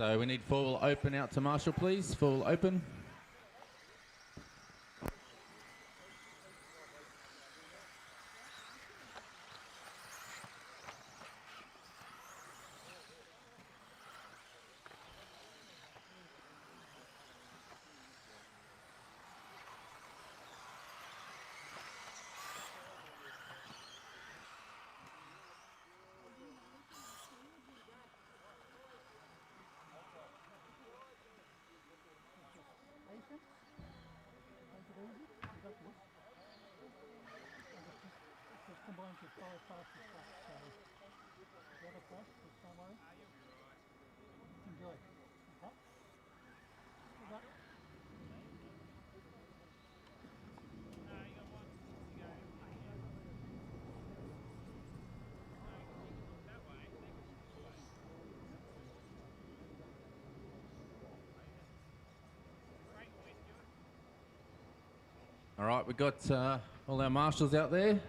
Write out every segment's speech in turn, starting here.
So we need full open out to Marshall, please. Full open. All right, we've got all our marshals out there.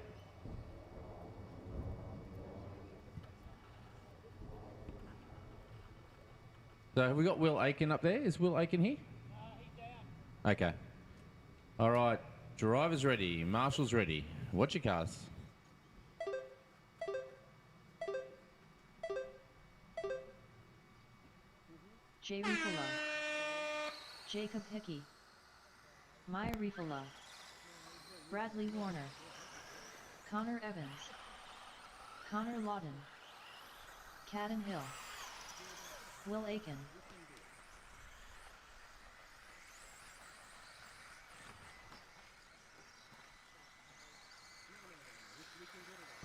So have we got Will Aiken up there? Is Will Aiken here? He's down. Okay. All right, drivers ready, marshals ready. Watch your cars. Jay Rifala, Jacob Hickey, Maya Rifala, Bradley Warner, Connor Evans, Connor Lawton, Cadden Hill, Will Aiken.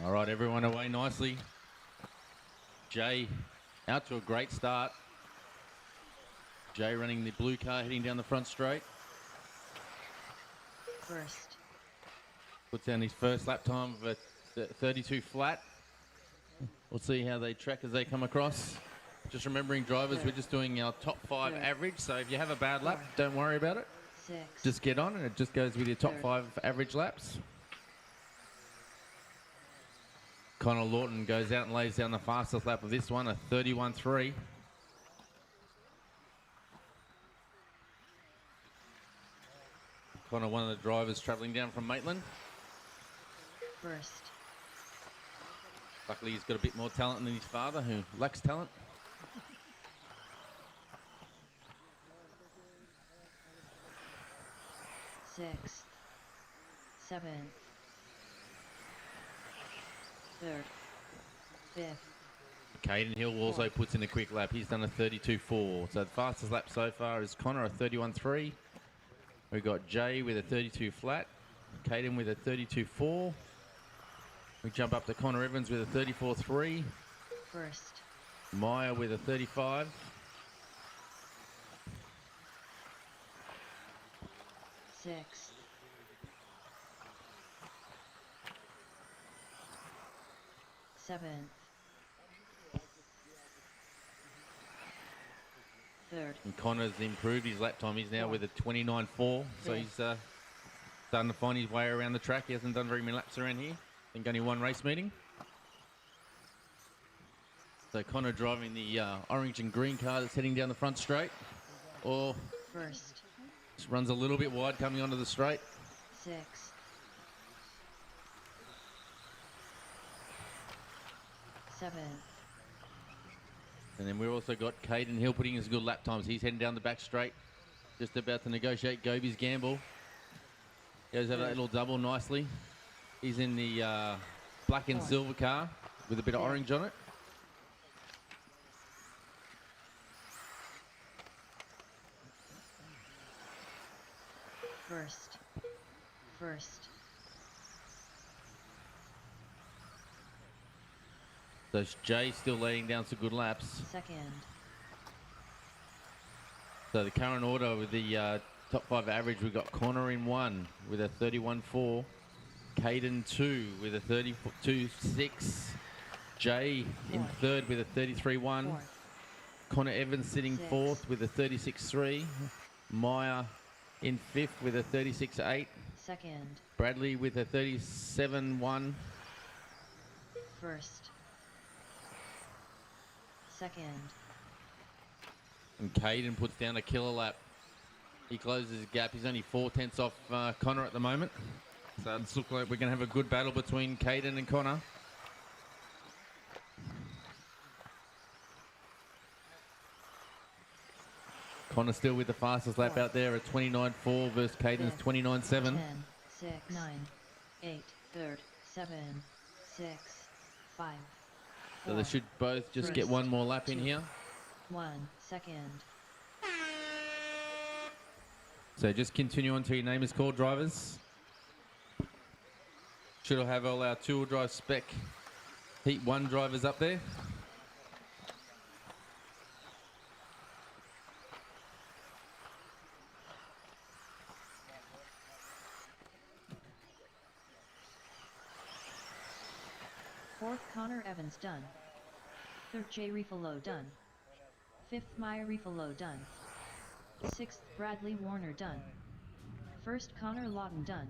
All right, everyone away nicely. Jay out to a great start. Jay running the blue car, heading down the front straight. First. Puts down his first lap time of a 32 flat. We'll see how they track as they come across. Just remembering, drivers, we're just doing our top 5 average, so if you have a bad lap, don't worry about it. 6. Just get on, and it just goes with your top 5 average laps. Connor Lawton goes out and lays down the fastest lap of this one, a 31.3. Connor, one of the drivers travelling down from Maitland. First. Luckily, he's got a bit more talent than his father, who lacks talent. Sixth. 7th. 3rd. 5th. Caden Hill also puts in a quick lap. He's done a 32.4. So the fastest lap so far is Connor, a 31.3. We've got Jay with a 32 flat. Caden with a 32.4. We jump up to Connor Evans with a 34.3. First. Maya with a 35. Sixth. 7th. 3rd. And Connor's improved his lap time. He's now with a 29.4. So he's starting to find his way around the track. He hasn't done very many laps around here. I think only one race meeting. So Connor driving the orange and green car that's heading down the front straight. Or First. just runs a little bit wide coming onto the straight. 6th. 7th. And then we've also got Caden Hill putting in some good lap times. He's heading down the back straight. Just about to negotiate Goby's gamble. Goes over that little double nicely. He's in the black and silver car with a bit of orange on it. First. So Jay still laying down some good laps. 2nd. So the current order with the top 5 average, we've got Connor in 1 with a 31.4. Caden 2 with a 32.6. Jay in 3rd with a 33.1. Connor Evans sitting 4th with a 36.3. Maya in 5th with a 36.8. 2nd. Bradley with a 37.1. First. 2nd. And Caden puts down a killer lap. He closes his gap. He's only 4/10 off Connor at the moment. So it looks like we're going to have a good battle between Caden and Connor. Connor still with the fastest lap out there at 29.4 versus Caden's 29.7. 10, 6, 9, 8, 3rd, 7, 6, 5. So they should both just get one more lap in here. 1 second. So just continue on till your name is called, drivers. Should have all our two-wheel drive spec Heat 1 drivers up there. Fourth, Connor Evans done. Third, Jay Refalo done. Fifth, Maya Refalo done. Sixth, Bradley Warner done. First, Connor Lawton done.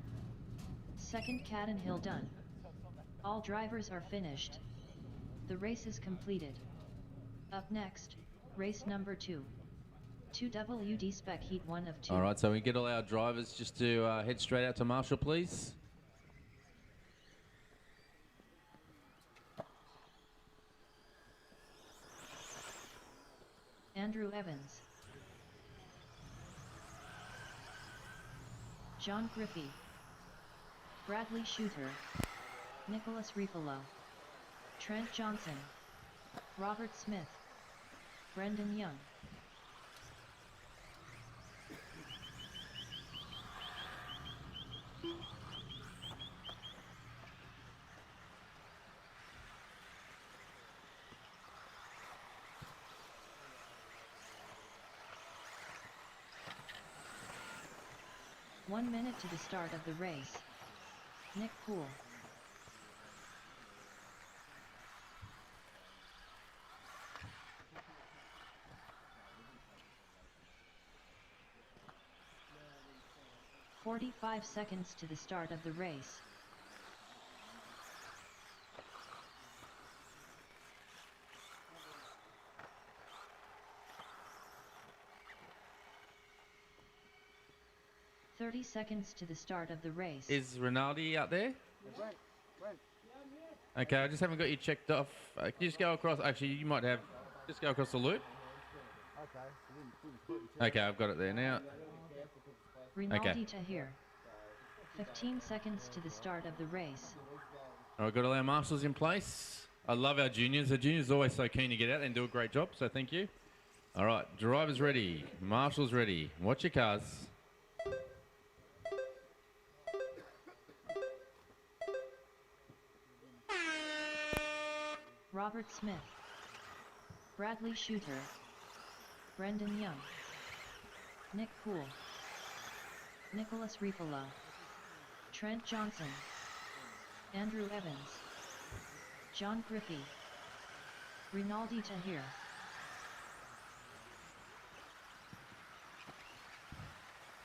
Second, Cadden Hill done. All drivers are finished. The race is completed. Up next, race number 2. 2WD Spec Heat 1 of 2. All right, so we get all our drivers just to head straight out to Marshall, please. Andrew Evans, John Griffey, Bradley Shooter, Nicholas Refalo, Trent Johnson, Robert Smith, Brendan Young. One minute to the start of the race. Nick Poole. "45 seconds to the start of the race. "30 seconds to the start of the race. Is Rinaldi out there? Okay, I just haven't got you checked off. Can you just go across? Actually, you might have. Just go across the loop. Okay, I've got it there now. Rinaldi Okay. Tahir. 15 seconds to the start of the race. All right, got all our marshals in place. I love our juniors. The juniors are always so keen to get out and do a great job, so thank you. All right, drivers ready. Marshals ready. Watch your cars. Robert Smith, Bradley Shooter, Brendan Young, Nick Poole, Nicholas Refalo, Trent Johnson, Andrew Evans, John Griffey, Rinaldi Tahir.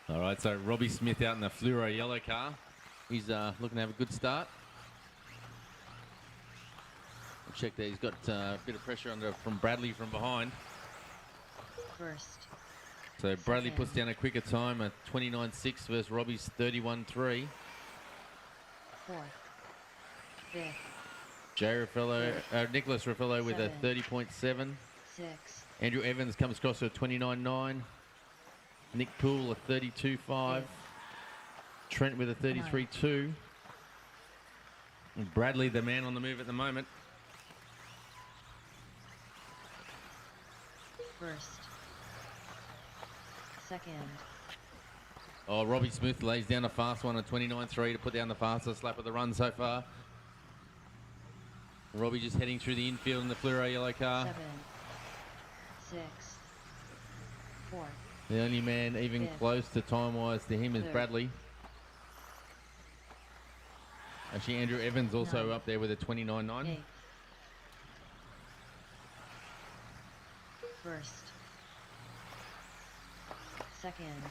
All right, so Robbie Smith out in the fluoro yellow car. He's looking to have a good start. Check there, he's got a bit of pressure from Bradley from behind. First. So Bradley Second. puts down a quicker time at 29.6 versus Robbie's 31.3. Fourth. Fifth. Nicholas Raffello with a Seven. 30.7. 6. Andrew Evans comes across to a 29.9. Nick Poole a 32.5. Fifth. Trent with a 33.2. And Bradley, the man on the move at the moment. First. Second. Oh, Robbie Smith lays down a fast one at 29.3 to put down the fastest lap of the run so far. Robbie just heading through the infield in the fluoro yellow car. 7. 6. 4. The only man even Fifth. close to time-wise to him is Third. Bradley. Actually, Andrew Evans also 9. up there with a 29.9. 8. First. Second.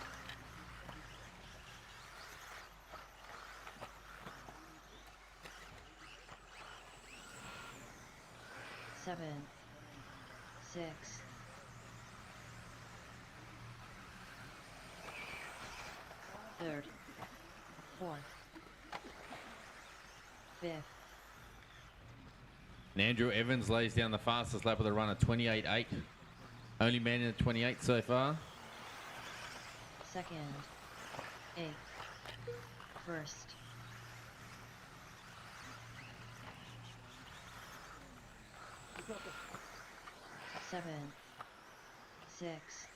Seven. 6. third, fourth, fifth, And Andrew Evans lays down the fastest lap of the run at 28.8. Only man in the 28 so far. second, eighth, first, seventh, sixth,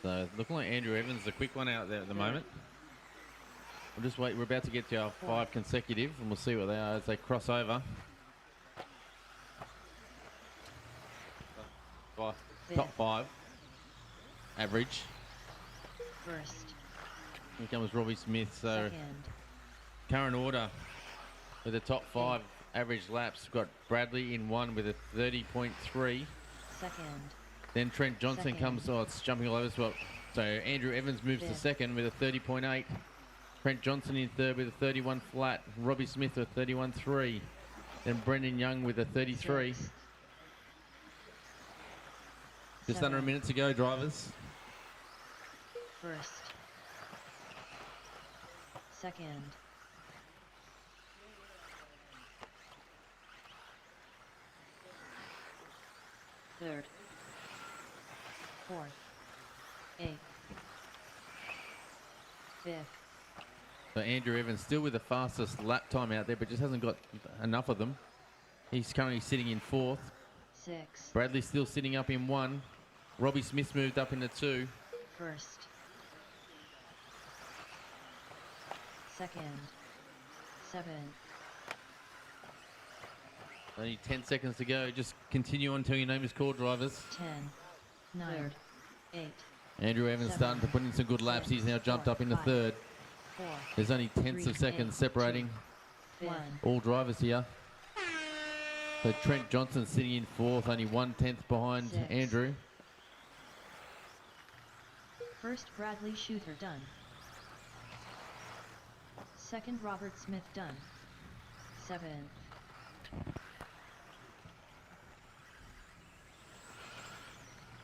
So looking like Andrew Evans, the quick one out there at the moment. We'll just wait. We're about to get to our 5 consecutive, and we'll see what they are as they cross over. Top 5 average. first, Here comes Robbie Smith. So second, current order with the top 5 average laps. We've got Bradley in 1 with a 30.3. second, Then Trent Johnson Second. comes. Oh, it's jumping all over the spot. So Andrew Evans moves to Fifth. second with a 30.8. Trent Johnson in third with a 31 flat. Robbie Smith with a 31.3. Then Brendan Young with a 33. sixth, Just under a seventh, minute to go, drivers. first, second, third, fourth, eighth, fifth, So Andrew Evans still with the fastest lap time out there, but just hasn't got enough of them. He's currently sitting in 4th. sixth, Bradley's still sitting up in 1. Robbie Smith's moved up into 2. first, second, seventh, Only 10 seconds to go. Just continue on until your name is called, drivers. 10, 9, 8, Andrew Evans starting to put in some good laps. He's now jumped up into 3rd. 4, There's only tenths of 3, seconds 8, separating 1, all drivers here. So Trent Johnson sitting in 4th, only 1/10 behind 6. Andrew. first Bradley Shooter done, second Robert Smith done, seventh,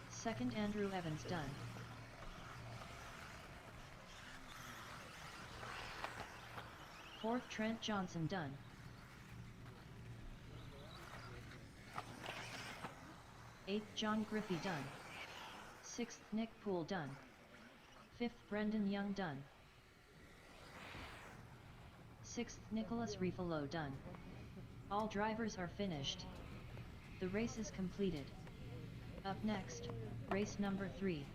second Andrew Evans done, fourth Trent Johnson done, eighth John Griffey done, sixth Nick Poole done, fifth Brendan Young done, sixth Nicholas Refalo done. All drivers are finished. The race is completed. Up next, race number 3.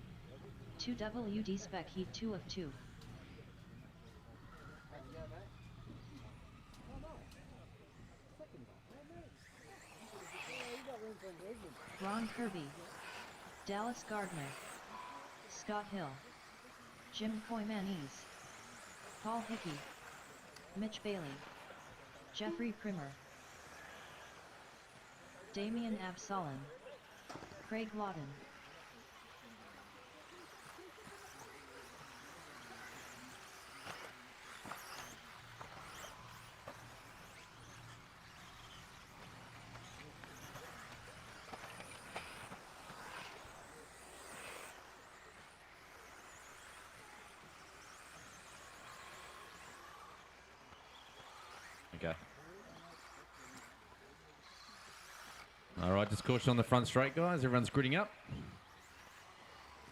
2WD Spec Heat 2 of 2. Ron Kirby, Dallas Gardner, Scott Hill, Jim Koymanese, Paul Hickey, Mitch Bailey, Jeffrey Primer, Damian Absalon, Craig Lawton. Okay. All right, just caution on the front straight, guys. Everyone's gridding up.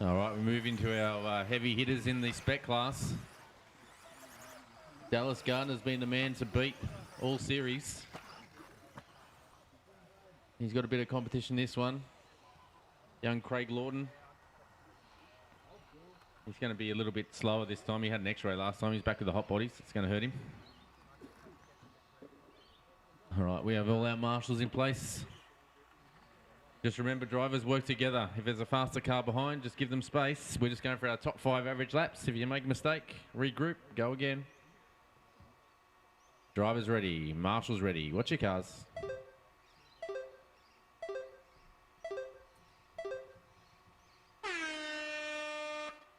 All right, we move into our heavy hitters in the spec class. Dallas Gardner's been the man to beat all series. He's got a bit of competition this one. Young Craig Lawton. He's going to be a little bit slower this time. He had an X-ray last time. He's back with the hot bodies. It's going to hurt him. All right, we have all our marshals in place. Just remember, drivers work together. If there's a faster car behind, just give them space. We're just going for our top 5 average laps. If you make a mistake, regroup, go again. Drivers ready, marshals ready. Watch your cars.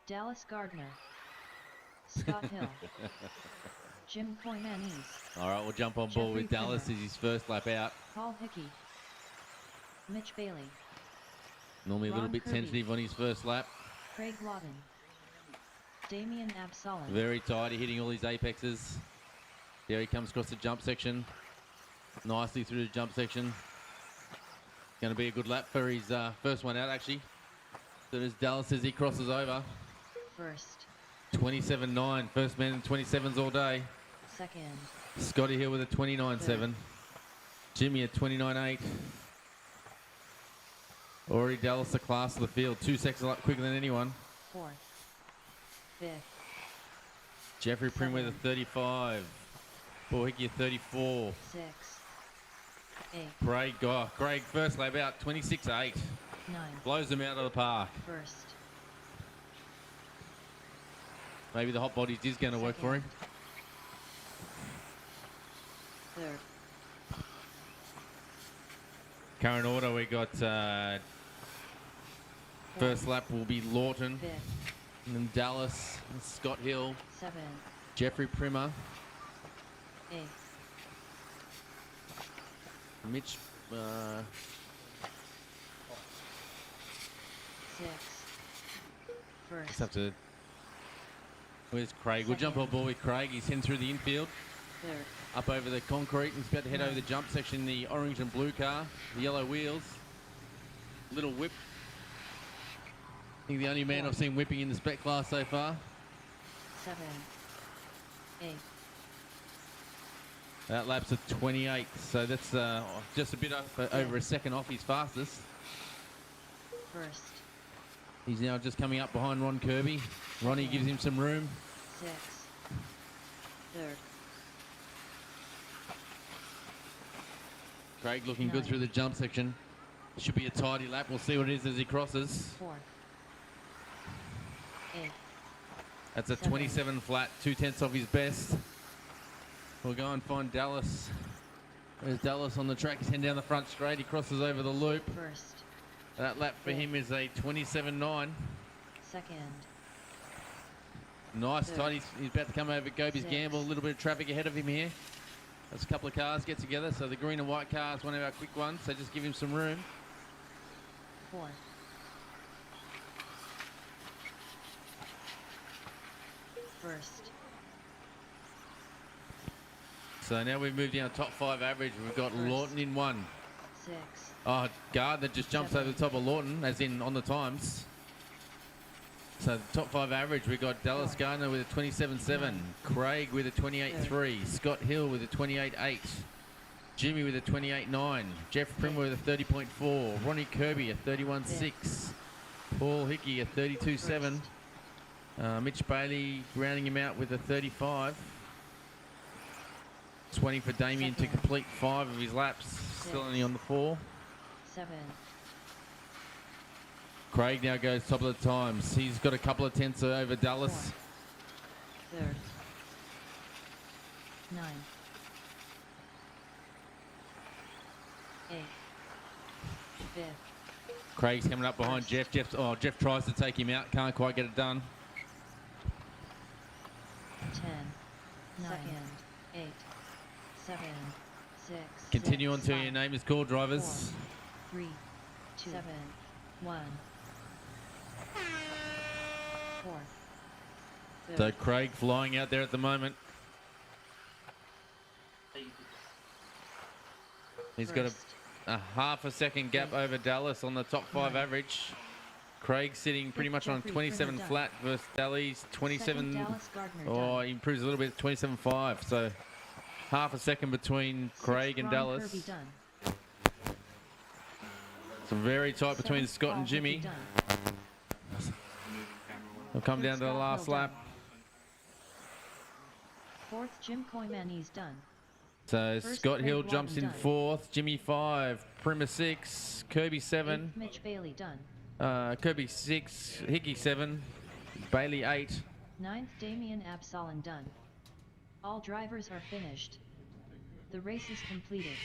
Dallas Gardner, Scott Hill, Jim Koymanese, All right, we'll jump on board with Jeffrey Dallas Primer. as his first lap out. Paul Hickey, Mitch Bailey, Normally a little Ron bit Kirby. tentative on his first lap. Craig Lawton, Damian Absalon. Very tidy, hitting all his apexes. There he comes across the jump section. Nicely through the jump section. Going to be a good lap for his first one out, actually. So there's Dallas as he crosses over. First. 27.9. First man in 27s all day. Second. Scotty Hill with a 29.7. Jimmy at 29.8. Already Dallas the class of the field. 2 seconds a lot quicker than anyone. Fourth. Fifth. Jeffrey Prim with a 35. Paul Hickey a 34. 6. 8. Craig first lap out, 26.8. 9. Blows them out of the park. First. Maybe the hot bodies is going to work for him. Third. Current order, we got first lap will be Lawton. Fifth. And then Dallas, and Scott Hill, 7. Jeffrey Primer, 8. Mitch, 6. First. just have to, where's Craig? We'll jump on board with Craig. He's heading through the infield, Third. up over the concrete. He's about to head over the jump section, the orange and blue car, the yellow wheels, little whip. I think the only man I've seen whipping in the spec class so far. 7. 8. That lap's at 28, so that's just a bit over a second off his fastest. First. He's now just coming up behind Ron Kirby. Ronnie gives him some room. 6. Third. Craig looking good through the jump section. Should be a tidy lap. We'll see what it is as he crosses. 4. 8. That's a 27 flat, 2/10 off his best. We'll go and find Dallas. There's Dallas on the track. He's heading down the front straight. He crosses over the loop. First. That lap for him is a 27.9. Second. Nice tidy. He's about to come over Goby's Gamble. A little bit of traffic ahead of him here. There's a couple of cars get together. So the green and white car is one of our quick ones. So just give him some room. 4. First. So now we've moved down to top 5 average. We've got Lawton in 1. 6. Oh, Gardner just jumps over the top of Lawton, as in on the times. So the top 5 average, we've got Dallas Gardner with a 27.7. Craig with a 28.3. Scott Hill with a 28.8. Jimmy with a 28.9. Jeff Prim with a 30.4. Ronnie Kirby a 31.6. Paul Hickey a 32.7. Mitch Bailey rounding him out with a 35. 20 for Damien to complete 5 of his laps. Still only on the 4. 7. Craig now goes top of the times. He's got a couple of tenths over Dallas. 4. Third. 9. 8. Fifth. Craig's coming up behind Jeff. Jeff tries to take him out. Can't quite get it done. 10. 9. 8. 7. 6. Continue until your name is called, drivers. 4, 3. 2. 7. 1. 4. So Craig flying out there at the moment. He's got a half a second gap over Dallas on the top 5 average. Craig sitting pretty much on 27 flat versus Dallas 27. Oh, he improves a little bit, 27.5. So half a second between Craig and Dallas. It's very tight between Scott and Jimmy. We'll come down to the last lap. 4th, Jim Koymani's done. So Scott Hill jumps in 4th, Jimmy 5, Primer 6, Kirby 7. 8th, Mitch Bailey done. Kirby 6, Hickey 7, Bailey 8. 9th, Damian Absalon done. All drivers are finished. The race is completed.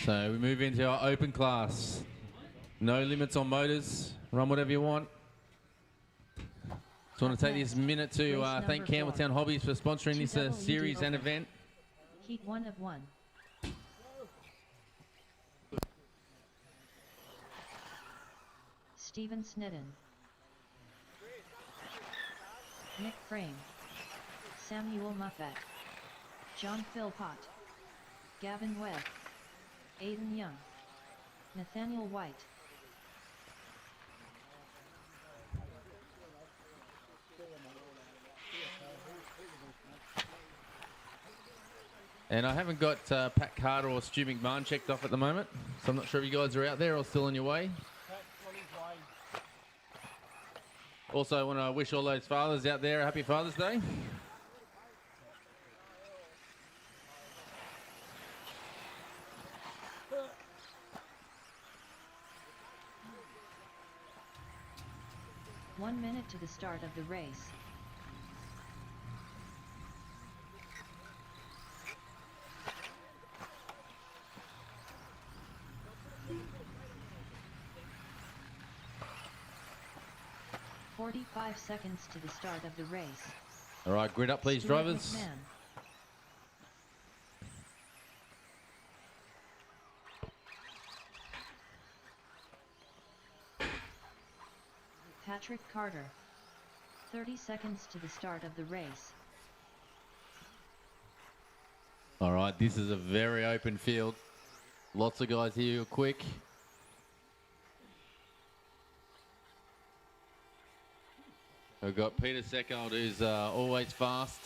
So we move into our open class. No limits on motors. Run whatever you want. So I want to take this minute to thank Campbelltown Hobbies for sponsoring this series and event. Heat 1 of 1. Stephen Snedden, Nick Frame, Samuel Muffet, John Philpott, Gavin Webb, Aidan Young, Nathaniel White. And I haven't got Pat Carter or Stu McMahon checked off at the moment, so I'm not sure if you guys are out there or still on your way. Also, I want to wish all those fathers out there a happy Father's Day. One minute to the start of the race. "45 seconds to the start of the race." All right, grid up, please, Stuart drivers. McMahon, Patrick Carter. 30 seconds to the start of the race. All right, this is a very open field. Lots of guys here who are quick. We've got Peter Seckold, who's always fast.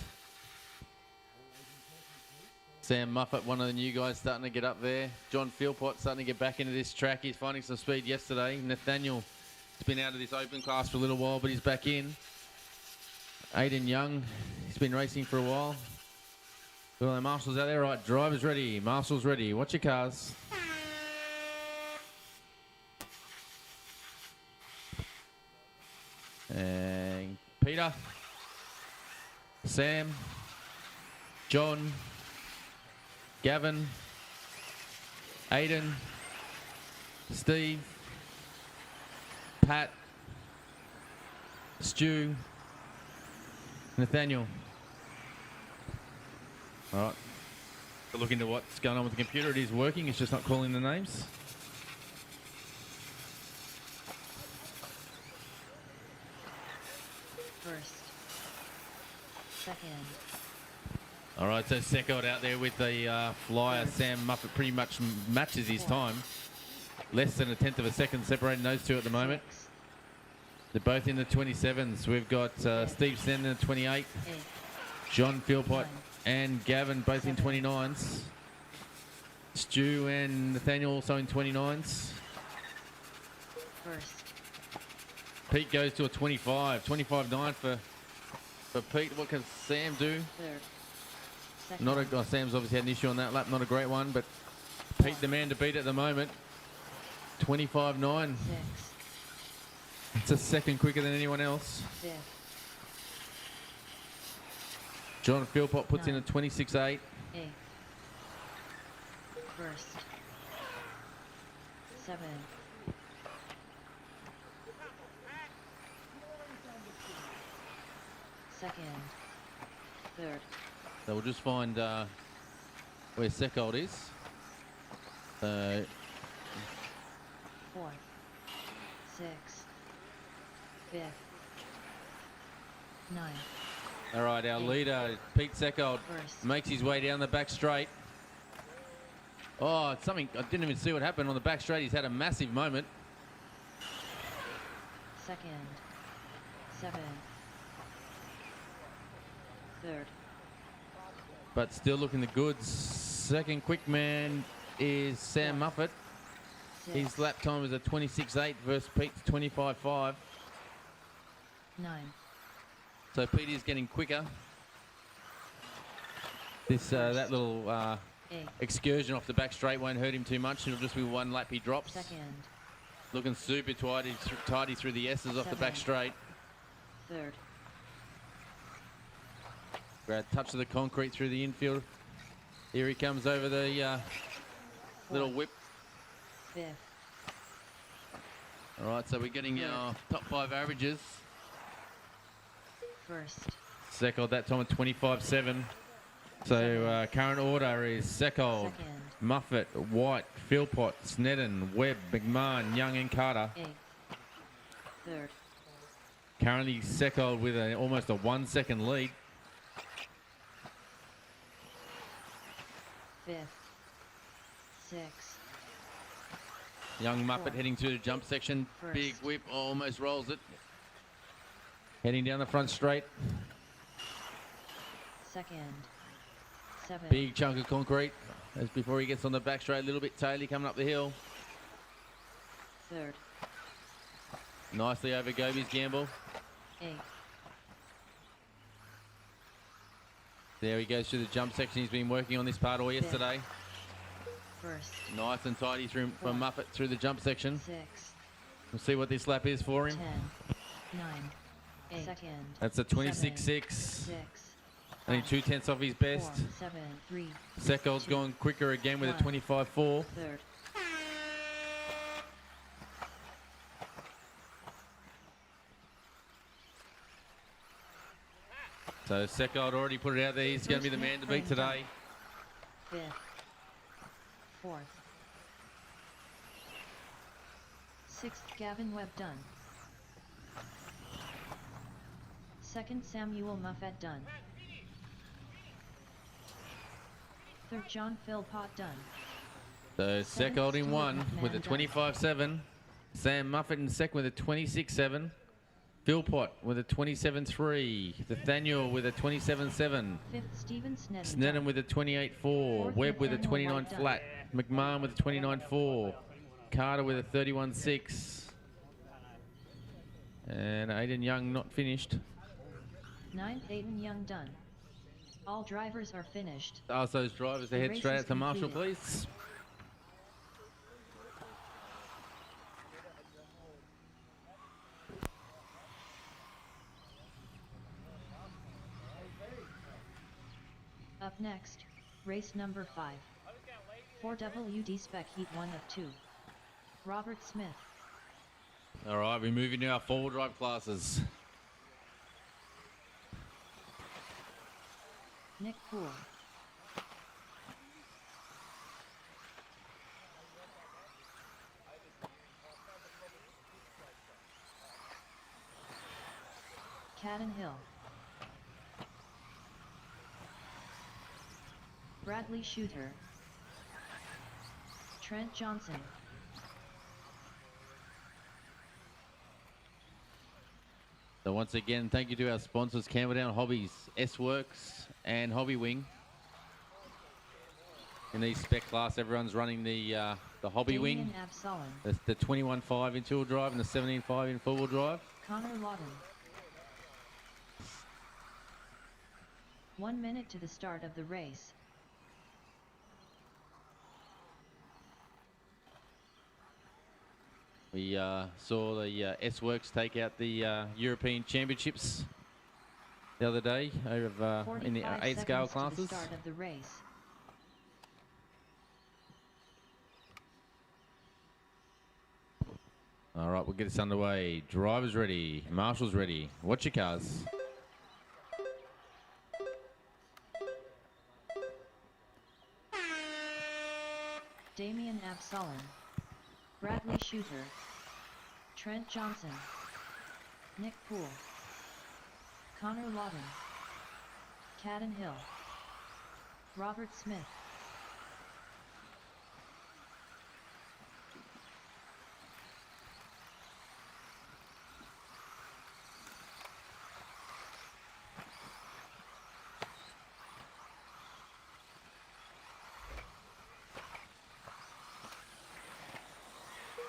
Sam Muffet, one of the new guys, starting to get up there. John Philpott starting to get back into this track. He's finding some speed yesterday. Nathaniel has been out of this open class for a little while, but he's back in. Aidan Young, he's been racing for a while. Well, the marshals out there. Right, drivers ready, marshals ready. Watch your cars. And Peter, Sam, John, Gavin, Aidan, Steve, Pat, Stu, Nathaniel. All right. So look into what's going on with the computer. It is working. It's just not calling the names. First. Second. All right, so Seckold out there with the flyer. Sam Muffet pretty much matches his time. Less than a tenth of a second separating those two at the moment. Six. They're both in the 27s. We've got Steve Senden in the 28. 8. John Philpott 9. and Gavin both in 29s. Stu and Nathaniel also in 29s. First. Pete goes to a 25. 25.9 for Pete. What can Sam do? Third. Second. Not a, Sam's obviously had an issue on that lap. Not a great one, but Pete the man to beat at the moment. 25.9. 6. It's a second quicker than anyone else. 5th. John Philpott puts in a 9. 26.8. 8. First. 7. Second. Third. So we'll just find where Seckold is. Fourth. 6th. 5th. 9. All right, our 8. leader, Pete Seckold, First. makes his way down the back straight. Oh, it's something, I didn't even see what happened on the back straight. He's had a massive moment. Second. 7. Third. But still looking the goods. Second quick man is Sam Muffet. 6. His lap time is a 26.8 versus Pete's 25.5. 9. So Pete is getting quicker. This that little 8. excursion off the back straight won't hurt him too much. It'll just be one lap he drops. Second. Looking super tidy through the S's off the back 7. straight. Third. Grab touch of the concrete through the infield. Here he comes over the little whip. 5th. All right, so we're getting our top 5 averages. First. Seckold that time at 25.7. So current order is Seckold, Second. Muffet, White, Philpott, Snedden, Webb, McMahon, Young and Carter. 8. third, Currently Seckold with almost a 1 second lead. fifth, sixth, Young Muppet Fourth. heading to the jump section. Big First. whip, almost rolls it. Heading down the front straight. second, seventh, Big chunk of concrete. As before he gets on the back straight, a little bit taily coming up the hill. third, Nicely over Goby's gamble. eighth, There he goes through the jump section. He's been working on this part all yesterday. first, Nice and tidy from Muppet through the jump section. sixth, We'll see what this lap is for him. 10, 9, 8, second, That's a 26.6. 6, Only 2/10 off his best. 4, 7, 3, Seckold's gone quicker again with a 25.4. third, So Seckold already put it out there. He's going to be the man to beat today. fifth, fourth, sixth, Gavin Webb done. Second, Samuel Muffet done. Third, John Philpott done. So Seckold in one with a 25.7. Sam Muffet in second with a 26.7. Philpott with a 27.3. Nathaniel with a 27.7. Fifth, Stephen Snedden. Snedden with a 28.4. Webb with a 29 flat. McMahon with a 29.4. Carter with a 31.6. And Aiden Young not finished. Ninth, Aiden Young done. All drivers are finished. Ask those drivers to The head race straight is out to Marshall, completed. please. Up next, race number 5. 4WD Spec Heat 1 of 2. Robert Smith. All right, we're moving to our four-wheel drive classes. Nick Poole. Cadden Hill. Bradley Shooter. Trent Johnson. So once again, thank you to our sponsors, Campbelltown Hobbies, S-Works, and Hobby Wing. In these spec class, everyone's running the Hobby Wing, Absalom. the 21.5 in two-wheel drive and the 17.5 in four-wheel drive. Connor Lawton. 1 minute to the start of the race. We saw the S-Works take out the European Championships the other day over in the 45 8 scale seconds to classes. the start of the race. All right, we'll get this underway. Drivers ready. Marshall's ready. Watch your cars. Damian Absalom. Bradley Shooter. Trent Johnson. Nick Poole. Connor Lawton. Cadden Hill. Robert Smith.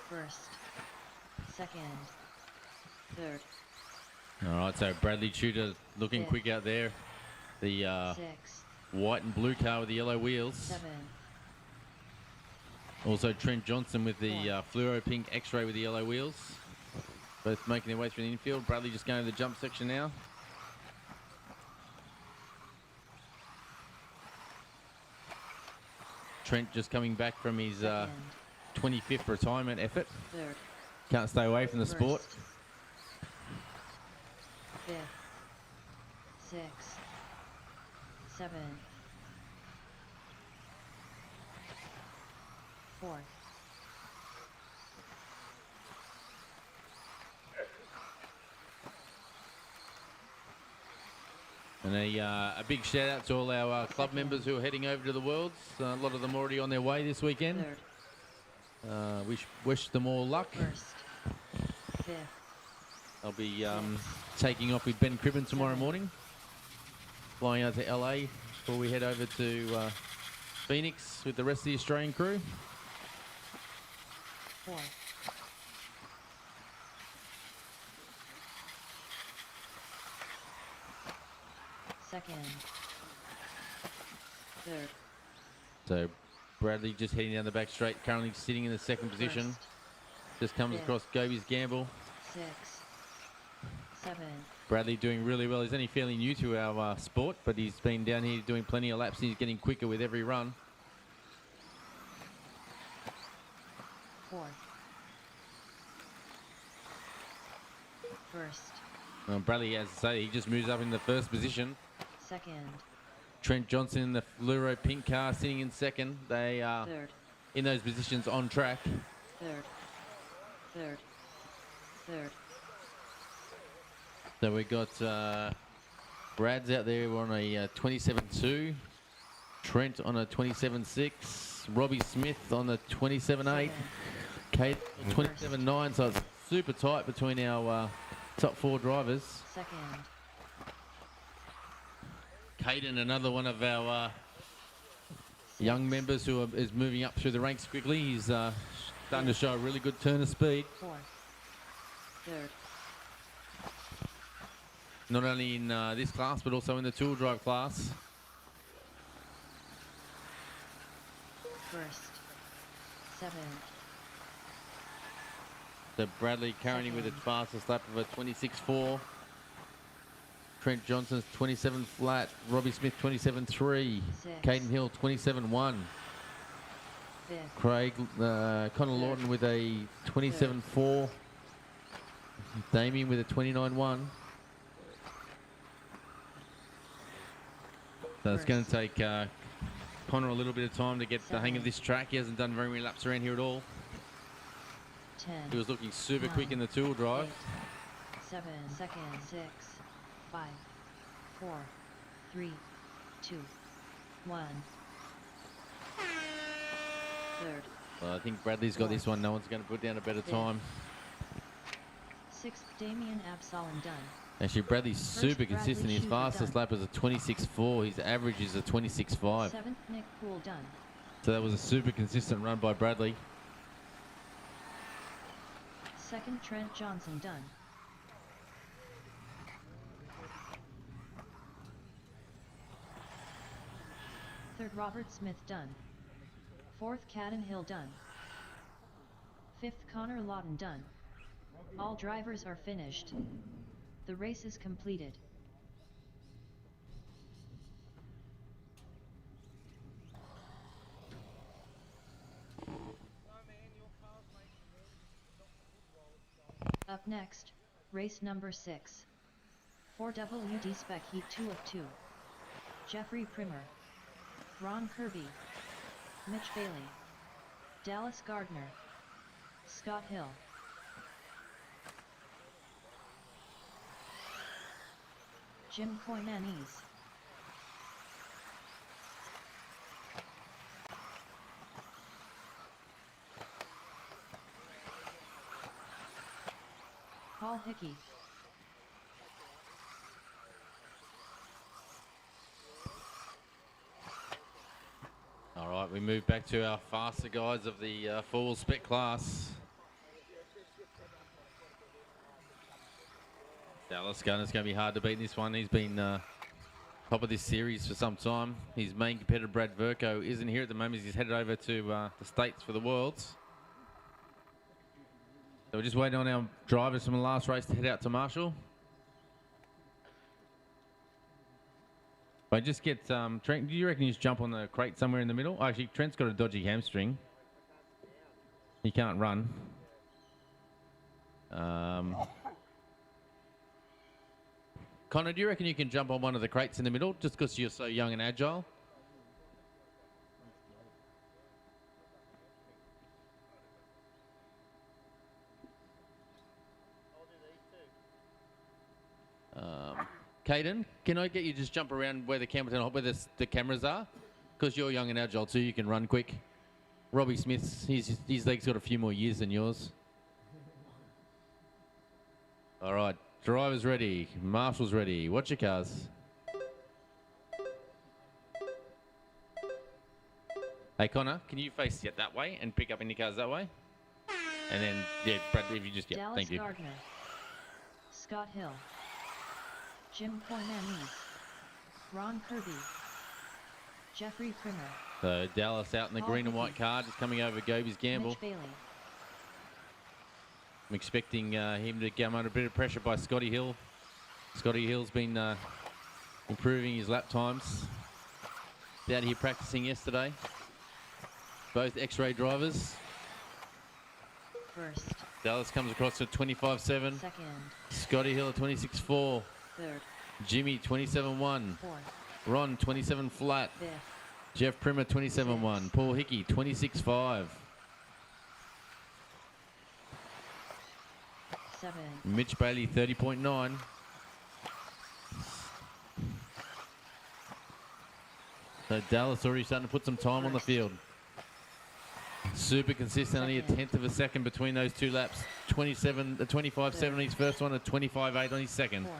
First, second, third, All right, so Bradley Shooter looking Fifth. quick out there. The sixth, white and blue car with the yellow wheels. seventh, Also Trent Johnson with the fluoro pink X-ray with the yellow wheels. Both making their way through the infield. Bradley just going to the jump section now. Trent just coming back from his second, 25th retirement effort. third, Can't stay away from the first, sport. fifth, sixth, seventh, fourth, And a big shout out to all our club members who are heading over to the Worlds. A lot of them already on their way this weekend. Wish them all luck. First. Fifth. I'll be taking off with Ben Cribben tomorrow morning, flying out to LA before we head over to Phoenix with the rest of the Australian crew. Four. Second. Third. So Bradley just heading down the back straight, currently sitting in the second position. First. Just comes Fifth. across Goby's gamble. 6. 7. Bradley doing really well. He's only fairly new to our sport, but he's been down here doing plenty of laps. He's getting quicker with every run. 4. First. Bradley, as I say, he just moves up in the first position. Second. Trent Johnson in the fluoro pink car sitting in second. They are Third. in those positions on track. Third. Third. Third. So we've got Brad's out there on a 27.2. Trent on a 27.6. Robbie Smith on the 27.8. Kate on 27.9. So it's super tight between our top 4 drivers. Second. Caden, another one of our young members who is moving up through the ranks quickly. He's starting to show a really good turn of speed. 4. Third. Not only in this class, but also in the tool drive class. First. 7. So Bradley currently with its fastest lap of a 26.4. Trent Johnson's 27 flat. Robbie Smith 27.3. Caden Hill 27.1. Fifth. Craig Connor Lawton with a 27.4. Damien with a 29.1. So it's going to take Connor a little bit of time to get the hang of this track. He hasn't done very many laps around here at all. 10. He was looking super quick in the tool drive. 8, 7. Second. 6. 5. 4. 3. 2. 1. Third. Well, I think Bradley's got this one. No one's going to put down a better time. 6th. Damien Absalom done. Actually, Bradley's super Bradley consistent. His Schuler fastest done. lap was a 26.4. His average is a 26.5. 7th. Nick Poole done. So that was a super consistent run by Bradley. 2nd. Trent Johnson done. 3rd. Robert Smith done. 4th. Caden Hill done. 5th. Connor Lawton done. All drivers are finished. The race is completed. Up next, race number 6. 4WD Spec Heat 2 of 2. Jeffrey Primer, Ron Kirby, Mitch Bailey, Dallas Gardner, Scott Hill. Jim Koinanese. Paul Hickey. All right, we move back to our faster guys of the four-wheel spec class. Dallas Gardner's going to be hard to beat in this one. He's been top of this series for some time. His main competitor, Brad Verco, isn't here at the moment. He's headed over to the States for the Worlds. So we're just waiting on our drivers from the last race to head out to Marshall. If I just get Trent, do you reckon you just jump on the crate somewhere in the middle? Oh, actually, Trent's got a dodgy hamstring. He can't run. Connor, do you reckon you can jump on one of the crates in the middle just because you're so young and agile? Caden, can I get you to just jump around where the Campbelltown, where the cameras are? Because you're young and agile too, you can run quick. Robbie Smith's, his leg's got a few more years than yours. All right, driver's ready, marshal's ready. Watch your cars. Hey Connor, can you face it that way and pick up any cars that way? And then, yeah, Brad, if you just, yeah, Dallas thank you. Gardner, Scott Hill, Jim Poymanis, Ron Kirby, Jeffrey Primer, So Dallas out in the green and white car, just coming over Goby's Gamble. Mitch Bailey, I'm expecting him to come under a bit of pressure by Scotty Hill. Scotty Hill's been improving his lap times. Out here practicing yesterday. Both X-ray drivers. first, Dallas comes across at 25.7. second, Scotty Hill at 26.4. third, Jimmy 27.1. fourth, Ron 27 flat. fifth, Jeff Primer 27.1. Paul Hickey 26.5. seven, Mitch Bailey 30.9. So Dallas already starting to put some time on the field. Super consistent, only a tenth of a second between those two laps. 25.7 on his first one, and 25.8 on his second. fourth,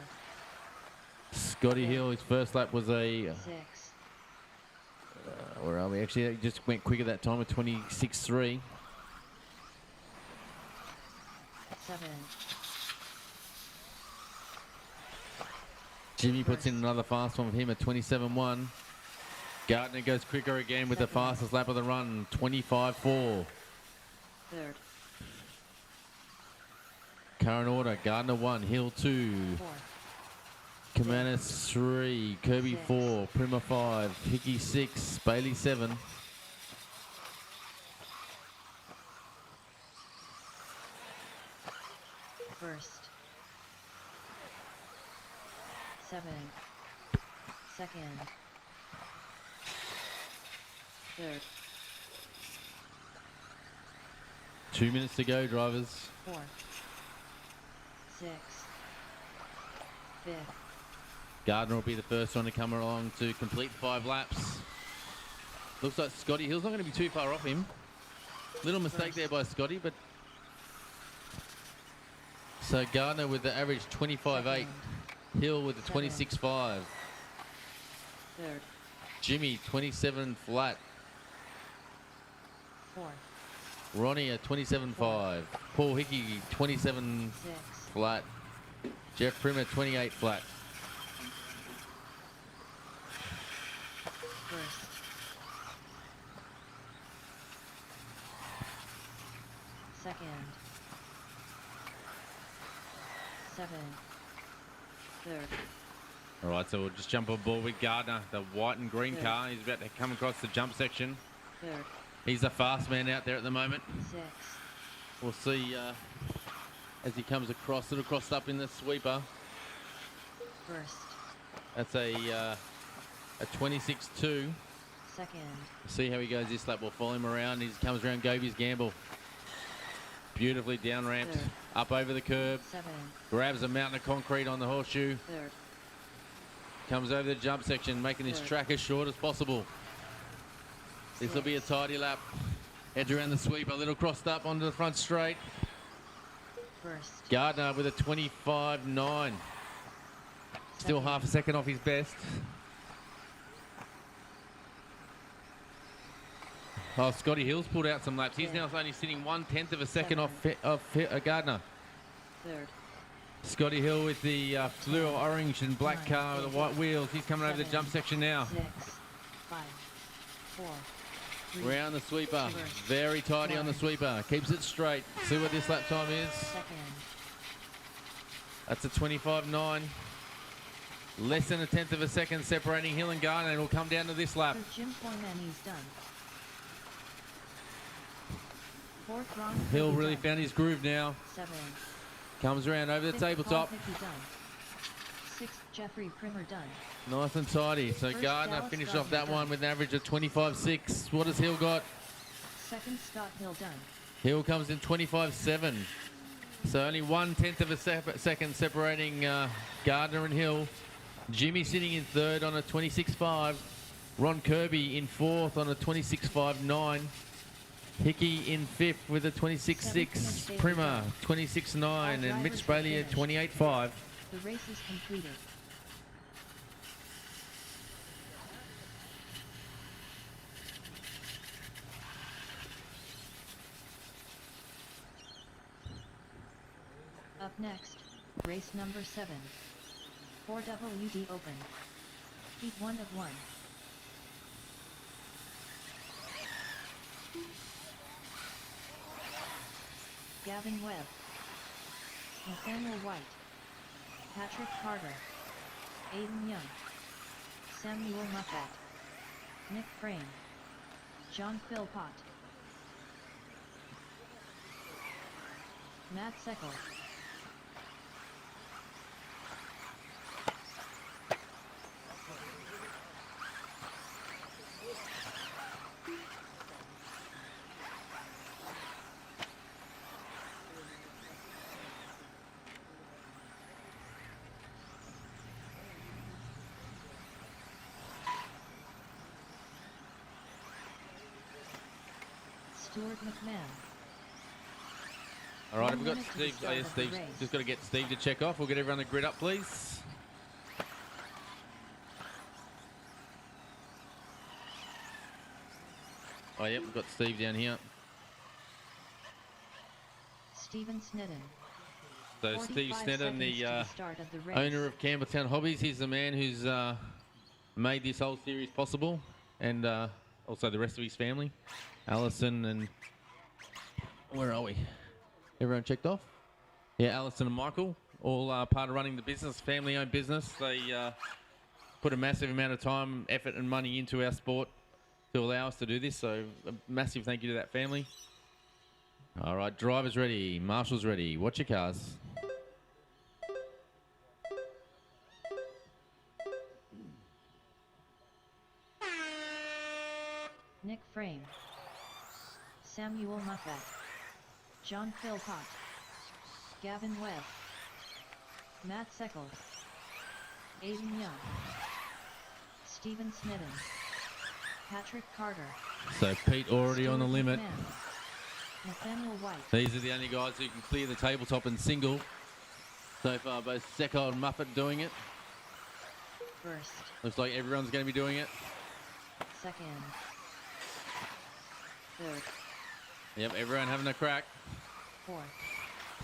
Scotty Hill, his first lap was a, six, where are we? Actually, he just went quicker that time with 26.3. seven, Jimmy puts in another fast one with him at 27.1. Gardner goes quicker again with the fastest lap of the run, 25.4. third, Current order, Gardner 1, Hill 2, fourth, Kamanis 3, Kirby 6, 4, Primer 5, Hickey 6, Bailey 7. first, seven, second, third, 2 minutes to go, drivers. fourth, six, fifth, Gardner will be the first one to come along to complete 5 laps. Looks like Scotty Hill's not going to be too far off him. Little mistake there by Scotty, but... So Gardner with the average 25.8. second, Hill with the Seven. 26.5. third, Jimmy 27 flat. fourth, Ronnie at 27.5. Paul Hickey 27 six, flat. Jeff Primer 28 flat. first, second, seven, third, All right, so we'll just jump on board with Gardner, the white and green Third. car. He's about to come across the jump section. third, He's the fast man out there at the moment. six, We'll see as he comes across. It'll cross up in the sweeper. first, That's a 26.2. second, See how he goes this lap. We'll follow him around. He comes around Goby's Gamble. Beautifully down ramped, Third. up over the curb. seven, Grabs a mountain of concrete on the horseshoe. third, Comes over the jump section, making his Third. track as short as possible. This will be a six, tidy lap. Edge around the sweep, a little crossed up onto the front straight. first, Gardner with a 25.9. Still second, half a second off his best. Oh, Scotty Hill's pulled out some laps. He's Yeah. now only sitting 1/10 of a second Seven. off Gardner. third, Scotty Hill with the fluo orange and black Nine. car with the white wheels. He's coming over the Seven. jump section now. six, five, four, three, Round the sweeper. Reverse. Very tidy on the One. sweeper. Keeps it straight. See what this lap time is. second, That's a 25.9. Less than a tenth of a second separating Hill and Gardner. It'll come down to this lap. third, Jim Poymanis done. Fourth, Ron Hill Kirby really done. found his groove now. Seven, Comes around over the fifth, tabletop. Paul Hickey done. Sixth, Jeffrey Primer done. Nice and tidy. So First, Gardner Dallas finished Gardner off that done. one with an average of 25.6. What has Hill got? Second, Scott Hill done. Hill comes in 25.7. So only 1/10 of a second separating Gardner and Hill. Jimmy sitting in third on a 26.5. Ron Kirby in fourth on a 26.59. Hickey in fifth with a 26.6. Primer 26.9. And Mitch Bailey at 28.5. The race is completed. Up next, race number 7. 4WD Open. Heat 1 of 1. Gavin Webb. Nathaniel White. Patrick Carter. Aiden Young. Samuel Muffat. Nick Frame. John Philpott. Matt Seckel. Stuart McMahon. All right, we've got Steve. Oh, yeah, Steve. Just got to get Steve to check off. We'll get everyone the grid up, please. Oh, yep, we've got Steve down here. Stephen Snedden. So Steve Snedden, the owner of Campbelltown Hobbies. He's the man who's made this whole series possible, and also the rest of his family. Alison and... Where are we? Everyone checked off? Yeah, Alison and Michael, all part of running the business, family-owned business. They put a massive amount of time, effort and money into our sport to allow us to do this, so a massive thank you to that family. All right, drivers ready, marshals ready. Watch your cars. Nick Frame. Samuel Muffat. John Philpott. Gavin Webb. Matt Seckel. Aiden Young. Stephen Snedden. Patrick Carter. So Pete already Stuart on the limit. McMahon. Nathaniel White. These are the only guys who can clear the tabletop in single. So far, both Secco and Muffet doing it. First. Looks like everyone's going to be doing it. Second. Third. Yep, everyone having a crack. Fourth.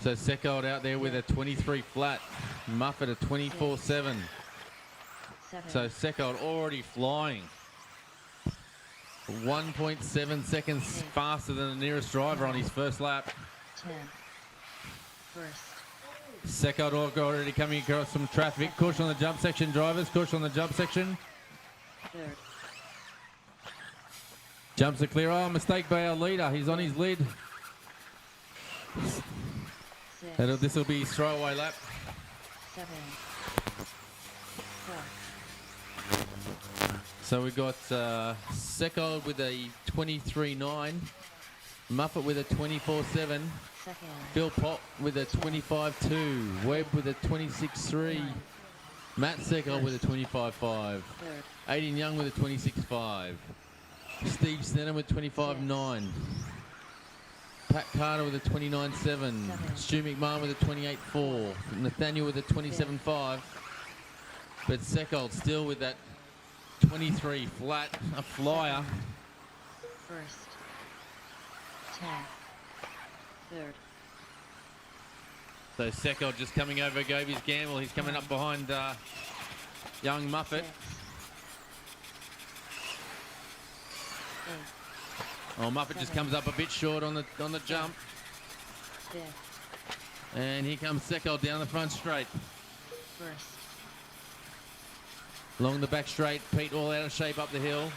So Secco out there with a 23 flat. Muffet a 24.7. Seven. So Secco already flying. 1.7 seconds faster than the nearest driver on his first lap. 10. First. Secco already coming across some traffic. Caution on the jump section, drivers. Caution on the jump section. Third. Jumps are clear. Oh, mistake by our leader. He's on his lid. This will be his throwaway lap. 7. So we've got Secco with a 23.9, Muffet with a 24.7, Second. Phil Pop with a 25.2, Webb with a 26.3, Matt Secco with a 25.5, Third. Aiden Young with a 26.5, Steve Snedden with 25.9, Pat Carter with a 29.7, Stu McMahon with a 28.4, Nathaniel with a 27.5, but Secco still with that 23 flat, a flyer. First. 10. Third. So Secco just coming over Goby's gamble. He's coming up behind young Muffet. 6. 8. Oh, Muffet just comes up a bit short on the jump. 5th. And here comes Secco down the front straight. First. Along the back straight, Pete all out of shape up the hill.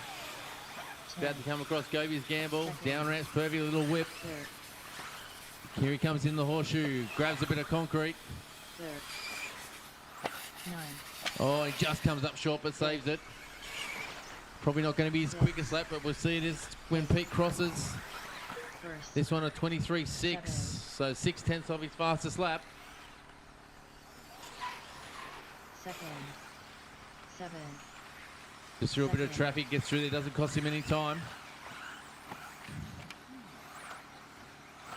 About to come across Goby's gamble. Down ramps, perfect little whip. Third. Here he comes in the horseshoe. Grabs a bit of concrete. Third. 9. Oh, he just comes up short but saves it. Probably not going to be his quickest lap, but we'll see it is when Pete crosses. First. This one a 23.6, so 0.6 of his fastest lap. Second. 7. Just through a bit of Second. traffic, gets through there, doesn't cost him any time.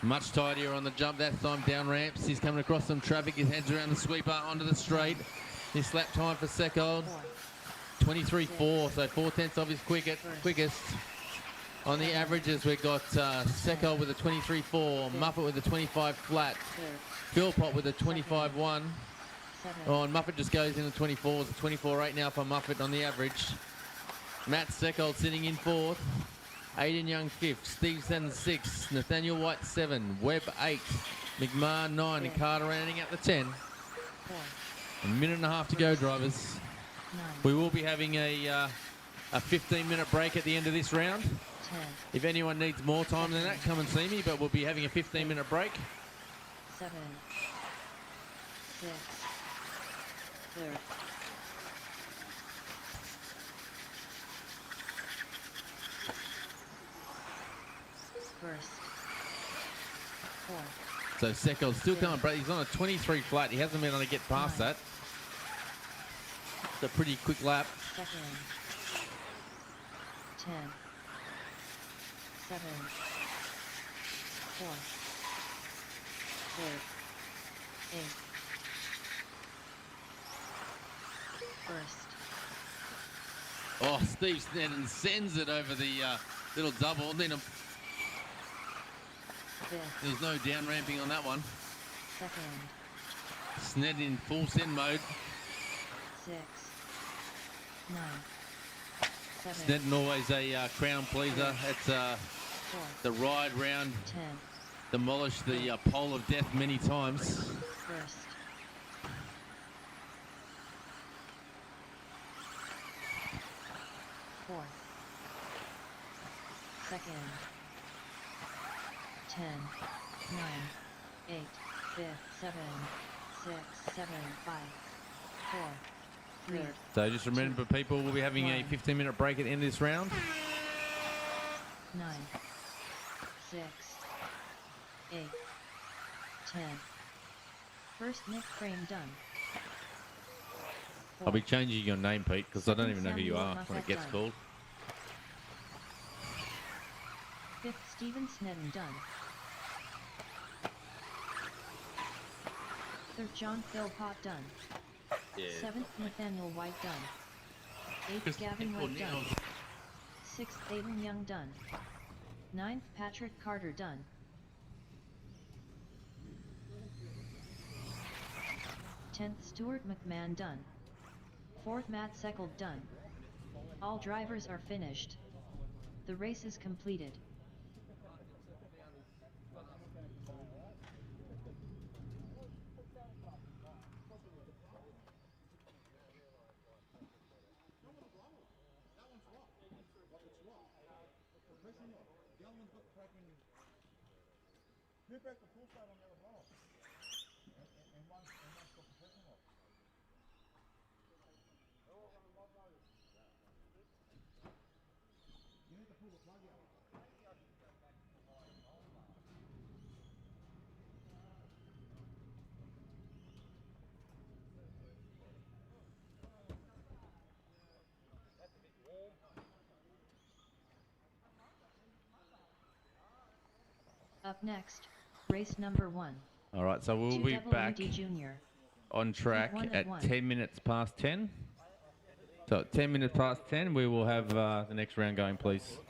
Much tidier on the jump that time, down ramps. He's coming across some traffic. His head's around the sweeper onto the straight. His lap time for Seckold, 23.4, so 4/10 of his quickest. On the averages, we've got Seckold with a 23.4, Muffet with a 25 flat, Philpott with a 25.1. Oh, and Muffet just goes in the 24s, 24.8 now for Muffet on the average. Matt Seckold sitting in 4th. Aiden Young 5th, Steve Sutton 6th, Nathaniel White 7, Webb 8, McMahon 9, and Carter rounding out the 10. A minute and a half to go, drivers. We will be having a 15-minute break at the end of this round. If anyone needs more time than that, come and see me, but we'll be having a 15-minute break. 7. 6. 3rd. First. 4. So Seckold's still coming, but he's on a 23 flat. He hasn't been able to get past that. It's a pretty quick lap. Second. 10. 7. 4. 3rd. 8. First. Oh, Steve Sneddon sends it over the little double. Then Fifth. there's no down ramping on that one. Second. Sneddon in full send mode. 6. 9. 7. Sneddon always a crown pleaser. It's 4. the ride round. 10. Demolished the pole of death many times. First. 4. Second. 10. 9. 8. 5th. 7. 6. 7. 5. 4. 3. So just remember, people, we'll be having a 15-minute break at the end of this round. 9. 6. 8. 10. First Nick frame done. I'll be changing your name, Pete, because I don't even know who you are when it gets done. called. 5th Stephen Sneddon done. 3rd John Philpott done. 7th Nathaniel White done. 8th Gavin White done. 6th Aiden Young done. 9th Patrick Carter done. 10th Stuart McMahon done. 4th Matt Seckold done. All drivers are finished. The race is completed. Up next, race number 1. All right, so we'll be back Junior. on track One at one. 10 minutes past 10. So at 10 minutes past 10, we will have the next round going, please.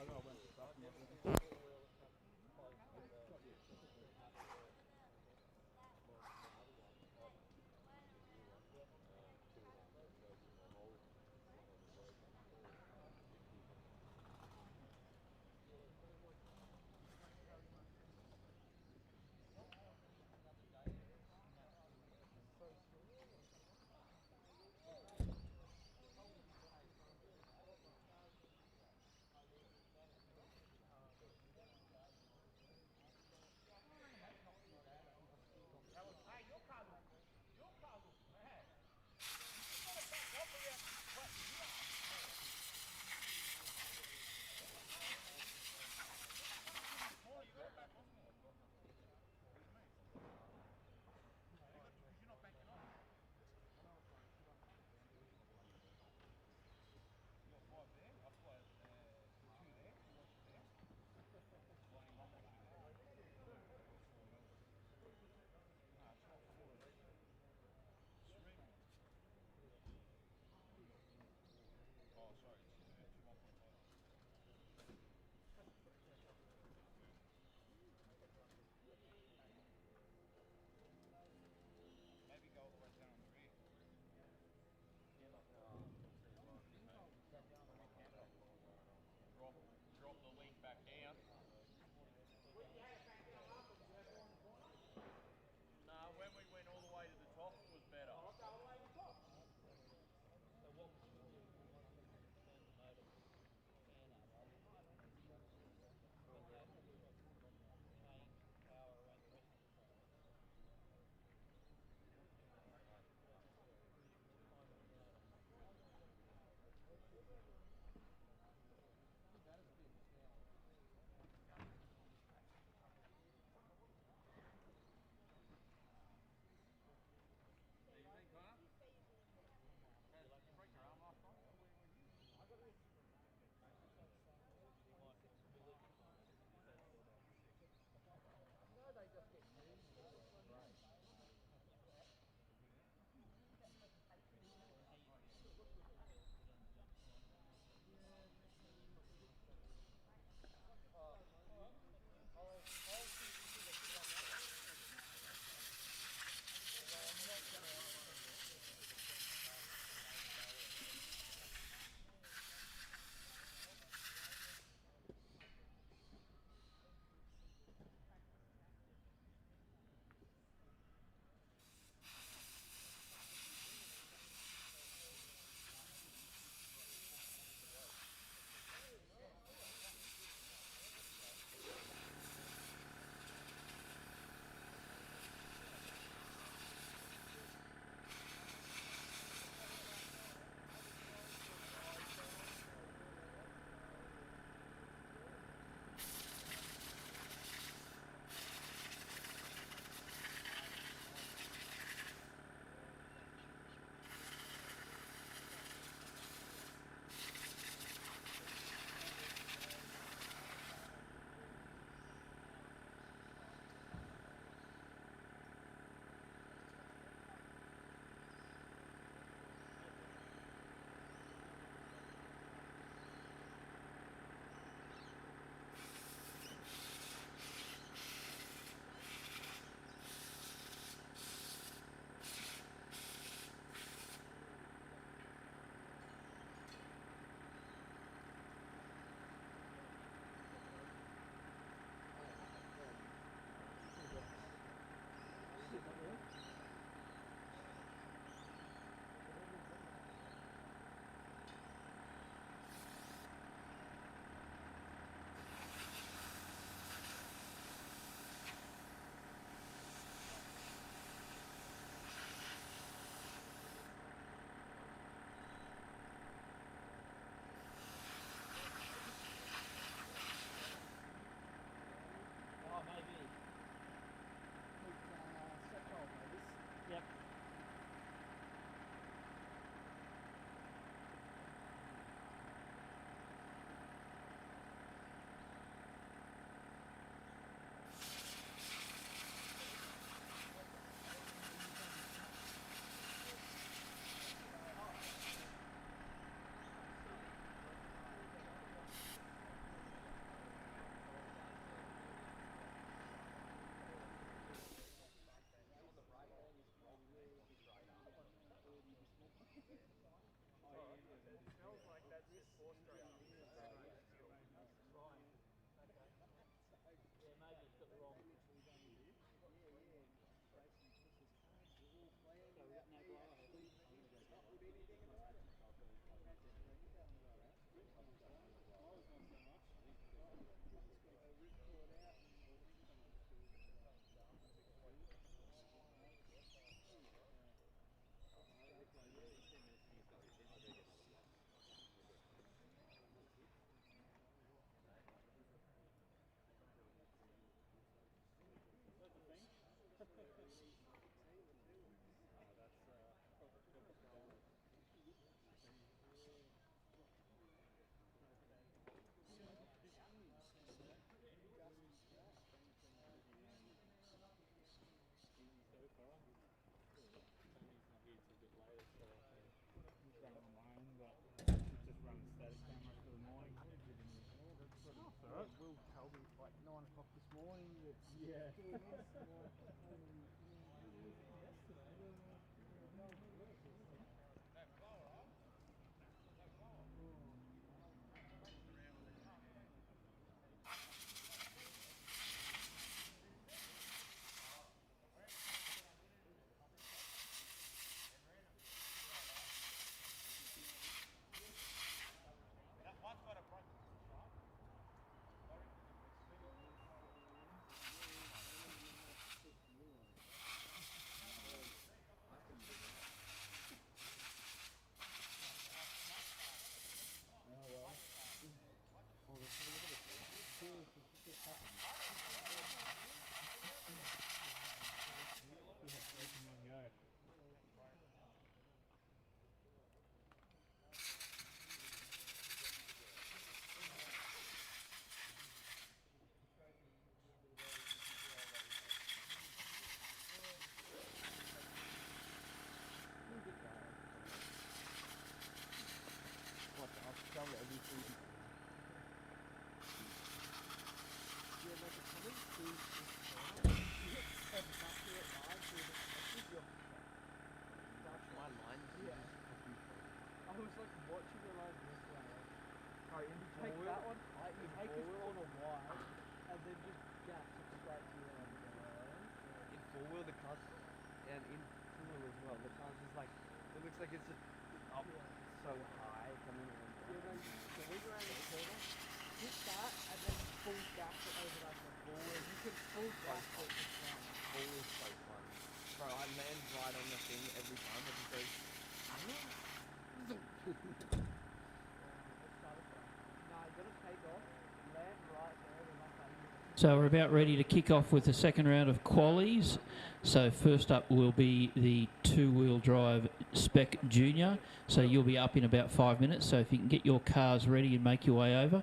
So we're about ready to kick off with the second round of qualies. So first up will be the two-wheel drive Spec Junior. So you'll be up in about 5 minutes. So if you can get your cars ready and make your way over.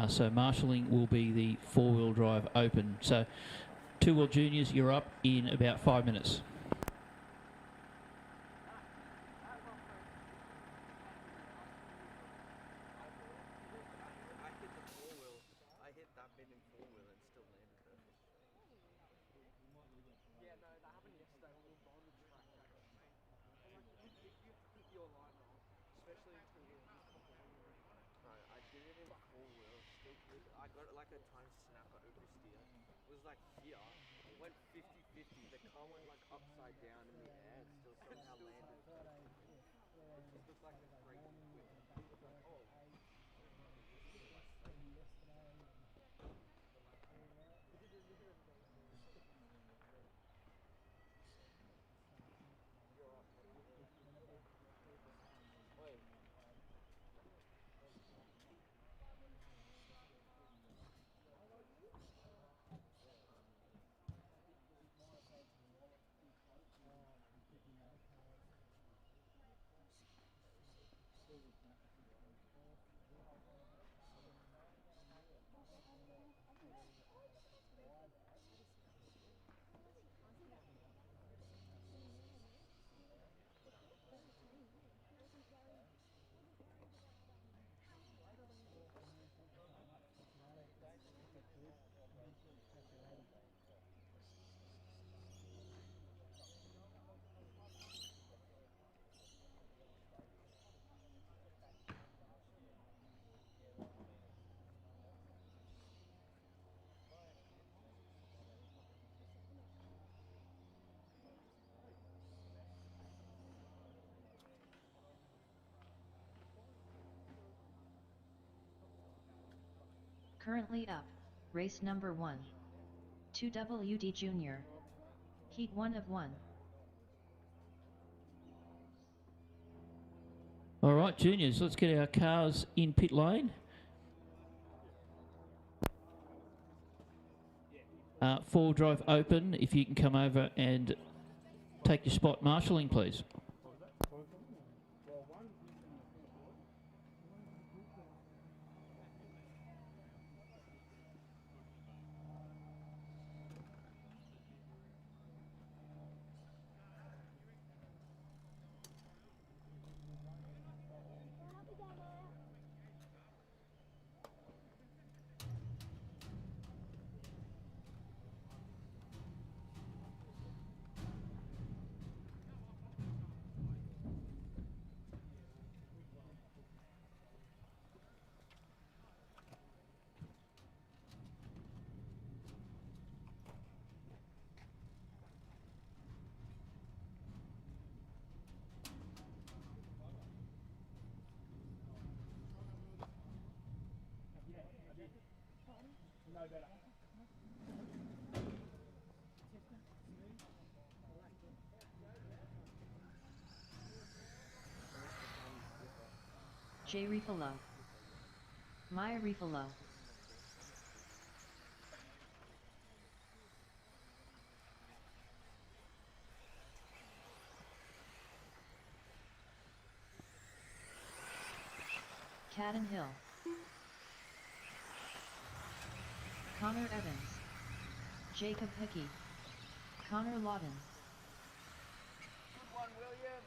So marshalling will be the four-wheel drive Open. So two-wheel juniors, you're up in about 5 minutes. Currently up, race number 1. 2WD Junior. Heat 1 of 1. All right, juniors, let's get our cars in pit lane. Four-wheel drive Open, if you can come over and take your spot marshalling, please. J. Refalo. Maya Refalo. Cadden Hill. Connor Evans. Jacob Hickey. Connor Lawton. Good one, William.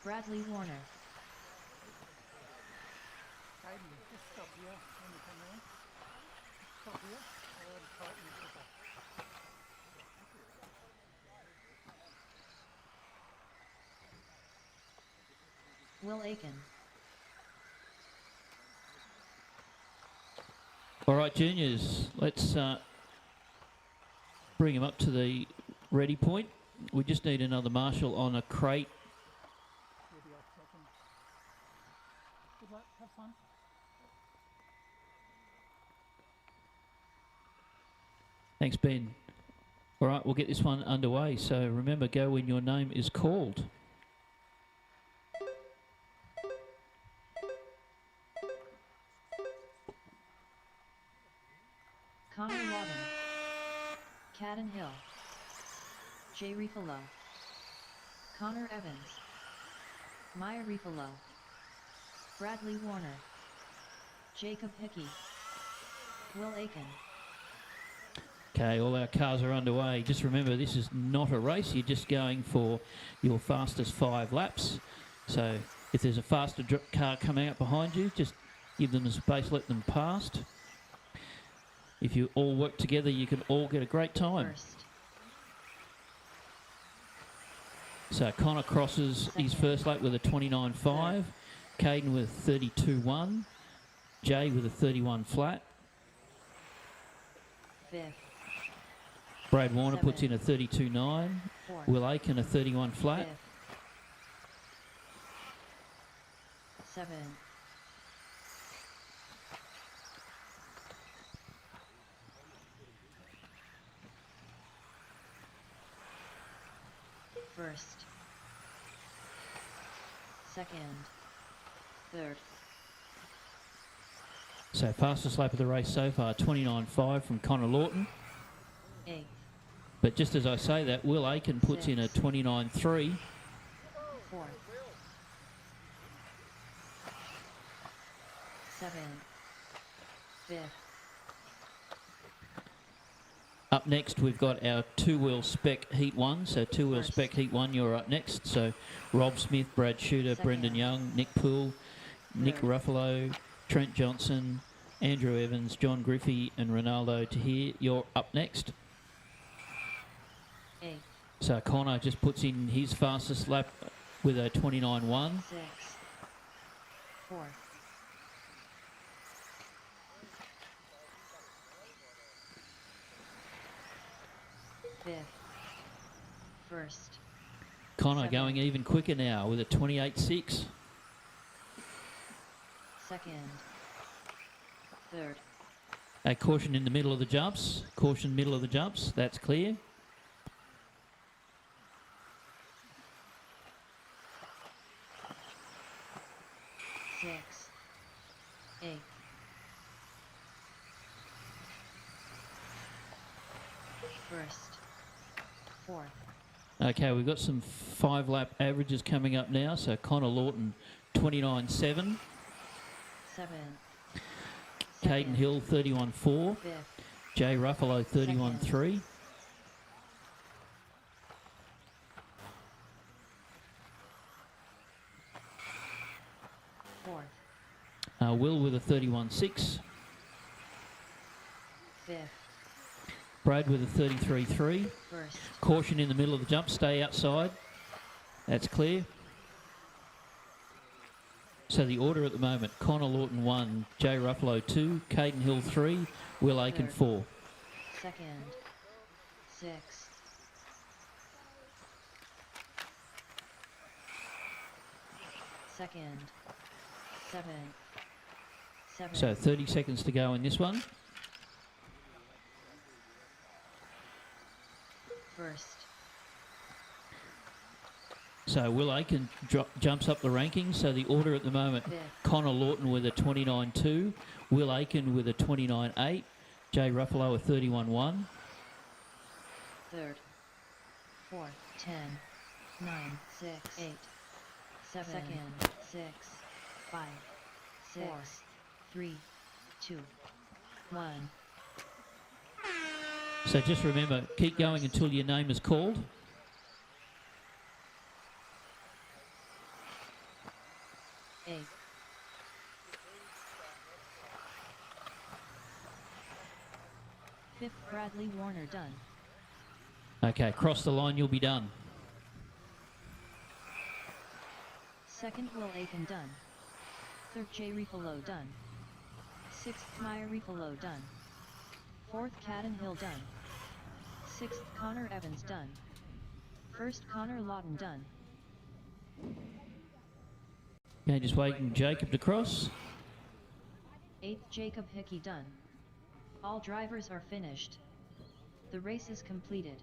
Bradley Warner. Caden, just stop here when you come in. Stop here. Tighten your slipper. Will Aiken. All right, juniors, let's bring him up to the ready point. We just need another marshal on a crate. You'll be off second. Good luck. Have fun. Thanks, Ben. All right, we'll get this one underway. So remember, go when your name is called. Connor Lawton. Cadden Hill. J. Refalo. Connor Evans. Maya Refalo. Bradley Warner. Jacob Hickey. Will Aiken. Okay, all our cars are underway. Just remember, this is not a race. You're just going for your fastest 5 laps. So if there's a faster car coming out behind you, just give them the space, let them past. If you all work together, you can all get a great time. First. So Connor crosses his first lap with a 29.5. Caden with 32.1. Jay with a 31 flat. Fifth. Brad Warner puts in a 7. 32.9. Fourth. Will Aiken a 31 flat. Fifth. 7. First. Second. Third. So fastest lap of the race so far, 29.5 from Connor Lawton. 8th. But just as I say that, Will Aiken puts in a 29.3. 4th. 7th. 5th. Up next, we've got our 2-wheel spec Heat 1. So 2-wheel First. spec Heat 1, you're up next. So Rob Smith, Brad Shooter, Second. Brendan Young, Nick Poole, Nick Third. Ruffalo, Trent Johnson, Andrew Evans, John Griffey and Ronaldo Tahir. You're up next. 8th. So Connor just puts in his fastest lap with a 29.1. 6th. 4th. 5th. First. Connor 7th. going even quicker now with a 28.6. Second. Third. A caution in the middle of the jumps. Caution middle of the jumps. That's clear. Sixth. 8th. First. 4th. Okay, we've got some 5-lap averages coming up now. So Connor Lawton, 29.7. 7th. Caden Hill, 31.4. 5th. Jay Ruffalo, 31.3. Will with a 31.6. 5th. Brad with a 33.3. First. Caution in the middle of the jump. Stay outside. That's clear. So the order at the moment, Connor Lawton 1, Jay Ruffalo 2, Caden Hill 3, Will Aiken Third. 4. Second. 6th. second, 7th, 7th, So 30 seconds to go in this one. first, So Will Aiken jumps up the rankings. So the order at the moment, 5th, Connor Lawton with a 29.2, Will Aiken with a 29.8, Jay Ruffalo a 31.1. 3rd, 4th, 10, 9, 6, 8, 7, 2nd, 6, 5, 6, 3, 2, 1. So just remember, keep going until your name is called. Eight, fifth, Bradley Warner done. Okay, cross the line, you'll be done. Second, Will Aiken done. Third, Jay Refalo done. Sixth, Maya Refalo done. Fourth, Cadden Hill done. Sixth, Connor Evans done. First, Connor Lawton done. Okay, just waiting Jacob to cross. Eighth, Jacob Hickey done. All drivers are finished. The race is completed.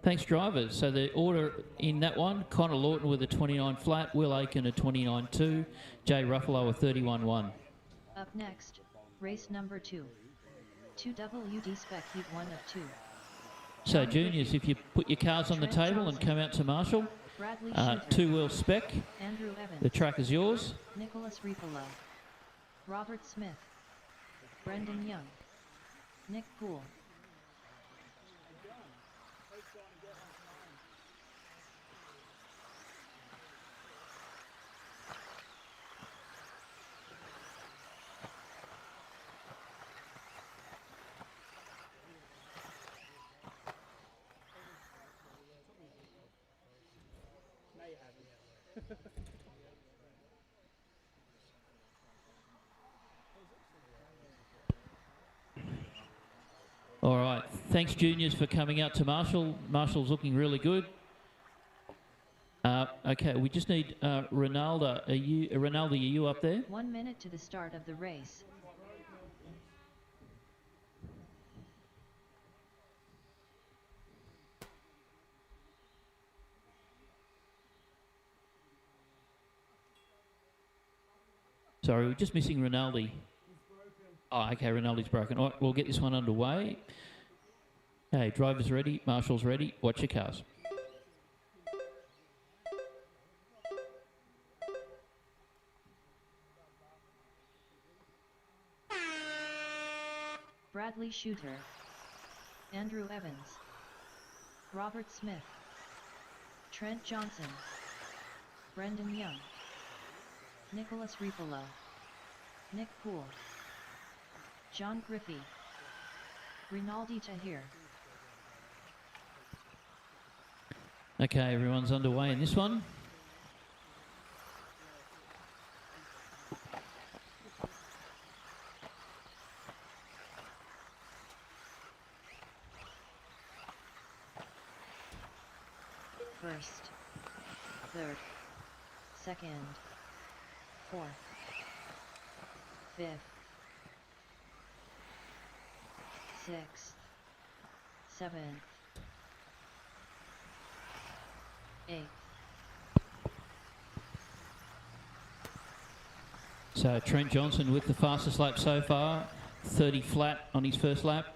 Thanks, drivers. So the order in that one, Connor Lawton with a 29 flat, Will Aiken a 29.2, Jay Ruffalo a 31.1. Up next, race number 2. 2WD Spec Heat 1 of 2. So juniors, if you put your cards on the table and come out to Marshall, Bradley Shooter, two-wheel spec, Andrew Evans, the track is yours. Nicholas Refalo, Robert Smith, Brendan Young, Nick Poole. All right, thanks juniors for coming out to Marshall. Marshall's looking really good. Okay, we just need Ronaldo. Ronaldo, are you up there? 1 minute to the start of the race. Sorry, we're just missing Rinaldi. Oh, okay, Rinaldi's broken. All right, we'll get this one underway. Hey, drivers ready, marshals ready. Watch your cars. Bradley Shooter, Andrew Evans, Robert Smith, Trent Johnson, Brendan Young, Nicholas Refalo, Nick Poole, John Griffey, Rinaldi Tahir. Okay, everyone's underway in this one. First, third, second, fourth, fifth, sixth, seventh, eighth. So Trent Johnson with the fastest lap so far, 30 flat on his first lap.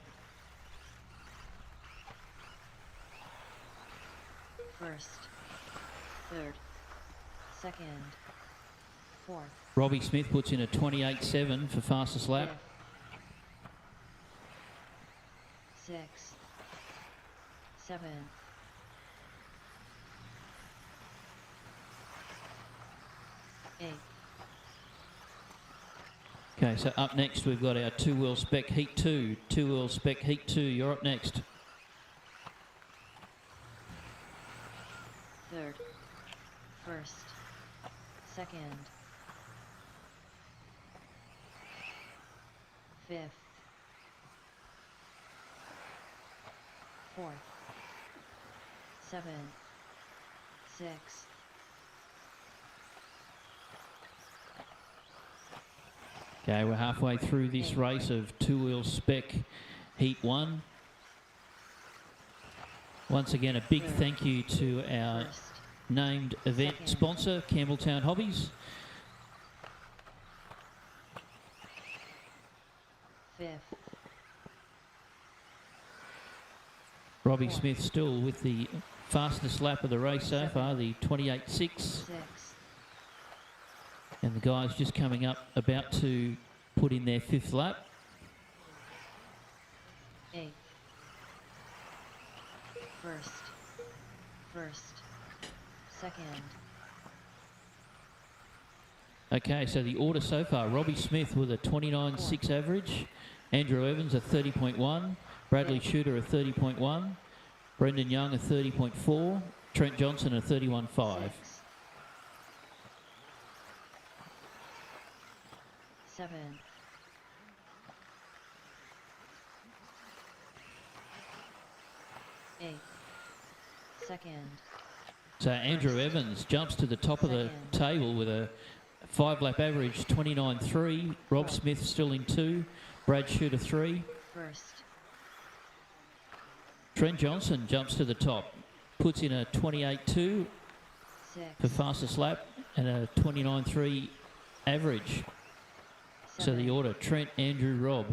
First, third, second, fourth, Robbie Smith puts in a 28.7 for fastest lap. fifth, sixth, seventh, eighth. Okay, so up next we've got our two-wheel spec heat 2. Two-wheel spec heat 2, you're up next. Third, first, second, fifth, fourth, seventh, Sixth. Okay, we're halfway through this race of two-wheel spec Heat 1. Once again, a big thank you to our First. named event Second. sponsor, Campbelltown Hobbies. Fifth. Robbie Fourth. Smith still with the fastest lap of the race so far, the 28.6. Sixth. And the guys just coming up, about to put in their 5th lap. Eighth. First. Second. Okay, so the order so far, Robbie Smith with a 29.6 average, Andrew Evans a 30.1, Bradley Shooter a 30.1, Brendan Young a 30.4, Trent Johnson a 31.5. Sixth. Seventh. Eighth. Second. So Andrew Evans jumps to the top of the table with a 5-lap average, 29.3. Rob Smith still in 2. Brad Shooter 3. First. Trent Johnson jumps to the top, puts in a 28.2 for Sixth. fastest lap and a 29.3 average. So the order, Trent, Andrew, Rob.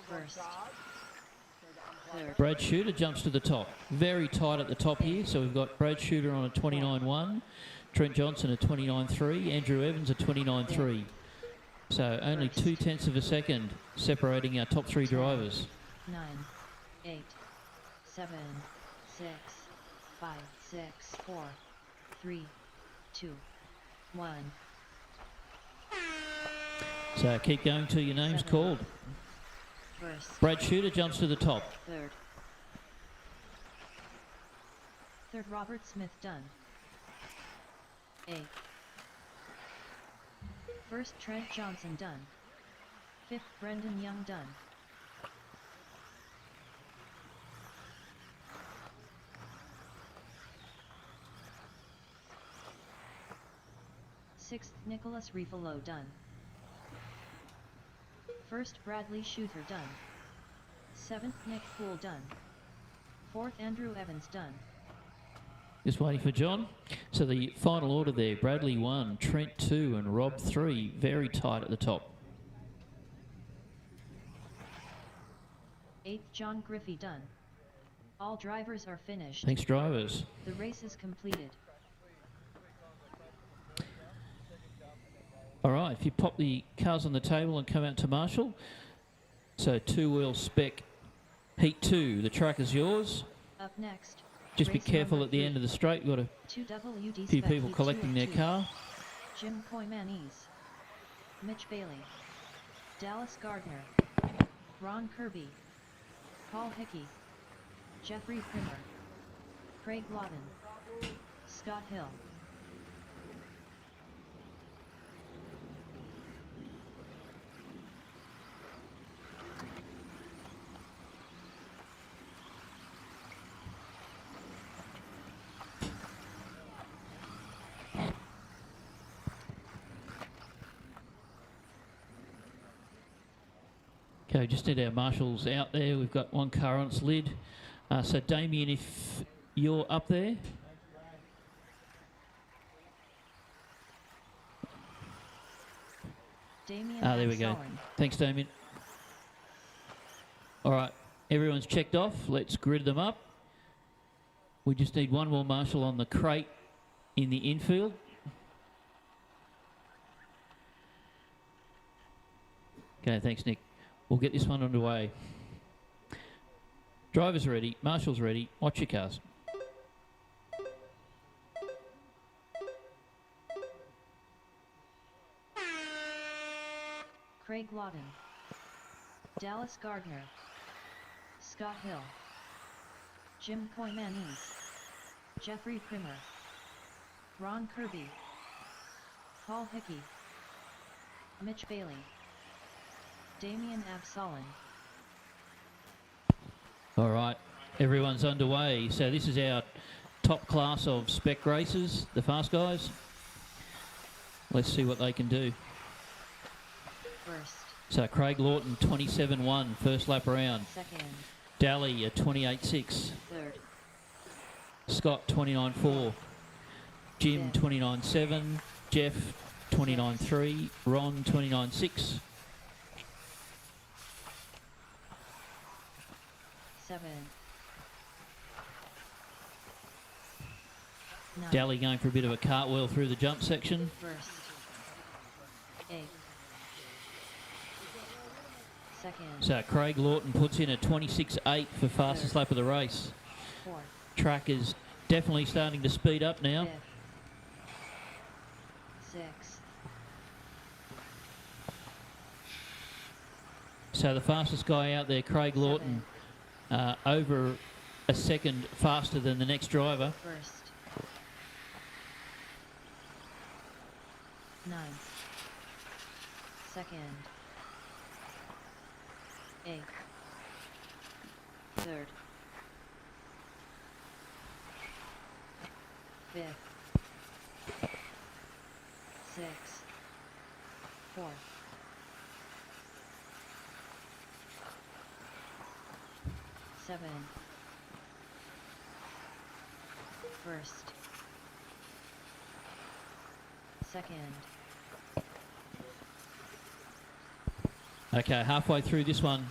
First. Third. Brad Shooter jumps to the top. Very tight at the top here. So we've got Brad Shooter on a 29.1, Trent Johnson a 29.3, Andrew Evans a 29.3. So only 0.2 of a second separating our top 3 drivers. 9, 8, 7, 6, 5, 6, 4, 3, 2, 1. So keep going till your name's called. First. Brad Shooter jumps to the top. Third. Third, Robert Smith done. Eighth. First, Trent Johnson done. Fifth, Brendan Young done. Sixth, Nicholas Refalo done. First, Bradley Shooter done. Seventh, Nick Poole done. Fourth, Andrew Evans done. Just waiting for John. So the final order there, Bradley 1, Trent 2 and Rob 3. Very tight at the top. Eighth, John Griffey done. All drivers are finished. Thanks, drivers. The race is completed. All right, if you pop the cars on the table and come out to Marshall. So two-wheel spec Heat 2. The track is yours. Up next. Just be race careful number at the 3. end of the straight. You've got a 2WD few spec people Heat collecting 2 their of 2. car. Jim Koymanis. Mitch Bailey. Dallas Gardner. Ron Kirby. Paul Hickey. Jeffrey Primer. Craig Lawton. Scott Hill. Okay, just need our marshals out there. We've got one car on its lid. So Damien, if you're up there. Damien There we go. Solon. Thanks, Damien. All right, everyone's checked off. Let's grid them up. We just need one more marshal on the crate in the infield. Okay, thanks, Nick. We'll get this one underway. Drivers ready, marshals ready. Watch your cars. Craig Lawton. Dallas Gardner. Scott Hill. Jim Koymanis. Jeffrey Primer. Ron Kirby. Paul Hickey. Mitch Bailey. Damien Absalon. All right, Everyone's underway. So this is our top class of spec races, the fast guys. Let's see what they can do. First. So Craig Lawton, 27.1, first lap around. Second. Daly, 28.6. Third. Scott, 29.4. Jim, Fifth. 29.7. Jeff, 29.3. Ron, 29.6. 7. 9. Daly going for a bit of a cartwheel through the jump section. First. 8. Second. So Craig Lawton puts in a 26.8 for fastest lap of the race. 4. Track is definitely starting to speed up now. 5th. 6th. So the fastest guy out there, Craig Lawton, over a second faster than the next driver. First. 9th. Second. 8th. Third. 5th. 6th. 4th. 7. First. Second. Okay, halfway through this one.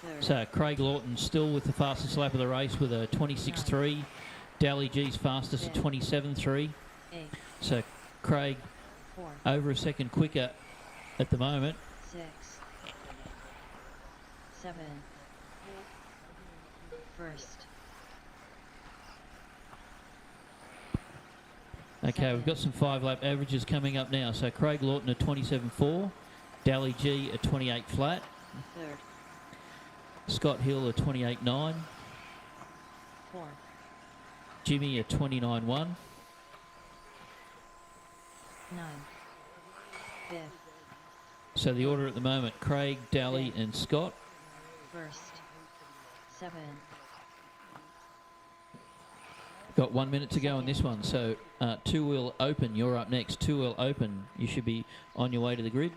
Third. So Craig Lawton still with the fastest lap of the race with a 26.3. Daly G's fastest at 27.3. 8. So Craig 4. over a second quicker at the moment. 6. 7. First. Okay, we've got some 5-lap averages coming up now. So Craig Lawton at 27.4. Daly G at 28 flat. Third. Scott Hill at 28.9. 4. Jimmy at 29.1. 9. 5th. So the order at the moment, Craig, Daly and Scott. First. 7. Got 1 minute to go on this one. So two-wheel open, you're up next. Two-wheel open, you should be on your way to the grid.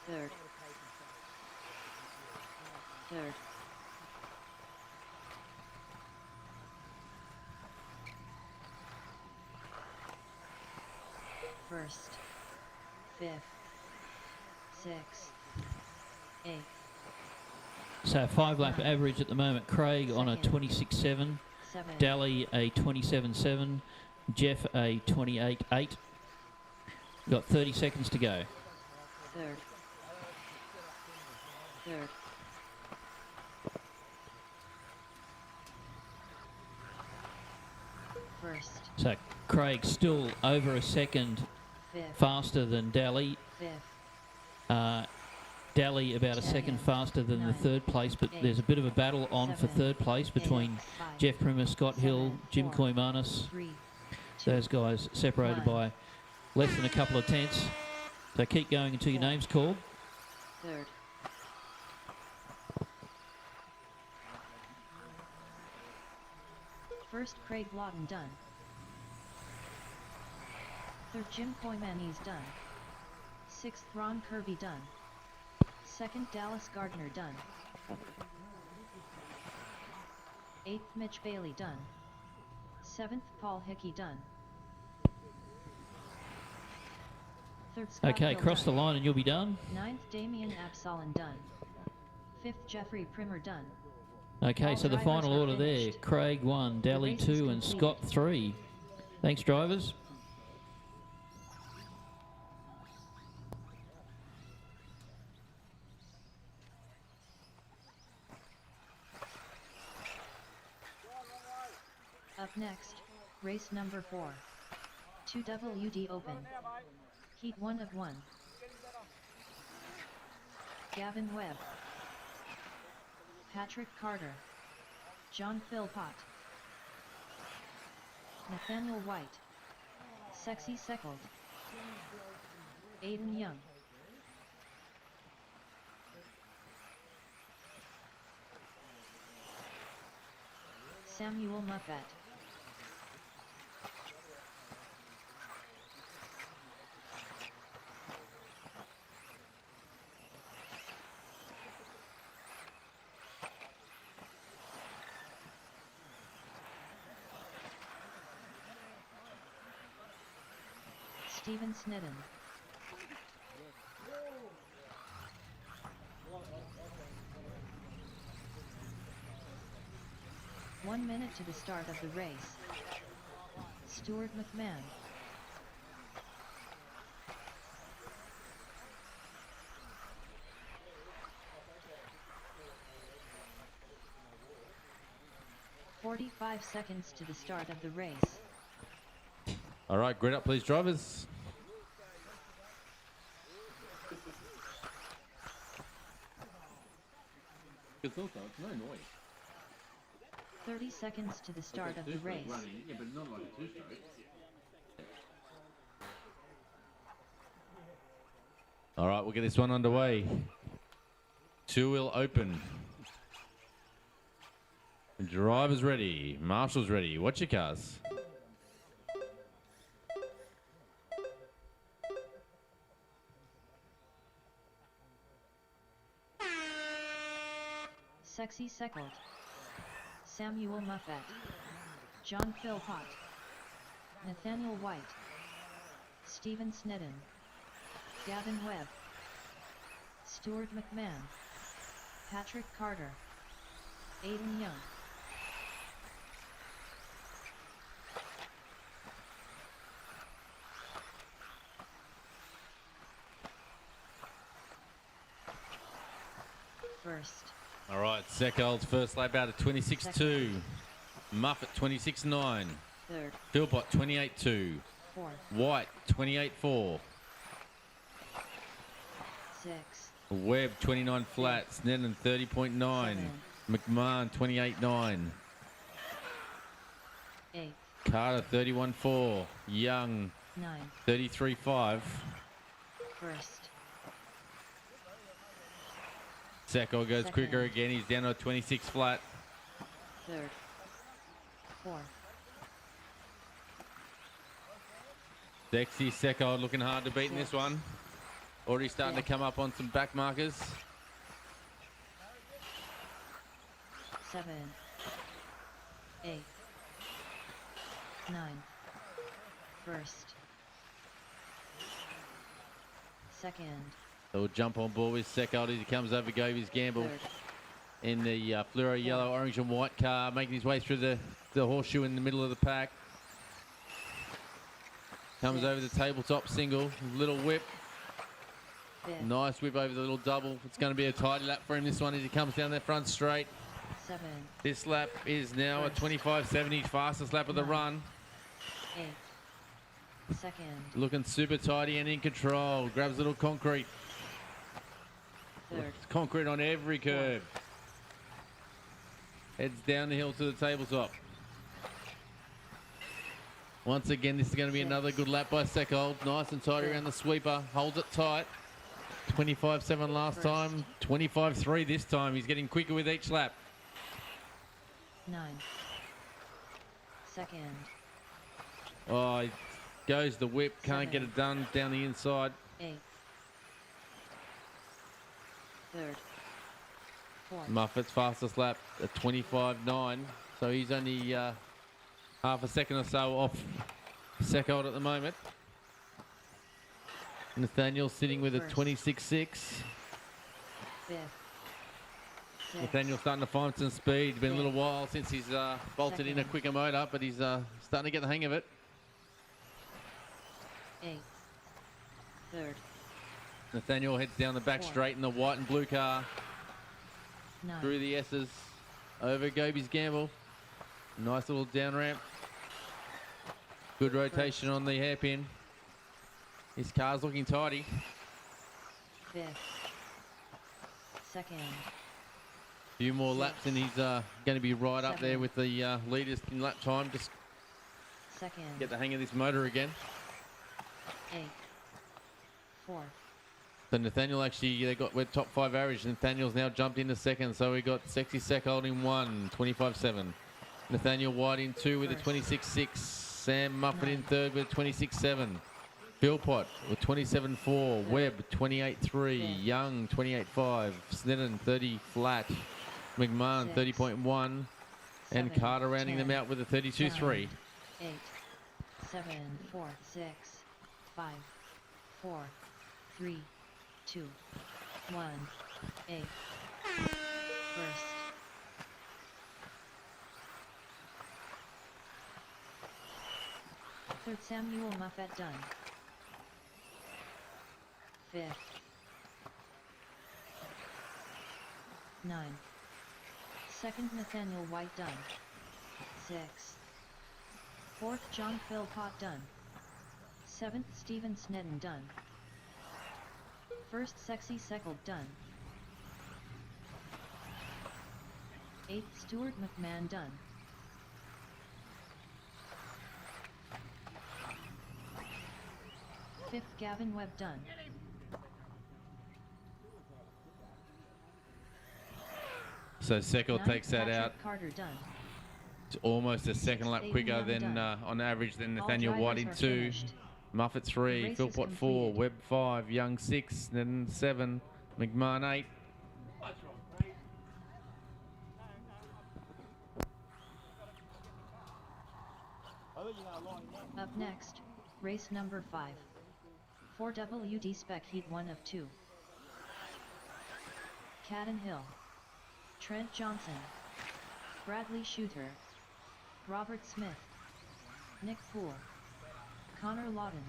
Third. Third. First. 5th. 6th. 8th. So 5-lap average at the moment. Craig on a 26.7. 7. Daly a 27.7. Jeff a 28.8. Got 30 seconds to go. Third. Third. First. So Craig still over a second 5th. faster than Daly. 5th. Daly about a second faster than the third place, but there's a bit of a battle on for third place between Jeff Primer, Scott Hill, Jim Koimanis. 3. Those guys separated by less than a couple of tenths. So keep going until your name's called. Third. First, Craig Lawton done. Third, Jim Koimanis done. 6th, Ron Kirby done. 2nd, Dallas Gardner done. 8th, Mitch Bailey done. 7th, Paul Hickey done. 3rd, Scott Okay, Hill cross the done. line and you'll be done. 9th, Damian Absalon done. 5th, Jeffrey Primer done. Okay, All so the drivers final are order there, finished. Craig 1, Daly race is 2 and complete. Scott 3. Thanks, drivers. Up next, race number 4. 2WD Open. Heat 1 of 1. Gavin Webb. Patrick Carter. John Philpott. Nathaniel White. Sexy Seckled. Aiden Young. Samuel Muffet. Stephen Snedden. One minute to the start of the race. Stuart McMahon. "45 seconds to the start of the race. All right, grid up, please, drivers. It's also no noise. 30 seconds to the start of the race. Yeah, but not like a two-stroke. All right, we'll get this one underway. Two-wheel open. Drivers ready. Marshall's ready. Watch your cars. Sexy Second. Samuel Muffet. John Philpott. Nathaniel White. Stephen Snedden. Gavin Webb. Stuart McMahon. Patrick Carter. Aidan Young. First. All right, Seckold's first lap out at 26.2. Muffet 26.9. Third. Philpott 28.2. Fourth. White 28.4. Sixth. Webb 29 flat. Snedden 30.9. Seven. McMahon 28.9. Eighth. Carter 31.4. Young 9. 33.5. First. Seckold goes Second. quicker again. He's down to a 26 flat. Third. Fourth. Sexy Seckold looking hard to beat in this Six. one. Already starting to come up on some back markers. 7. 8. 9. First. Second. They'll jump on board with Seckold as he comes over Goby's Gamble Third. in the fluoro yellow, orange and white car, making his way through the horseshoe in the middle of the pack. Comes Six. over the tabletop single, little whip. Fifth. Nice whip over the little double. It's going to be a tidy lap for him, this one, as he comes down that front straight. 7. This lap is now a 25.70, fastest lap of the Nine. run. 8. Second. Looking super tidy and in control. Grabs a little concrete. Third. Concrete on every curve. Heads down the hill to the tabletop. Once again, this is going to be another good lap by Seckold. Nice and tidy around the sweeper. Holds it tight. 25.7 last First. time. 25.3 this time. He's getting quicker with each lap. 9. Second. Oh, he goes the whip. Can't get Seven. it done down the inside. 8. Third. Fourth. Muffet's fastest lap at 25.9. So he's only half a second or so off Seckold at the moment. Nathaniel sitting with a First. 26.6. Fifth. Sixth. Nathaniel starting to find some speed. It's been a little while since he's bolted in a Second. quicker motor, but he's starting to get the hang of it. 8. Third. Nathaniel heads down the back Fourth. straight in the white and blue car. 9. Through the S's. Over Goby's Gamble. Nice little down ramp. Good rotation on the hairpin. His car's looking tidy. Fifth. Second. Few more laps and he's going to be right up there Seven. with the leaders in lap time. Just Second. get the hang of this motor again. 8. Fourth. So Nathaniel actually, we're top 5 average. Nathaniel's now jumped into second, so we got Sexy Seckold in 1, 25.7. Nathaniel White in 2 with a First. 26.6. Sam Muffin in Nine. 3rd with a 26.7. Philpott with 27.4. Third. Webb 28.3. Fifth. Young 28.5. Snedden 30 flat. McMahon Six. 30.1. And Seven, Carter rounding 10, them out with a 32.3. 9, 8, 7, 4, 6, 5, 4, 3, 2, 1, 8. First. Third Samuel Muffet done. Fifth. 9. Second Nathaniel White done. 6. Fourth John Philpott done. 7th Stephen Snedden done. First Sexy Seckled done. 8th Stuart McMahon done. 5th Gavin Webb done. So Seckel 9th takes that Patrick out. Carter done. It's almost a second lap Aiden quicker Young than done. on average than All Nathaniel White drivers in are 2. finished. Muffet The 3. race is Philpott 4. completed. Webb 5. Young 6. Then 7. McMahon 8. Up next, race number 5. 4WD Spec Heat 1 of 2. Cadden Hill. Trent Johnson. Bradley Shooter. Robert Smith. Nick Poole. Connor Lawton.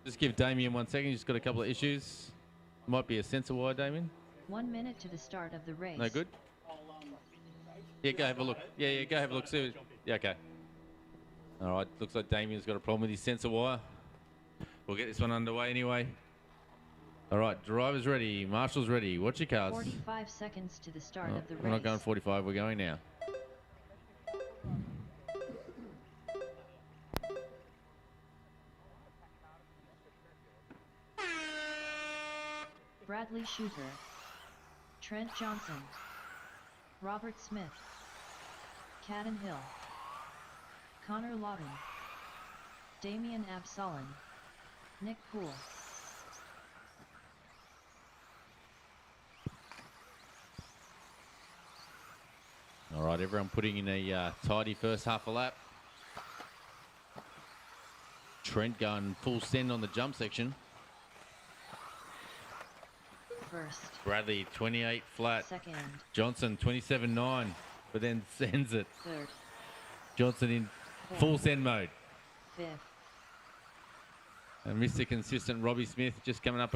Just give Damien 1 second. He's got a couple of issues. Might be a sensor wire, Damien. 1 minute to the start of the race. No good? Yeah, go have a look. Yeah, go have a look. See. Yeah, okay. All right, looks like Damien's got a problem with his sensor wire. We'll get this one underway anyway. All right, driver's ready. Marshal's ready. Watch your cars. 45 seconds to the start Oh, of the race. we're not going 45, we're going now. Bradley Shooter. Trent Johnson. Robert Smith. Cadden Hill. Connor Lawton. Damian Absolin. Nick Poole. All right, everyone putting in a tidy first half a lap. Trent going full send on the jump section. First. Bradley 28 flat. Second. Johnson 27.9, but then sends it. Third. Johnson in full send mode. Fifth. And Mr. Consistent Robbie Smith just coming up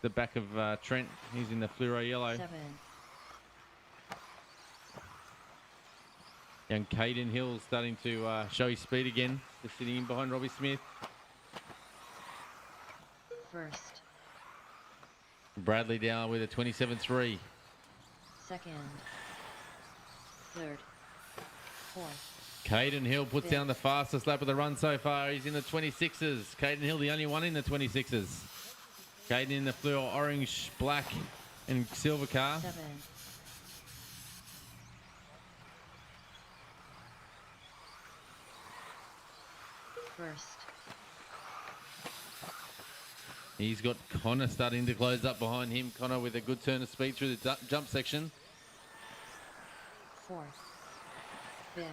the back of Trent. He's in the fluoro yellow. 7. Young Caden Hill starting to show his speed again. Just sitting in behind Robbie Smith. First. Bradley down with a 27.3. Second. Third. Fourth. Caden Hill puts down the fastest lap of the run so far. He's in the 26s. Caden Hill, the only one in the 26s. Caden in the fluoro orange, black, and silver car. 7. First. He's got Connor starting to close up behind him. Connor with a good turn of speed through the jump section. Fourth. Fifth.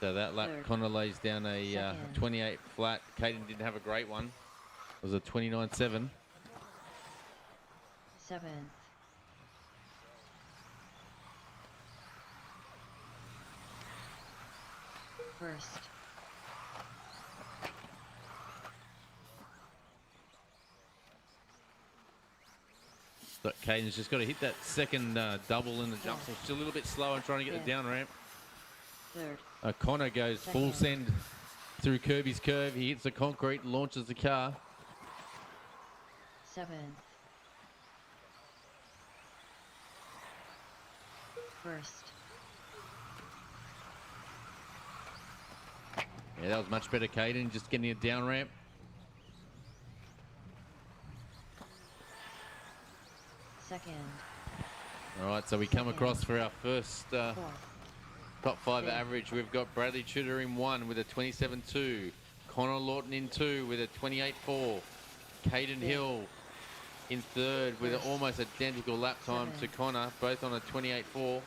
So that lap, Third. Connor lays down a Second. 28 flat. Caden didn't have a great one. It was a 29.7. Seventh. First. But Caden's just got to hit that second double in the jump. So she's a little bit slow and trying to get the down ramp. Third. Connor goes full send through Kirby's curve. He hits the concrete, launches the car. Seventh. First. Yeah, that was much better, Caden, just getting a down ramp. Second. All right, so we come across for our first Fourth. top 5 Fifth. average. We've got Bradley Tudor in 1 with a 27.2. Connor Lawton in 2 with a 28.4. Caden Hill in 3rd with an almost identical lap time to Connor, both on a 28.4.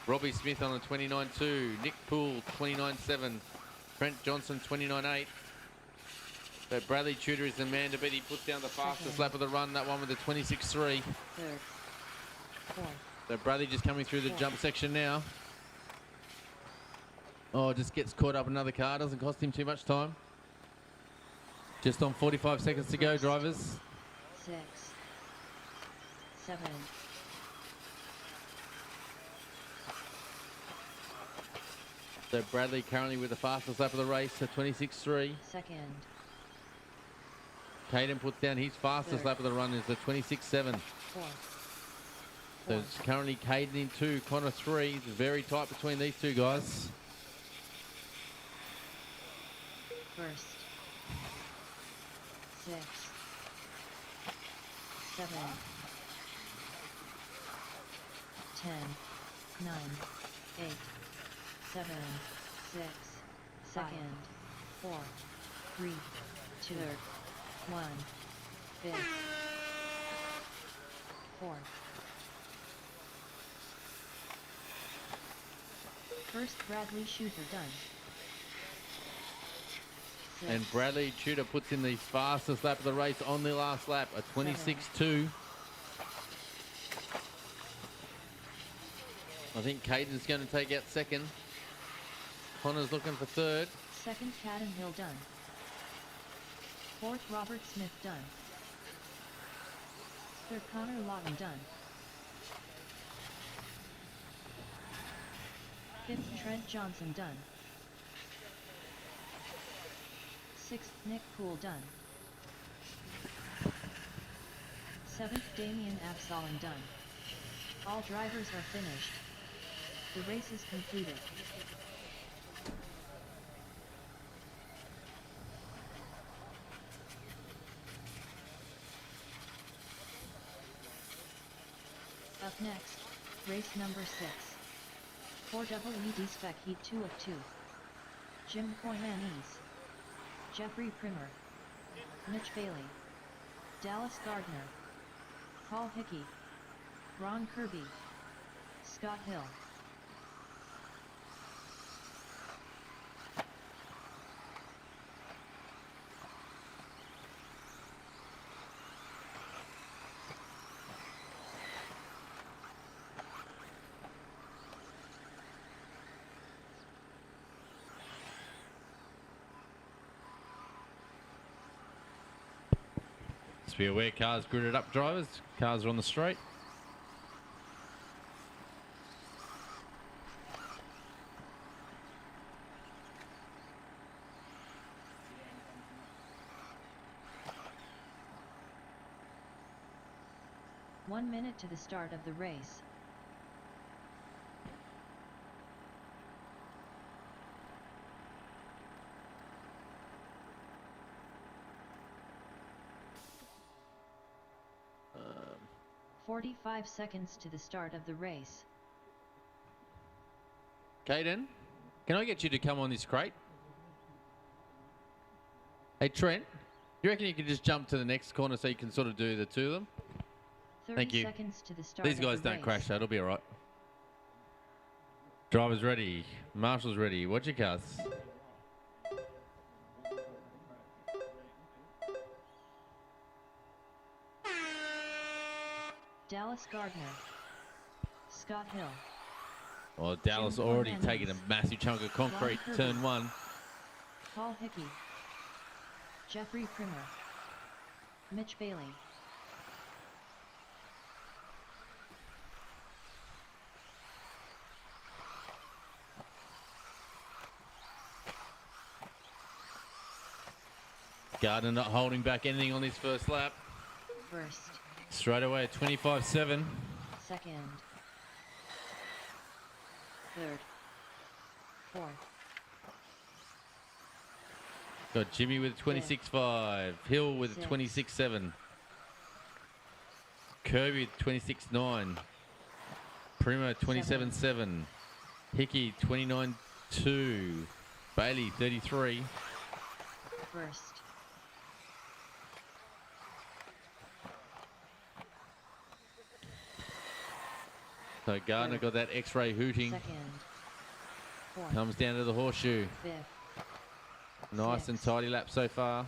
Robbie Smith on a 29.2. Nick Poole, 29.7. Trent Johnson, 29.8. But Bradley Tudor is the man to beat. He puts down the fastest lap of the run, that one with a 26.3. Third. Fourth. So Bradley just coming through the jump section now. Oh, just gets caught up in another car. Doesn't cost him too much time. Just on 45 seconds to go, drivers. 6. 7. So Bradley currently with the fastest lap of the race, a 26.3. Second. Caden puts down his fastest lap of the run is a 26.7. Fourth. So it's currently Caden in 2, Connor 3. It's very tight between these two guys. First. 6. 7. 10. 9. 8. 7. 6. Second. 4. 3. 2. 1. 5th. 4th. First Bradley Shooter done. And Six. Bradley Tudor puts in the fastest lap of the race on the last lap, a 26.2. I think Caden's going to take out second. Connor's looking for third. Second Caden Hill done. Fourth Robert Smith done. Third Connor Lawton done. Fifth Trent Johnson done. Sixth Nick Poole done. Seventh Damian Absalom done. All drivers are finished. The race is completed. Up next, race number 6. 4WED Spec Heat 2 of 2. Jim Poyanese, Jeffrey Primer, Mitch Bailey, Dallas Gardner, Paul Hickey, Ron Kirby, Scott Hill. Just be aware, cars gridded up, drivers. Cars are on the straight. One minute to the start of the race. Um, 45 seconds to the start of the race. Caden, can I get you to come on this crate? Hey, Trent, you reckon you could just jump to the next corner so you can sort of do the two of them? 30 Thank you. seconds to the start These of guys the don't race. crash, so it'll be all right. Drivers ready. Marshall's ready. Watch your cars. Dallas Gardner, Scott Hill, Well, Dallas Jim already Poyanese. taking a massive chunk of concrete, Ron turn Kirby. 1. Paul Hickey, Jeffrey Primer, Mitch Bailey, Gardner not holding back anything on his first lap. First. Straight away, 25-7. Second. Third. Fourth. Got Jimmy with 26.5. Hill with Six. 26.7. Kirby 26.9. Primo 27.7. Hickey 29.2. Bailey 33. First. So Gardner got that X-ray hooting. Second. Fourth. Comes down to the horseshoe. Fifth. Nice and Six. tidy lap so far.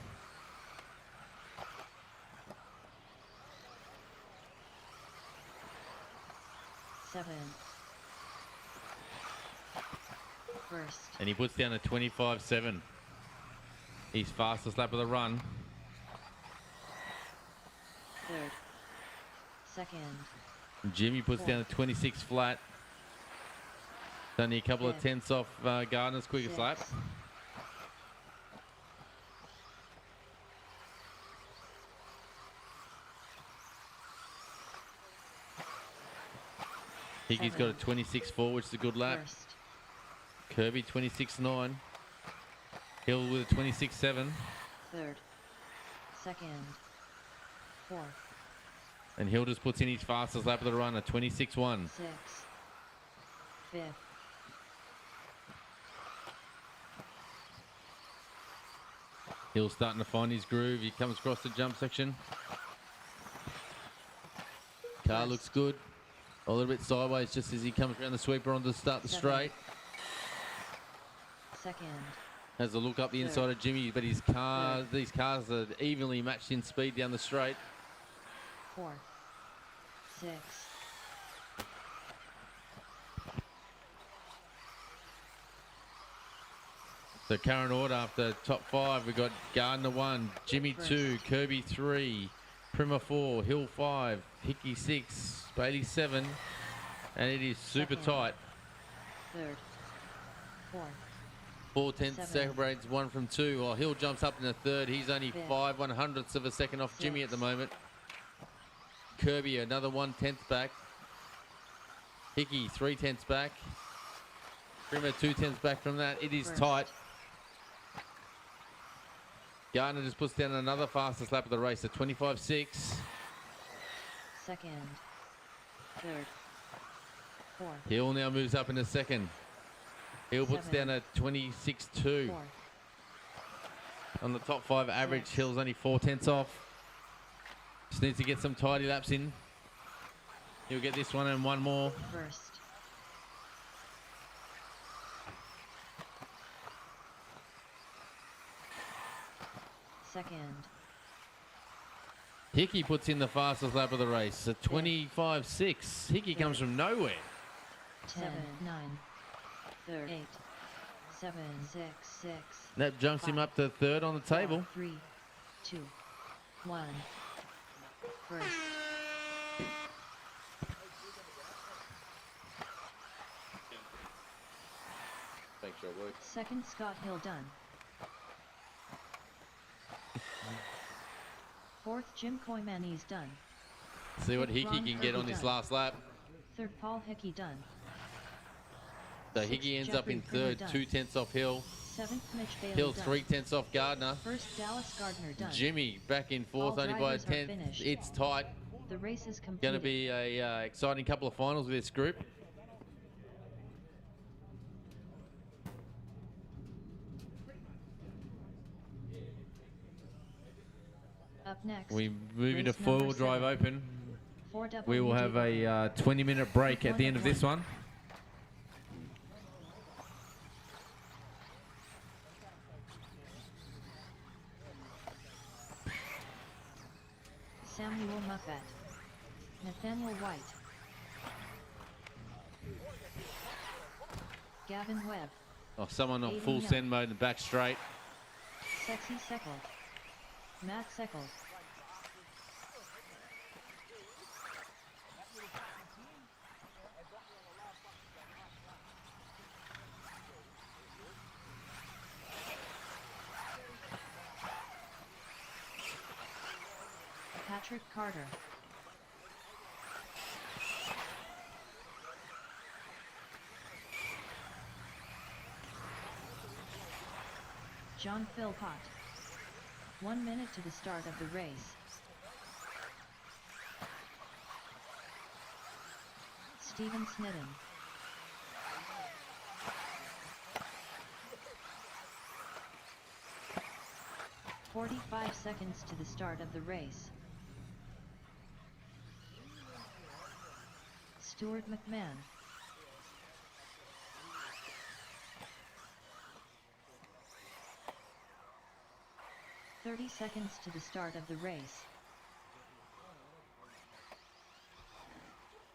Seven. First. And he puts down a 25.7. His fastest lap of the run. Third. Second. Jimmy puts Fourth. down a 26 flat. It's only a couple of Fifth. tenths off Gardner's quickest lap. Sixth. Hickey's got a Seven. 26.4, which is a good lap. First. Kirby 26.9. Hill with a 26.7. Third. Second. Fourth. And Hill just puts in his fastest lap of the run, a 26.1. Sixth. Fifth. Hill's starting to find his groove. He comes across the jump section. Car First. looks good. A little bit sideways just as he comes around the sweeper on to start the Seven. straight. Second. Has a look up the Third. inside of Jimmy, but these cars are evenly matched in speed down the straight. Fourth. Sixth. So current order after top five, we've got Gardner 1, Jimmy First. 2, Kirby 3, Prima 4, Hill 5, Hickey 6, Bailey 7, and it is super Second. tight. Third. Fourth. 4/10 Seven. separates 1 from 2. While Hill jumps up in the third, he's only Fifth. 5/100ths of a second off Jimmy at the Sixth. moment. Kirby another 1/10 back. Hickey 3/10 back. Prima 2/10 back from that. It is First. tight. Gardner just puts down another fastest lap of the race, a 25.6. Second. Third. Fourth. Hill now moves up in a second. Hill puts Seven. down a 26.2. Fourth. On the top five average, Six. Hill's only 4/10 off. Just needs to get some tidy laps in. He'll get this one and one more. First. Second. Hickey puts in the fastest lap of the race, a 25.6. Hickey comes from nowhere. 7, 9, third, 8, 7, 6, 6. That jumps him up to third on the table. 3, 2, 1. First. Make sure it works. Second, Scott Hill done. Fourth, Jim Koymani's done. See what Fifth, Hickey Ron can get Kirby on his done. last lap. Third, Paul Hickey done. So Sixth, Hickey ends up in Jeffrey Primo third, done. 2/10 off Hill. Seventh, Mitch Bailey Hill done. 3/10 off Gardner. First, Dallas Gardner done. Jimmy back in fourth, All only by a drivers are 10th. finished. It's tight. The race is completed. Going to be a exciting couple of finals with this group. Up next. We move into race number four-wheel drive 7. open. 4WD We will have a 20-minute break at the end of this one. Samuel Muffet. Nathaniel White. Gavin Webb. Oh, someone on Aiden full Young. send mode in the back straight. Sexy Seckle. Matt Seckle. Patrick Carter. John Philpott. 1 minute to the start of the race. Stephen Snedden. "45 seconds to the start of the race. Stuart McMahon. "30 seconds to the start of the race.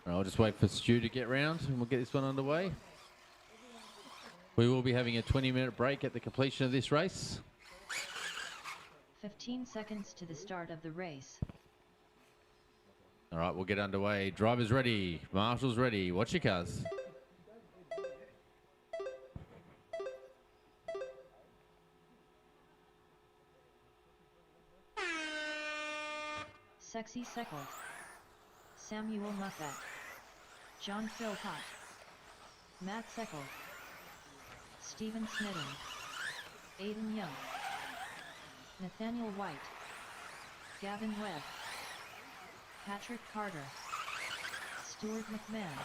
I'll just wait for Stu to get round and we'll get this one underway. We will be having a 20-minute break at the completion of this race. 15 seconds to the start of the race. All right, we'll get underway. Drivers ready. Marshals ready. Watch your cars. Sexy Second. Samuel Muffet. John Philpott. Matt Seckel. Stephen Snedden. Aidan Young. Nathaniel White. Gavin Webb. Patrick Carter. Stuart McMahon.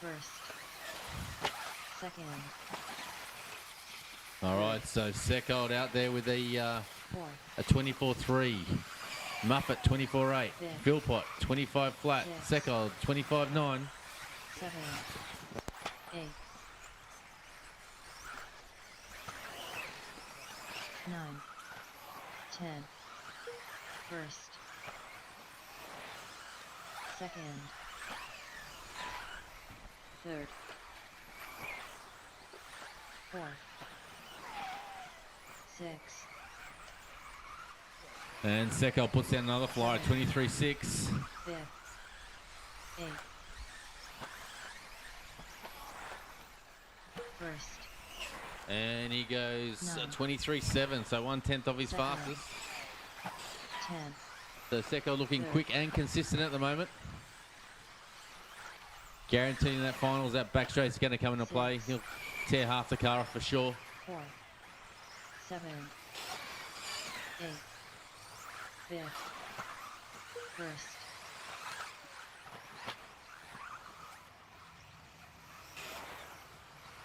First. Second. All right, so Seckold out there with a Fourth. 24.3. Muffet 24.8. Fifth. Philpott 25 flat. Sixth. Seckold 25.9. 7, 8, 9, 10, first, second, third, fourth, 6, And Seckold puts down another flyer, 23.6. 5th, 8th, first, And he goes Nine. 23.7, so 1/10 of his Second. fastest. 10, So Seckold looking Third. quick and consistent at the moment. Guaranteeing that finals, that back straight's going to come into play. Six. He'll tear half the car off for sure. 4, 7, 8, 5th, first,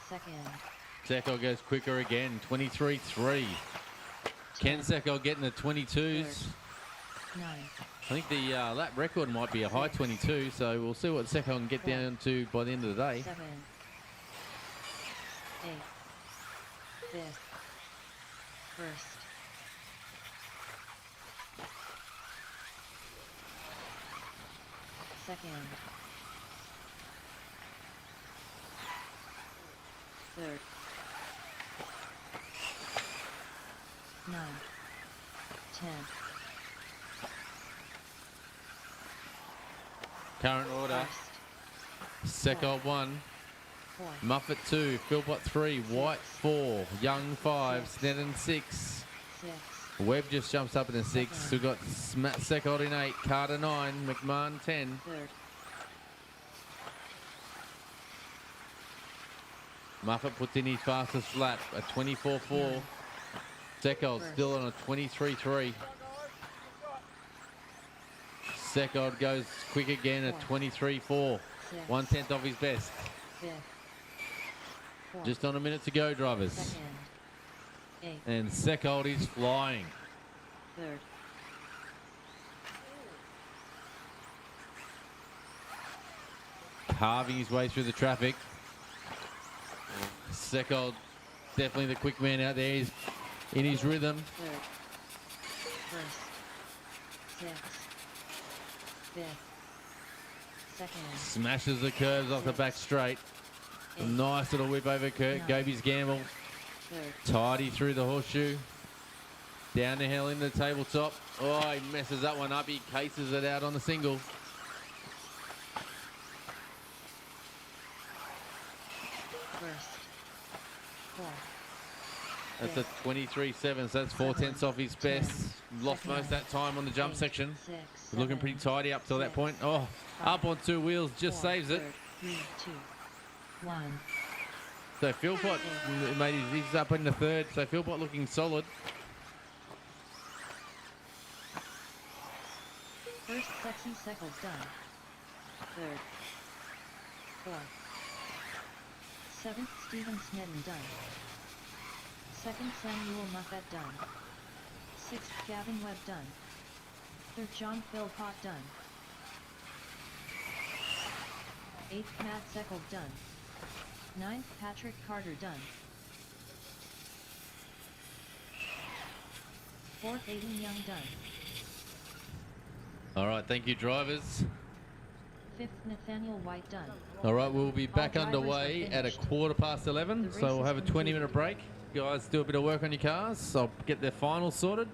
second, Seckold goes quicker again, 23.3. Ken 10, Seckold getting the 22s. 9, I think the lap record might be a high 22, so we'll see what Seckold can get down to by the end of the day. 7, 8, 5th, first, second, third, 9, 10, Current order, first, Seckold 1, fourth, Muffet 2, Philpott 3, White 4, Young 5, Snedden 6. 6, Webb just jumps up in the 6. We've got Seckold in 8, Carter 9, McMahon 10. third, Muffet puts in his fastest lap, a 24.4. Nine. Seckold First. still on a 23.3. Seckold goes quick again at 23.4. 6, 1/10 of his best. 5th, fourth, Just on a minute to go, drivers. second, 8th, And Seckold is flying. third, Carving his way through the traffic. Seckold, definitely the quick man out there. He's in his rhythm. third, first, 6th, 5th, second, Smashes the curves off the back straight. 8th, Nice little whip over Kurt. Nine. Goby's gamble. third, Tidy through the horseshoe. Down the hill into the tabletop. Oh, he messes that one up. He cases it out on the single. first, 4. That's a 23.7, so that's 4/10 off his best. Lost most of that time on the jump section. 6, He's looking pretty tidy up till that point. Oh, up on 2 wheels, just saves it. 3, 2, 1. So Philpott made he's up in the third. So Philpott looking solid. First Sexy Seckles done. Third. 4. 7th Stephen Snedden done. 2nd Samuel Muffet done. 6th Gavin Webb done. 3rd John Philpott done. 8th Matt Seckles done. 9th Patrick Carter done. 4th Aiden Young done. All right, thank you, drivers. 5th Nathaniel White done. All right, we'll be back drivers underway are at a finished. 11:15, The so race we'll is have a 20-minute concluded. break. Guys, do a bit of work on your cars. I'll get their finals sorted.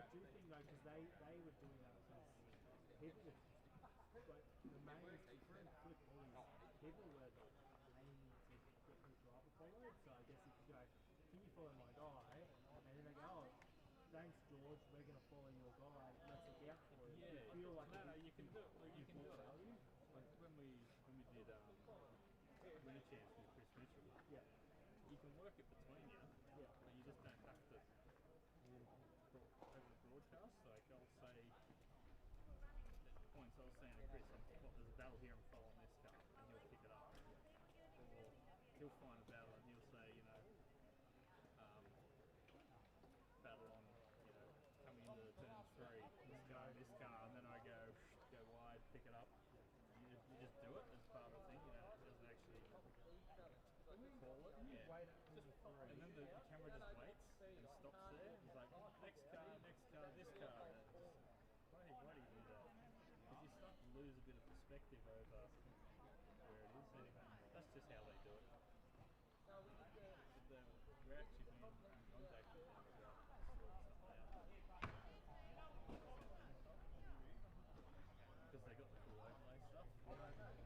do think though, because they were doing that because people were, like, the main for the qualies, people were like aiming to get the driver followed. So I guess if you go, can you follow my guy? And then they go, oh, thanks George, we're going to follow your guy. Let's look out for him. Yeah, You feel like you can do it. You can do it. value. Like when we did Winter Champs with Chris Mitchell, Yeah. you can work it between you, Yeah. and you just don't have to over the broadcast. Like I'll say, at points I was saying to Chris, there's a battle here and follow on this car, and he'll pick it up. Or he'll find a battle and he'll say, battle on, coming into turn 3, this car, and then I go wide, pick it up. You just do it as part of the thing, it doesn't actually call it. Yeah. And then the camera just waits and stops there. It's like, next car, this car. Why do you do that? Because you start to lose a bit of perspective over where it is. Anyway, that's just how they do it. We're actually in contact with them about sorting something out. Because they got the full overlay stuff. It's not bad. We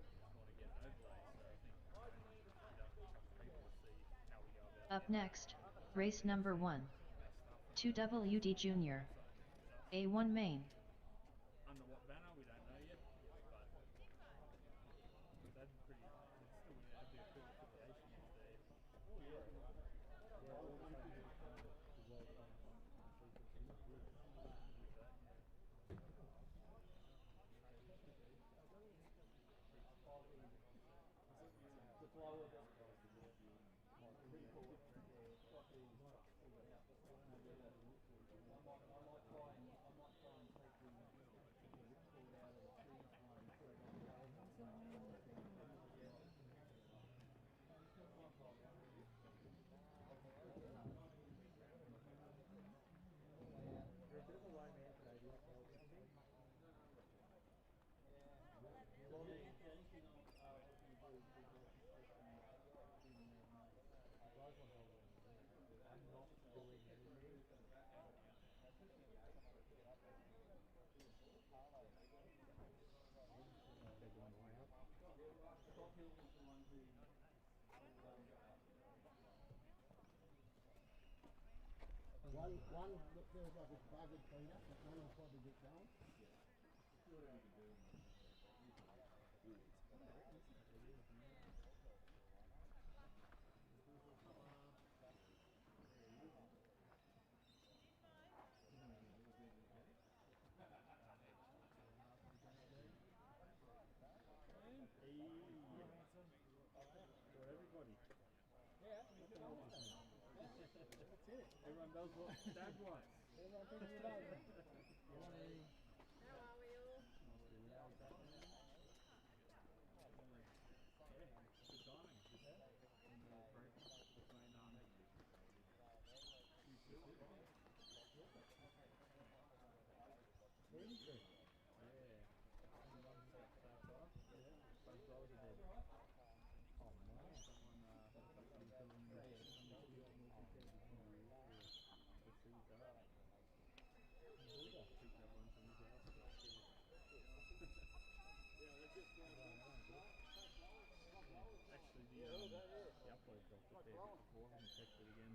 just want to get an overlay, so I think people will see how we go about Up next, race number 1. 2WD Junior. A1 main. under what banner, we don't know yet, but that'd be pretty, that'd be a cool affiliation if they, One that feels like it's buggered Peter, but one will probably get going. for everybody. That's it. Everyone does what Dad wants. Everyone thinks it's done. How are we all? Good timing. Break between actually the upload dropped a fair bit before. I'm going to text it again.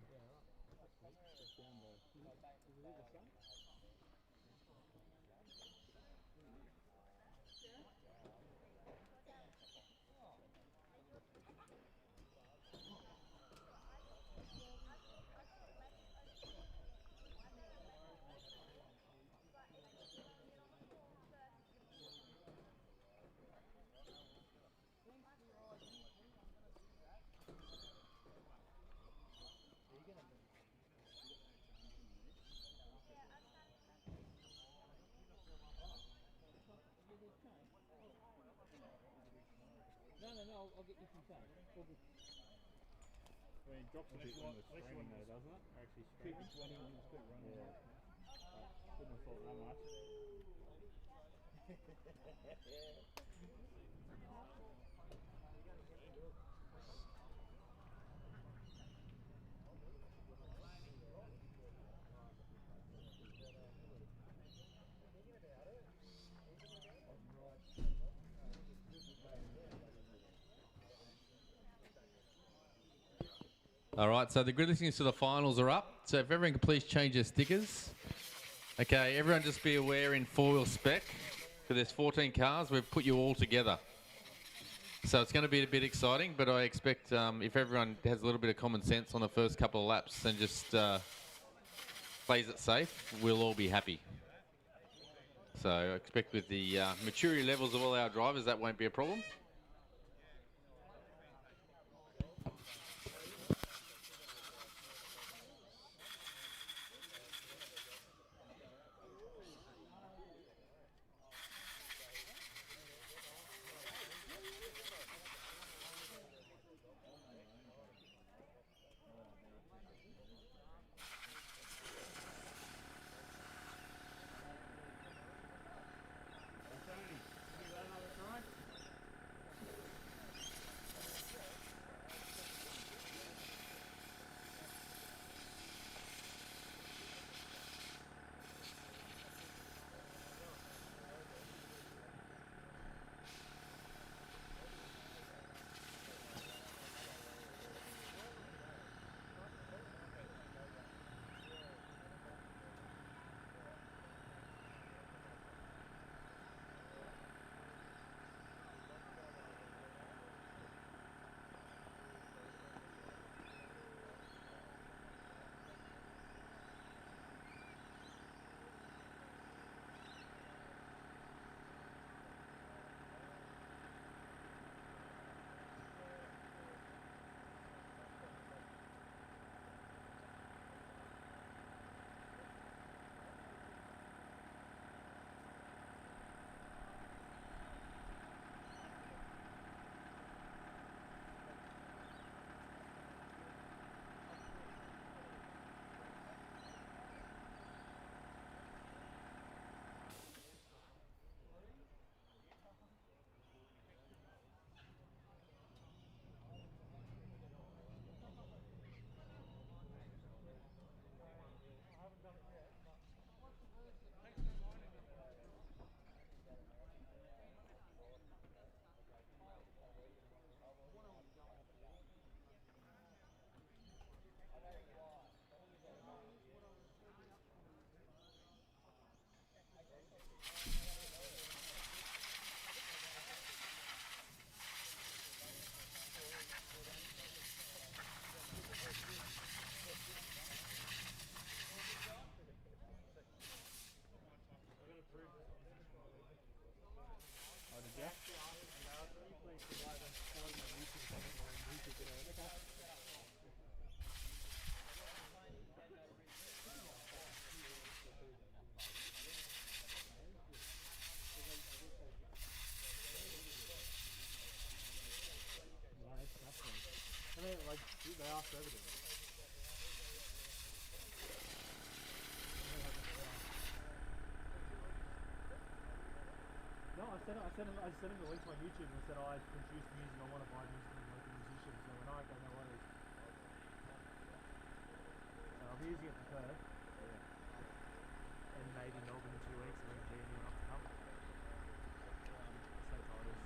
No, I'll get you some time. I mean, it drops a bit on the screen though, doesn't it? Actually, keep it 20 when it's quit running. Yeah. Couldn't have thought that much. All right, so the grid listings to the finals are up. So if everyone can please change their stickers. Okay, everyone just be aware in four-wheel spec, for there's 14 cars, we've put you all together. So it's going to be a bit exciting, but I expect if everyone has a little bit of common sense on the first couple of laps and just plays it safe, we'll all be happy. So I expect with the maturity levels of all our drivers, that won't be a problem. I mean, like, they asked everything. No, I sent him the link to my YouTube and said, oh, I produce music, I want to buy music from local musicians. So when I go, no worries. So I'll be using it for Perth. And maybe Melbourne in 2 weeks, and then G anyone up to come. So titles.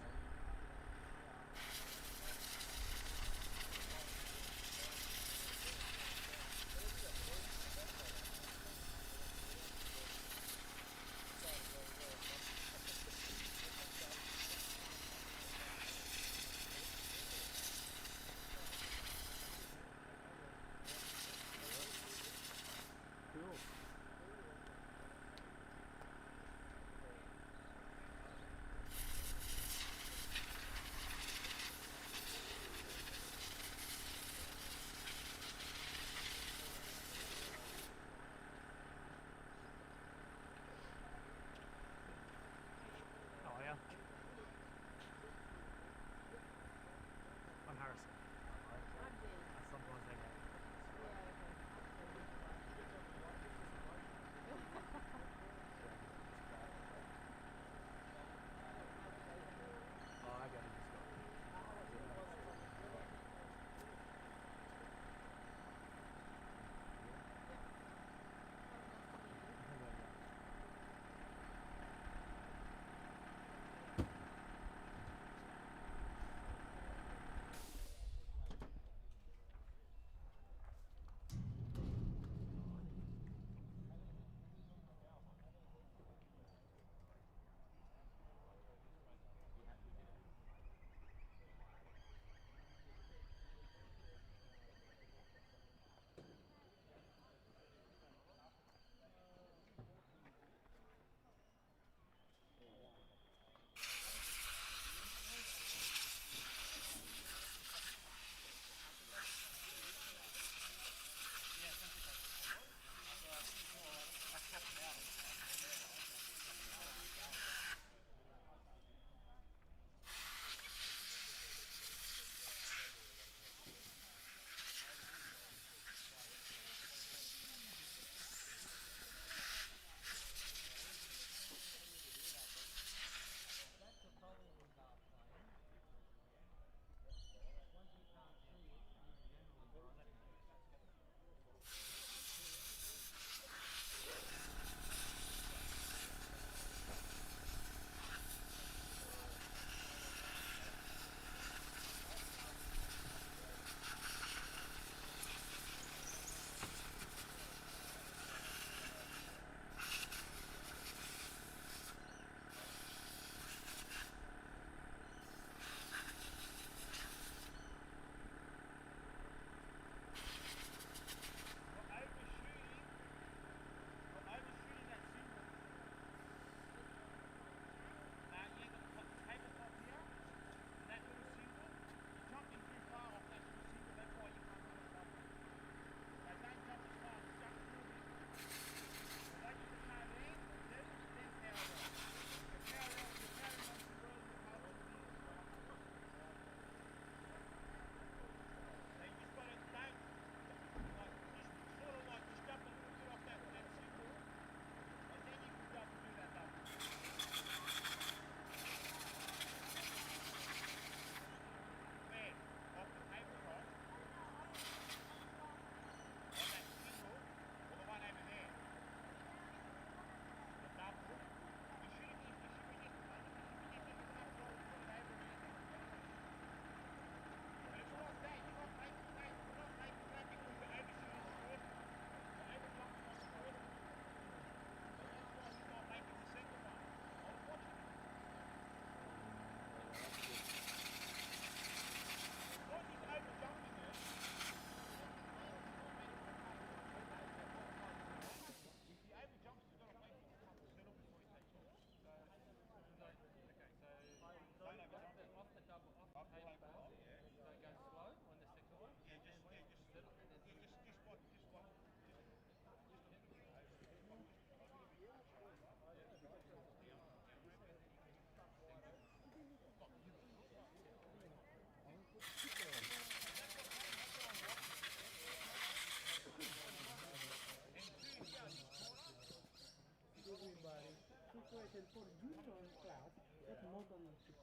for junior class, that's more than 50.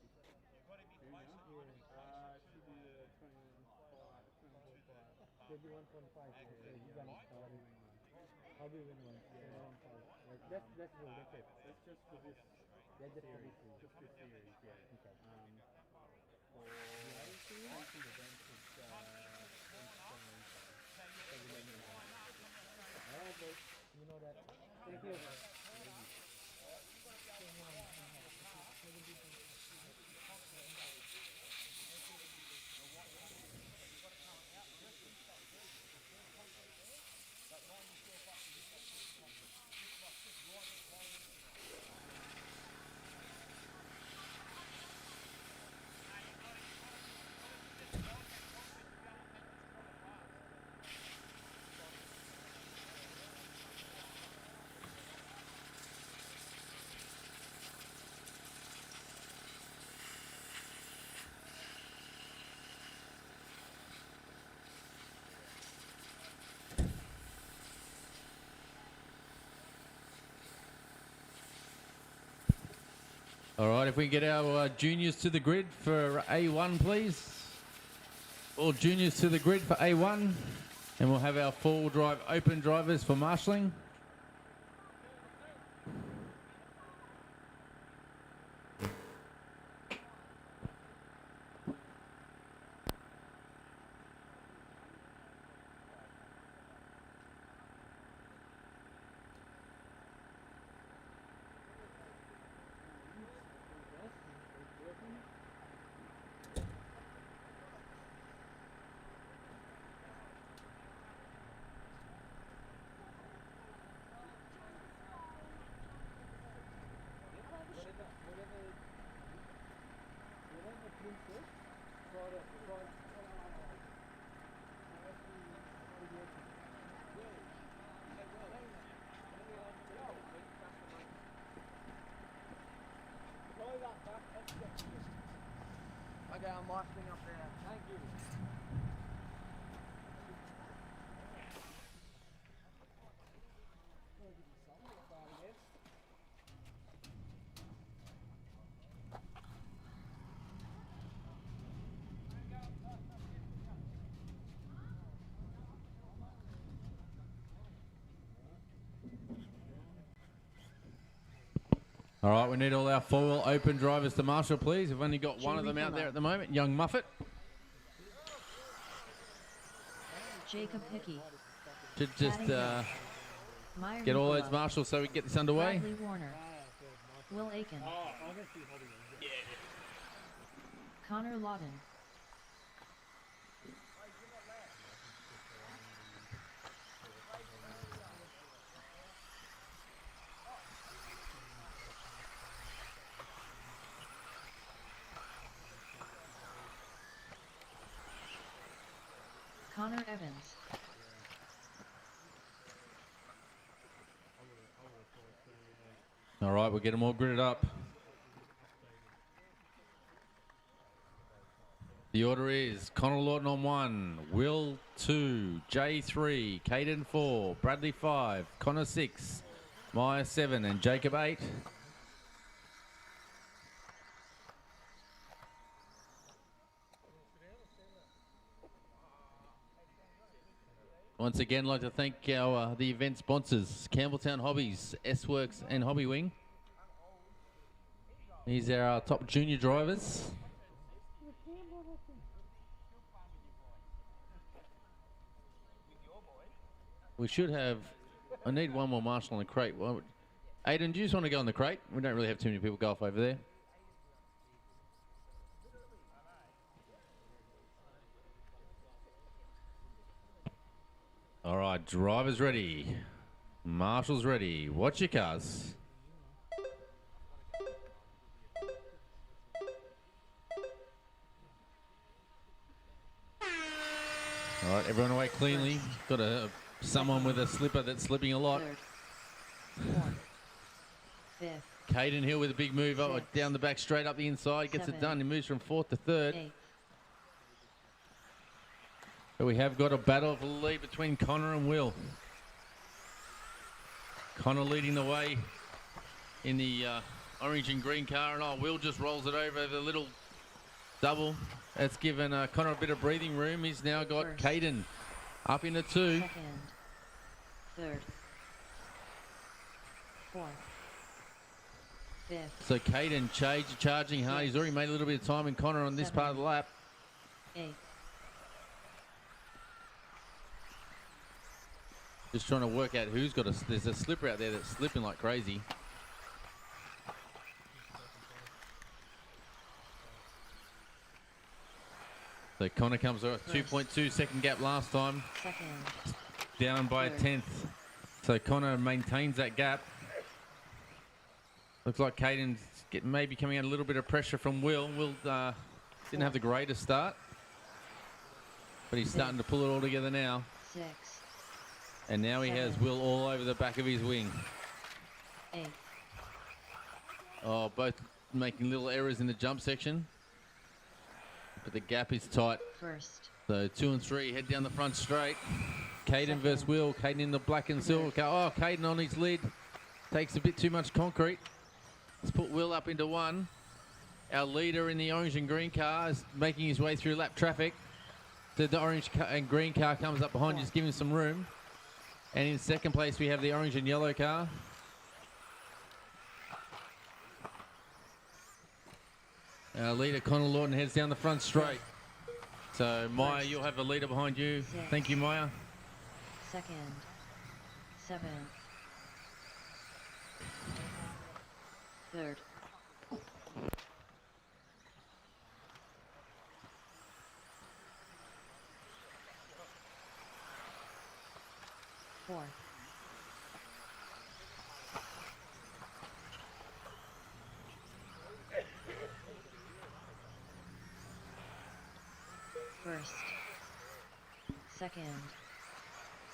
Should be 21.5. So you can hobby win one. 21.5. That's good. That's it. That's just for this That's just for series. this Just this series, yeah. Okay. For recent events, it's 21. Alright, boys. You know that. Thank you. All right, if we can get our juniors to the grid for A1, please. All juniors to the grid for A1. And we'll have our four drive open drivers for marshalling. Okay, I'm marking up there. Thank you. All right, we need all our four open drivers to marshal, please. We've only got one of them out there at the moment, young Muffet. Jacob Hickey. Should just Meyer get all Nicola, those marshals so we can get this underway. Bradley Warner. Will Aiken. Connor Lawton. Connor Evans. All right, we'll get them all gridded up. The order is Connor Lawton on 1, Will 2, Jay 3, Caden 4, Bradley 5, Connor 6, Maya 7, and Jacob 8. Once again, I'd like to thank our the event sponsors, Campbelltown Hobbies, S-Works, and Hobby Wing. These are our top junior drivers. We should have... I need one more marshal on the crate. Well, Aiden, do you just want to go on the crate? We don't really have too many people golf over there. All right, drivers ready. Marshals ready. Watch your cars. All right, everyone away cleanly. Got someone with a slipper that's slipping a lot. Third. Fourth. Fifth. Caden Hill with a big move down the back, straight up the inside. Gets it done. He moves from fourth to third. Eighth. But we have got a battle for the lead between Connor and Will. Connor leading the way in the orange and green car, and Will just rolls it over the little double. That's given Connor a bit of breathing room. He's now got First. Caden up into 2. Second. Third. Fourth. Fifth. So Caden charging hard. He's already made a little bit of time in Connor on this part of the lap. Eighth. Just trying to work out who's got there's a slipper out there that's slipping like crazy. So Connor comes off 2.2 second gap last time. Second. Down by a Third. 10th. So Connor maintains that gap. Looks like Caden's maybe coming out a little bit of pressure from Will. Will didn't have the greatest start, but he's starting to pull it all together now. Six. And now he has Seven. Will all over the back of his wing. Eighth. Oh, both making little errors in the jump section, but the gap is tight. First. So 2 and 3 head down the front straight. Caden Second. versus Will. Caden in the black and silver car. Oh, Caden on his lid. Takes a bit too much concrete. Let's put Will up into 1. Our leader in the orange and green car is making his way through lap traffic. So the orange and green car comes up behind, just giving some room. And in second place, we have the orange and yellow car. Our leader, Connor Lawton, heads down the front straight. So, Maya, you'll have a leader behind you. Six. Thank you, Maya. Second. Seven. Third. Fourth. First. Second.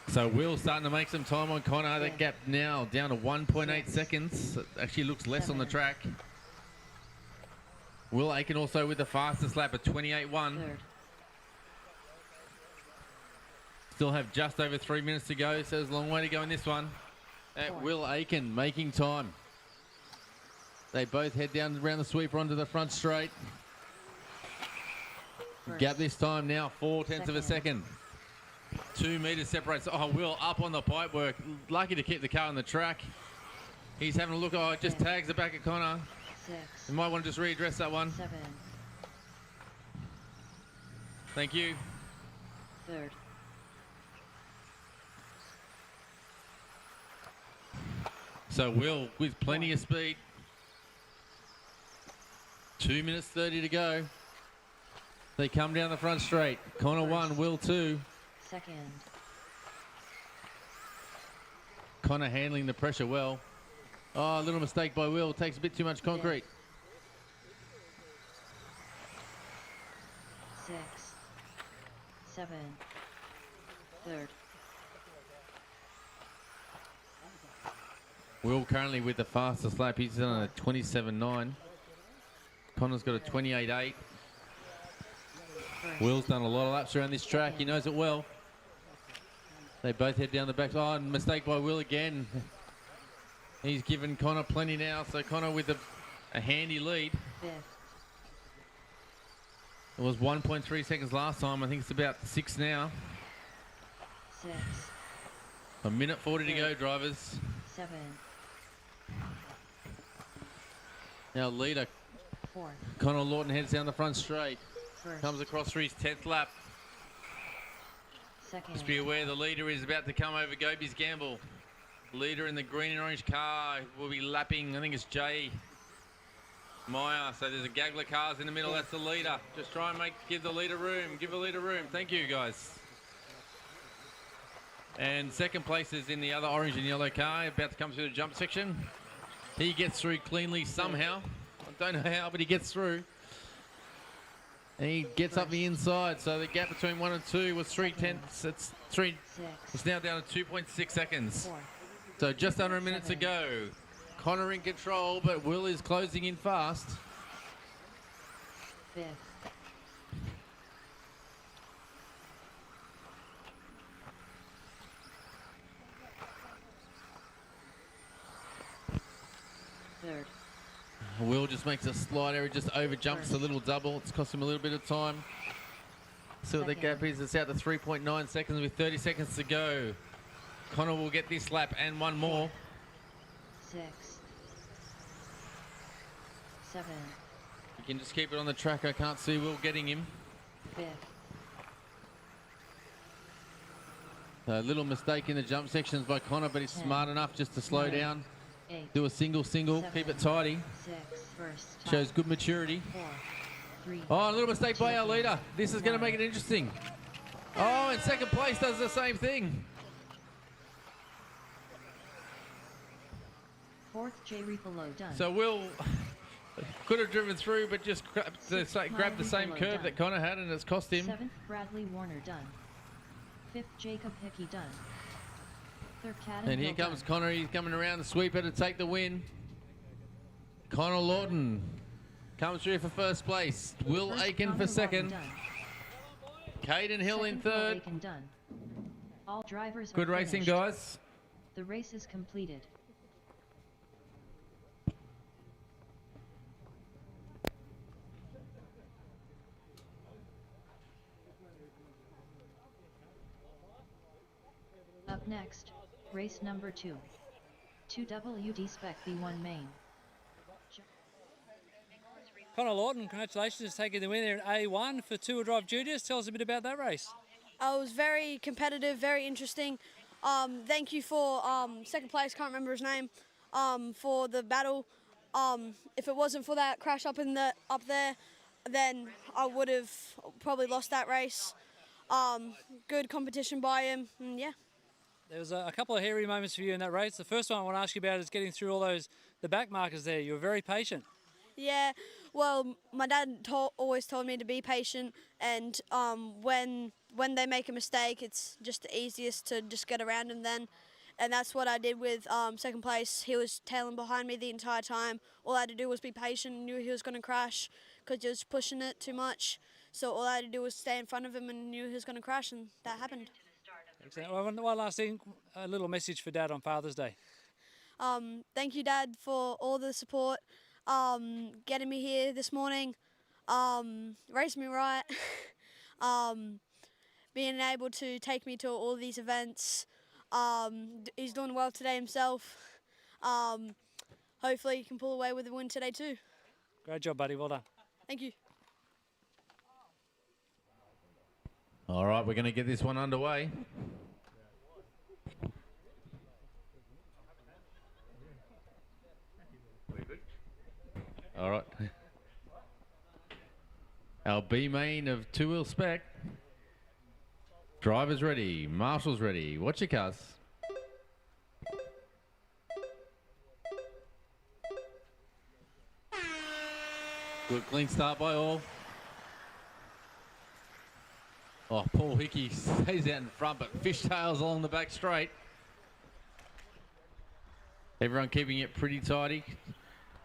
So Will starting to make some time on Connor. That gap now down to 1.8 seconds. It actually looks less on the track. Will Aiken also with the fastest lap at 28.1. Third. Still have just over 3 minutes to go, so there's a long way to go in this one. Fourth. Will Aiken making time. They both head down around the sweeper onto the front straight. First. Gap this time now 0.4 of a second. 2 meters separates. Oh, Will up on the pipe work. Lucky to keep the car on the track. He's having a look. Oh, it just tags the back of Connor. Six. You might want to just readdress that one. Seven. Thank you. Third. So Will with plenty of speed. 2 minutes 30 to go. They come down the front straight. Connor 1, Will 2. Second. Connor handling the pressure well. Oh, a little mistake by Will. Takes a bit too much concrete. Six. Seven. Third. Will currently with the fastest lap. He's on a 27.9. Connor's got a 28.8. First. Will's done a lot of laps around this track. He knows it well. They both head down the back. Oh, and mistake by Will again. He's given Connor plenty now. So Connor with a handy lead. Fifth. It was 1.3 seconds last time. I think it's about 6 now. Six. A minute 40 to go, drivers. Seven. Now leader, Fourth. Connor Lawton heads down the front straight. First. Comes across for his 10th lap. Second. Just be aware the leader is about to come over Goby's Gamble. Leader in the green and orange car will be lapping, I think it's Jay Meyer. So there's a gaggle of cars in the middle. That's the leader. Just try and give the leader room. Give the leader room. Thank you, guys. And second place is in the other orange and yellow car, about to come through the jump section. He gets through cleanly somehow. I don't know how, but he gets through. And he gets up the inside. So the gap between 1 and 2 was 3/10. It's three. Six. It's now down to 2.6 seconds. Fourth. So just under a minute to go. Connor in control, but Will is closing in fast. Fifth. Third. Will just makes a slight error, just over jumps a little double. It's cost him a little bit of time. See what the gap is. It's out to 3.9 seconds with 30 seconds to go. Connor will get this lap and one more. 6, 7, You can just keep it on the track. I can't see Will getting him. 5th, A little mistake in the jump sections by Connor, but he's smart enough just to slow down. 8, Do a single, keep it tidy. 6, first, Shows good maturity. 4, 3, Oh, a little mistake by our leader. This is going to make it interesting. Oh, and second place does the same thing. 4th, J. Refalo done. So Will could have driven through, but just grabbed the same curve that Connor had, and it's cost him. 7th, Bradley Warner done. 5th, Jacob Hickey done. 3rd, Cadden And here Hill comes done. Connor. He's coming around the sweeper to take the win. Connor Lawton comes through for first place. Will First, Aiken Connor for Lawton second. done. Caden Hill in Second, Will third. Aiken done. All drivers Good are racing, finished. guys. The race is completed. Up next, race number 2. 2WD Spec B1 main. Connor Lawton, congratulations taking the win there at A1 for two-wheel drive juniors. Tell us a bit about that race. It was very competitive, very interesting. Thank you for second place, can't remember his name, for the battle. If it wasn't for that crash up there, then I would have probably lost that race. Good competition by him, and yeah. There was a couple of hairy moments for you in that race. The first one I want to ask you about is getting through all the back markers there. You were very patient. Yeah, well, my dad always told me to be patient, and when they make a mistake, it's just the easiest to just get around them then. And that's what I did with second place. He was tailing behind me the entire time. All I had to do was be patient, knew he was going to crash because he was pushing it too much. So all I had to do was stay in front of him and knew he was going to crash, and that happened. Excellent. One last thing, a little message for Dad on Father's Day. Thank you, Dad, for all the support, getting me here this morning, racing me right, being able to take me to all these events. He's doing well today himself. Hopefully he can pull away with the win today too. Great job, buddy. Well done. Thank you. All right, we're going to get this one underway. All right. Our B main of two-wheel spec. Drivers ready. Marshals ready. Watch your cars. Good clean start by all. Oh, Paul Hickey stays out in front, but fishtails along the back straight. Everyone keeping it pretty tidy.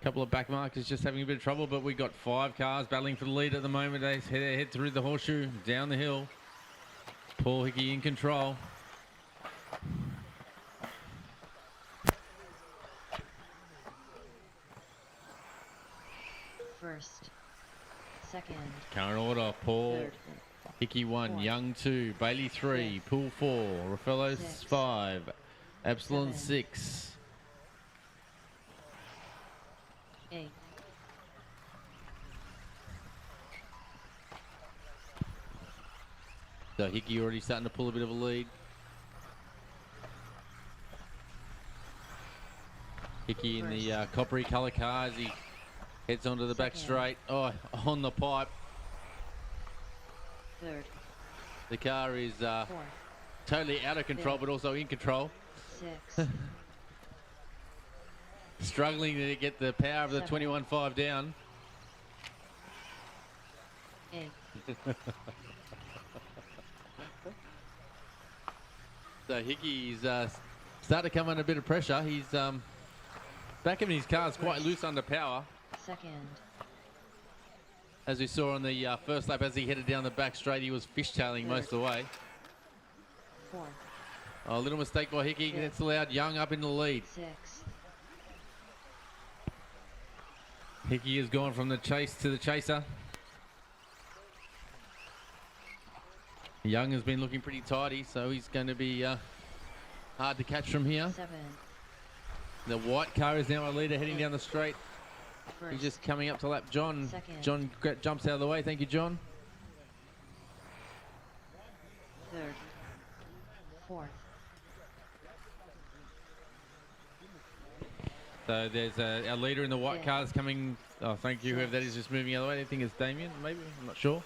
Couple of back markers just having a bit of trouble, but we got 5 cars battling for the lead at the moment. They head through the horseshoe, down the hill. Paul Hickey in control. First, second, Current order, Paul third, Hickey 1, 4, Young 2, Bailey 3, fifth, Pool 4, Raffaello 6, 5, Epsilon 7, 6. 8, So Hickey already starting to pull a bit of a lead. Hickey in the coppery colour car as he heads onto the back Second. straight. Oh, on the pipe. third, The car is fourth, totally out of control, but also in control. 6, Struggling to get the power of the 21.5 down. 8, So Hickey's starting to come under a bit of pressure. He's back in his car's quite loose under power, second, as we saw on the first lap. As he headed down the back straight, he was fishtailing most of the way. fourth, Oh, a little mistake by Hickey. Fifth. That's allowed Young up in the lead. 6, Hickey has gone from the chase to the chaser. Young has been looking pretty tidy, so he's going to be hard to catch from here. 7. The white car is now a leader heading down the straight. First. He's just coming up to lap John. Second. John jumps out of the way. Thank you, John. 3rd. 4th. So there's our leader in the white cars coming. Oh, thank you, whoever that is, just moving out of the way. I think it's Damien, maybe. I'm not sure.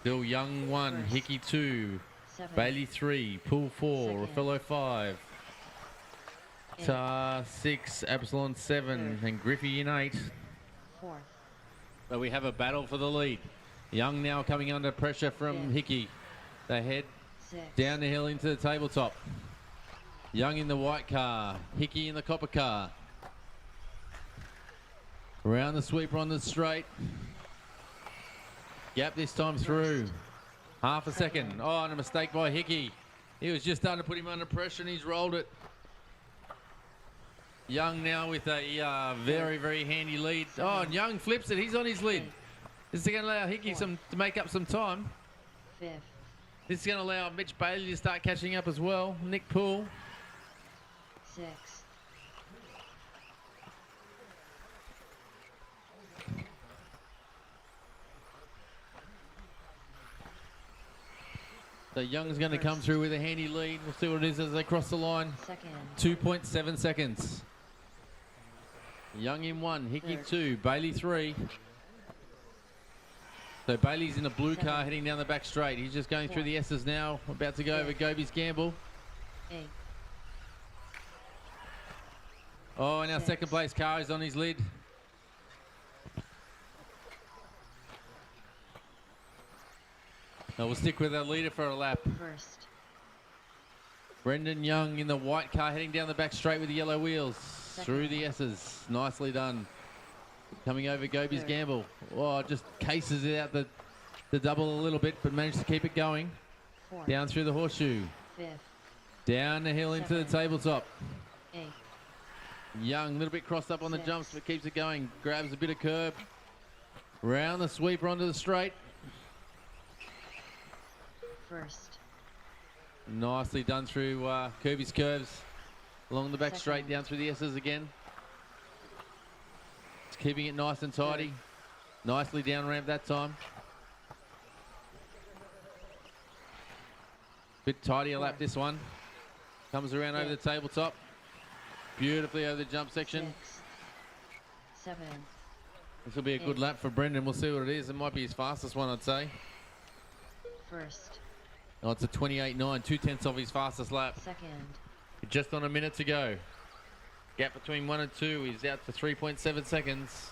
Still Young 1, First. Hickey 2, 7. Bailey 3, Pool 4, Second. Raffello 5, 8. Tar 6, Absalon 7, and Griffey in 8. 4th. But we have a battle for the lead. Young now coming under pressure from Fifth. Hickey. They head 6. down the hill into the tabletop. Young in the white car, Hickey in the copper car. Around the sweeper on the straight. Gap this time through. Half a second. Oh, and a mistake by Hickey. He was just starting to put him under pressure and he's rolled it. Young now with a very, very handy lead. Oh, and Young flips it. He's on his lid. This is going to allow Hickey to make up some time. 5th. This is going to allow Mitch Bailey to start catching up as well. Nick Poole. 6th. So Young's going to come through with a handy lead. We'll see what it is as they cross the line. 2nd. 2.7 seconds. Young in 1, Hickey Third. 2, Bailey 3. So Bailey's in a blue car 7. heading down the back straight. He's just going through the S's now. About to go over Goby's Gamble. 8. Oh, and our 6. second place car is on his lid. Now we'll stick with our leader for a lap. 1st. Brendan Young in the white car heading down the back straight with the yellow wheels. Through the S's. Nicely done. Coming over Goby's Third. Gamble. Oh, just cases it out the double a little bit, but managed to keep it going. 4th. Down through the horseshoe. 5th. Down the hill into the 7. tabletop. 8th. Young, a little bit crossed up on the 6. jumps, but keeps it going. Grabs a bit of curb. Round the sweeper onto the straight. 1st. Nicely done through Kirby's curves. Along the back Second. straight, down through the S's again. It's keeping it nice and tidy. Nicely down ramp that time. Bit tidier lap this one. Comes around over the tabletop. Beautifully over the jump section. 6. 7. This will be a good 8. lap for Brendan. We'll see what it is. It might be his fastest one, I'd say. 1st. Oh, it's a 28.9, 2/10 of his fastest lap. 2nd. Just on a minute to go. Gap between 1 and 2. He's out for 3.7 seconds.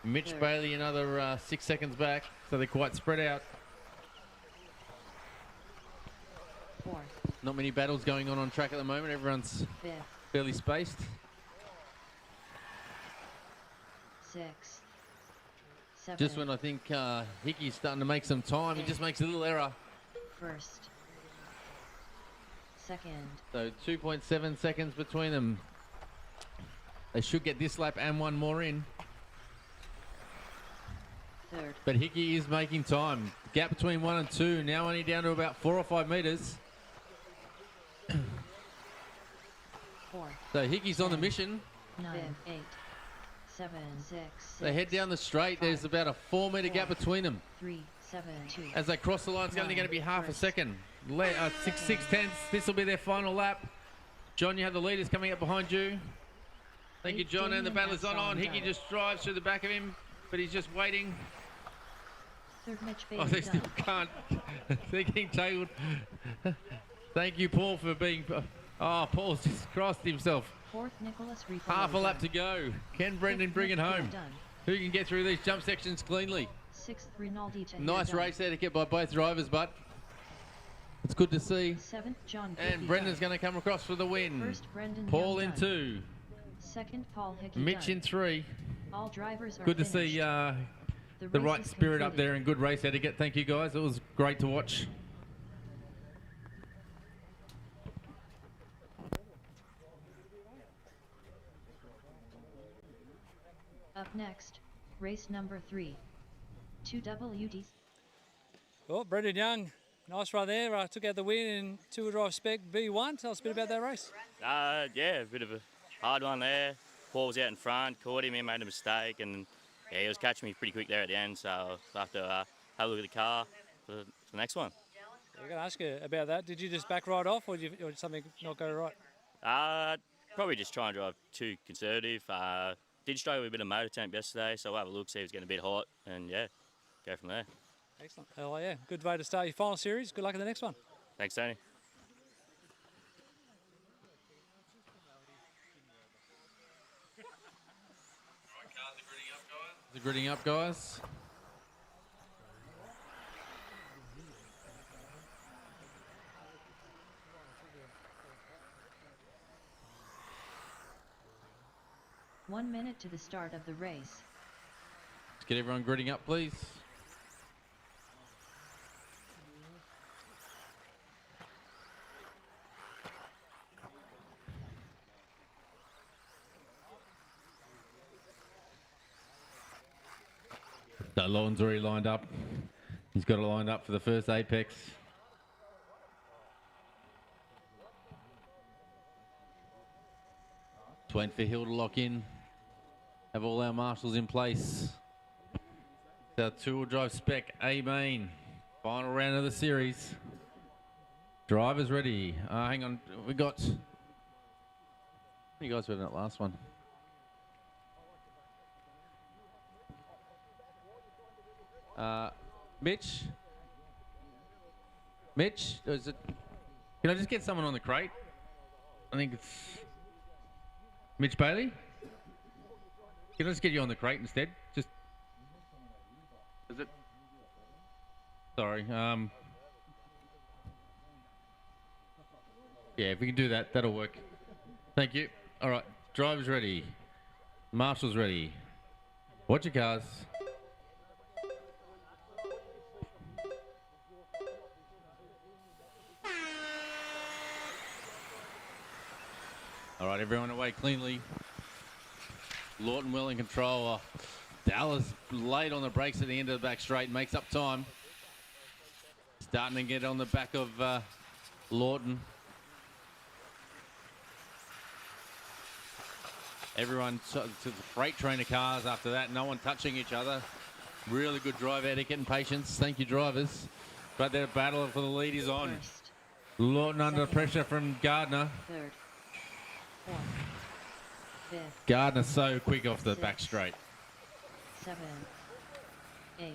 Mitch Third. Bailey another 6 seconds back, so they're quite spread out. 4th. Not many battles going on track at the moment. Everyone's 5th. fairly spaced. 6th. 7. Just when I think Hickey's starting to make some time, he just makes a little error. 1st. 2nd. So 2.7 seconds between them. They should get this lap and one more in. 3rd. But Hickey is making time. Gap between 1 and 2, now only down to about 4 or 5 metres. 4th. So Hickey's on the mission. 9. 8. 7. 6. They head down the straight. There's about a 4 metre gap between them. 3. 7. 2. As they cross the line, it's only going to be half a First. second. 6/6. This will be their final lap. John, you have the leaders coming up behind you. Thank you, John. And the battle is on. Hickey just drives through the back of him, but he's just waiting. 3rd. Mitch Oh, Bailey they still done. can't. They're getting tailed. Thank you, Paul, for being... Oh, Paul's just crossed himself. 4th. Nicholas Reef. Half a lap to go. Can Brendan bring it home? Done. Who can get through these jump sections cleanly? 6th. Rinaldi to Nice done. race etiquette by both drivers, but it's good to see. 7th. John. And Griffey Brendan's done. going to come across for the win. 1st. Brendan Paul Young in done. 2. 2nd. Paul Hickey Mitch done. in 3. All drivers are Good to finished. see the race right is spirit up concluded. there and good race etiquette. Thank you, guys. It was great to watch. Up next, race number 3. 2 WDs. Well, Brendan Young, nice run there. Took out the win in two-wheel drive spec B1. Tell us a bit about that race. Yeah, a bit of a hard one there. Paul was out in front, caught him, he made a mistake, and yeah, he was catching me pretty quick there at the end, so I'll have to have a look at the car for the next one. I'm going to ask you about that. Did you just back right off, or did something not go right? Probably just try and drive too conservative. Did struggle with a bit of motor temp yesterday, so we'll have a look, see if it's getting a bit hot, and yeah, go from there. Excellent. Oh, yeah. Good way to start your final series. Good luck in the next one. Thanks, Tony. The gridding up, guys. One minute to the start of the race. Let's get everyone gridding up, please. So Lawton's already lined up. He's got it lined up for the first apex. Just waiting for Hill to lock in. Have all our marshals in place. It's our two-wheel drive spec A main. Final round of the series. Drivers ready. Hang on, we got. How many guys were in that last one? Mitch, is it? Can I just get someone on the crate? I think it's Mitch Bailey. Can I just get you on the crate instead? Just is it? Sorry. Yeah, if we can do that, that'll work. Thank you. All right, drivers ready. Marshals ready. Watch your cars. All right, everyone away cleanly. Lawton well in control. Dallas late on the brakes at the end of the back straight, makes up time. Starting to get on the back of Lawton. Everyone to the freight trainer cars after that. No one touching each other. Really good drive etiquette and patience. Thank you, drivers. But their battle for the lead is on. First, Lawton under pressure from Gardner. third, fourth, fifth, Gardner so quick off the back straight. 7, 8.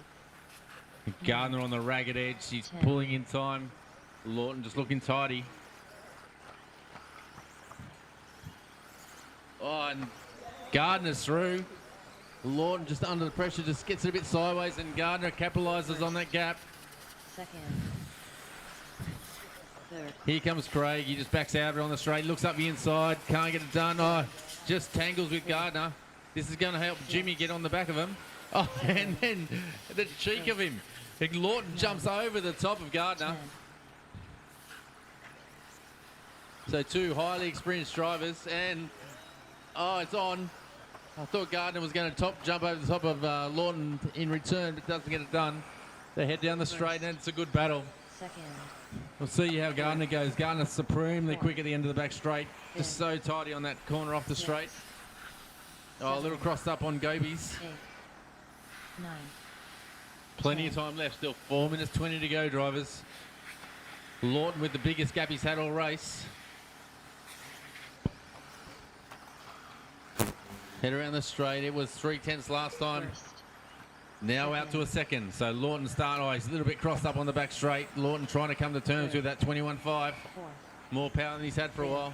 Gardner on the ragged edge. He's 10. pulling in time. Lawton just looking tidy. Oh, and Gardner's through. Lawton just under the pressure, just gets it a bit sideways, and Gardner capitalises on that gap. Second, third, Here comes Craig. He just backs out on the straight, looks up the inside, can't get it done. Oh, just tangles with Gardner. This is going to help Jimmy get on the back of him. Oh, and then the cheek of him. Lawton jumps over the top of Gardner. 10. So two highly experienced drivers, and oh, it's on. I thought Gardner was going to jump over the top of Lawton in return, but doesn't get it done. They head down the straight, and it's a good battle. Second, We'll see how Gardner goes. Gardner's supremely quick at the end of the back straight. Just so tidy on that corner off the straight. Oh, a little crossed up on Gobies. 8, 9. Plenty of time left. Still 4 minutes 20 to go, drivers. Lawton with the biggest gap he's had all race. Head around the straight. It was 3/10 last time. First, Now out to a second. So Lawton start. Oh, he's a little bit crossed up on the back straight. Lawton trying to come to terms with that 21.5. fourth, More power than he's had for a while.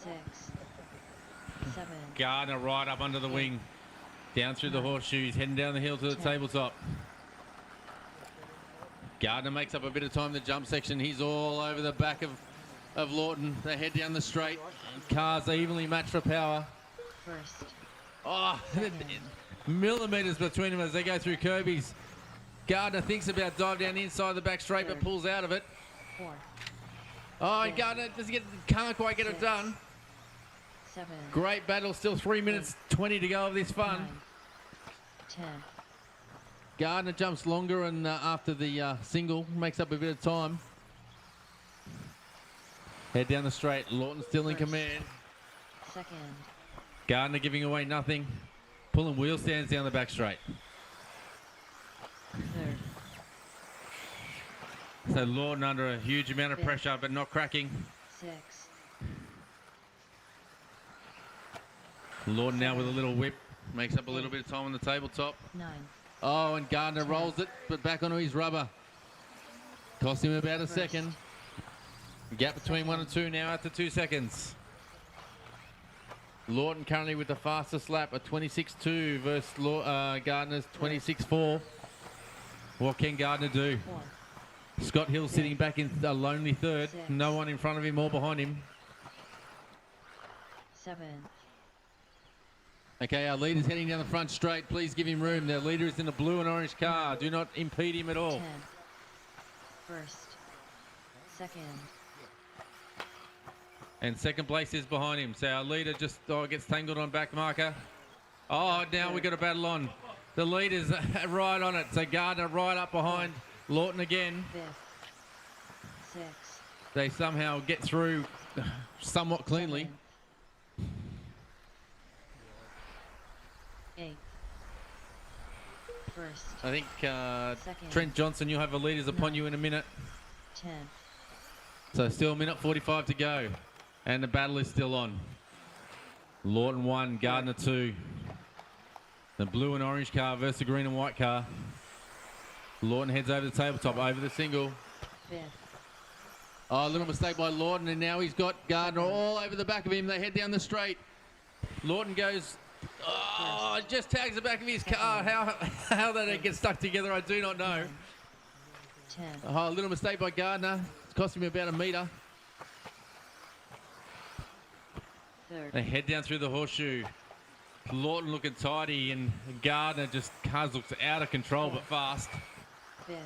6, 7, Gardner right up under the wing. Down through the horseshoes. Heading down the hill to the tabletop. Gardner makes up a bit of time in the jump section. He's all over the back of Lawton. They head down the straight. Cars are evenly matched for power. first, Oh, millimetres between them as they go through Kirby's. Gardner thinks about dive down inside the back straight, but pulls out of it. 4, Oh, and Gardner can't quite get it done. 7. Great battle. Still 3 minutes 20 to go of this fun. 9. 10. Gardner jumps longer and after the single makes up a bit of time. Head down the straight. Lawton still in command. Second. Gardner giving away nothing. Pulling wheel stands down the back straight. Third. So Lawton under a huge amount of pressure but not cracking. 6. Lawton now with a little whip. Makes up a little bit of time on the tabletop. 9. Oh, and Gardner rolls it, but back onto his rubber. Cost him about a second. Gap between 1 and 2 now after 2 seconds. Lawton currently with the fastest lap at 26.2 versus Gardner's 26.4. What can Gardner do? 4. Scott Hill sitting back in a lonely third. 6. No one in front of him or behind him. 7. Okay, our leader's heading down the front straight. Please give him room. Their leader is in a blue and orange car. Do not impede him at all. 10. First. Second. And second place is behind him. So our leader just gets tangled on back marker. Oh, now we've got a battle on. The leader's right on it. So Gardner right up behind Lawton again. 5th. 6. They somehow get through somewhat cleanly. 8. First. I think Second. Trent Johnson, you'll have the leaders upon you in a minute. 10. So still a minute 45 to go. And the battle is still on. Lawton 1, Gardner 2. The blue and orange car versus the green and white car. Lawton heads over the tabletop, over the single. 5th. Oh, a little mistake by Lawton, and now he's got Gardner all over the back of him. They head down the straight. Lawton goes, oh, just tags the back of his car. How they get stuck together, I do not know. 10. Oh, a little mistake by Gardner. It's cost him about a metre. Third. They head down through the horseshoe. Lawton looking tidy, and Gardner just looks out of control but fast. 5th.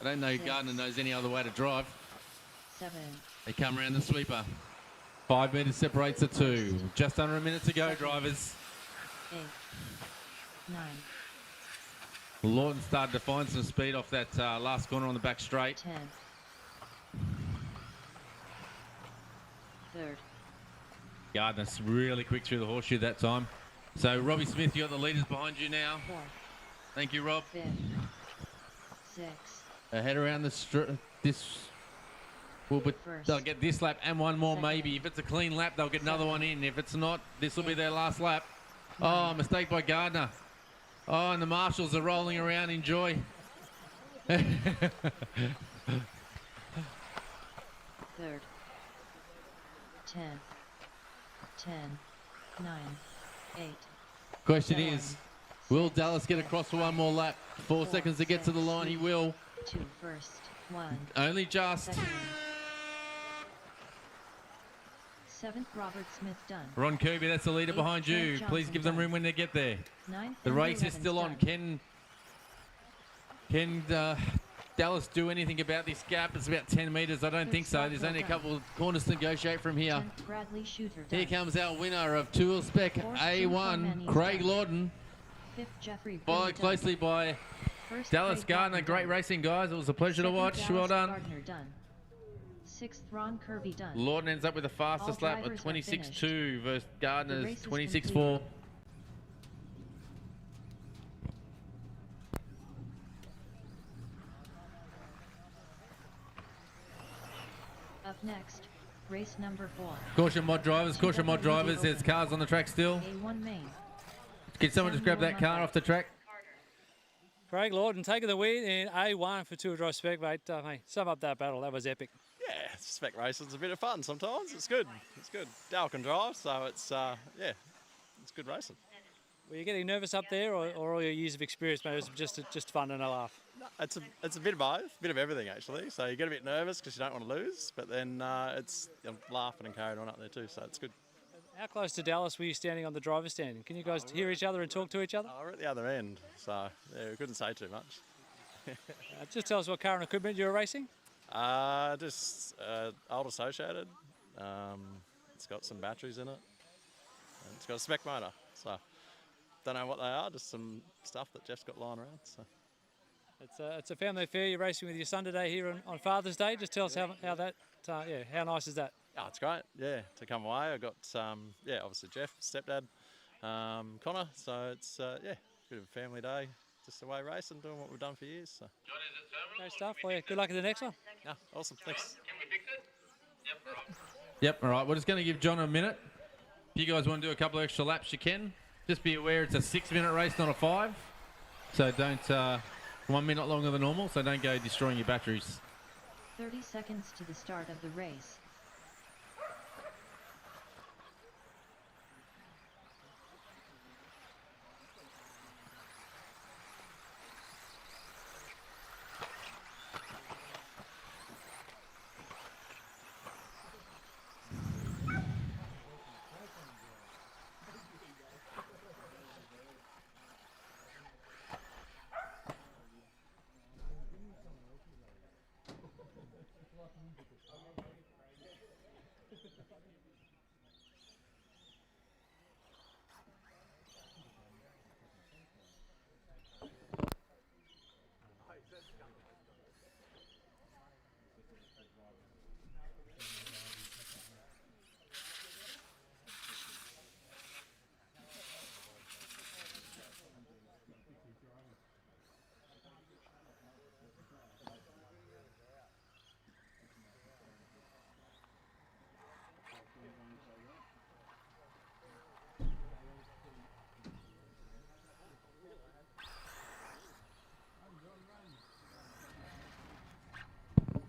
I don't know Gardner knows any other way to drive. 7. They come around the sweeper. 5 metres separates the two. Just under a minute to go, drivers. 8. 9. Lawton started to find some speed off that last corner on the back straight. 10. Third. Gardner's really quick through the horseshoe that time. So, Robbie Smith, you got the leaders behind you now. 4th. Thank you, Rob. 5th. 6. Head around this. They'll get this lap and one more maybe. If it's a clean lap, they'll get another one in. If it's not, this will be their last lap. Oh, mistake by Gardner. Oh, and the marshals are rolling around in joy. Third. 10. 10. 9. 8. Question is, will Dallas get across for one more lap? 4 seconds to get to the line. He will. 2 first. 1. Only just. Second. 7th. Robert Smith done. Ron Kirby, that's the leader 8th, behind you. Trent Please give them Johnson room when they get there. 9th. The Andrew race is still on. Evans Can Dallas do anything about this gap? It's about 10 metres. I don't think so. There's only a couple of corners to negotiate from here. 10th. Bradley Shooter Here done. comes our winner of Tool Spec A1, Craig Lawton, 5th. Jeffrey followed Billy closely by done. 1st. Dallas Craig Gardner. Gardner Great done. racing, guys. It was a pleasure to 2nd. watch. Well Dallas done. Gardner done. 6th. Ron Kirby done. Lawton ends up with the fastest All lap of drivers are 26.2 versus The Gardner's race is 26.4. completed. Up next, race number 4. Caution mod drivers, caution mod drivers. There's cars on the track still. A1 main. Can someone just grab that car off the track? Craig Lawton taking the win in A1 for Tour Drive Spec, mate. Mate, sum up that battle. That was epic. Yeah, spec racing's a bit of fun sometimes. It's good. It's good. Dale can drive, so it's yeah, it's good racing. Were you getting nervous up there, or all your years of experience, mate? It was just fun and a laugh. No, it's a bit of both, a bit of everything actually. So you get a bit nervous because you don't want to lose, but then it's laughing and carrying on up there too. So it's good. How close to Dallas were you standing on the driver's stand? Can you guys hear each other and talk to each other? We're at the other end, so yeah, we couldn't say too much. Just tell us what car and equipment you were racing. Just old Associated. It's got some batteries in it. It's got a spec motor, so don't know what they are. Just some stuff that Jeff's got lying around. So It's a family affair. You're racing with your son today here on Father's Day. Just tell us how that, how nice is that? yeah, it's great. Yeah, to come away. I got obviously Jeff, stepdad, Connor. So it's a bit of a family day. Just away racing, doing what we've done for years. So. Great stuff. Well, yeah, good luck at the next one. Yeah, awesome. Thanks. Yep, all right. We're just going to give John a minute. If you guys want to do a couple of extra laps, you can. Just be aware it's a 6-minute race, not a 5. So don't, 1 minute longer than normal, so don't go destroying your batteries. 30 seconds to the start of the race.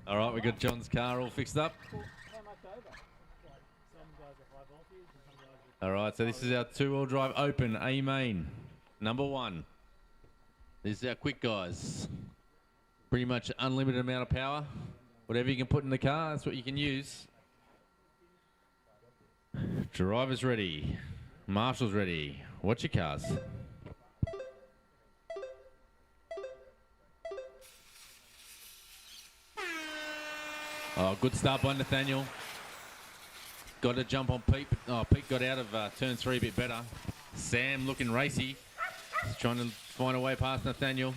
All right, we got John's car all fixed up. All right, so this is our 2-wheel drive open A main, number 1. This is our quick guys. Pretty much unlimited amount of power. Whatever you can put in the car, that's what you can use. Driver's ready. Marshal's ready. Watch your cars. Oh, good start by Nathaniel. Got to jump on Pete. Oh, Pete got out of turn 3 a bit better. Sam looking racy. He's trying to find a way past Nathaniel.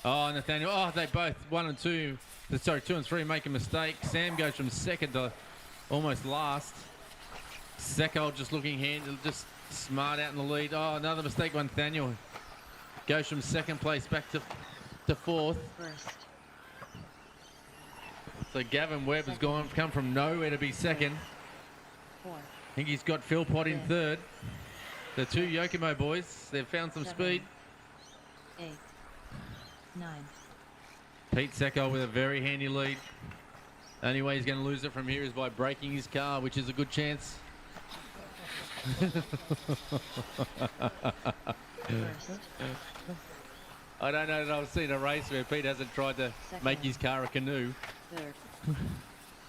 Oh, Nathaniel. Oh, they both, 1 and 2. Sorry, 2 and 3 make a mistake. Sam goes from second to almost last. Seckold just looking just smart out in the lead. Oh, another mistake by Nathaniel. Goes from second place back to fourth. So Gavin Webb has come from nowhere to be second. I think he's got Philpott in third. The 2 Yokomo boys, they've found some speed. 8, 9. Pete Secco with a very handy lead. Only way he's going to lose it from here is by breaking his car, which is a good chance. I don't know that I've seen a race where Pete hasn't tried to make his car a canoe. Third,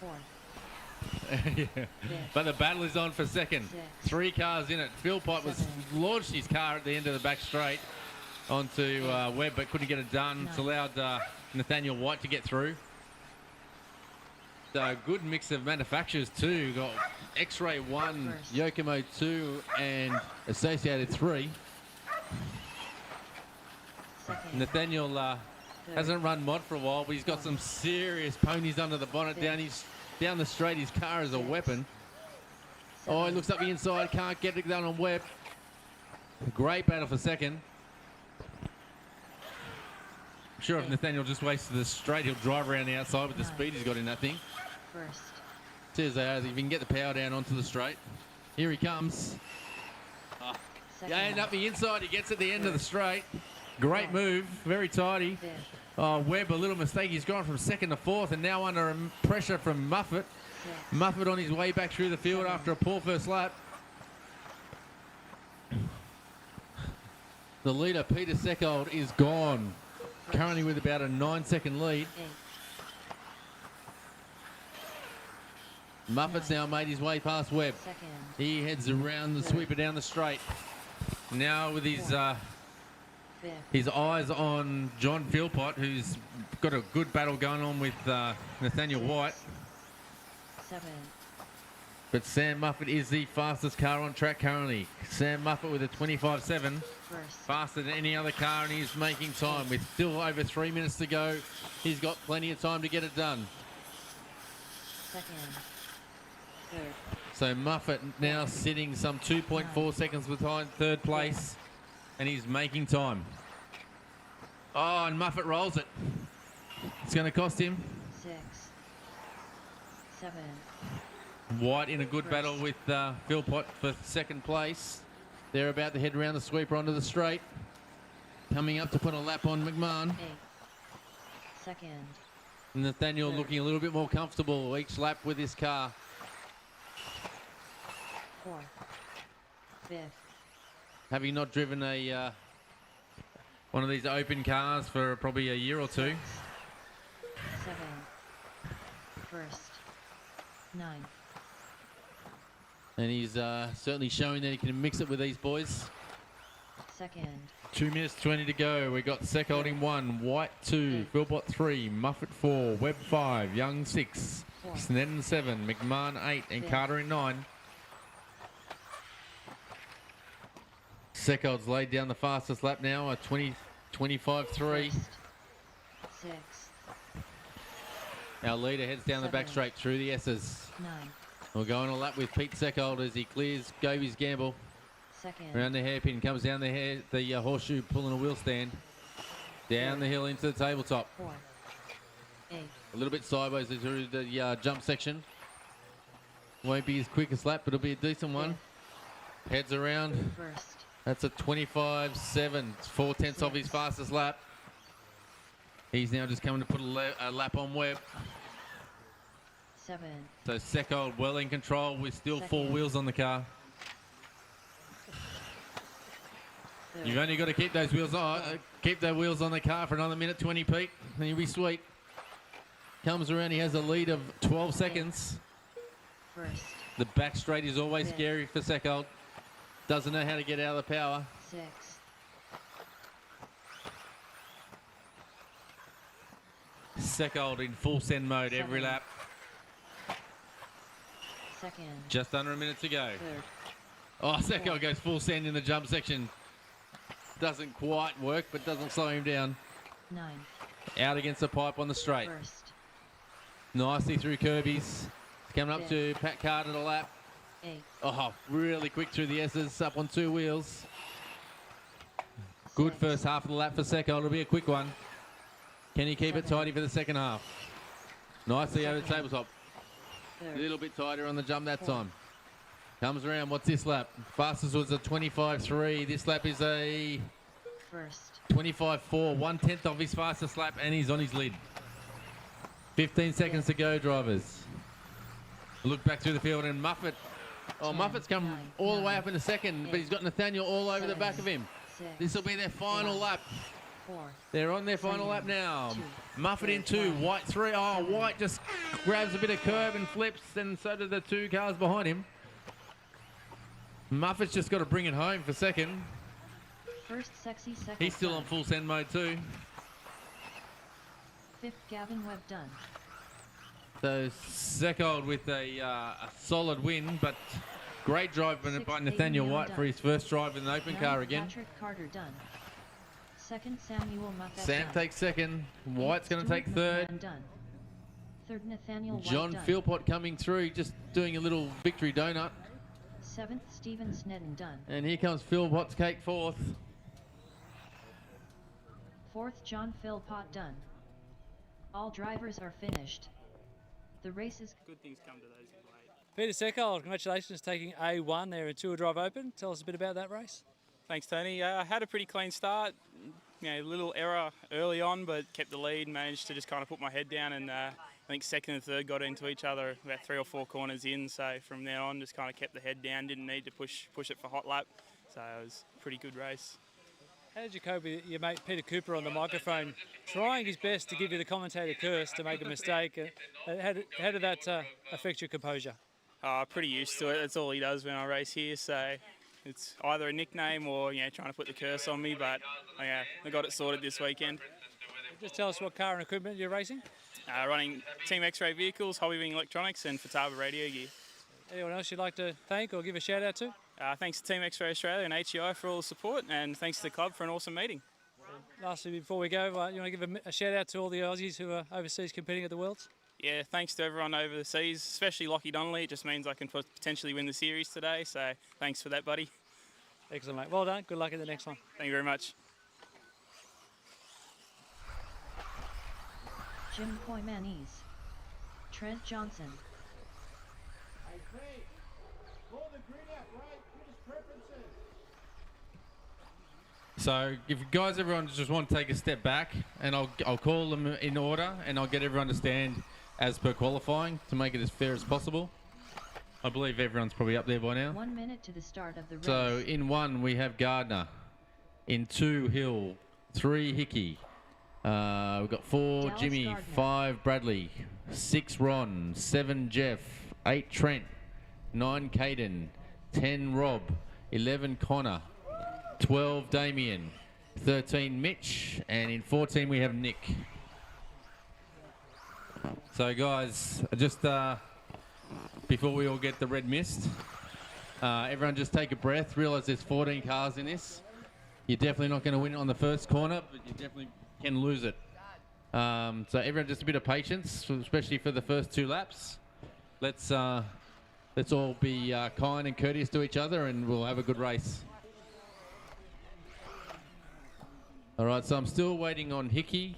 fourth. Yeah. But the battle is on for second. 3 cars in it. Philpott was launched his car at the end of the back straight onto Webb, but couldn't get it done. It's allowed Nathaniel White to get through. So good mix of manufacturers too. Got X-Ray 1, Yokomo 2, and Associated 3. Nathaniel hasn't run mod for a while, but he's got some serious ponies under the bonnet. Down the straight, his car is a weapon. Oh, he looks up the inside, can't get it done on Webb. Great battle for second. I'm sure if Nathaniel just waits to the straight, he'll drive around the outside with the speed he's got in that thing. First. Cheers, if you can get the power down onto the straight. Here he comes. And up the inside, he gets at the end of the straight. Great move, very tidy. Oh, Webb, a little mistake. He's gone from second to fourth and now under pressure from Muffet. Muffet on his way back through the field after a poor first lap. The leader, Peter Seckold, is gone. Currently with about a 9-second lead. Muffet's now made his way past Webb. He heads around the sweeper down the straight. Now with his eyes on John Philpott, who's got a good battle going on with Nathaniel White. 7, But Sam Muffet is the fastest car on track currently. Sam Muffet with a 25.7. Faster than any other car, and he's making time. With still over 3 minutes to go, he's got plenty of time to get it done. Second. Third. So Muffet now sitting some 2.4 seconds behind third place, and he's making time. Oh, and Muffet rolls it. It's going to cost him. 6. 7. White in a good battle with Philpott for second place. They're about to head around the sweeper onto the straight. Coming up to put a lap on McMahon. 8. Second. Nathaniel looking a little bit more comfortable each lap with his car. 4. 5th. Having not driven a one of these open cars for probably a year or two. 7. First. 9. And he's certainly showing that he can mix it with these boys. Second. 2 minutes 20 to go. We got Seck in 1, White 2, Philpott 3, Muffet 4, Webb 5, Young 6, Snedden 7, McMahon 8, and Carter in 9. Seckold's laid down the fastest lap now, a 25.3. 6. Our leader heads down the back straight through the S's. 9. We'll go on a lap with Pete Seckold as he clears Goby's gamble. Second. Around the hairpin, comes down the horseshoe, pulling a wheel stand. Down the hill into the tabletop. 4. 8. A little bit sideways through the jump section. Won't be his quickest lap, but it'll be a decent one. Heads around. First. That's a 25.7. It's 4/10 of his fastest lap. He's now just coming to put a lap on Webb. 7. So Seckold well in control with still 4 wheels on the car. You've only got to keep those wheels on, keep the wheels on the car for another minute 20, Pete, and you'll be sweet. Comes around, he has a lead of 12 seconds. First. The back straight is always scary for Seckold. Doesn't know how to get out of the power. 6. Seckold in full send mode every lap. Second. Just under a minute to go. Third. Oh, Seckold goes full send in the jump section. Doesn't quite work, but doesn't slow him down. 9. Out against the pipe on the straight. First. Nicely through Kirby's. Coming up to Pat Carter to lap. 8. Oh, really quick through the S's, up on 2 wheels. Good first half of the lap for Seckold. It'll be a quick one. Can he keep it tidy for the second half? Nicely over the tabletop. A little bit tighter on the jump that time. Comes around. What's this lap? Fastest was a 25.3. This lap is a First. 25.4. 1/10 of his fastest lap, and he's on his lid. 15 seconds to go, drivers. Look back through the field, and Muffet. Oh, Muffet's come all the way up in a second, but he's got Nathaniel all over the back of him. This will be their final lap. 4. They're on their final lap now. Muffet in 2, White 3. Oh, White just grabs a bit of curb and flips, and so do the 2 cars behind him. Muffet's just got to bring it home for second. First sexy second. He's still on full send mode too. 5th Gavin Webb done. So Seckold with a solid win, but great drive by Nathaniel White for his first drive in an open car again. Patrick Carter done. Second Samuel Muffet Sam done. takes second. White's going to take Stuart third. McMahon done. Third Nathaniel White John done. Philpott coming through, just doing a little victory donut. 7th Stephen Snedden done. And here comes Philpott's cake fourth. 4th John Philpott done. All drivers are finished. The race is Good things come to those who wait. Peter Seckold, congratulations taking A1 there in Tour Drive Open. Tell us a bit about that race. Thanks, Tony. I had a pretty clean start. A little error early on, but kept the lead. Managed to just kind of put my head down, and I think second and third got into each other about 3 or 4 corners in. So from there on, just kind of kept the head down. Didn't need to push it for hot lap. So it was a pretty good race. How did you cope with your mate Peter Cooper on the microphone, trying his best to give you the commentator curse to make a mistake? How did that affect your composure? Pretty used to it. That's all he does when I race here. So it's either a nickname or trying to put the curse on me. But I got it sorted this weekend. Just tell us what car and equipment you're racing. Running Team X-Ray vehicles, Hobby Wing Electronics, and Futaba radio gear. Anyone else you'd like to thank or give a shout out to? Thanks to Team X-Ray Australia and HEI for all the support, and thanks to the club for an awesome meeting. Lastly, before we go, you want to give a shout out to all the Aussies who are overseas competing at the Worlds? Yeah, thanks to everyone overseas, especially Lockie Donnelly. It just means I can potentially win the series today, so thanks for that, buddy. Excellent, mate. Well done. Good luck in the next one. Thank you very much. Jim Koymanis. Trent Johnson. I think. Pull the grid out, right? Put his preferences. So if you guys, everyone just want to take a step back, and I'll call them in order, and I'll get everyone to stand as per qualifying to make it as fair as possible. I believe everyone's probably up there by now. 1 minute to the start of the race. So in 1 we have Gardner, in 2 Hill, 3 Hickey, we've got 4 Dallas Jimmy, Gardner. 5 Bradley, 6 Ron, 7 Jeff, 8 Trent, 9 Caden, 10 Rob, 11 Connor, 12 Damien, 13 Mitch, and in 14 we have Nick. So guys, just before we all get the red mist, everyone just take a breath, realise there's 14 cars in this. You're definitely not going to win it on the first corner, but you definitely can lose it. So everyone just a bit of patience, especially for the first 2 laps. Let's all be kind and courteous to each other, and we'll have a good race. All right, so I'm still waiting on Hickey,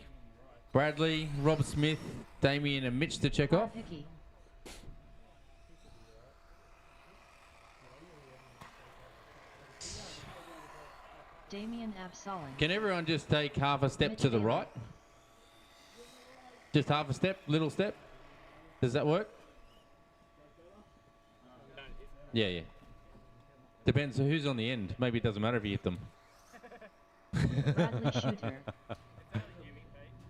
Bradley, Rob Smith, Damien and Mitch to check off. Hickey. Damien Absalon. Can everyone just take half a step to the right? Just half a step, little step. Does that work? Yeah, yeah. Depends on who's on the end. Maybe it doesn't matter if you hit them. Bradley Shooter.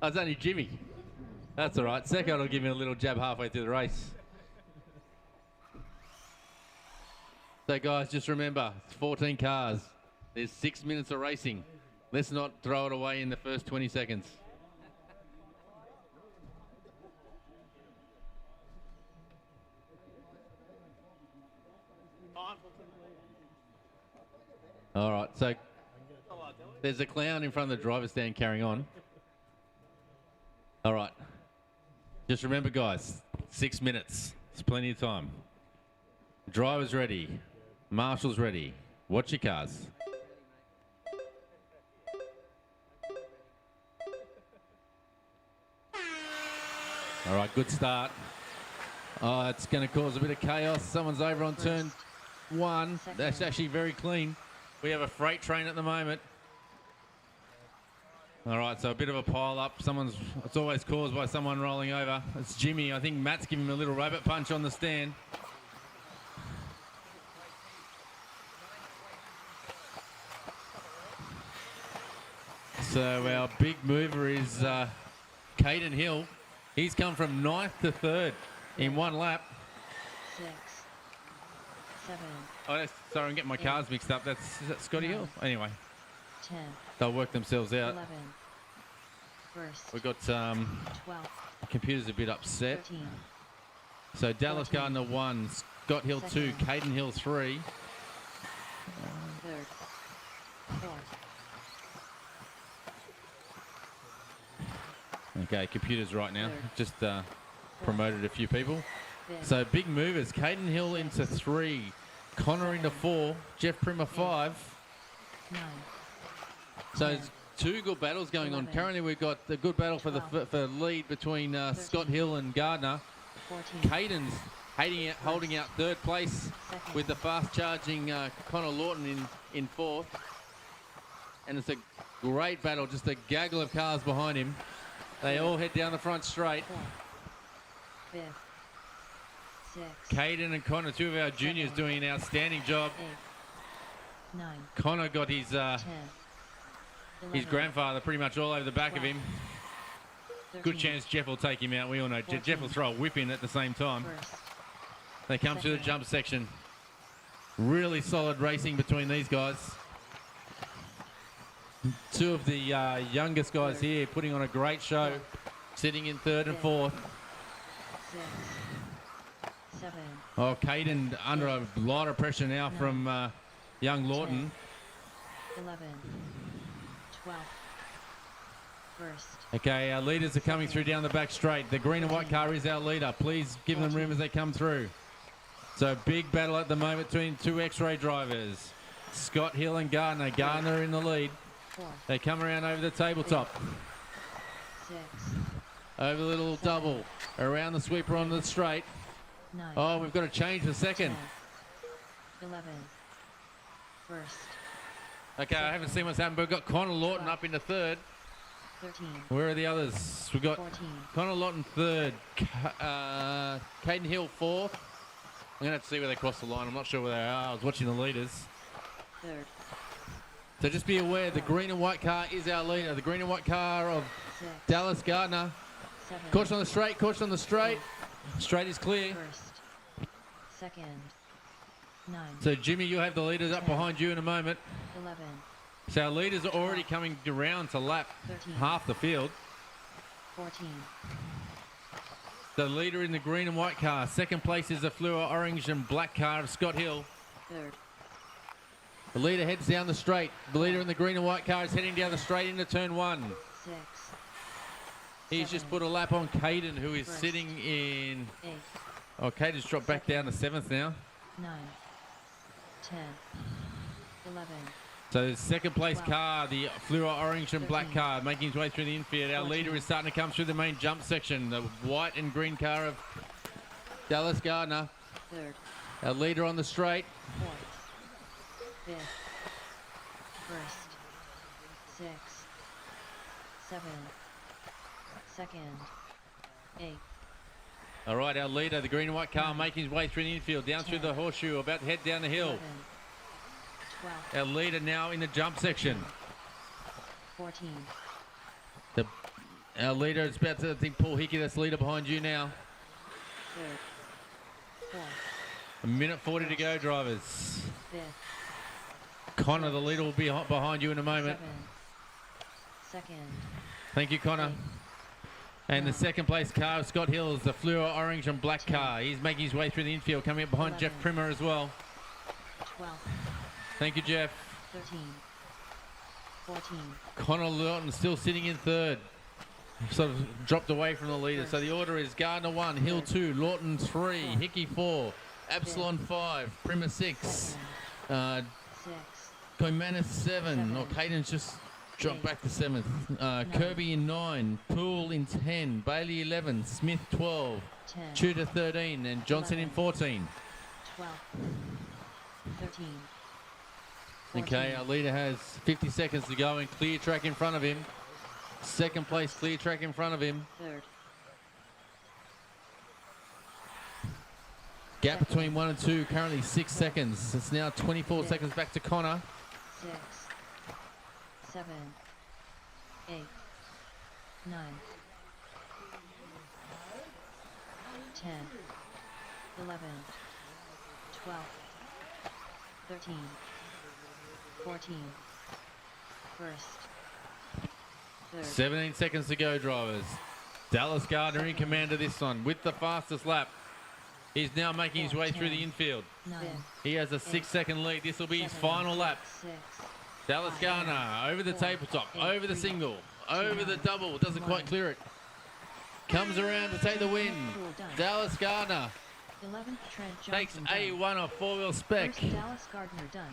Oh, it's only Jimmy. That's all right. Second will give me a little jab halfway through the race. So guys, just remember, it's 14 cars. There's 6 minutes of racing. Let's not throw it away in the first 20 seconds. All right, so there's a clown in front of the driver's stand carrying on. All right. Just remember, guys, 6 minutes. It's plenty of time. Driver's ready. Marshal's ready. Watch your cars. All right, good start. Oh, it's going to cause a bit of chaos. Someone's over on turn 1. That's actually very clean. We have a freight train at the moment. All right, so a bit of a pile up. It's always caused by someone rolling over. It's Jimmy. I think Matt's giving him a little rabbit punch on the stand. So our big mover is Caden Hill. He's come from 9th to 3rd in 1 lap. 6, 7. Oh, sorry, I'm getting my cars mixed up. Is that Scotty Hill? Anyway, 10. they'll work themselves out. 11. First. We've got 12. the computer's a bit upset. 13. So Dallas 14. Gardner 1, Scott Hill 2, Second. Caden Hill 3. Third. Fourth. Okay, computer's right now. Third. Just promoted a few people. Fifth. So big movers. Caden Hill into 3, Connor into 4, Jeff Primer 5. 9. So it's 2 good battles going on. 11. Currently we've got the good battle for the for lead between Scott Hill and Gardner. 14. Caden's holding out 3rd place Second. with the fast charging Connor Lawton in 4th. And it's a great battle, just a gaggle of cars behind him. They all head down the front straight. 4th. 5th. 6. Caden and Connor, 2 of our juniors, 7. doing an outstanding job. 8. 9. Connor got his 10. 11. grandfather pretty much all over the back of him. 13. Good chance Jeff will take him out. We all know 14. Jeff will throw a whip in at the same time. First. They come through the Second. jump section. Really solid racing between these guys. 2 of the youngest guys Third. here putting on a great show, Fourth. sitting in 3rd and Fifth. 4th. 6. 7. Oh, Caden under a lot of pressure now from young Lawton. 10, 11. 12. First. Okay, our leaders are coming through down the back straight. The green and white car is our leader. Please give them room as they come through. So big battle at the moment between two X-ray drivers. Scott Hill and Gardner. Gardner in the lead. 4. They come around over the tabletop. 6. Over the little double. Around the sweeper on the straight. 9. Oh, we've got to change the second. 10, 11. First. Okay, I haven't seen what's happened, but we've got Connor Lawton up into third. 13. Where are the others? We've got 14. Connor Lawton third. Caden Hill fourth. I'm going to have to see where they cross the line. I'm not sure where they are. I was watching the leaders. Third. So just be aware, the green and white car is our leader. The green and white car of 6. Dallas Gardner. 7. Caution on the straight, caution on the straight. Straight is clear. First. Second. 9. So Jimmy, you'll have the leaders up 10. behind you in a moment. 11. So our leaders are already coming around to lap 13. half the field. 14. The leader in the green and white car. Second place is the fluor orange and black car of Scott Hill. Third. The leader heads down the straight. The leader in the green and white car is heading down the straight into turn 1. 6. He's 7. just put a lap on Caden, who is First. sitting in... 8. Oh, Caden's dropped back down to 7th now. 9. 10. 11. So the second place 12. car, the fluor orange and black 13. car, making his way through the infield. Our 14. leader is starting to come through the main jump section. The white and green car of Dallas Gardner. Third. Our leader on the straight. Fourth. Fifth. First. 6. 7. Second. 8. All right, our leader, the green and white car, making his way through the infield, down through the horseshoe, about to head down the hill. 11. 12. Our leader now in the jump section. 14. Our leader is about to, I think, Paul Hickey, that's leader behind you now. Third. Fourth. A minute 40 to go, drivers. Fifth. Connor, the leader, will be behind you in a moment. 7. Second. Thank you, Connor. And the second place car of Scott Hill is the fluor orange and black car. He's making his way through the infield, coming up behind 11. Jeff Primer as well. 12. Thank you, Jeff. 13. 14. Connor Lawton still sitting in third. Sort of dropped away from the leader. So the order is Gardner 1, Hill 2, Lawton 3, Hickey 4, Absalon 5, Primer 6, 6. Koimanis 7. Oh, Caden's just dropped back to 7th. Kirby in 9, Poole in 10, Bailey 11, Smith 12, 10. Tudor 13, and Johnson in 14. 12. 13. Okay, our leader has 50 seconds to go and clear track in front of him. Second place, clear track in front of him. Third. Gap between 1 and 2, currently 6 seconds. It's now 24 seconds back to Connor. 6. 7. 8. 9. 10. 11. 12. 13. 14. First. Third. 17 seconds to go, drivers. Dallas Gardner in command of this one with the fastest lap. He's now making his way through the infield. 9. He has a 6-second lead. This will be his 7. final lap. 6. Dallas Gardner over the tabletop, over the single, over the double. Doesn't quite clear it. Comes around to take the win. Dallas Gardner 11th Trent takes Johnson done. A1 off four-wheel spec. First Dallas Gardner done.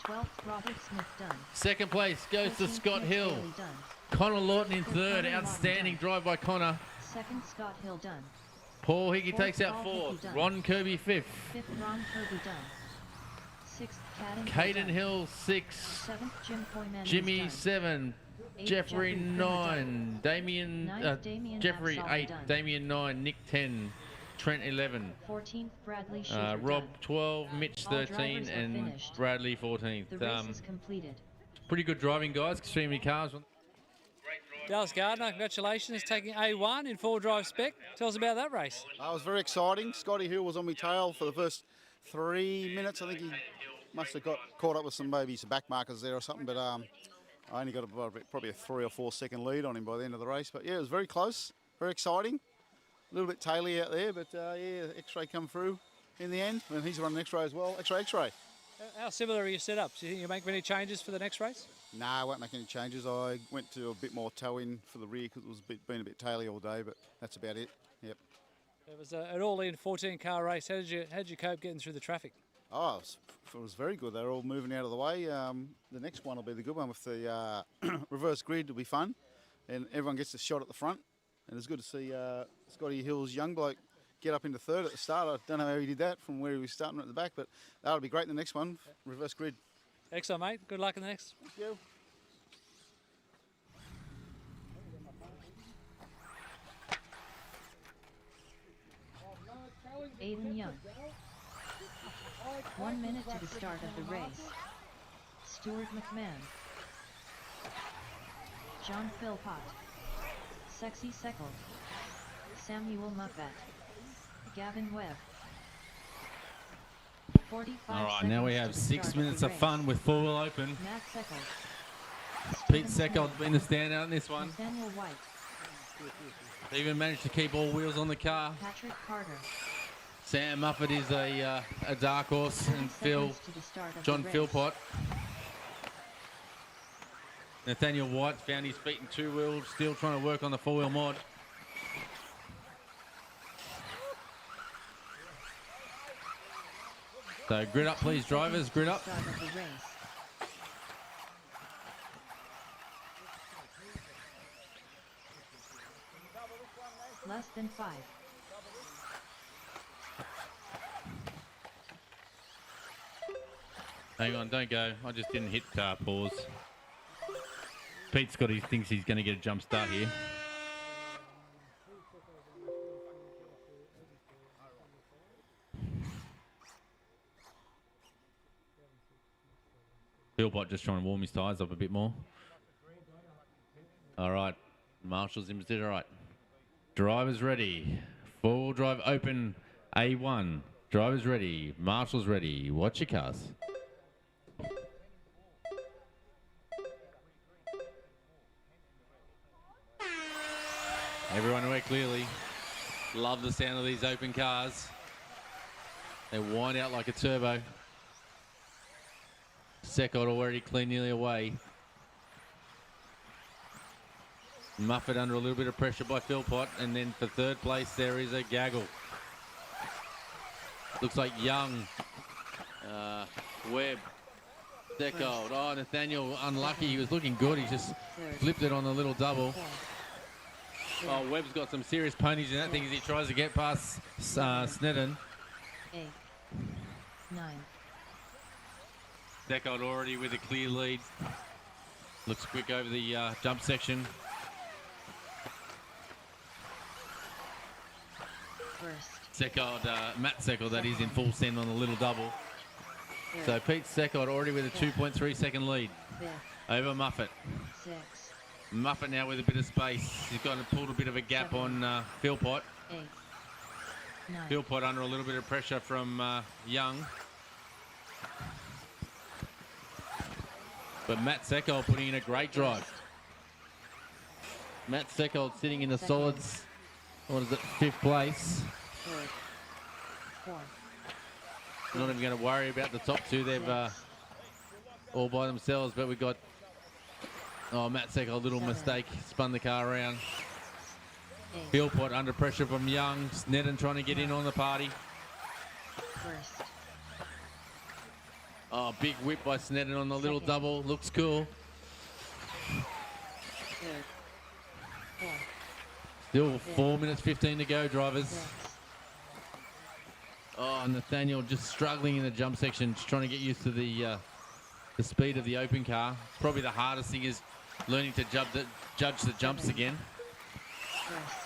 12th Robert Smith done. Second place goes to 13th Scott Nick Hill. Bailey done. Connor Lawton in Fifth third. Connor Outstanding Lawton drive by Connor. Second Scott Hill done. Paul Hickey Fourth, takes out Paul fourth. Hickey done. Ron Kirby fifth. 5th Ron Kirby done. 6th Caden Hill 6. 7th Jim Koimanis Jimmy done. 7. 8th Jeffrey Primer 9. Damien. 9th Damien Jeffrey Absalom 8. done. Damien 9. Nick 10. Trent 11. 14th Bradley Schaefer Rob done. 12. Mitch All 13. drivers are And finished. Bradley 14th. The race is completed. Pretty good driving, guys. Extremely cars. Dallas Gardner, congratulations, taking A1 in four drive spec. Tell us about that race. It was very exciting. Scotty Hill was on my tail for the first 3 minutes. I think he must have got caught up with some back markers there or something, but I only got probably a 3 or 4 second lead on him by the end of the race. But yeah, it was very close, very exciting. little bit taily out there, but yeah, X-ray come through in the end, and he's running X-ray as well. X-ray. How similar are your setups? Do you think you make many changes for the next race? Nah, I won't make any changes. I went to a bit more toe in for the rear because it was been a bit taily all day, but that's about it. Yep. It was an all-in 14-car race. How did you cope getting through the traffic? Oh, it was very good. They're all moving out of the way. The next one will be the good one with the reverse grid. Will be fun, and everyone gets a shot at the front. And it's good to see Scotty Hill's young bloke get up into third at the start. I don't know how he did that from where he was starting at the back, but that'll be great in the next one, reverse grid. Excellent, mate. Good luck in the next. Thank you. Aiden Young. 1 minute to the start of the race. Stuart McMahon. John Philpott. Sexy Seckle. Samuel Muffet. Gavin Webb. 45 All right, now we have 6 minutes of fun with four-wheel open. Matt Seckle. Pete Seckold's been the standout in this one. Nathaniel White. They even managed to keep all wheels on the car. Patrick Carter. Sam Muffet is a dark horse, and John Philpott. Nathaniel White found his feet in two-wheel, still trying to work on the four-wheel mod. So grid up, please, drivers, grid up. Less than 5. Hang on, don't go. I just didn't hit pause. Pete Scotty thinks he's going to get a jump start here. Philpott just trying to warm his tyres up a bit more. All right, Marshall's in position. All right, drivers ready. Four-wheel drive open. A1. Drivers ready. Marshall's ready. Watch your cars. Everyone aware clearly. Love the sound of these open cars. They wind out like a turbo. Second already clean nearly away. Muffet under a little bit of pressure by Philpott, and then for third place there is a gaggle. Looks like Young, Webb, Seckold. Oh, Nathaniel unlucky. He was looking good. He just flipped it on the little double. Oh, Webb's got some serious ponies in that thing as he tries to get past Sneddon. 8, 9. Seckold already with a clear lead. Looks quick over the jump section. Seckold, Matt Seckold, that is in full send on the little double. So Pete Seckold already with a 2.3 second lead over Muffet. 6. Muffet now with a bit of space. He's got pulled a bit of a gap on Philpott. 8, 9. Philpott under a little bit of pressure from Young. But Matt Seckold putting in a great drive. Matt Seckold sitting in the solids, what is it, 5th place. 4. Not even going to worry about the top two. They've all by themselves, but we got Matt Seckold, little mistake, spun the car around. Philpott under pressure from Young. Sneddon trying to get in on the party. First. Oh, big whip by Sneddon on the little double. Looks cool. Third. 4. Still 4 minutes 15 to go, drivers. Oh, Nathaniel just struggling in the jump section, just trying to get used to the speed of the open car. Probably the hardest thing is learning to judge the jumps again. First.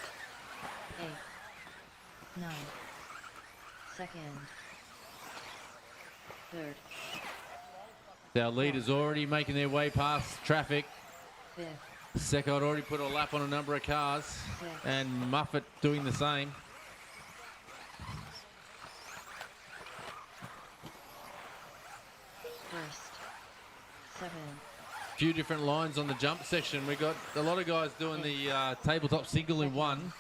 8, 9. Second. Third. Our leaders already making their way past traffic. 5th. Seckold already put a lap on a number of cars, and Muffet doing the same. First. 7. Few different lines on the jump section. We got a lot of guys doing the tabletop single in one.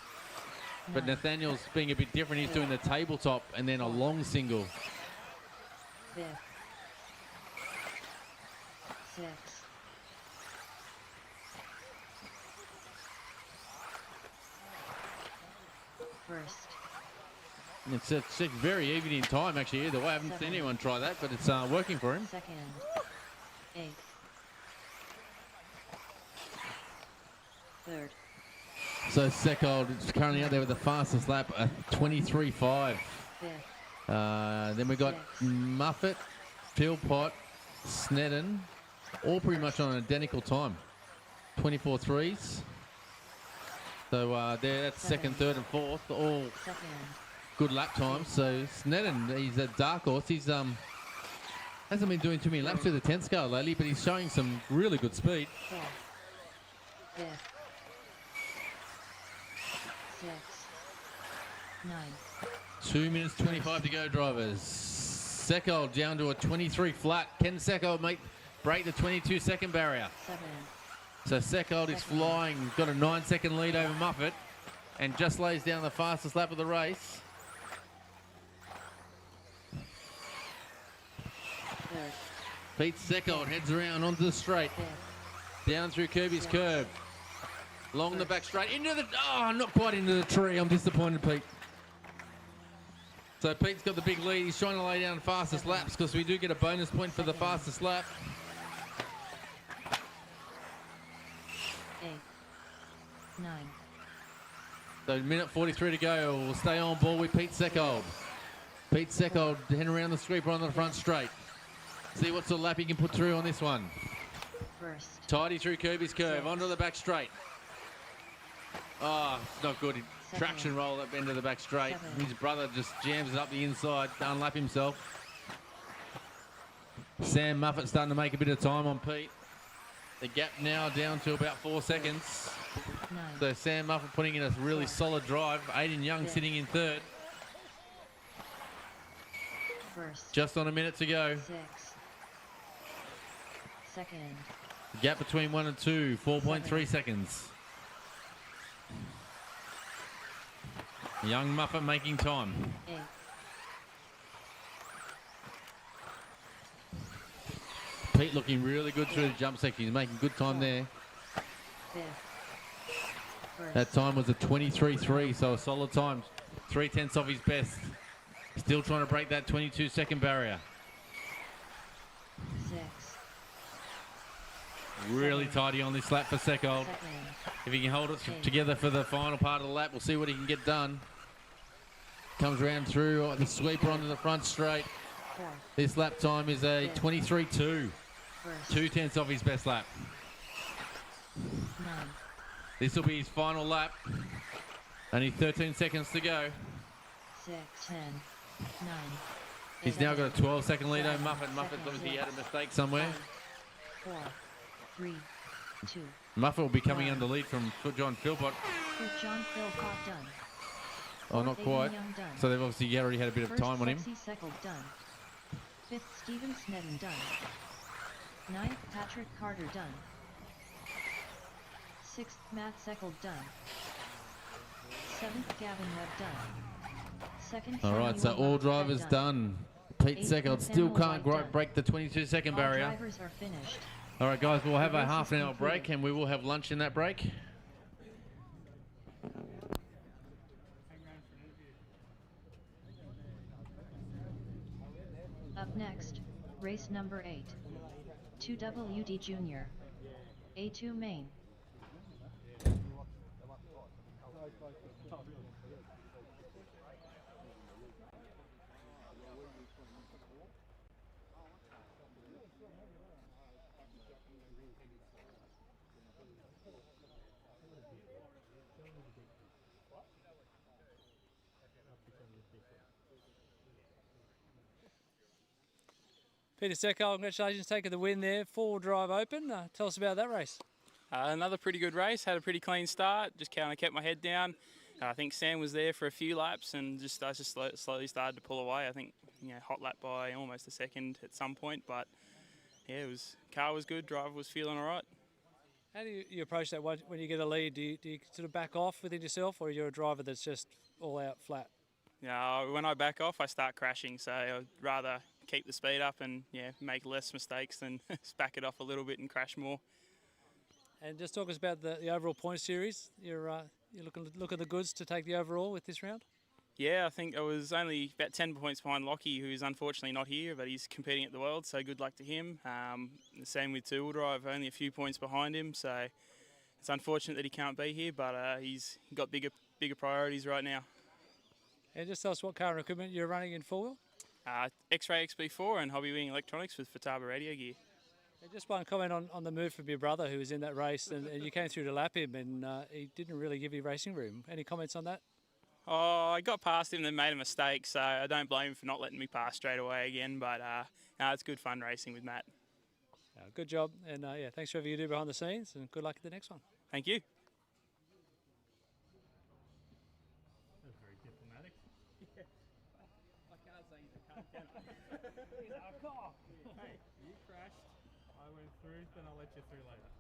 But Nathaniel's being a bit different. He's doing the tabletop and then a long single. 5th. 6. First. It's very even in time, actually, either way. I haven't seen anyone try that, but it's working for him. Second. 8th. Third. So Seckold is currently out there with the fastest lap, a 23.5. Then we got Muffet, Philpott, Snedden, all pretty much on an identical time. 24.3s. So that's second, third, and fourth, all good lap times. So Snedden, he's a dark horse. He's hasn't been doing too many laps through the 10th scale lately, but he's showing some really good speed. 5th. 6. 9. 2 minutes 25 to go, drivers. Seckold down to a 23 flat. Can Seckold break the 22-second barrier? 7. So Seckold is flying, got a 9-second lead over Muffet, and just lays down the fastest lap of the race. Pete Seckold heads around onto the straight, down through Kirby's curve, along the back straight, into the, not quite into the tree. I'm disappointed, Pete. So Pete's got the big lead. He's trying to lay down fastest laps because we do get a bonus point for the fastest lap. 8. 9. So minute 43 to go. We'll stay on board with Pete Seckold. Pete Seckold heading around the sweeper on the front straight. See what sort of lap he can put through on this one. First. Tidy through Kirby's curve, onto the back straight. Oh, it's not good. Traction roll up into the back straight. His brother just jams it up the inside to unlap himself. Sam Muffet starting to make a bit of time on Pete. The gap now down to about 4 seconds. 9. So Sam Muffet putting in a really solid drive. Aiden Young sitting in third. First. Just on a minute to go. 6. Second. Gap between 1 and 2, 4.3 seconds. Young Muffet making time. 8. Pete looking really good through the jump section. He's making good time there. 5th. That time was a 23.3, so a solid time. 3/10 off his best. Still trying to break that 22-second barrier. 6. Really tidy on this lap for Seckold. If he can hold it together for the final part of the lap, we'll see what he can get done. Comes around through the sweeper onto the front straight. This lap time is a 23.2. 2/10 off his best lap. 9. This will be his final lap. Only 13 seconds to go. 6. 10. 9. He's now got a 12-second lead over Muffet. Muffet's obviously had a mistake somewhere. 4. 3. 2. Muffet will be coming under lead from John Philpott. John Philpott done. Oh, not quite. So they've obviously already had a bit of time on him. Second done. 5th Stephen Snedden done. 9th Patrick Carter done. 6th Matt Seckold done. 7th Gavin Webb done. 2nd All right, so all drivers done. Pete Seckold still can't break the 22-second barrier. All drivers are finished. All right, guys, we'll have a half-an-hour break, and we will have lunch in that break. Up next, race number 8. 2WD Junior. A2 main. Peter Seckold, congratulations, taking the win there. 4-wheel drive open. Tell us about that race. Another pretty good race. Had a pretty clean start. Just kind of kept my head down. I think Sam was there for a few laps, and I just slowly started to pull away. I think hot lap by almost a second at some point, but yeah, car was good. Driver was feeling all right. How do you approach that when you get a lead? Do you sort of back off within yourself, or you're a driver that's just all out flat? Yeah, when I back off, I start crashing. So I'd rather keep the speed up and make less mistakes than back it off a little bit and crash more. And just talk us about the overall point series. You're look at the goods to take the overall with this round. Yeah, I think I was only about 10 points behind Lockie, who's unfortunately not here, but he's competing at the World, so good luck to him. The same with two-wheel drive, only a few points behind him, so it's unfortunate that he can't be here, but he's got bigger priorities right now. And just tell us what car and equipment you're running in four-wheel. X-Ray XB4 and Hobby Wing Electronics with Futaba radio gear. And just one comment on the move from your brother who was in that race, and you came through to lap him, and he didn't really give you racing room. Any comments on that? Oh, I got past him and made a mistake, so I don't blame him for not letting me pass straight away again, but it's good fun racing with Matt. Good job, and thanks for everything you do behind the scenes, and good luck at the next one. Thank you. That was very diplomatic. I can't say he's a cunt, can I? He's a cock. Hey, you crashed, I went through, then I'll let you through later.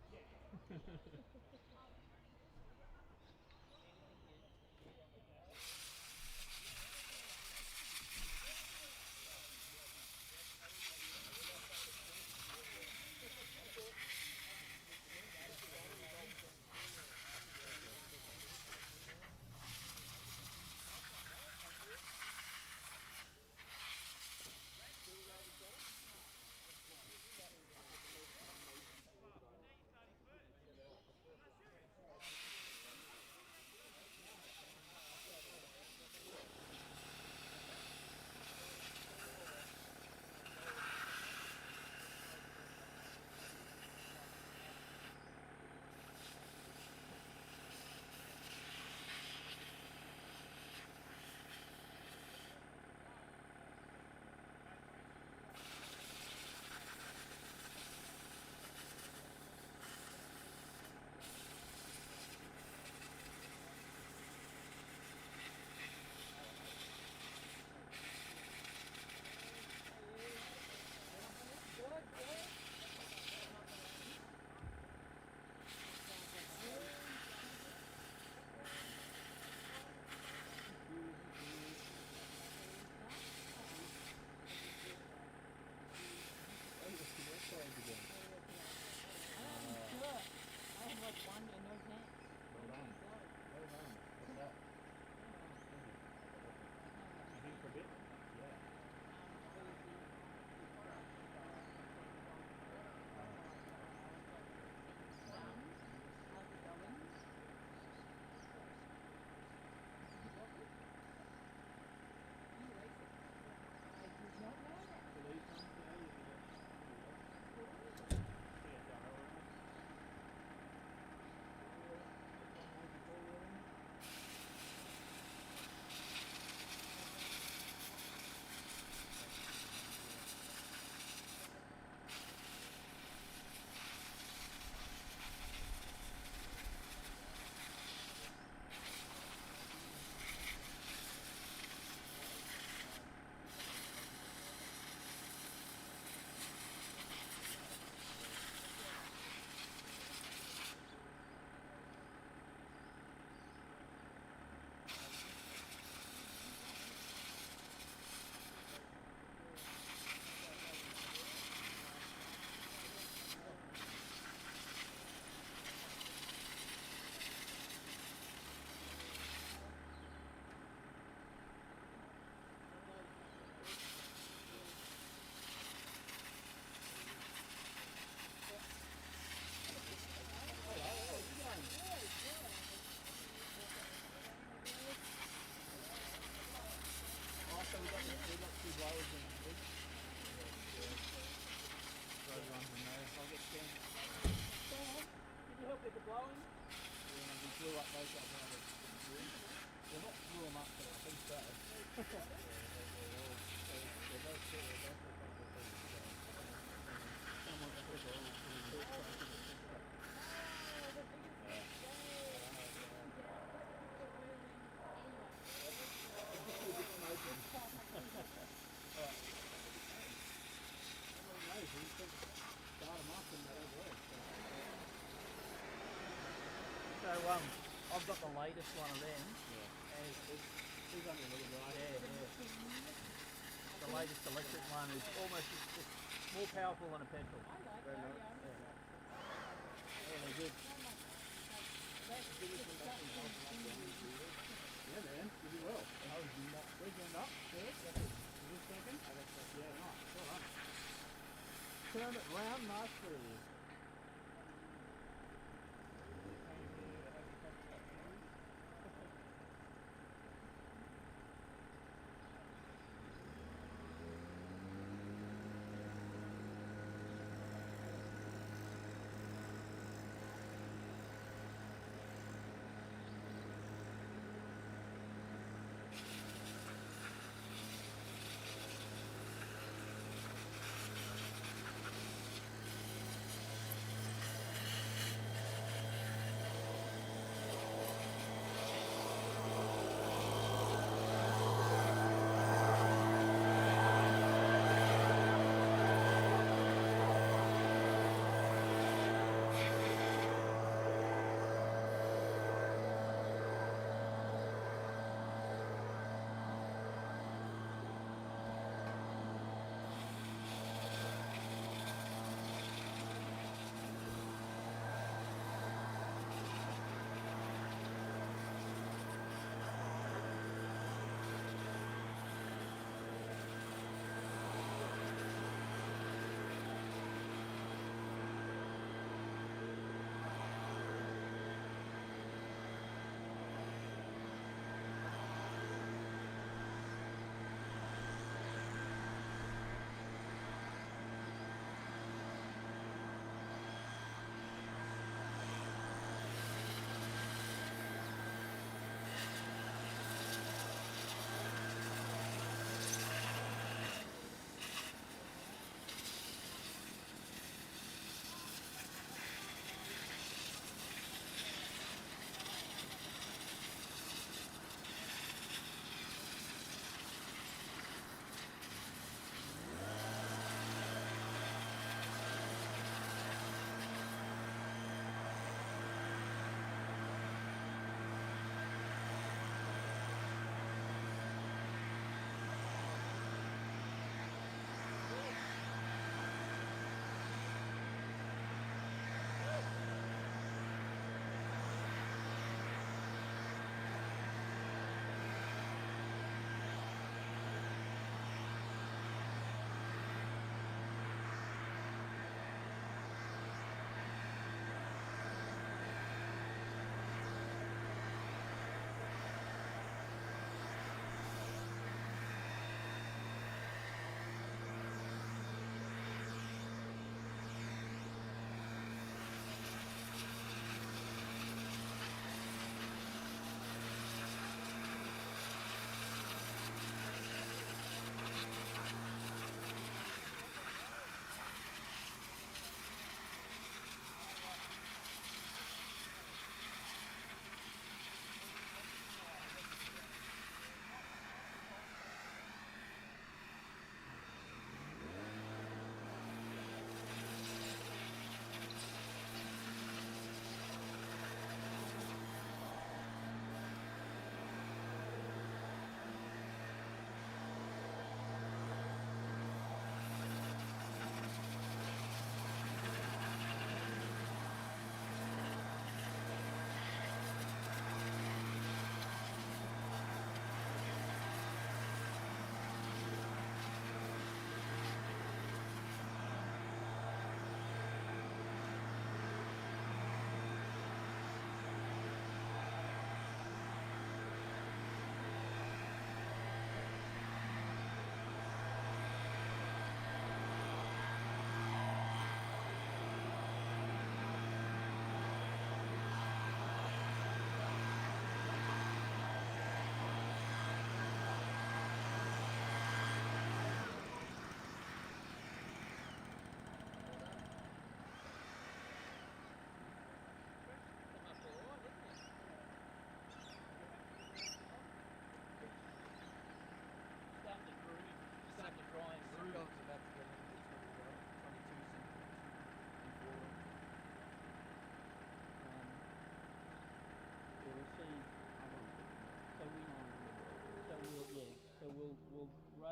I've got the latest one of them. Yeah. And it's only a little right. Yeah. The latest electric one is almost it's more powerful than a petrol. Very nice. Yeah, they're good. Yeah, man, you did well. I was not breaking up first. Is this second? Yeah, nice. Well done. Turn it round nicely.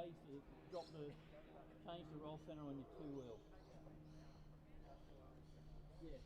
raise the, drop the, change the roll centre on your two wheel. Yeah.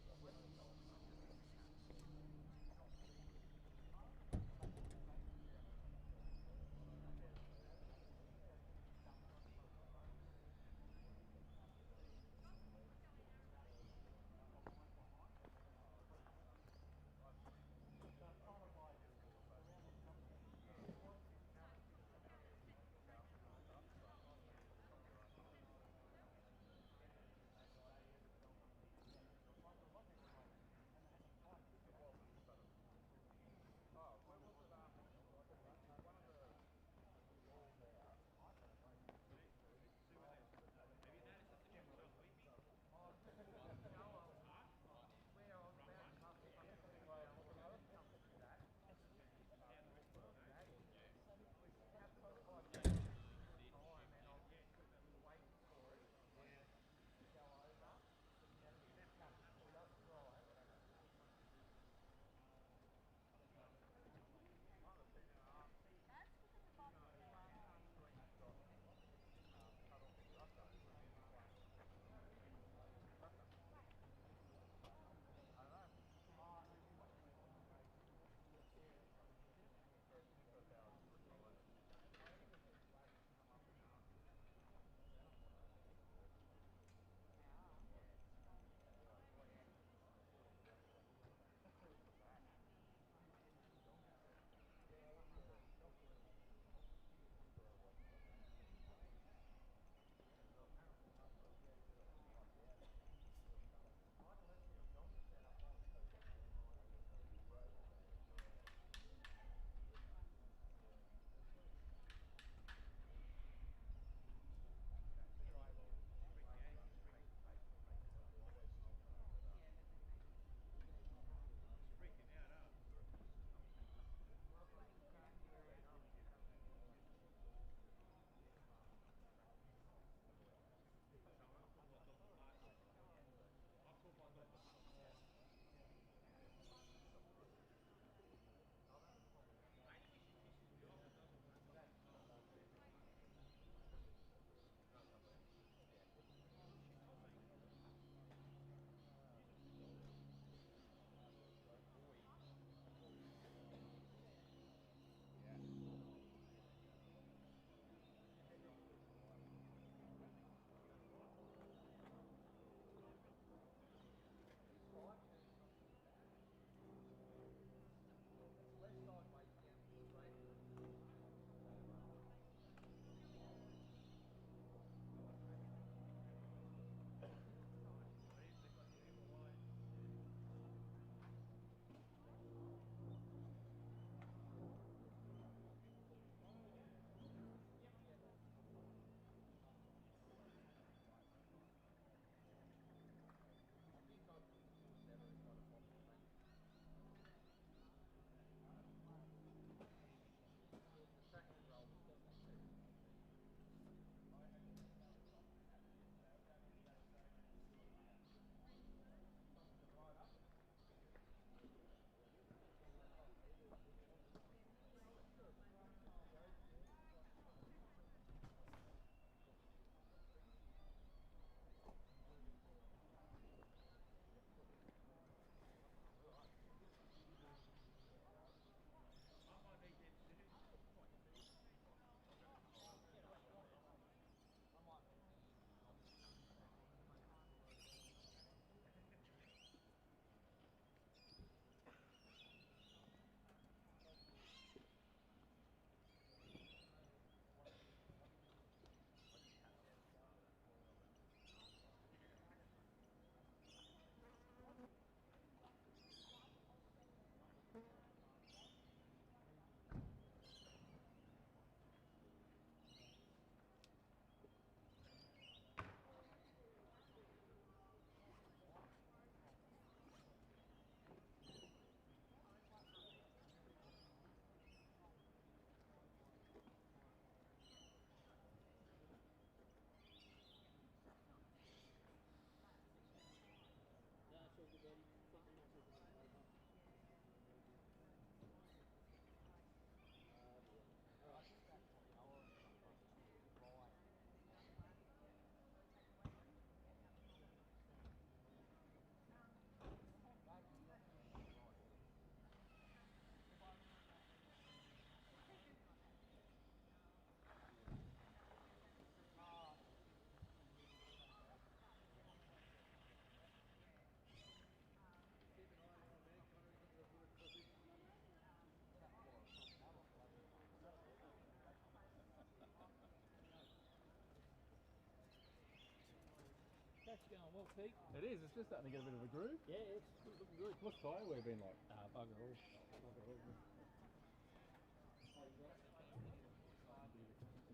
going well, Pete. It is. It's just starting to get a bit of a groove. Yeah, it's looking good. What's tyre wear been like? Bugger all.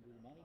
Do the money.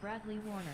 Bradley Warner.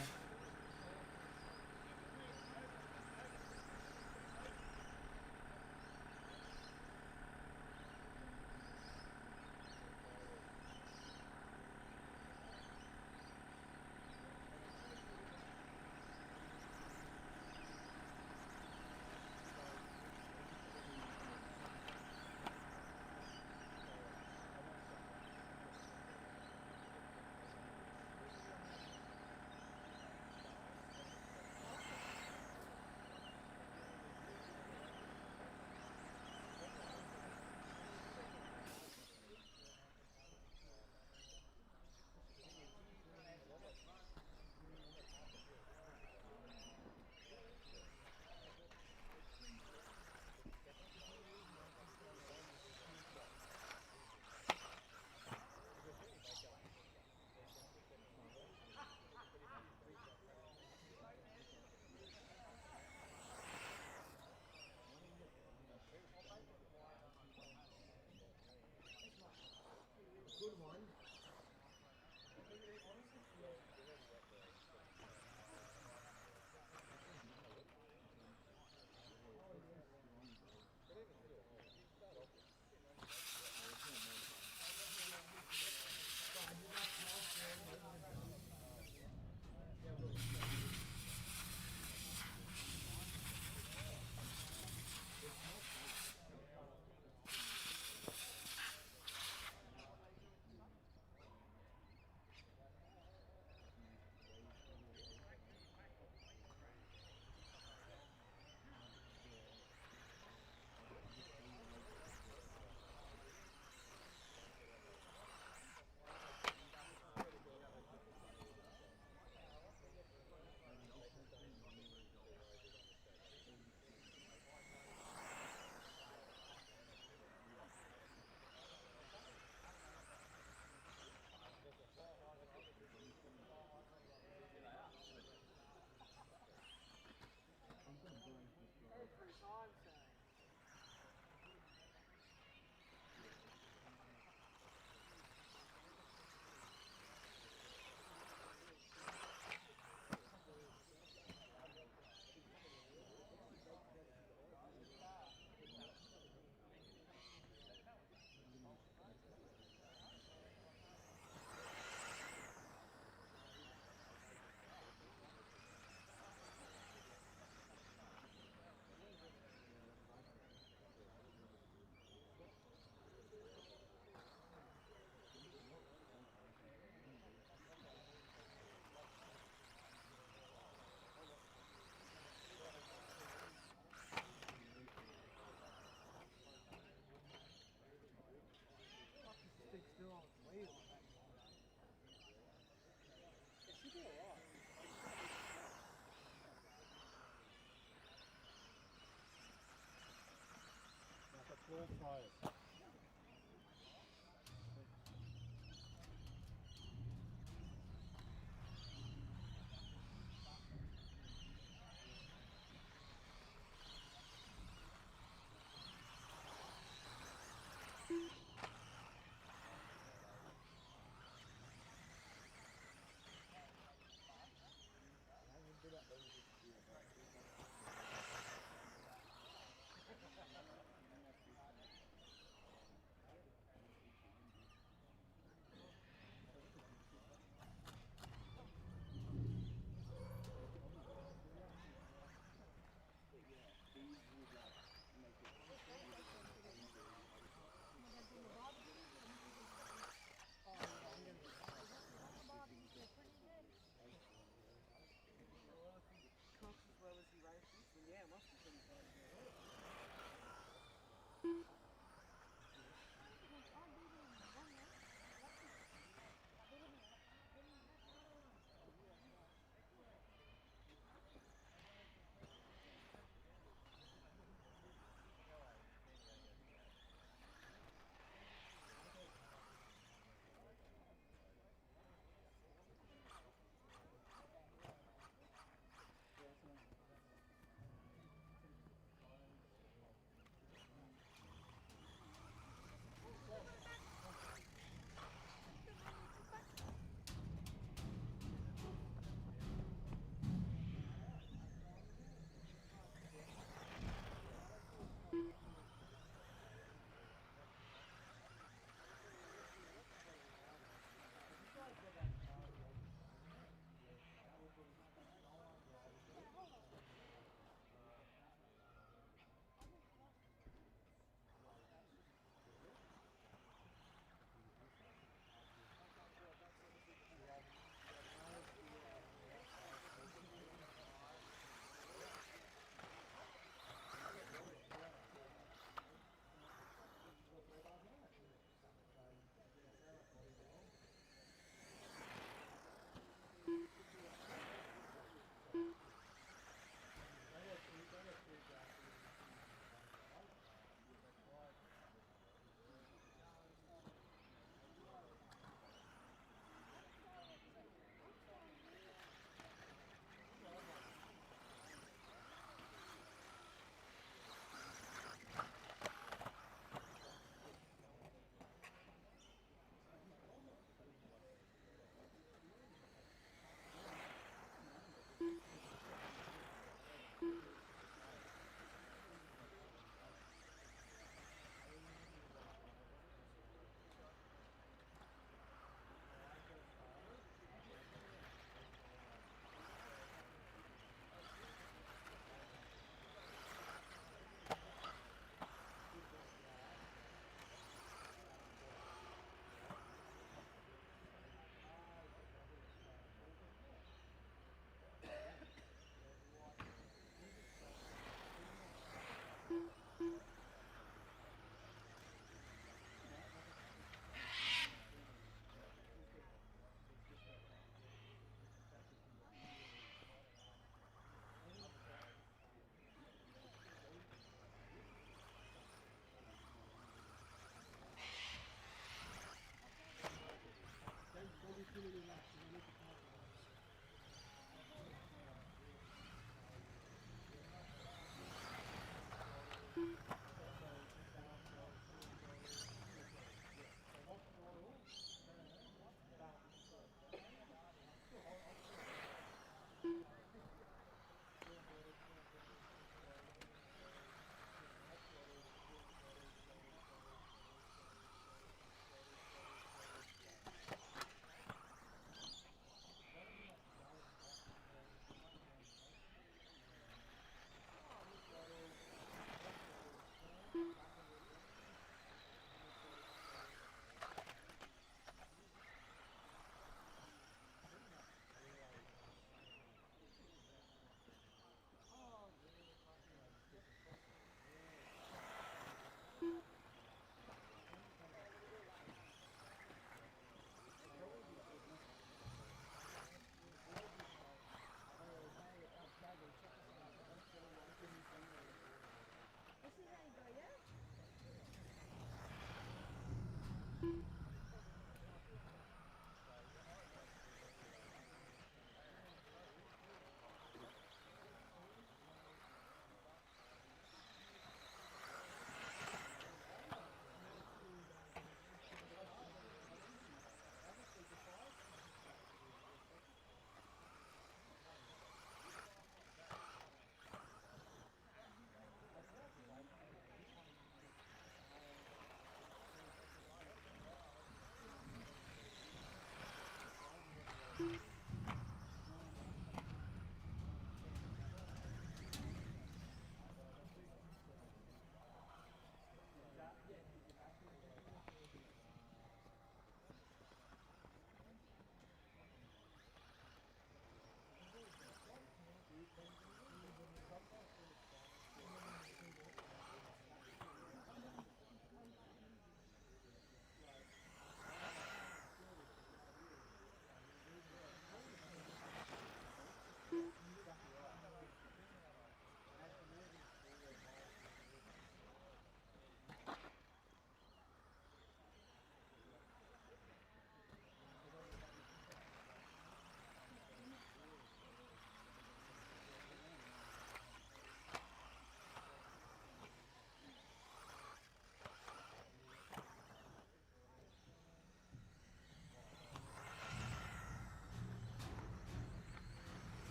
All fires. community laps and I need to pay for those.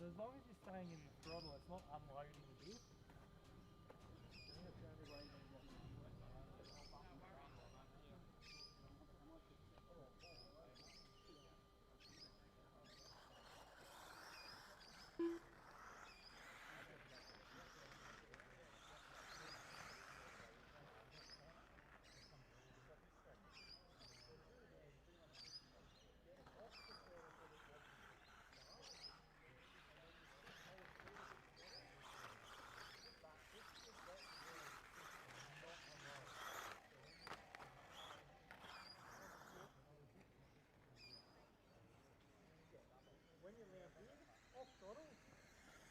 So as long as you're staying in the throttle, it's not unloading the gear. I think that's the only way you're going to get the gear. When you're around here, off throttle,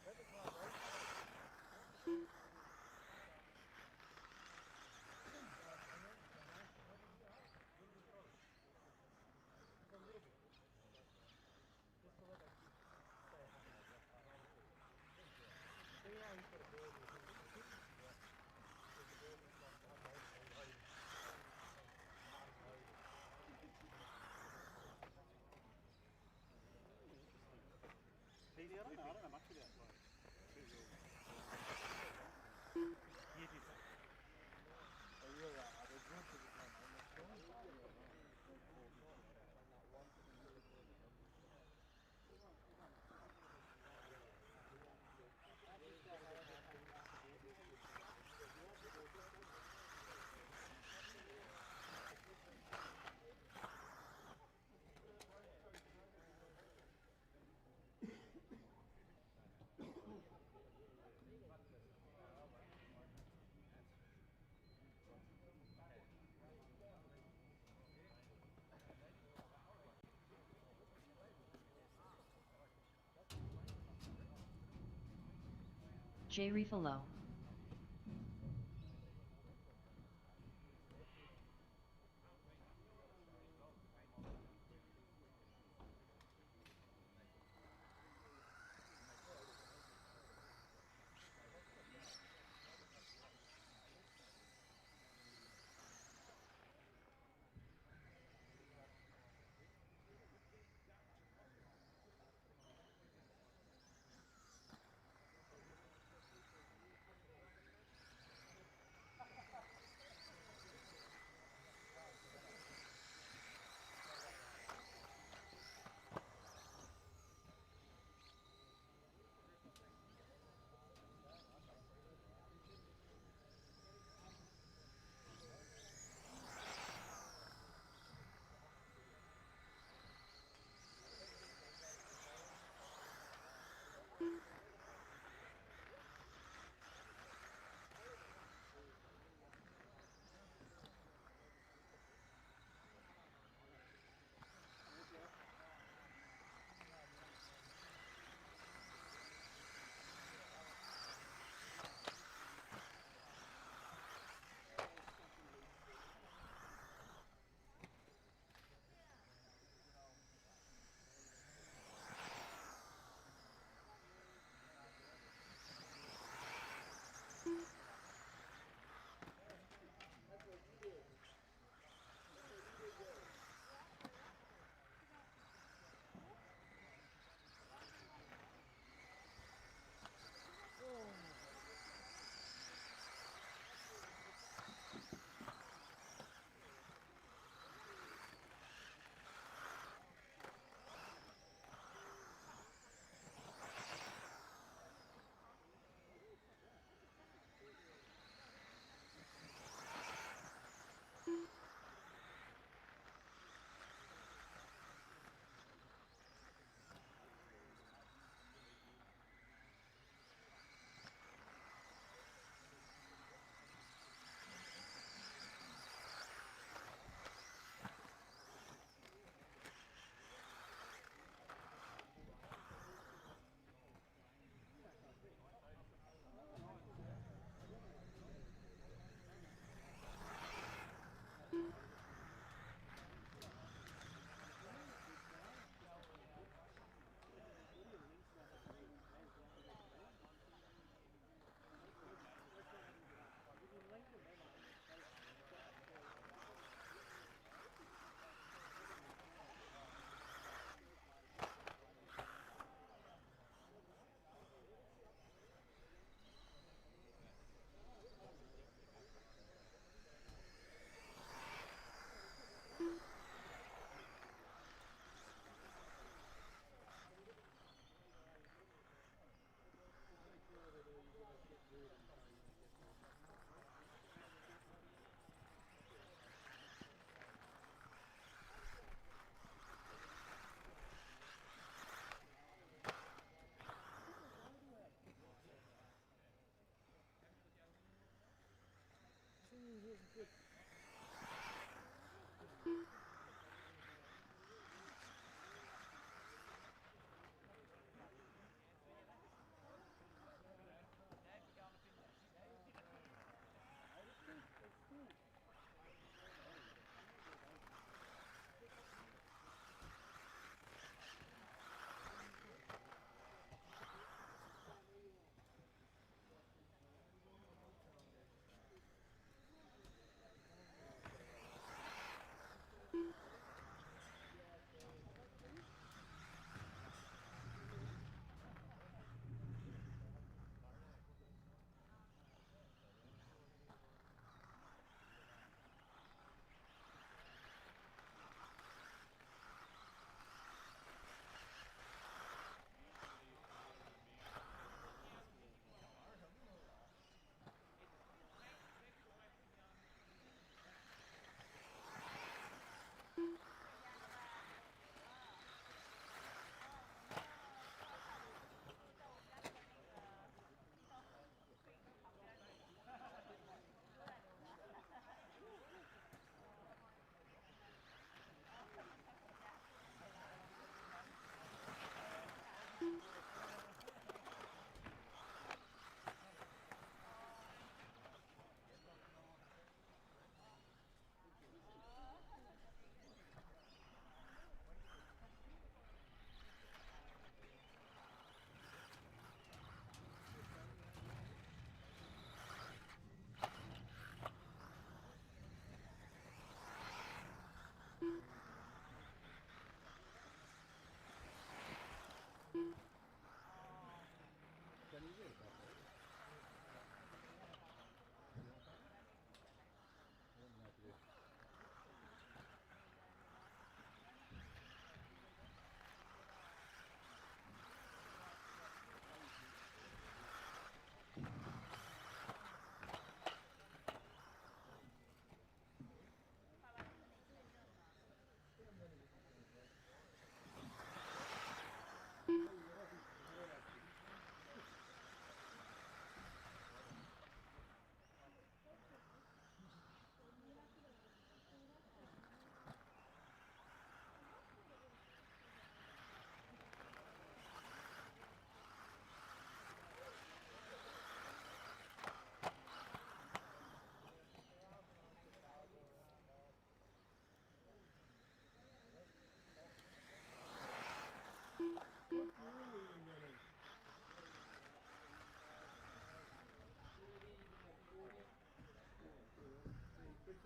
let the car go. I don't know much about like two-wheel. Yeah, they really are. They're good for the J. Refalo.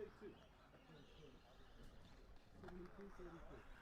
32. 72, 32.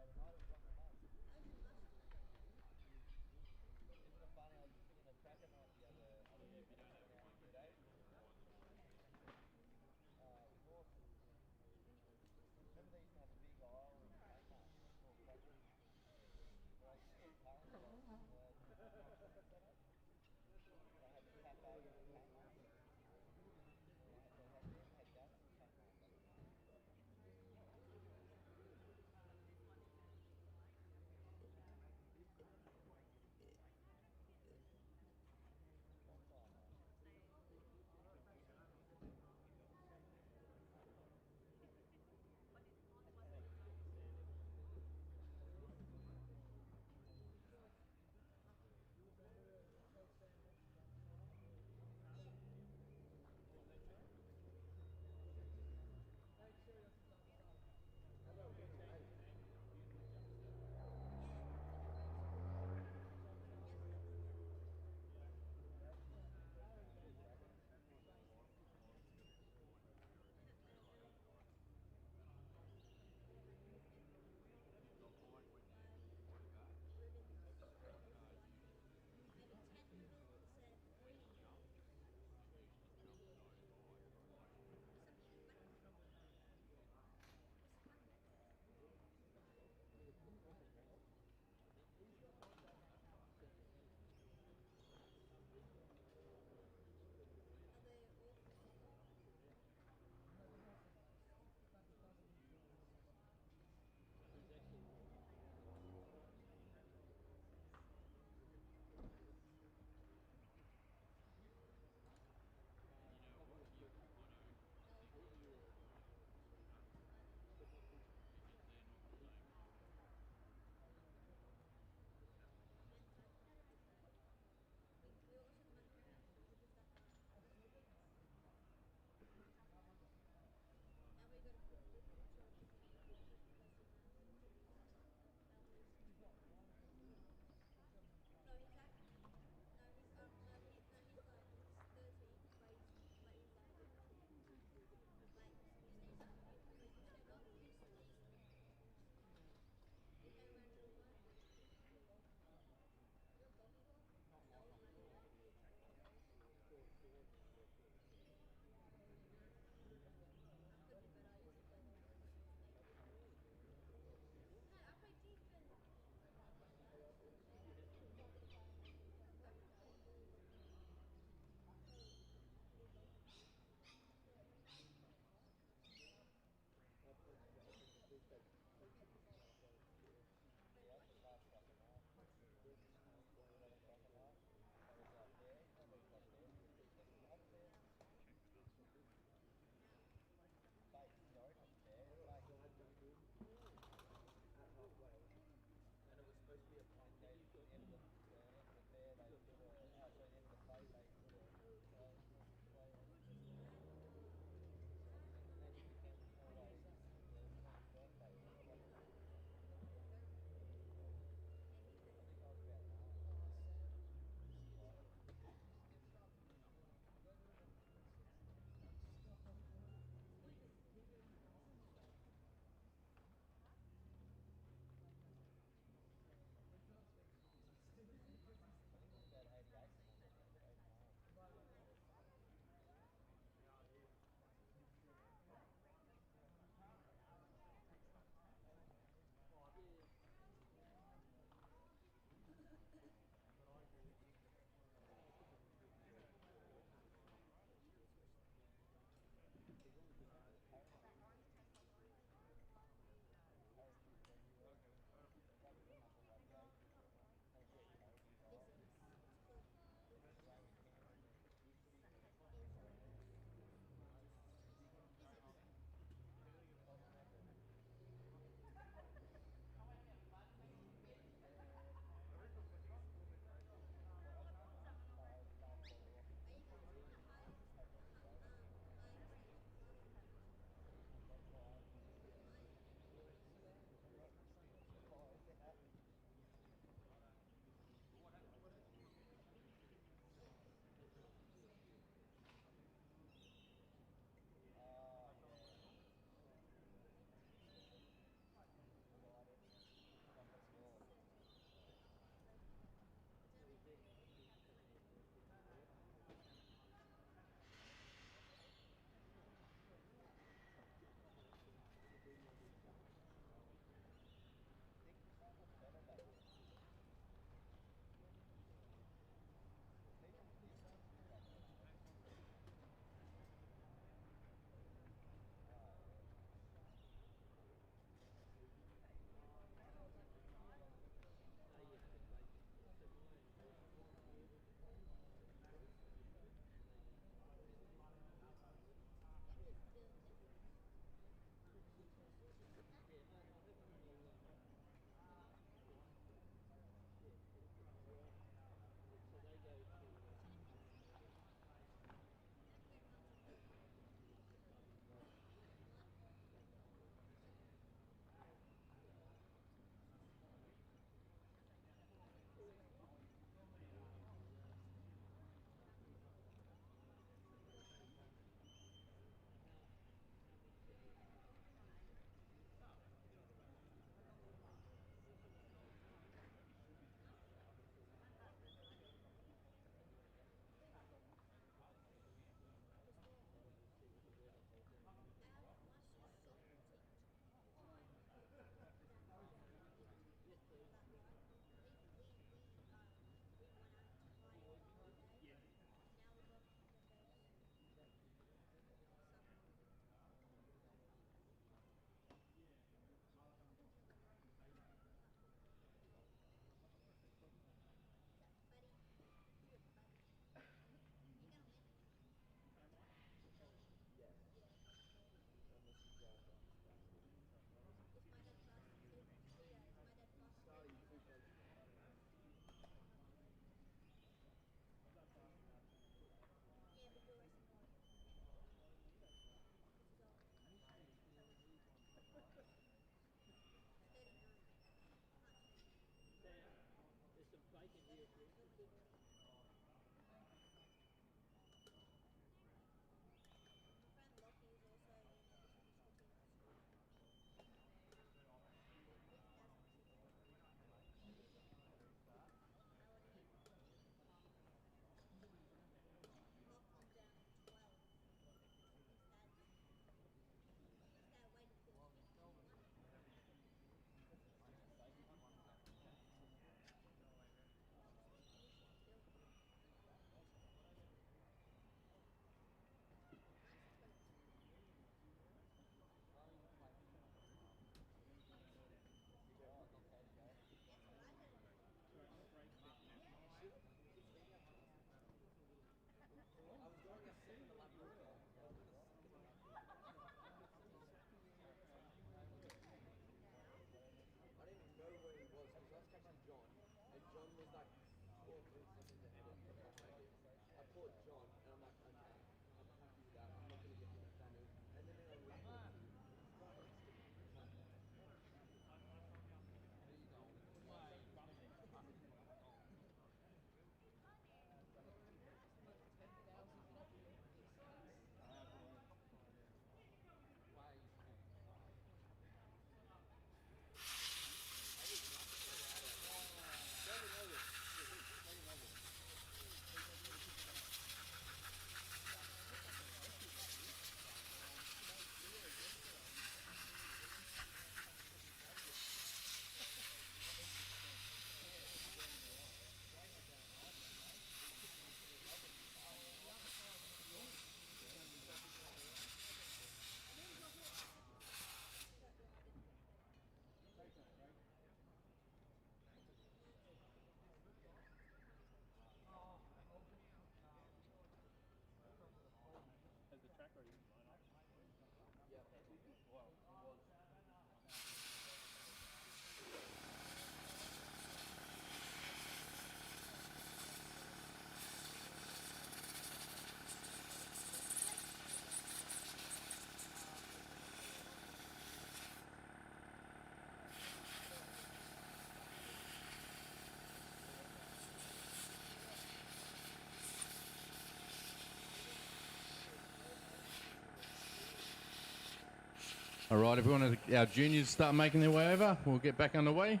All right, everyone, our juniors start making their way over. We'll get back underway.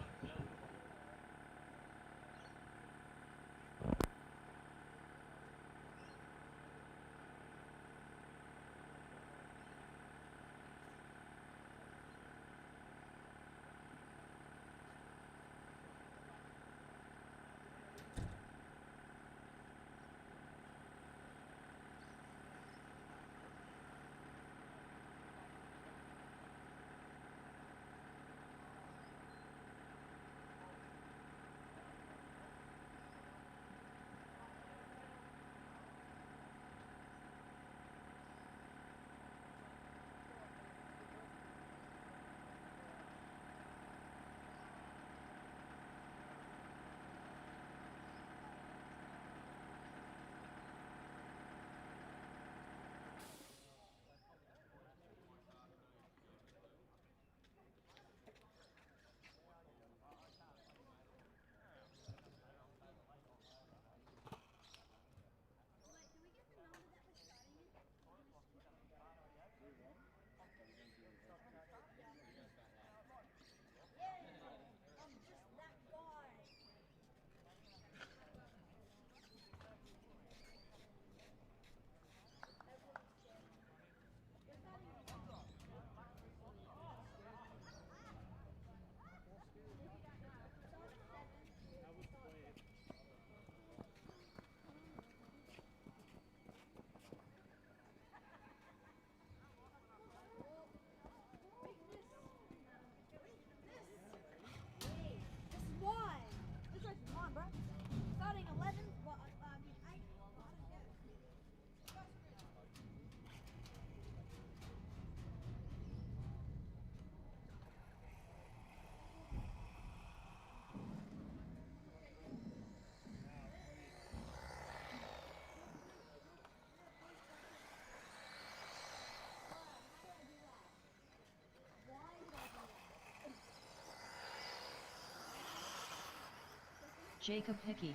Jacob Hickey,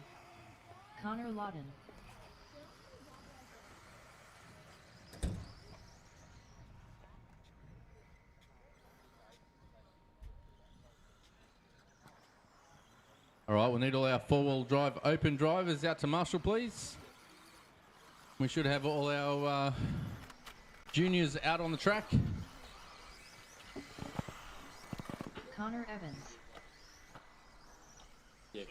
Connor Lawton, All right, we'll need all our four-wheel drive open drivers out to Marshall, please. We should have all our juniors out on the track. Connor Evans. Yeah.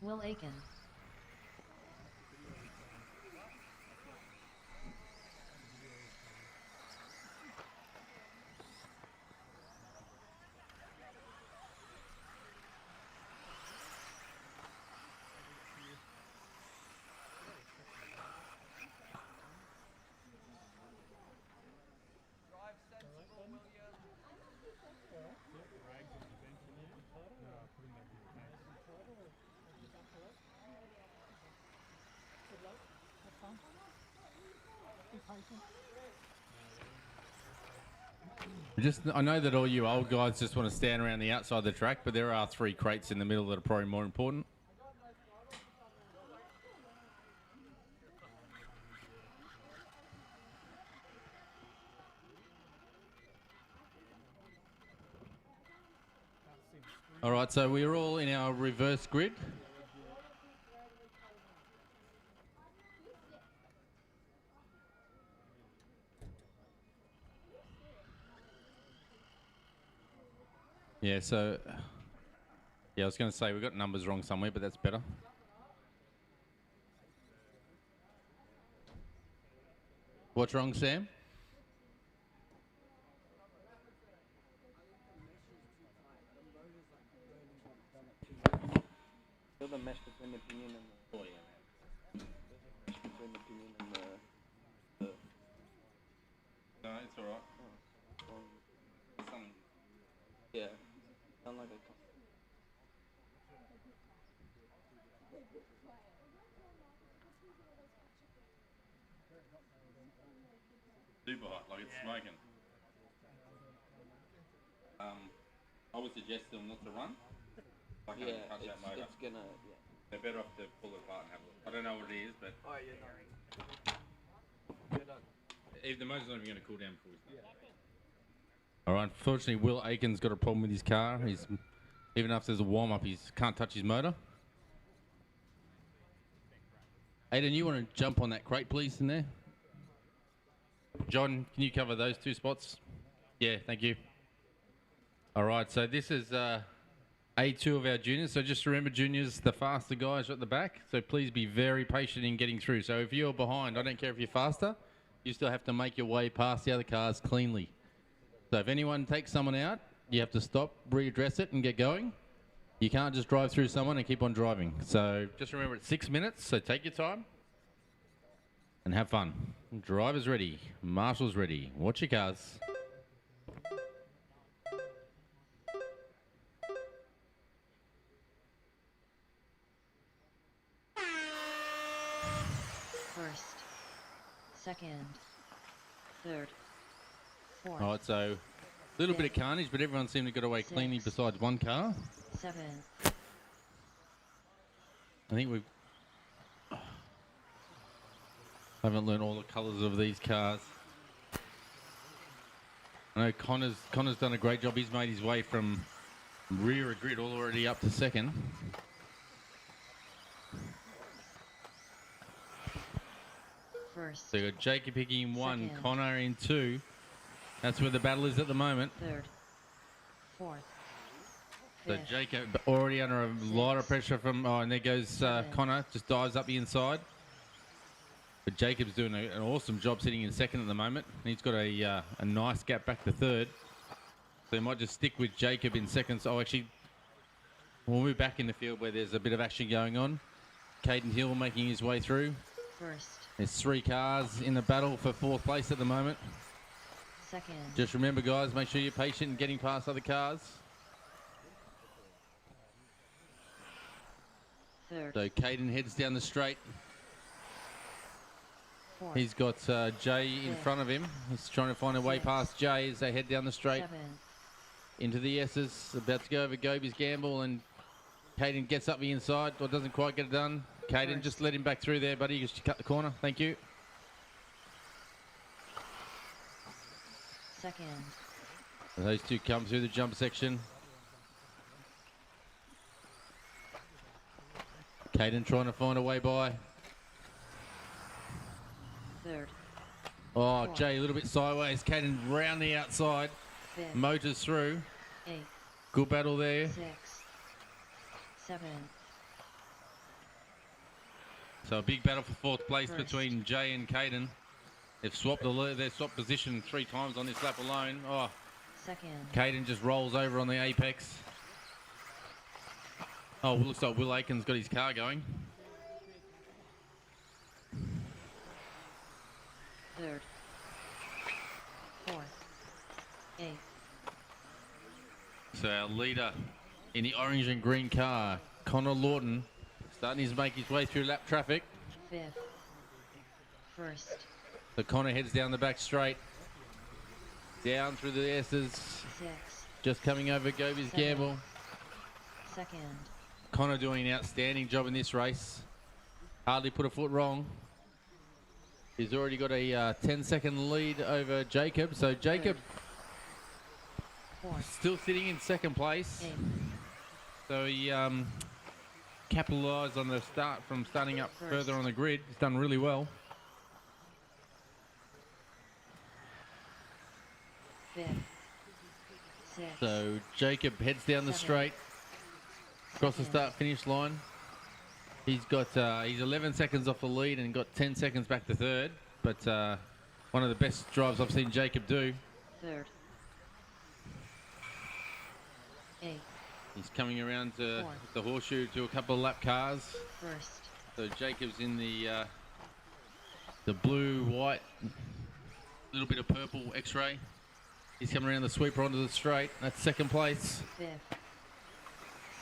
Will Aiken. I know that all you old guys just want to stand around the outside of the track, but there are 3 crates in the middle that are probably more important. All right, so we're all in our reverse grid. Yeah, so... Yeah, I was going to say, we got numbers wrong somewhere, but that's better. What's wrong, Sam? Feel the mesh between the pinion and the. Oh yeah, man. Mesh between the pinion and the. No, it's alright. Yeah. Sound like a. Super hot, like it's smoking. I would suggest them not to run. I can't touch that motor. It's gonna. Yeah. They're better off to pull it apart and have a look. I don't know what it is, but Oh, you're done. You're done. even the motor's not even going to cool down before we start. All right, unfortunately, Will Aiken's got a problem with his car. He's even after there's a warm up, he can't touch his motor. Aidan, you want to jump on that crate, please, in there? John, can you cover those two spots? Yeah, thank you. All right, so this is A2 of our juniors. So just remember, juniors, the faster guys are at the back. So please be very patient in getting through. So if you're behind, I don't care if you're faster, you still have to make your way past the other cars cleanly. So if anyone takes someone out, you have to stop, readdress it, and get going. You can't just drive through someone and keep on driving. So just remember, it's 6 minutes, so take your time and have fun. Driver's ready. Marshal's ready. Watch your cars. First, second, third, fourth. All right, so a little bit of carnage, but everyone seemed to get away cleanly besides one car. 7. I think we've... haven't learned all the colours of these cars. I know Connor's done a great job. He's made his way from rear of grid already up to second. First. So you got Jacob Hickey in 1, Second. Connor in 2. That's where the battle is at the moment. Third, fourth, So fifth, Jacob already under a lot of pressure from... Oh, and there goes Connor. Just dives up the inside. But Jacob's doing an awesome job sitting in second at the moment. He's got a nice gap back to third. So he might just stick with Jacob in second. So actually, we'll move back in the field where there's a bit of action going on. Caden Hill making his way through. first, There's 3 cars in the battle for 4th place at the moment. second, Just remember, guys, make sure you're patient in getting past other cars. third, So Caden heads down the straight. fourth, He's got Jay in fifth, front of him. He's trying to find a way sixth, past Jay as they head down the straight. 7, Into the S's. About to go over Goby's gamble, and Caden gets up the inside, or doesn't quite get it done. Caden, just let him back through there, buddy. Just cut the corner. Thank you. second, And those two come through the jump section. Caden trying to find a way by. third, Oh, fourth, Jay a little bit sideways. Caden round the outside. fifth, Motors through. 8, Good battle there. 6, 7, So a big battle for 4th place First. between Jay and Caden. They've swapped position 3 times on this lap alone. Oh, second, Caden just rolls over on the apex. Oh, looks like Will Aiken's got his car going. third, fourth, 8, So our leader in the orange and green car, Connor Lawton, starting to make his way through lap traffic. fifth, first, So Connor heads down the back straight. Down through the S's. 6, Just coming over Goby's Seven. gamble. second, Connor doing an outstanding job in this race. Hardly put a foot wrong. He's already got a 10-second lead over Jacob. So Jacob fourth, still sitting in 2nd place. 8, So he capitalised on the start from starting up First. further on the grid. He's done really well. fifth, 6, So Jacob heads down the 7. straight, across the Second. start-finish line. He's got he's 11 seconds off the lead and got 10 seconds back to third. But One of the best drives I've seen Jacob do. Third. 8. He's coming around to Four. the horseshoe to a couple of lap cars. First. So Jacob's in the blue, white, little bit of purple X-ray. He's coming around the sweeper onto the straight. That's second place. 5th.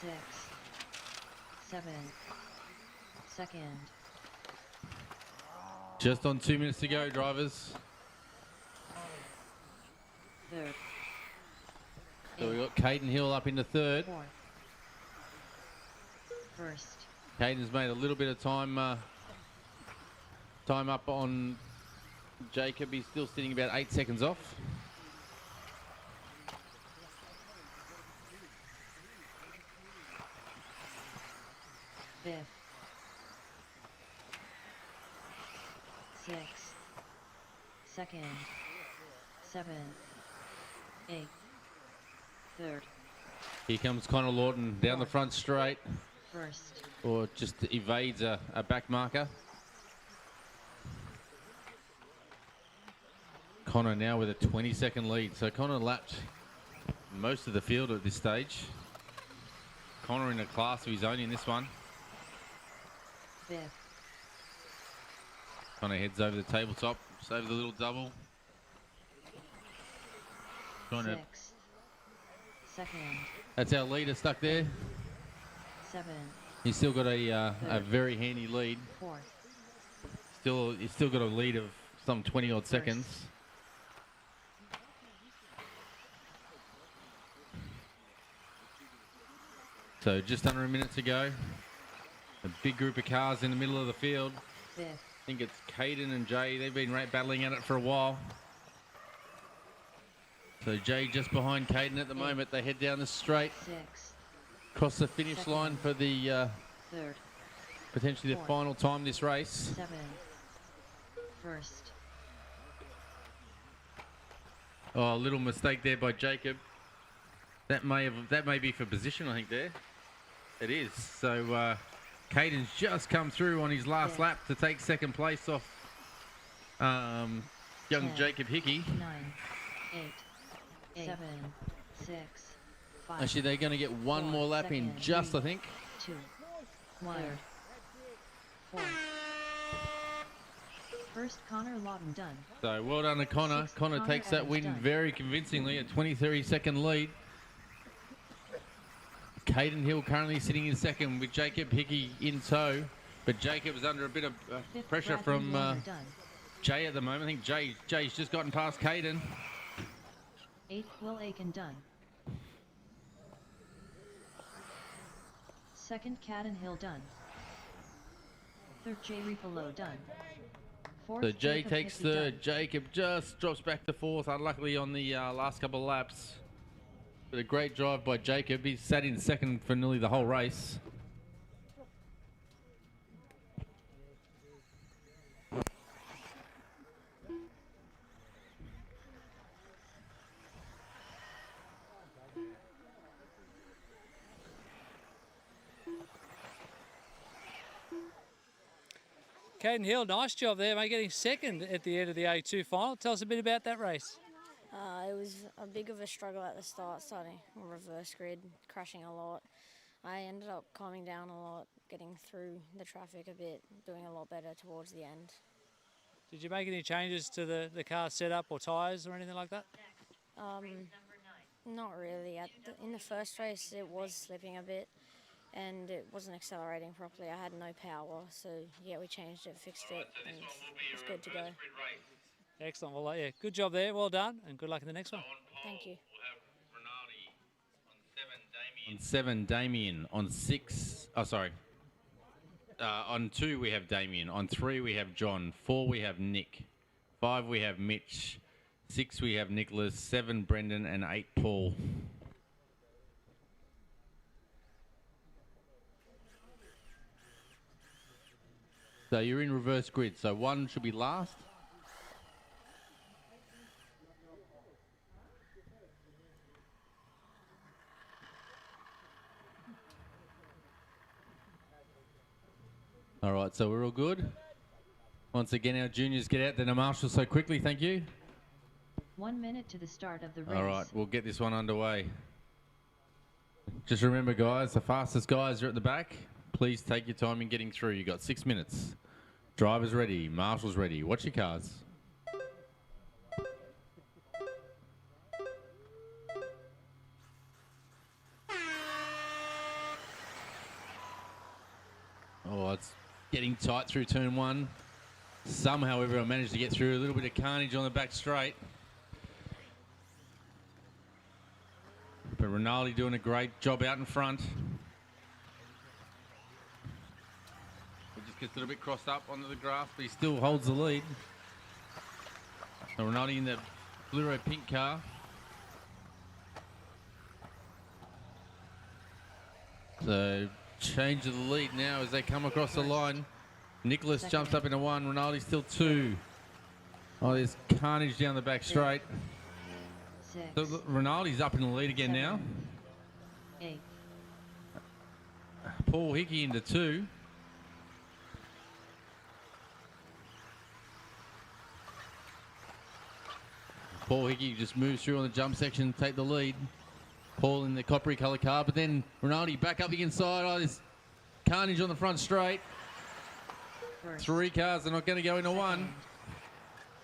6th. 7th. Second. Just on 2 minutes to go, drivers. Third. So we've got Caden Hill up into third. Fourth. First. Caden's made a little bit of time up on Jacob. He's still sitting about 8 seconds off. Fifth. Sixth. Second. Seventh. Eighth. Third. Here comes Connor Lawton down the front straight. First. Or just evades a back marker. Connor now with a 20-second lead. So Connor lapped most of the field at this stage. Connor in a class of his own in this one. Fifth. Connor heads over the tabletop, just over the little double. Trying to, Sixth. Second. that's our leader stuck there. Seventh. He's still got a very handy lead. Fourth. He's still got a lead of some 20 odd seconds. So just under a minute to go. A big group of cars in the middle of the field. Fifth. I think it's Caden and Jay. They've been battling at it for a while. So Jay just behind Caden at the moment. They head down the straight. Sixth. Cross the finish line for the Third. potentially the Fourth. final time this race. Seven. First. Oh, a little mistake there by Jacob. That may be for position, I think there. It is. So Caden's just come through on his last lap to take second place off young 10, Jacob Hickey. 9. 8. 7. 6. 5. Actually, they're going to get one more lap in Second. just, I think. 2. 1. Fourth. First Connor Lawton done. So well done to Connor. Sixth, Connor Connor takes that Evans win done. very convincingly at 23-second lead. Caden Hill currently sitting in second with Jacob Hickey in tow. But Jacob is under a bit of Fifth, pressure Bradley from Warner done. Jay at the moment. I think Jay's just gotten past Caden. 8th Will Aiken done. Second Cadden Hill done. Third Jay Rifalo done. Fourth So Jay Jacob takes Hickey third. done. Jacob just drops back to fourth, unluckily on the last couple of laps. But a great drive by Jacob. He's sat in second for nearly the whole race. Caden Hill, nice job there, mate, getting second at the end of the A2 final. Tell us a bit about that race. It was a big of a struggle at the start, starting on reverse grid, crashing a lot. I ended up calming down a lot, getting through the traffic a bit, doing a lot better towards the end. Did you make any changes to the car setup or tyres or anything like that? Not really. In the first race, it was slipping a bit, and it wasn't accelerating properly. I had no power, so yeah, we changed it, fixed it, and it's good to go. Excellent. Well, yeah, good job there. Well done, and good luck in the next one. Thank you. On 7, Damien. On 6, oh, sorry. On 2, we have Damien. On 3, we have John. 4, we have Nick. 5, we have Mitch. 6, we have Nicholas. 7, Brendan. And 8, Paul. So you're in reverse grid. So 1 should be last. All right, so we're all good. Once again, our juniors get out, then the marshals so quickly. Thank you. 1 minute to the start of the race. All right, we'll get this one underway. Just remember, guys, the fastest guys are at the back. Please take your time in getting through. You've got 6 minutes. Drivers ready, marshals ready. Watch your cars. Oh, it's getting tight through turn 1. Somehow everyone managed to get through. A little bit of carnage on the back straight. But Rinaldi doing a great job out in front. He just gets a little bit crossed up onto the grass, but he still holds the lead. So Rinaldi in the blue pink car. So change of the lead now as they come across the line. Nicholas jumps up into 1, Rinaldi still 2. Oh, there's carnage down the back straight. 6. So Rinaldi's up in the lead again 7, now. 8. Paul Hickey into 2. Paul Hickey just moves through on the jump section to take the lead. Paul in the coppery colour car, but then Rinaldi back up the inside. Oh, there's carnage on the front straight. First. 3 cars are not going to go into 1.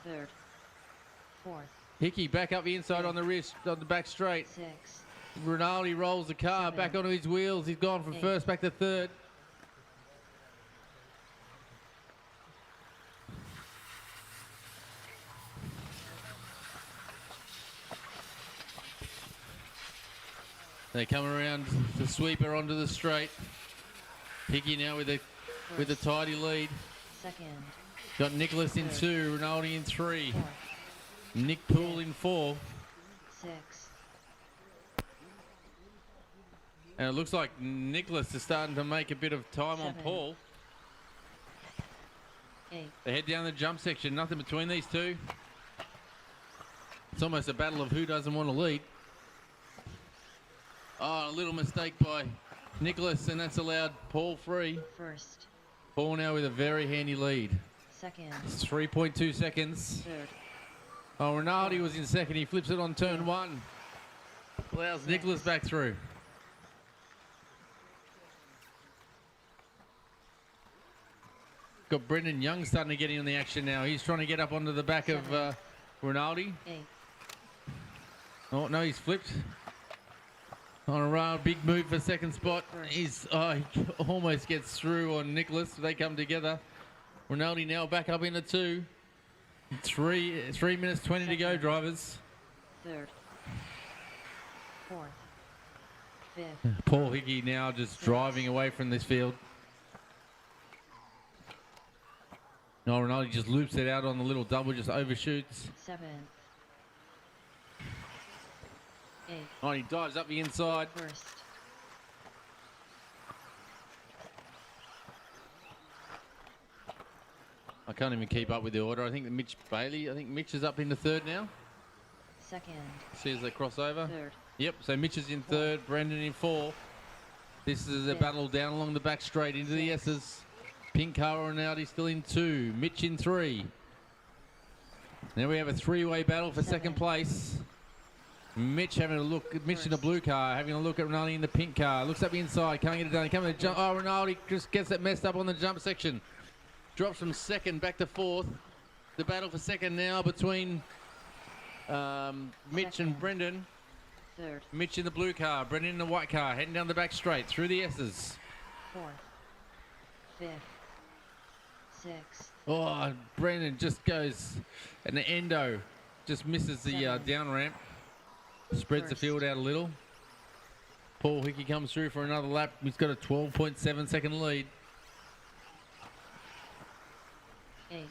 Third. Fourth. Hickey back up the inside on the wrist, on the back straight. 6. Rinaldi rolls the car 7, back onto his wheels. He's gone from 8. first back to 3rd. They come around the sweeper onto the straight. Hickey now with a tidy lead. Second. Got Nicholas in 2, Rinaldi in 3. Nick Poole in 4. 6. And it looks like Nicholas is starting to make a bit of time on 7, Paul. 8. They head down the jump section, nothing between these two. It's almost a battle of who doesn't want to lead. Oh, a little mistake by Nicholas, and that's allowed Paul free. First. Paul now with a very handy lead. Second. It's 3.2 seconds. Third. Oh, Rinaldi was in second. He flips it on turn 1. Allows Nicholas back through. Got Brendan Young starting to get in on the action now. He's trying to get up onto the back of Rinaldi. 8. Oh, no, he's flipped. On a run, big move for second spot. He almost gets through on Nicholas. They come together. Rinaldi now back up into 2. 3 minutes 20 to go, drivers. Third. Fourth. Fifth. Paul Hickey now just driving away from this field. No, Rinaldi just loops it out on the little double, just overshoots. 7. 8. Oh, he dives up the inside. First. I can't even keep up with the order. I think Mitch is up into 3rd now. Second. See as they cross over. 3rd. Yep, so Mitch is in 3rd, Brendan in 4. This is a battle down along the back straight into the S's. Pink car Rinaldi still in 2, Mitch in 3. Now we have a 3-way battle for 2nd place. Mitch having a look, Mitch in the blue car, having a look at Rinaldi in the pink car. Looks up the inside, can't get it done. Coming to jump. Oh, Rinaldi just gets it messed up on the jump section. Drops from 2nd back to 4th. The battle for 2nd now between Mitch and Brendan. 3rd. Mitch in the blue car, Brendan in the white car, heading down the back straight through the S's. 4th. 5th. 6th. Oh, Brendan just goes, and the endo just misses the down ramp. Spreads the field out a little. Paul Hickey comes through for another lap. He's got a 12.7 second lead. 8.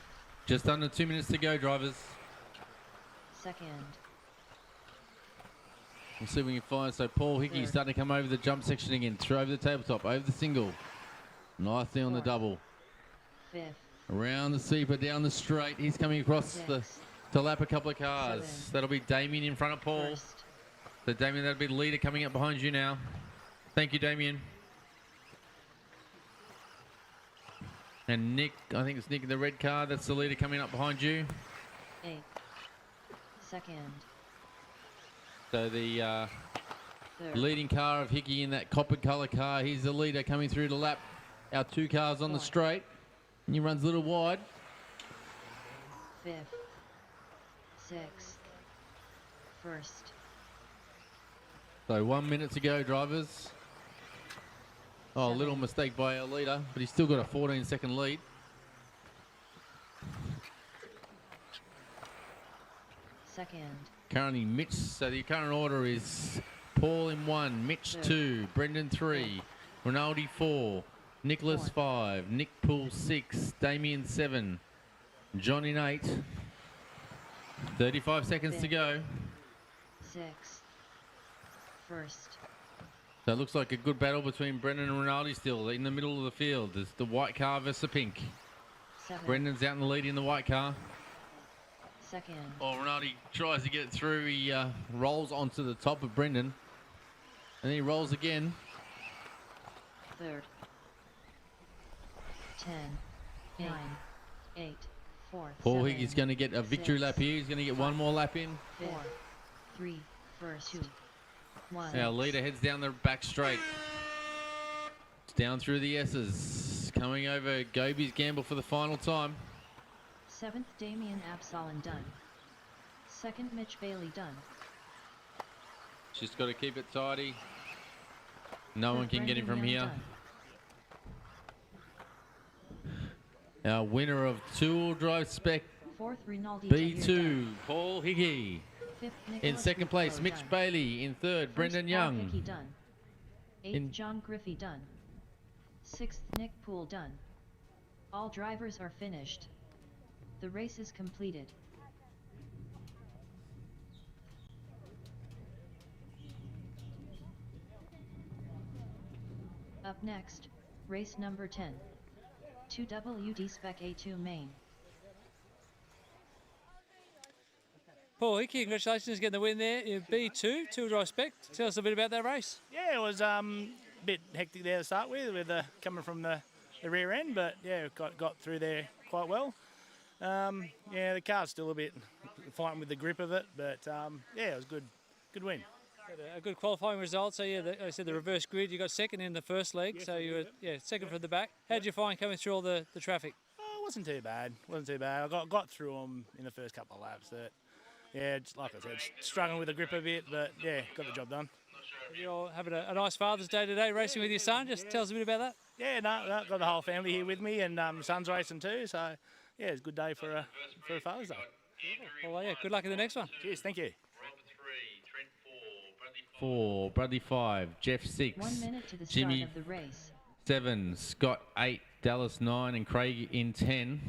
Just under 2 minutes to go, drivers. Second. We'll see if we can find. So Paul Hickey starting to come over the jump section again. Through over the tabletop, over the single. Nicely on the double. 5th. Around the sweeper, down the straight. He's coming across to lap a couple of cars. 7. That'll be Damien in front of Paul. First. So Damien, that'll be the leader coming up behind you now. Thank you, Damien. And Nick, I think it's Nick in the red car. That's the leader coming up behind you. 8. Second. So the Third. leading car of Hickey in that copper colour car. He's the leader coming through the lap. Our 2 cars on the straight. And he runs a little wide. 5th. 6th. 1st. So 1 minute to go, drivers. Oh, a little mistake by our leader, but he's still got a 14-second lead. Second. Currently Mitch, so the current order is Paul in 1, Mitch 2, Brendan 3, Rinaldi 4, Nicholas 5, Nick Poole 6, Damien 7, John in 8. 35 seconds to go. 6th. 1st. So it looks like a good battle between Brendan and Rinaldi still in the middle of the field. There's the white car versus the pink. 7th. Brendan's out in the lead in the white car. Second. Oh, Rinaldi tries to get it through. He rolls onto the top of Brendan. And then he rolls again. 3rd. 10. 9. 8. 4. Paul Hickey's going to get a victory lap here. He's going to get one more lap in. 4. 3. 1st. 2. 1. Our leader heads down the back straight. It's down through the S's. Coming over Goby's Gamble for the final time. 7th. Damien Absalon done. 2nd. Mitch Bailey done. Just got to keep it tidy. No one can get him from here. Our winner of 2-wheel drive spec 4th. Rinaldi B2, Paul Hickey. 5th. In second place, Mitch Bailey. In third, Brendan Young. Hickey done. 8th. John Griffey done. 6th. Nick Poole done. All drivers are finished. The race is completed. Up next, race number 10. 2WD Spec A2 main. Paul Hickey, congratulations getting the win there in B2, 2-wheel drive spec. Tell us a bit about that race. Yeah, it was a bit hectic there to start with coming from the rear end, but yeah, got through there quite well. Yeah, the car's still a bit fighting with the grip of it, but yeah, it was good win. A good qualifying result. So yeah, I said the reverse grid. You got second in the first leg, so you were second from the back. How did you find coming through all the traffic? Oh, it wasn't too bad. I got through them in the first couple of laps. That yeah, just like I said, struggling with the grip a bit, but yeah, got the job done. You're having a nice Father's Day today, racing with your son. Just tell us a bit about that. Yeah, no, got the whole family here with me, and son's racing too. So yeah, it's a good day for a Father's Day. Well, yeah, good luck in the next one. Cheers, thank you. 4, Bradley 5, Jeff 6, 1 minute to the Jimmy start of the race. 7, Scott 8, Dallas 9, and Craig in 10.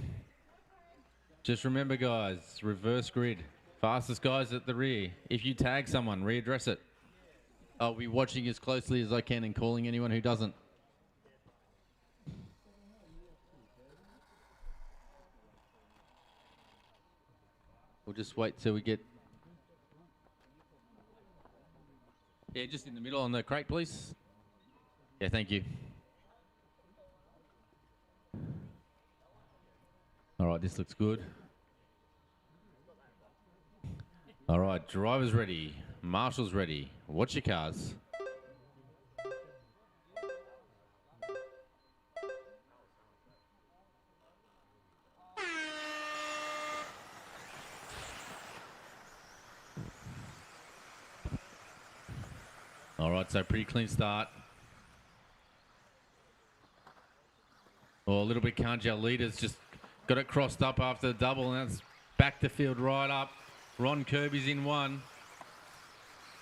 Just remember, guys, reverse grid. Fastest guys at the rear. If you tag someone, readdress it. I'll be watching as closely as I can and calling anyone who doesn't. We'll just wait till we get... Yeah, just in the middle on the crate, please. Yeah, thank you. All right, this looks good. All right, drivers ready. Marshals ready. Watch your cars. All right, so pretty clean start. Well, a little bit can't our leaders just got it crossed up after the double, and that's back to field right up. Ron Kirby's in 1.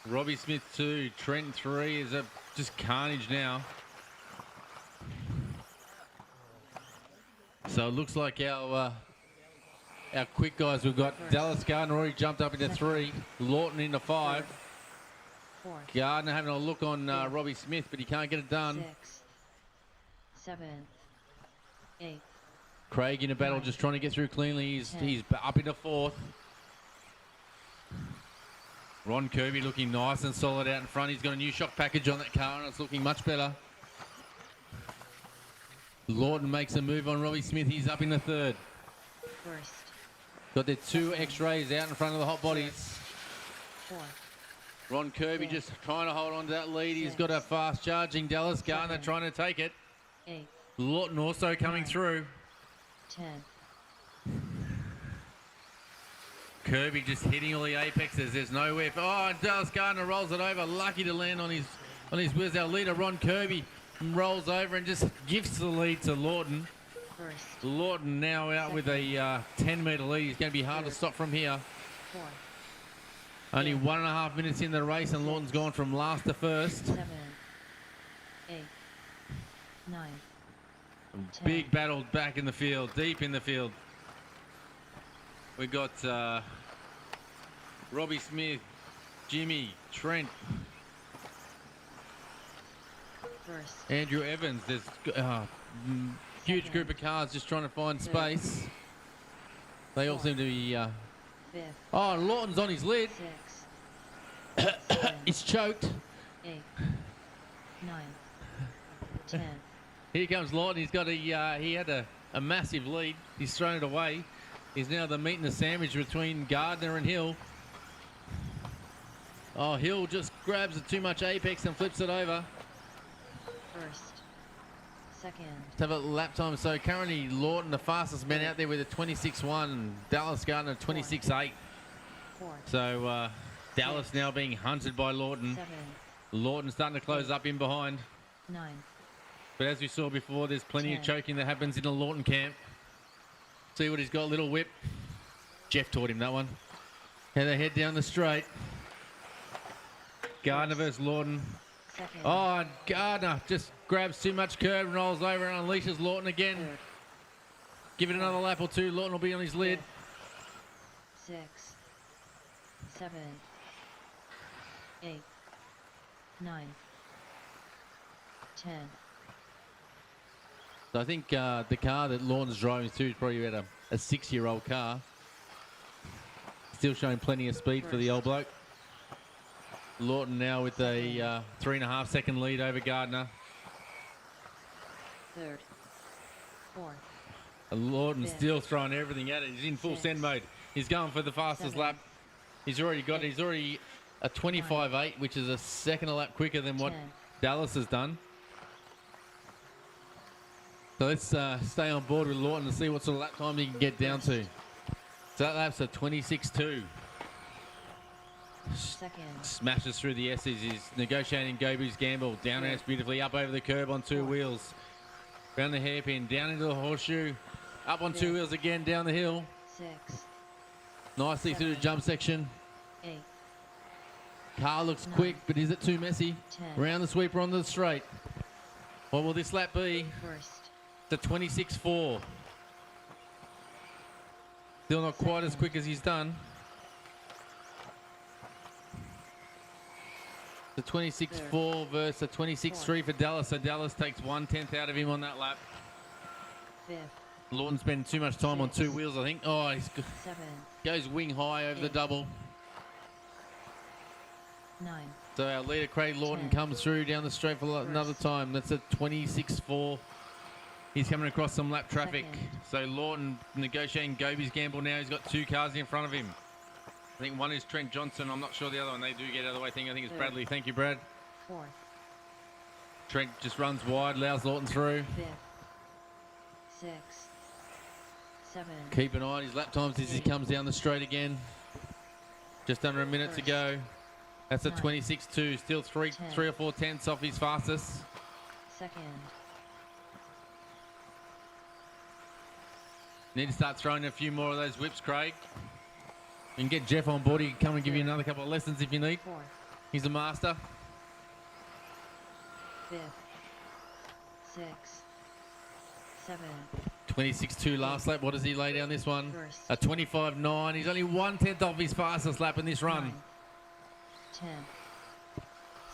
Robbie Smith 2. Trent 3. Is just carnage now. So it looks like our quick guys, we've got Dallas Gardner already jumped up into 3. Lawton into 5. Gardner having a look on Robbie Smith, but he can't get it done. 6th. 7th. 8th. Craig in a battle, just trying to get through cleanly. He's up into 4th. Ron Kirby looking nice and solid out in front. He's got a new shock package on that car, and it's looking much better. Lawton makes a move on Robbie Smith. He's up in the third. First. Got their two X-rays out in front of the hot bodies. 4. Ron Kirby just trying to hold on to that lead. He's got a fast charging Dallas Gardner trying to take it. 8. Lawton also coming through. 10. Kirby just hitting all the apexes. There's nowhere. And Dallas Gardner rolls it over. Lucky to land on his wheels. Our leader, Ron Kirby, rolls over and just gives the lead to Lawton. First. Lawton now out with a 10-metre lead. He's going to be hard to stop from here. 4. Only 1.5 minutes in the race, and Lawton's gone from last to first. 7. 8. 9. Big battle back in the field, deep in the field. We got Robbie Smith, Jimmy, Trent, First. Andrew Evans. There's huge group of cars just trying to find space. They all seem to be... Fifth. Oh, Lawton's on his lid. 6. He's choked. 8. 9. 10. Here comes Lawton. He's got he had a massive lead. He's thrown it away. He's now the meat and the sandwich between Gardner and Hill. Oh, Hill just grabs too much apex and flips it over. First. Second. Let's have a lap time. So currently Lawton, the fastest man out there with a 26.1. Dallas Gardner, 26.8. 4. So Dallas now being hunted by Lawton. 7. Lawton starting to close up in behind. 9. But as we saw before, there's plenty of 10. choking that happens in the Lawton camp. See what he's got, little whip. Jeff taught him that one. And they head down the straight. Gardner versus Lawton. Second. Oh, and Gardner just grabs too much curb and rolls over and unleashes Lawton again. Third. Give it another lap or two. Lawton will be on his lid. 6. 7. 8. 9. 10. So I think the car that Lawton's driving to is probably about a 6-year-old car. Still showing plenty of speed for the old bloke. Lawton now with a 3.5 second lead over Gardner. Third. 4. And Lawton's still throwing everything at it. He's in full send mode. He's going for the fastest lap. He's already a 25.8, which is a second a lap quicker than what Dallas has done. So let's stay on board with Lawton and see what sort of lap time he can get down to. So that lap's a 26.2. Second. Smashes through the S's. He's negotiating Gobu's gamble. Down and beautifully up over the curb on 2 wheels. Round the hairpin, down into the horseshoe. Up on 2 wheels again, down the hill. 6. Nicely through the jump section. 8. Car looks quick, but is it too messy? 10. Round the sweeper onto the straight. What will this lap be? First. It's a 26.4. Still not quite as quick as he's done. The 26.4 versus a 26.3 for Dallas. So Dallas takes 1/10 out of him on that lap. 5th. Lawton spending too much time on 2 wheels, I think. Oh, he 7. goes wing high over the double. 9. So our leader, Craig Lawton, comes through down the straight for another time. That's a 26.4. He's coming across some lap traffic. So Lawton negotiating Gobu's gamble now. He's got 2 cars in front of him. I think one is Trent Johnson. I'm not sure the other one. They do get out of the way. I think it's Bradley. Thank you, Brad. 4. Trent just runs wide, allows Lawton through. 5th. 6. 7. Keep an eye on his lap times as he comes down the straight again. Just under a minute to go. That's a 26.2. Still 3 or 4 tenths off his fastest. Second. Need to start throwing a few more of those whips, Craig. You can get Jeff on board. He can come and give you another couple of lessons if you need. 4. He's a master. 5th. 6. 7. 26.2 last lap. What does he lay down this one? First. A 25.9. He's only 1/10 off his fastest lap in this run. 9. 10.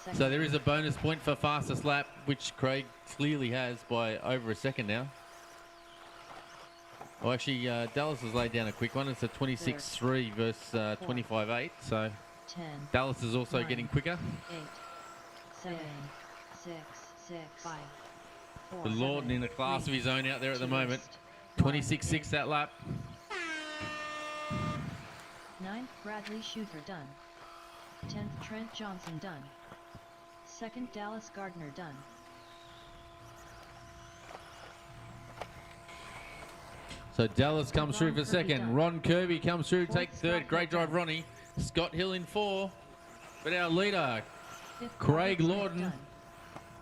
Second. So there is a bonus point for fastest lap, which Craig clearly has by over a second now. Well, actually, Dallas has laid down a quick one. It's a 26.3 versus 25.8. So 10. Dallas is also 9, getting quicker. 8. 7. 6. 6. 5. The Lawton in a class of his own out there at the moment. 26.6 that lap. 9th, Bradley Schuffer done. 10th, Trent Johnson done. 2nd, Dallas Gardner done. So Dallas comes through for second. Ron Kirby comes through, take third. Great drive, Ronnie. Scott Hill in 4. But our leader, Craig Lawton,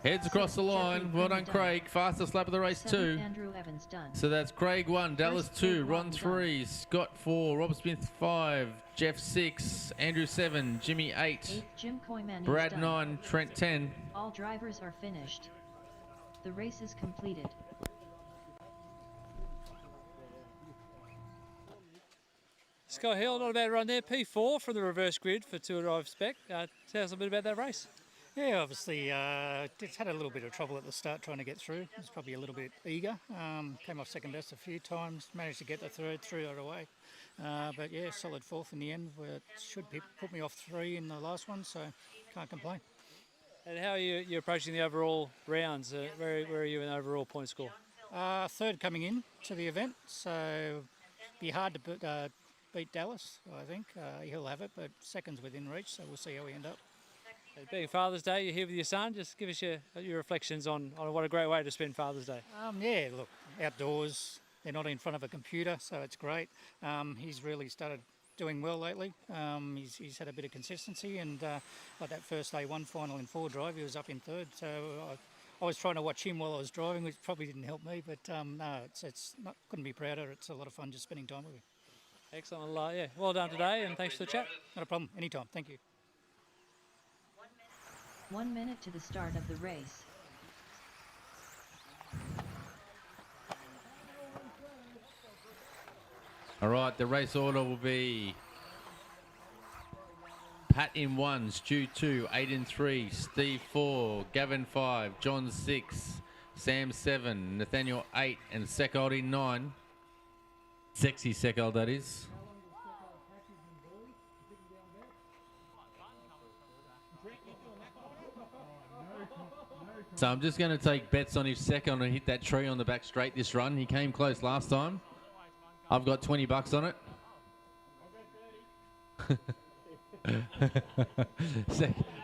heads across the line. Well done, Craig. Fastest lap of the race, 2. Andrew Evans done. So that's Craig 1, Dallas 2, Ron 3, Scott 4, Rob Smith 5, Jeff 6, Andrew 7, Jimmy 8, Jim Koyman is Brad done. 9, Trent 10. All drivers are finished. The race is completed. Scott Hill, not a bad run there. P4 from the reverse grid for Tour Drive Spec. Tell us a bit about that race. Yeah, obviously, just had a little bit of trouble at the start trying to get through. Was probably a little bit eager. Came off second best a few times. Managed to get the third, threw it away. But yeah, solid 4th in the end. It should put me off 3 in the last one, so can't complain. And how are you approaching the overall rounds? Where are you in overall point score? 3rd coming in to the event, so be hard to beat Dallas, I think. He'll have it, but 2nd's within reach, so we'll see how we end up. Being Father's Day, you're here with your son. Just give us your reflections on what a great way to spend Father's Day. Yeah, look, outdoors, they're not in front of a computer, so it's great. He's really started doing well lately. He's had a bit of consistency, and like that first A1 final in 4 drive, he was up in 3rd. So I was trying to watch him while I was driving, which probably didn't help me, but no, it's not, couldn't be prouder. It's a lot of fun just spending time with him. Excellent. Yeah, well done today, and thanks for the chat. Not a problem. Anytime. Thank you. 1 minute to the start of the race. All right, the race order will be Pat in 1, Stu 2, 8 in 3, Steve 4, Gavin 5, John 6, Sam 7, Nathaniel 8, and Seckold in 9. Sexy Seckold, that is. So I'm just going to take bets on if Seckold and hit that tree on the back straight this run. He came close last time. I've got $20 on it.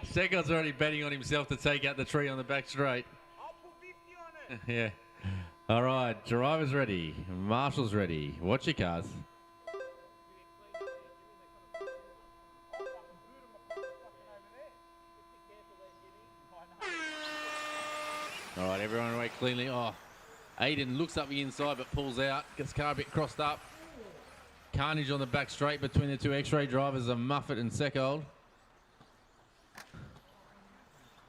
Seckold's already betting on himself to take out the tree on the back straight. Yeah. All right, driver's ready. Marshall's ready. Watch your cars. All right, everyone away cleanly. Oh, Aiden looks up the inside but pulls out. Gets car a bit crossed up. Carnage on the back straight between the 2 X-ray drivers of Muffet and Seckold.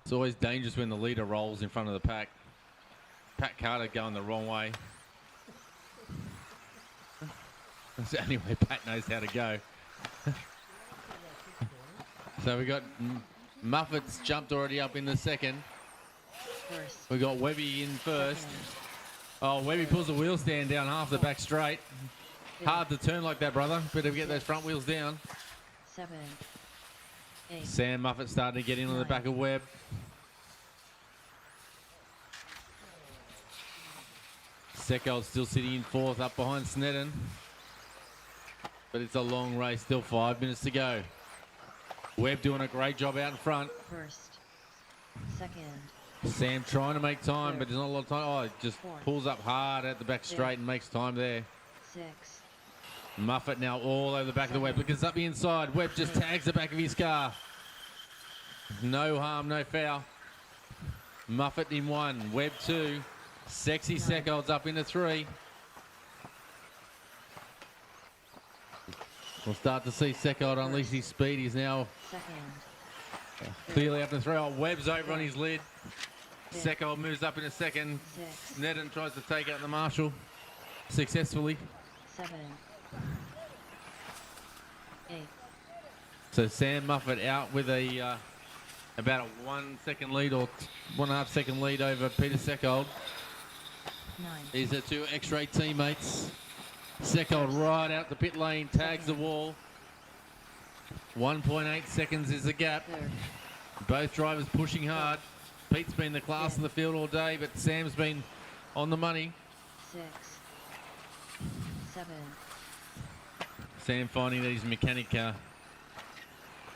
It's always dangerous when the leader rolls in front of the pack. Pat Carter going the wrong way. That's the only way Pat knows how to go. So we got Muffet's jumped already up in the 2nd. We got Webby in 1st. Oh, Webby pulls the wheel stand down half the back straight. Hard to turn like that, brother. Better get those front wheels down. 7, 8. Sam Muffet starting to get in on the back of Webb. Seckold still sitting in 4th, up behind Sneddon. But it's a long race, still 5 minutes to go. Webb doing a great job out in front. 1st, 2nd. Sam trying to make time, but there's not a lot of time. Oh, just pulls up hard at the back straight and makes time there. 6. Muffet now all over the back of the Webb. Because up the inside, Webb just tags the back of his car. No harm, no foul. Muffet in 1, Webb 2. Sexy Seckold's up into 3. We'll start to see Seckold unleash his speed. He's now clearly up to 3. Oh, Webb's over on his lid. Seckold moves up in a 2nd. Sneddon tries to take out the Marshall successfully. 7, 8. So Sam Muffet out with a about a 1 second lead or 1.5 second lead over Peter Seckold. 9. These are 2 X-ray teammates. Seckold right out the pit lane, tags the wall. 1.8 seconds is the gap. Both drivers pushing hard. Pete's been the class of the field all day, but Sam's been on the money. 6, 7, Sam finding that his mechanic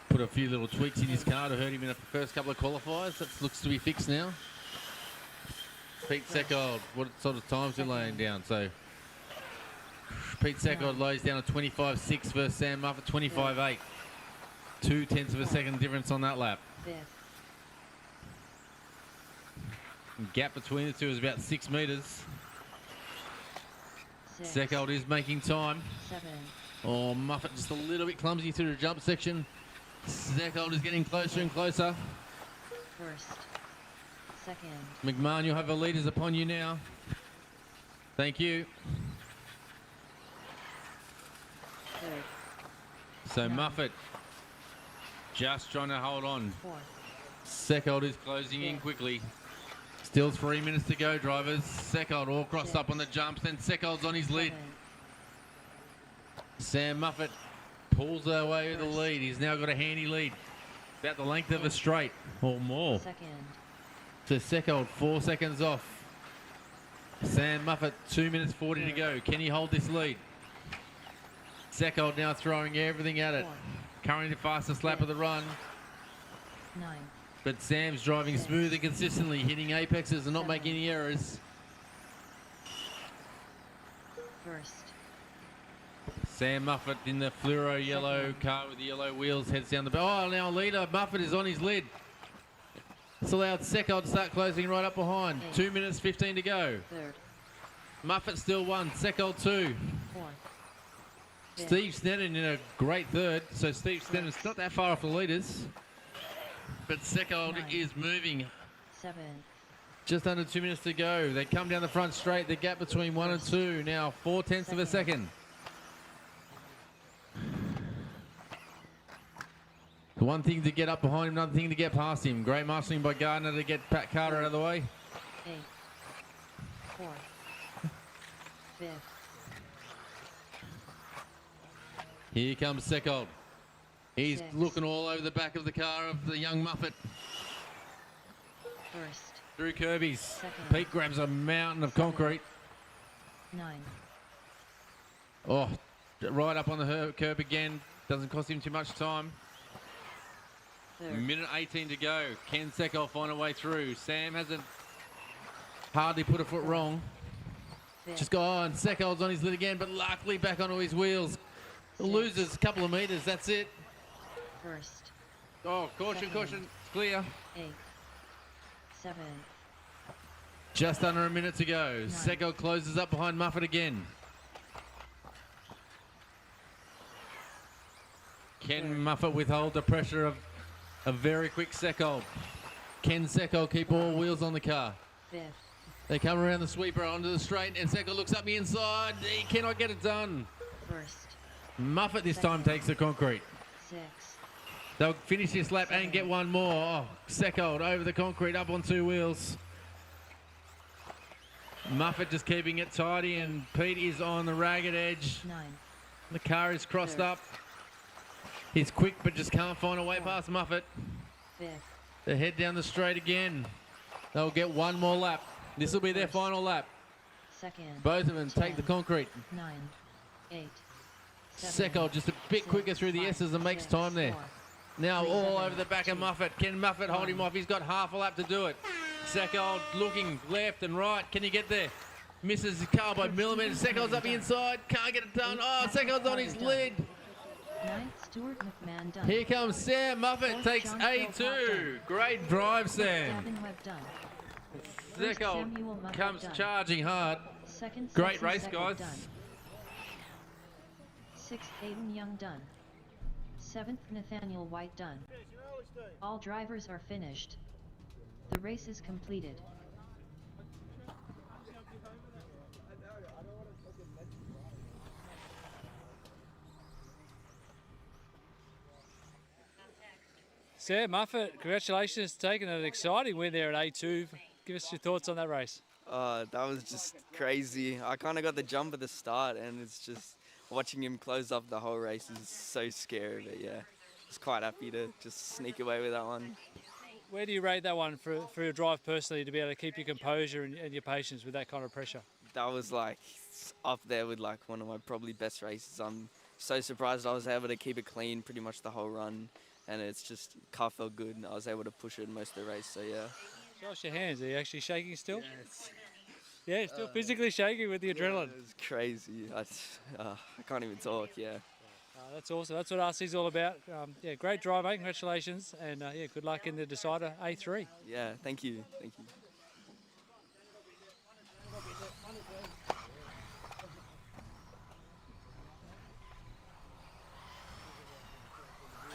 put a few little tweaks in his car to hurt him in the first couple of qualifiers. That looks to be fixed now. Pete Seckold, what sort of times are laying down? So Pete Seckold lays down a 25.6 versus Sam Muffet 25.8. 0.2 of a second difference on that lap. 5th, Gap between the two is about 6 metres. 6, Seckold is making time. 7, Oh, Muffet just a little bit clumsy through the jump section. Seckold is getting closer and closer. 1st, 2nd, McMahon, you'll have the leaders upon you now. Thank you. 3rd, So Muffet just trying to hold on. 4th, Seckold is closing in quickly. Still 3 minutes to go, drivers. Seckold all crossed up on the jumps, then Seckold's on his lid. 7, Sam Muffet pulls away with the lead. He's now got a handy lead. About the length of a straight or more. 2nd, So Seckold 4 seconds off. Sam Muffet 2 minutes 40 to go. Can he hold this lead? Seckold now throwing everything at it. Currently the fastest lap of the run. 9, But Sam's driving smooth and consistently, hitting apexes and not making any errors. 1st, Sam Muffet in the fluoro yellow car with the yellow wheels heads down the back. Oh, now leader Muffet is on his lid. It's allowed Seckold to start closing right up behind. 2 minutes 15 to go. 3rd, Muffet still 1, Seckold 2. 4th, Steve Sneddon in a great third. So Steve Sneddon's not that far off the leaders. But Seckold is moving. 7, Just under 2 minutes to go. They come down the front straight. The gap between 1 and 2 now 0.4 of a second. One thing to get up behind him, another thing to get past him. Great marshalling by Gardner to get Pat Carter out of the way. 8, 4th, 5th, Here comes Seckold. He's 6, looking all over the back of the car of the young Muffet. 1st, Through Kirby's. 2nd, Pete grabs a mountain of concrete. 9, Oh, right up on the curb again. Doesn't cost him too much time. 3rd, Minute 18 to go. Can Seckold find a way through? Sam hasn't hardly put a foot wrong. 5th, Just gone. Seckold's on his lid again, but luckily back onto his wheels. Loses a couple of metres. That's it. 1st, Oh, caution, caution. Clear. 8, 7, Just under a minute to go. Seckold closes up behind Muffet again. Can Muffet withhold the pressure of a very quick Seckold? Can Seckold keep all wheels on the car? 5th, They come around the sweeper onto the straight, and Seckold looks up the inside. He cannot get it done. 1st, Muffet this time takes the concrete. 6, They'll finish this lap and get one more. Oh, Seckold over the concrete, up on 2 wheels. Muffet just keeping it tidy, and Pete is on the ragged edge. 9, The car is crossed up. He's quick, but just can't find a way past Muffet. 5th, They head down the straight again. They'll get one more lap. This will be their final lap. 2nd, Both of them take the concrete. 9, 8, 7, Seckold just a bit quicker through the S's and makes time there. Now all over the back of Muffet. Can Muffet hold him off? He's got half a lap to do it. Seckold looking left and right. Can he get there? Misses his car by millimetres. Seckold's up the inside. Can't get it done. Oh, Seckold's on his lid. 9th, Stuart McMahon done. Here comes Sam. Muffet takes A2. Great drive, Sam. Gavin Webb done. Seckold comes charging hard. 2nd, Great Saxon race, Seckold guys. done. 6th, Aiden Young done. 7th, Nathaniel White done. All drivers are finished. The race is completed. Sam Muffet, congratulations for taking an exciting win there at A2. Give us your thoughts on that race. That was just crazy. I kind of got the jump at the start, and it's just watching him close up the whole race is so scary. But yeah, just quite happy to just sneak away with that one. Where do you rate that one for your drive personally to be able to keep your composure and your patience with that kind of pressure? That was like up there with like one of my probably best races. I'm so surprised I was able to keep it clean pretty much the whole run, and it's just car felt good and I was able to push it most of the race. So yeah. Show us your hands. Are you actually shaking still? Yes. Yeah, still physically shaking with the adrenaline. It was crazy. I can't even talk. Yeah. That's awesome. That's what RC's all about. Yeah, great drive, mate. Congratulations, and yeah, good luck in the decider A3. Yeah. Thank you. Thank you.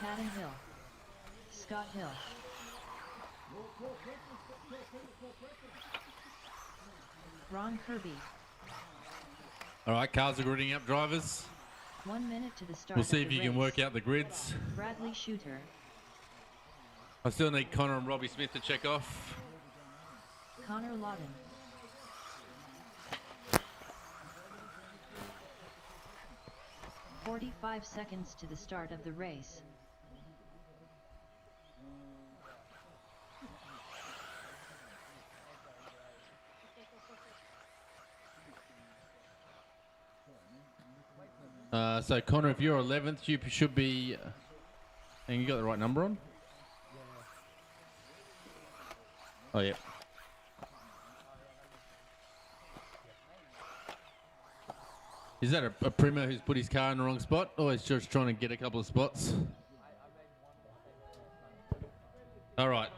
Caden Hill. Scott Hill. Ron Kirby. All right, cars are gridding up, drivers. 1 minute to the start. We'll see of if the you can race. work out the grids. Bradley Shooter. I still need Connor and Robbie Smith to check off. Connor Lawton. "45 seconds to the start of the race. So Connor, if you're 11th, you should be, and you got the right number on? Oh, yeah. Is that a primer who's put his car in the wrong spot, or is just trying to get a couple of spots? All right.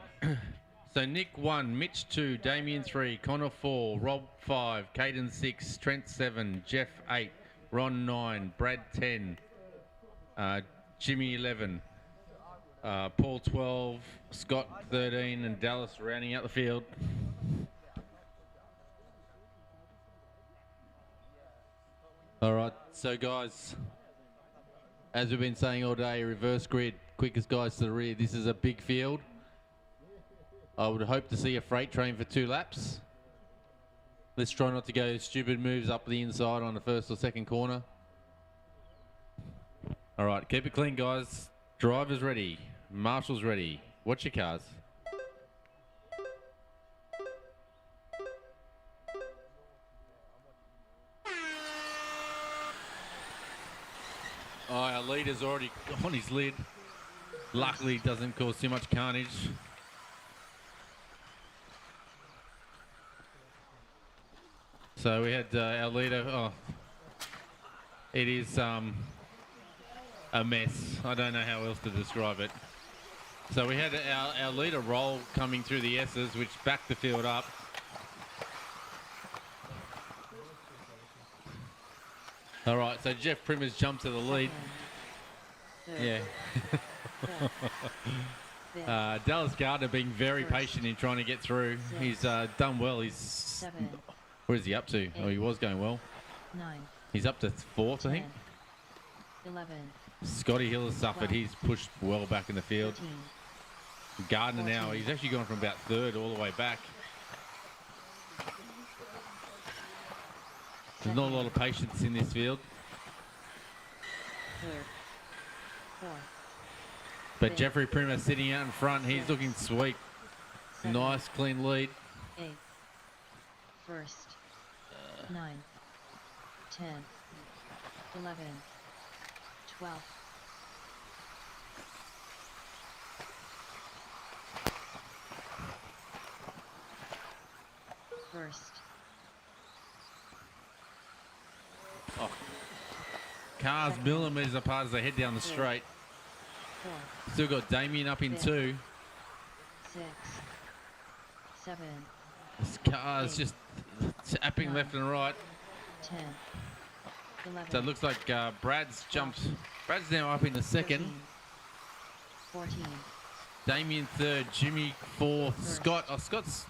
So Nick 1, Mitch 2, Damien 3, Connor 4, Rob 5, Caden 6, Trent 7, Jeff 8, Ron 9, Brad 10, Jimmy 11, Paul 12, Scott 13, and Dallas rounding out the field. All right, so guys, as we've been saying all day, reverse grid, quickest guys to the rear. This is a big field. I would hope to see a freight train for 2 laps. Let's try not to go stupid moves up the inside on the first or second corner. All right, keep it clean, guys. Drivers ready. Marshals ready. Watch your cars. Oh, our leader's already on his lid. Luckily, it doesn't cause too much carnage. So we had our leader. Oh, it is a mess. I don't know how else to describe it. So we had our leader roll coming through the S's, which backed the field up. All right, so Jeff Primmer's jumped to the lead. Yeah. Dallas Gardner being very patient in trying to get through. He's done well. He's where is he up to? Oh, he was going well. 9. He's up to 4th, I think. 11. Scotty Hill has suffered. He's pushed well back in the field. 13. Gardner now, he's actually gone from about 3rd all the way back. There's not a lot of patience in this field. 3rd. 4th. But Jeffrey Primer sitting out in front. He's looking sweet. 7. Nice, clean lead. 8. 1st. 9. 10. 11. 12. First. Oh. Cars millimetres apart as they head down the straight. 4. Still got Damien up in 2. 6. 7. This car's just tapping left and right. 10. 11. So it looks like Brad's jumped. Brad's now up in the 2nd. 14. Damien 3rd. Jimmy 4th. Scott. Oh, Scott's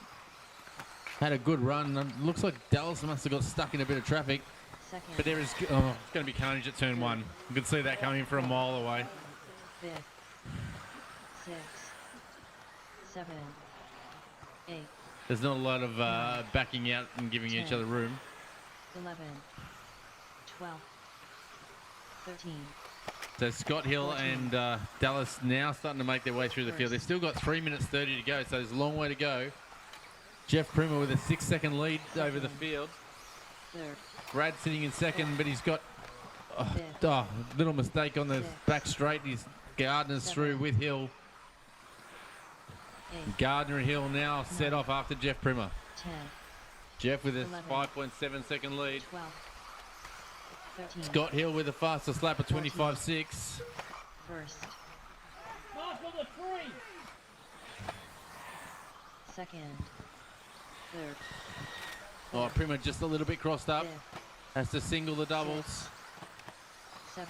had a good run. Looks like Dallas must have got stuck in a bit of traffic. Second. But there is it's going to be carnage at turn 1. You can see that coming from a mile away. 5th. 6. 7. 8. There's not a lot of backing out and giving each other room. 11. 12. 13. So Scott Hill and Dallas now starting to make their way through the field. They've still got 3 minutes 30 to go, so there's a long way to go. Jeff Primer with a 6-second lead over the field. Brad sitting in second, but he's got little mistake on the back straight. He's Gardner's through with Hill. Gardner and Hill now set off after Jeff Primer. Jeff with a 5.7 second lead. 13. Scott Hill with a faster slap of 25.6. First. Second. Third. Oh, Primer just a little bit crossed up. Has to single the doubles. 7.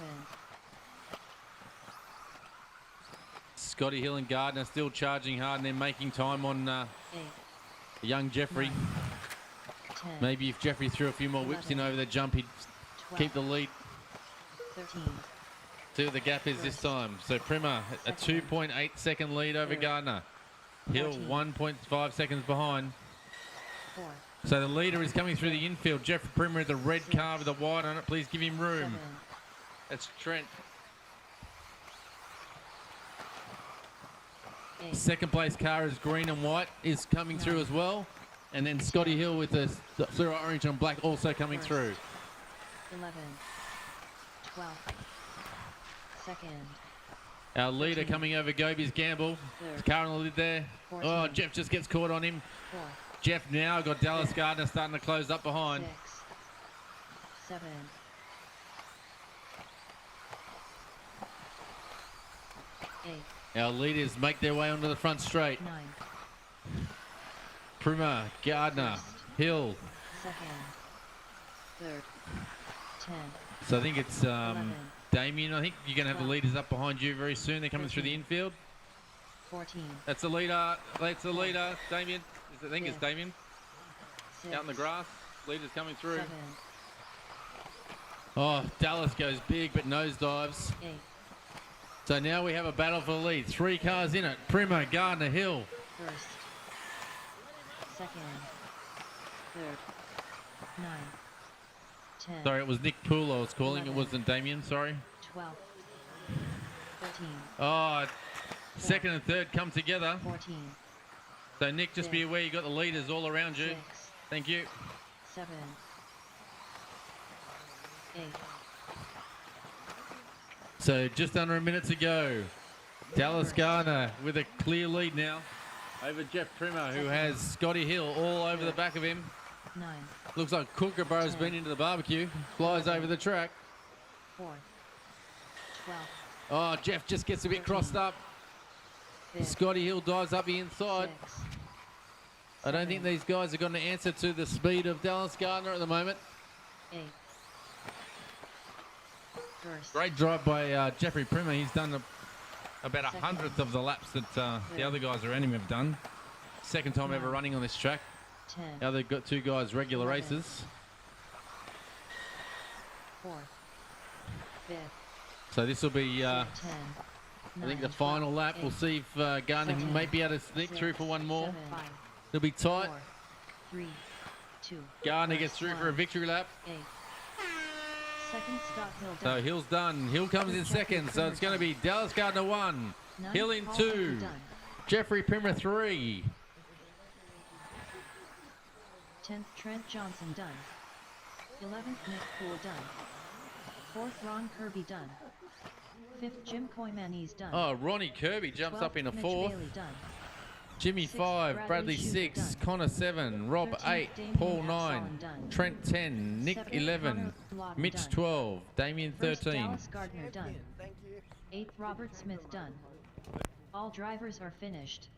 Scotty Hill and Gardner still charging hard and they're making time on young Jeffrey. 10. Maybe if Jeffrey threw a few more whips in over the jump, he'd keep the lead. 13. See what the gap is this time. So Primer, a 2.8 second lead over Gardner. Hill 1.5 seconds behind. 4. So the leader is coming through the infield. Jeff Primer with the red car with the white on it. Please give him room. 7. That's Trent. 8. Second place car is green and white is coming through as well. And then Scotty Hill with the fluoro orange and black also coming through. 11. 12. Second. Our leader coming over Goby's Gamble. Car on the lid there. 14. Oh, Jeff just gets caught on him. 4. Jeff now got Dallas Gardner starting to close up behind. 6. 7. 8. Our leaders make their way onto the front straight. 9. Primer, Gardner, Hill. Second. Third. 10. So I think it's Damien. I think you're going to have the leaders up behind you very soon. They're coming through the infield. 14. That's the leader. That's the leader. Damien. I think it's Damien. 6. Out in the grass. Leader's coming through. 7. Oh, Dallas goes big but nosedives. 8. So now we have a battle for the lead. 3 cars in it. Primer, Gardner, Hill. First. Second. Third. 9. 10. Sorry, it was Nick Poole I was calling. 11. It wasn't Damien, sorry. 12. 13. Oh, second and third come together. 14. So Nick, just be aware you got the leaders all around you. 6. Thank you. 7. 8. So just under a minute to go. Dallas Gardner with a clear lead now over Jeff Primer, who has Scotty Hill all over the back of him. 9. Looks like Kookaburra's been into the barbecue. Flies over the track. 4. 12. Oh, Jeff just gets a bit crossed up. Scotty Hill dives up the inside. 6. I don't think these guys are going to answer to the speed of Dallas Gardner at the moment. 8. First. Great drive by Jeffrey Primer. He's done about 100th of the laps that the other guys around him have done. Second time ever running on this track. 10. Now they've got 2 guys regular 11. races. 4. 5. So this will be, 10. I think, the final lap. We'll see if Gardner may be able to sneak through for one more. 7. 5. It'll be tight. 4. 3. 2. Gardner gets through for a victory lap. 8. Second, Scott Hill So done. Hill's done. Hill comes in second. So it's going to be Dallas Gardner 1. 9. Hill in Paul 2. Henry done. Jeffrey Primer 3. 10th, Trent Johnson done. 11th, Nick Poole done. 4th, Ron Kirby done. 5th, Jim Koymanis done. Oh, Ronnie Kirby jumps 12th, up in a Mitch 4th. Bailey done. Jimmy 6th, 5, Bradley Shooter 6, done. Connor 7, Rob 13th, 8, Damien Paul 9, Absalom done. Trent 10, Nick 7th, 11, Connor Lawton Mitch done. 12, Damien 1st, 13. Dallas Gardner done. 8th, Robert Smith done. All drivers are finished.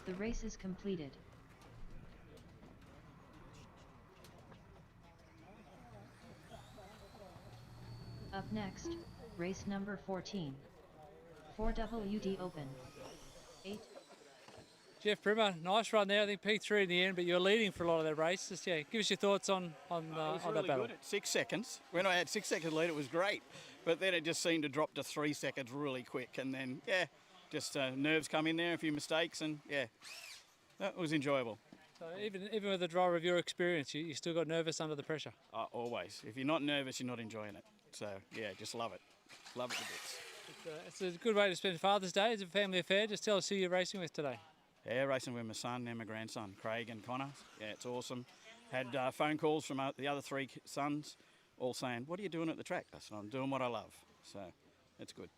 The race is completed. Up next, race number 14. 4WD Open. 8. Jeff Primer, nice run there. I think P3 in the end, but you're leading for a lot of that race. Just, yeah, give us your thoughts on It was that really battle. good at 6 seconds. When I had 6 seconds lead, it was great. But then it just seemed to drop to 3 seconds really quick. And then, yeah, just nerves come in there, a few mistakes, and yeah, that was enjoyable. So even with the driver of your experience, you still got nervous under the pressure. Always. If you're not nervous, you're not enjoying it. So, yeah, just love it. Love it to bits. It's a good way to spend Father's Day. It's a family affair. Just tell us who you're racing with today. Yeah, racing with my son and my grandson, Craig and Connor. Yeah, it's awesome. Had phone calls from the other three sons, all saying, "What are you doing at the track?" I said, "I'm doing what I love." So it's good.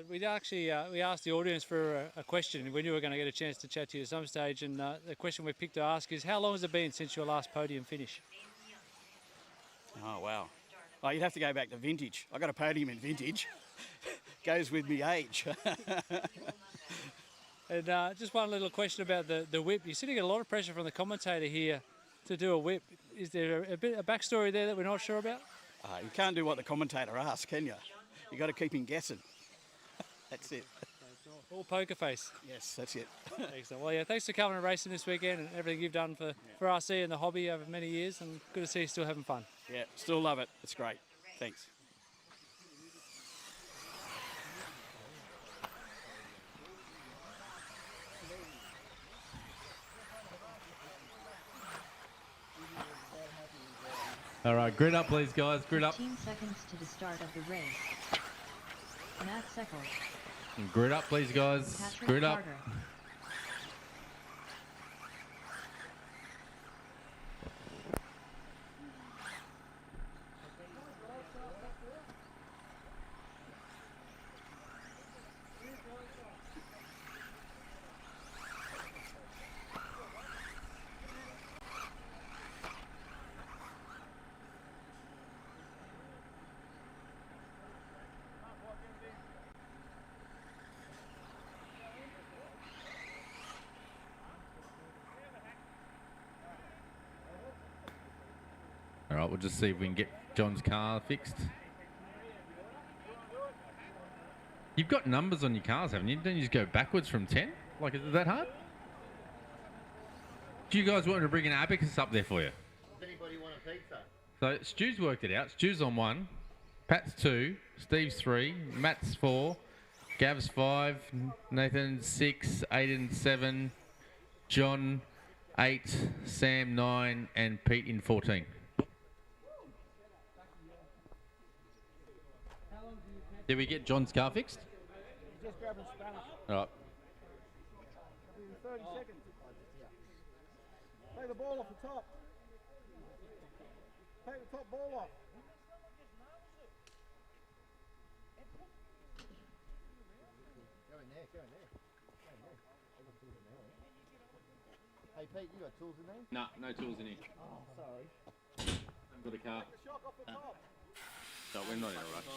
We actually we asked the audience for a question. We knew we were going to get a chance to chat to you at some stage, and the question we picked to ask is, how long has it been since your last podium finish? Oh, wow. Oh, you'd have to go back to vintage. I got a podium in vintage. Goes with me age. And just one little question about the whip. You're sitting at a lot of pressure from the commentator here to do a whip. Is there a backstory there that we're not sure about? You can't do what the commentator asks, can you? You got to keep him guessing. That's it. All poker face. Yes, that's it. Excellent. Well, yeah, thanks for coming and racing this weekend and everything you've done for RC and the hobby over many years, and good to see you still having fun. Yeah, still love it. It's great. Thanks. All right, grid up, please, guys. Grid up. 15 seconds to the start of the race. Matt Seckel. Grid up, please, guys. Patrick Grid up. Carter. All right, we'll just see if we can get John's car fixed. You've got numbers on your cars, haven't you? Don't you just go backwards from 10? Like, is it that hard? Do you guys want me to bring an abacus up there for you? Does anybody want a pizza? So Stu's worked it out. Stu's on 1, Pat's 2, Steve's 3, Matt's 4, Gav's 5, Nathan 6, Aiden 7, John 8, Sam 9, and Pete in 14. Did we get John's car fixed? Just grab a spanner. All right. 30 seconds. Take the ball off the top. Take the top ball off. Go in there, go in there. Go in there. Hey Pete, you got tools in there? No, no tools in here. Oh, sorry. I've got a car. Take the shock off the top. No, we're not in a rush.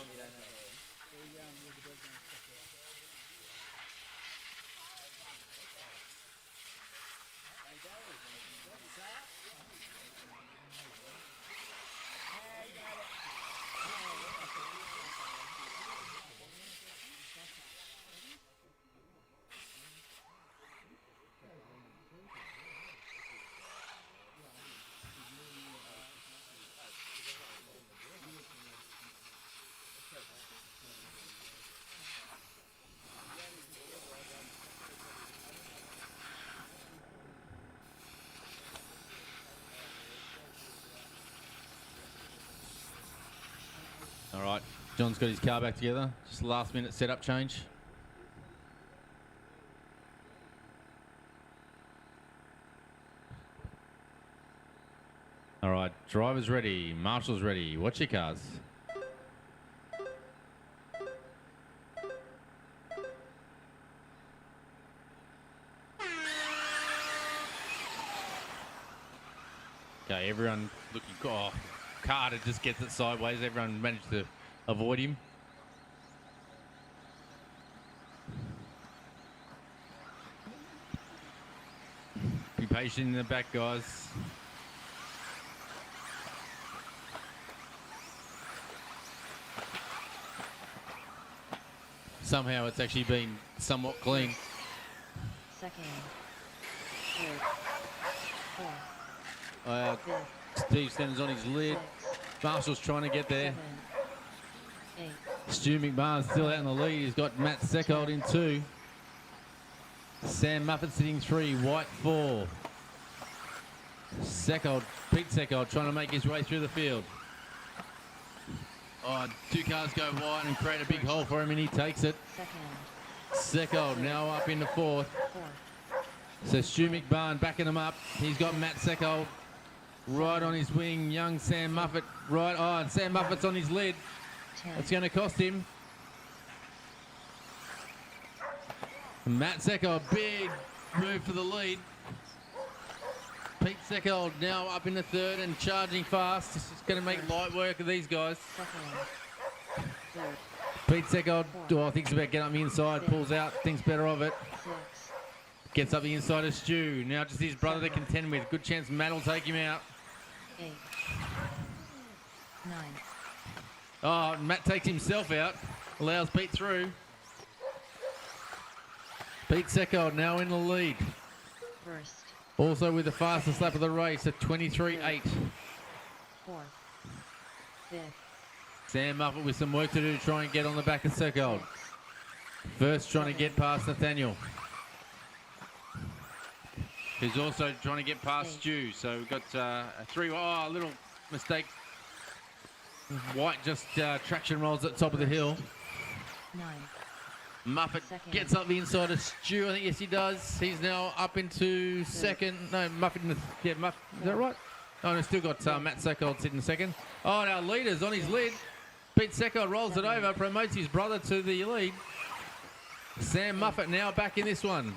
All right, John's got his car back together. Just last minute setup change. All right, driver's ready, marshal's ready. Watch your cars. Okay, everyone looking. Oh, Carter just gets it sideways. Everyone managed to avoid him. Be patient in the back, guys. Somehow it's actually been somewhat clean. Second. Third. Fourth. Steve stands on his lid. Marshall's trying to get there. 7, 8. Stu McMahon's still out in the lead. He's got Matt Seckold in 2. Sam Muffet sitting 3. White 4. Seckold, Pete Seckold trying to make his way through the field. Oh, 2 cars go wide and create a big hole for him, and he takes it. Second now up into 4th. So Stu McBarn backing him up. He's got Matt Seckold right on his wing. Young Sam Muffet right on. Sam Muffet's on his lid. That's going to cost him. Matt Seckold, big move for the lead. Pete Seckold now up in the 3rd and charging fast. This is going to make light work of these guys. Pete Seckold, I think it's about getting up the inside, pulls out, thinks better of it. Gets up the inside of Stu. Now just his brother to contend with. Good chance Matt will take him out. 8, 9. Oh, Matt takes himself out. Allows Pete through. Pete Seckold now in the lead. First. Also with the fastest lap of the race at 23.8. 4th. 5th. Sam Muffet with some work to do to try and get on the back of Seckold. First trying to get past Nathaniel, who's also trying to get past Stu. So we've got a 3. Oh, a little mistake. White just traction rolls at the top of the hill. 9. Muffet gets up the inside of Stu. I think, yes, he does. He's now up into 2nd. No, Muffet in the... Yeah, Muffet. Is that right? Oh, no, still got Matt Seckold sitting 2nd. Oh, now leader's on his lid. Pete Seckold rolls it over, promotes his brother to the lead. Sam Muffet now back in this one.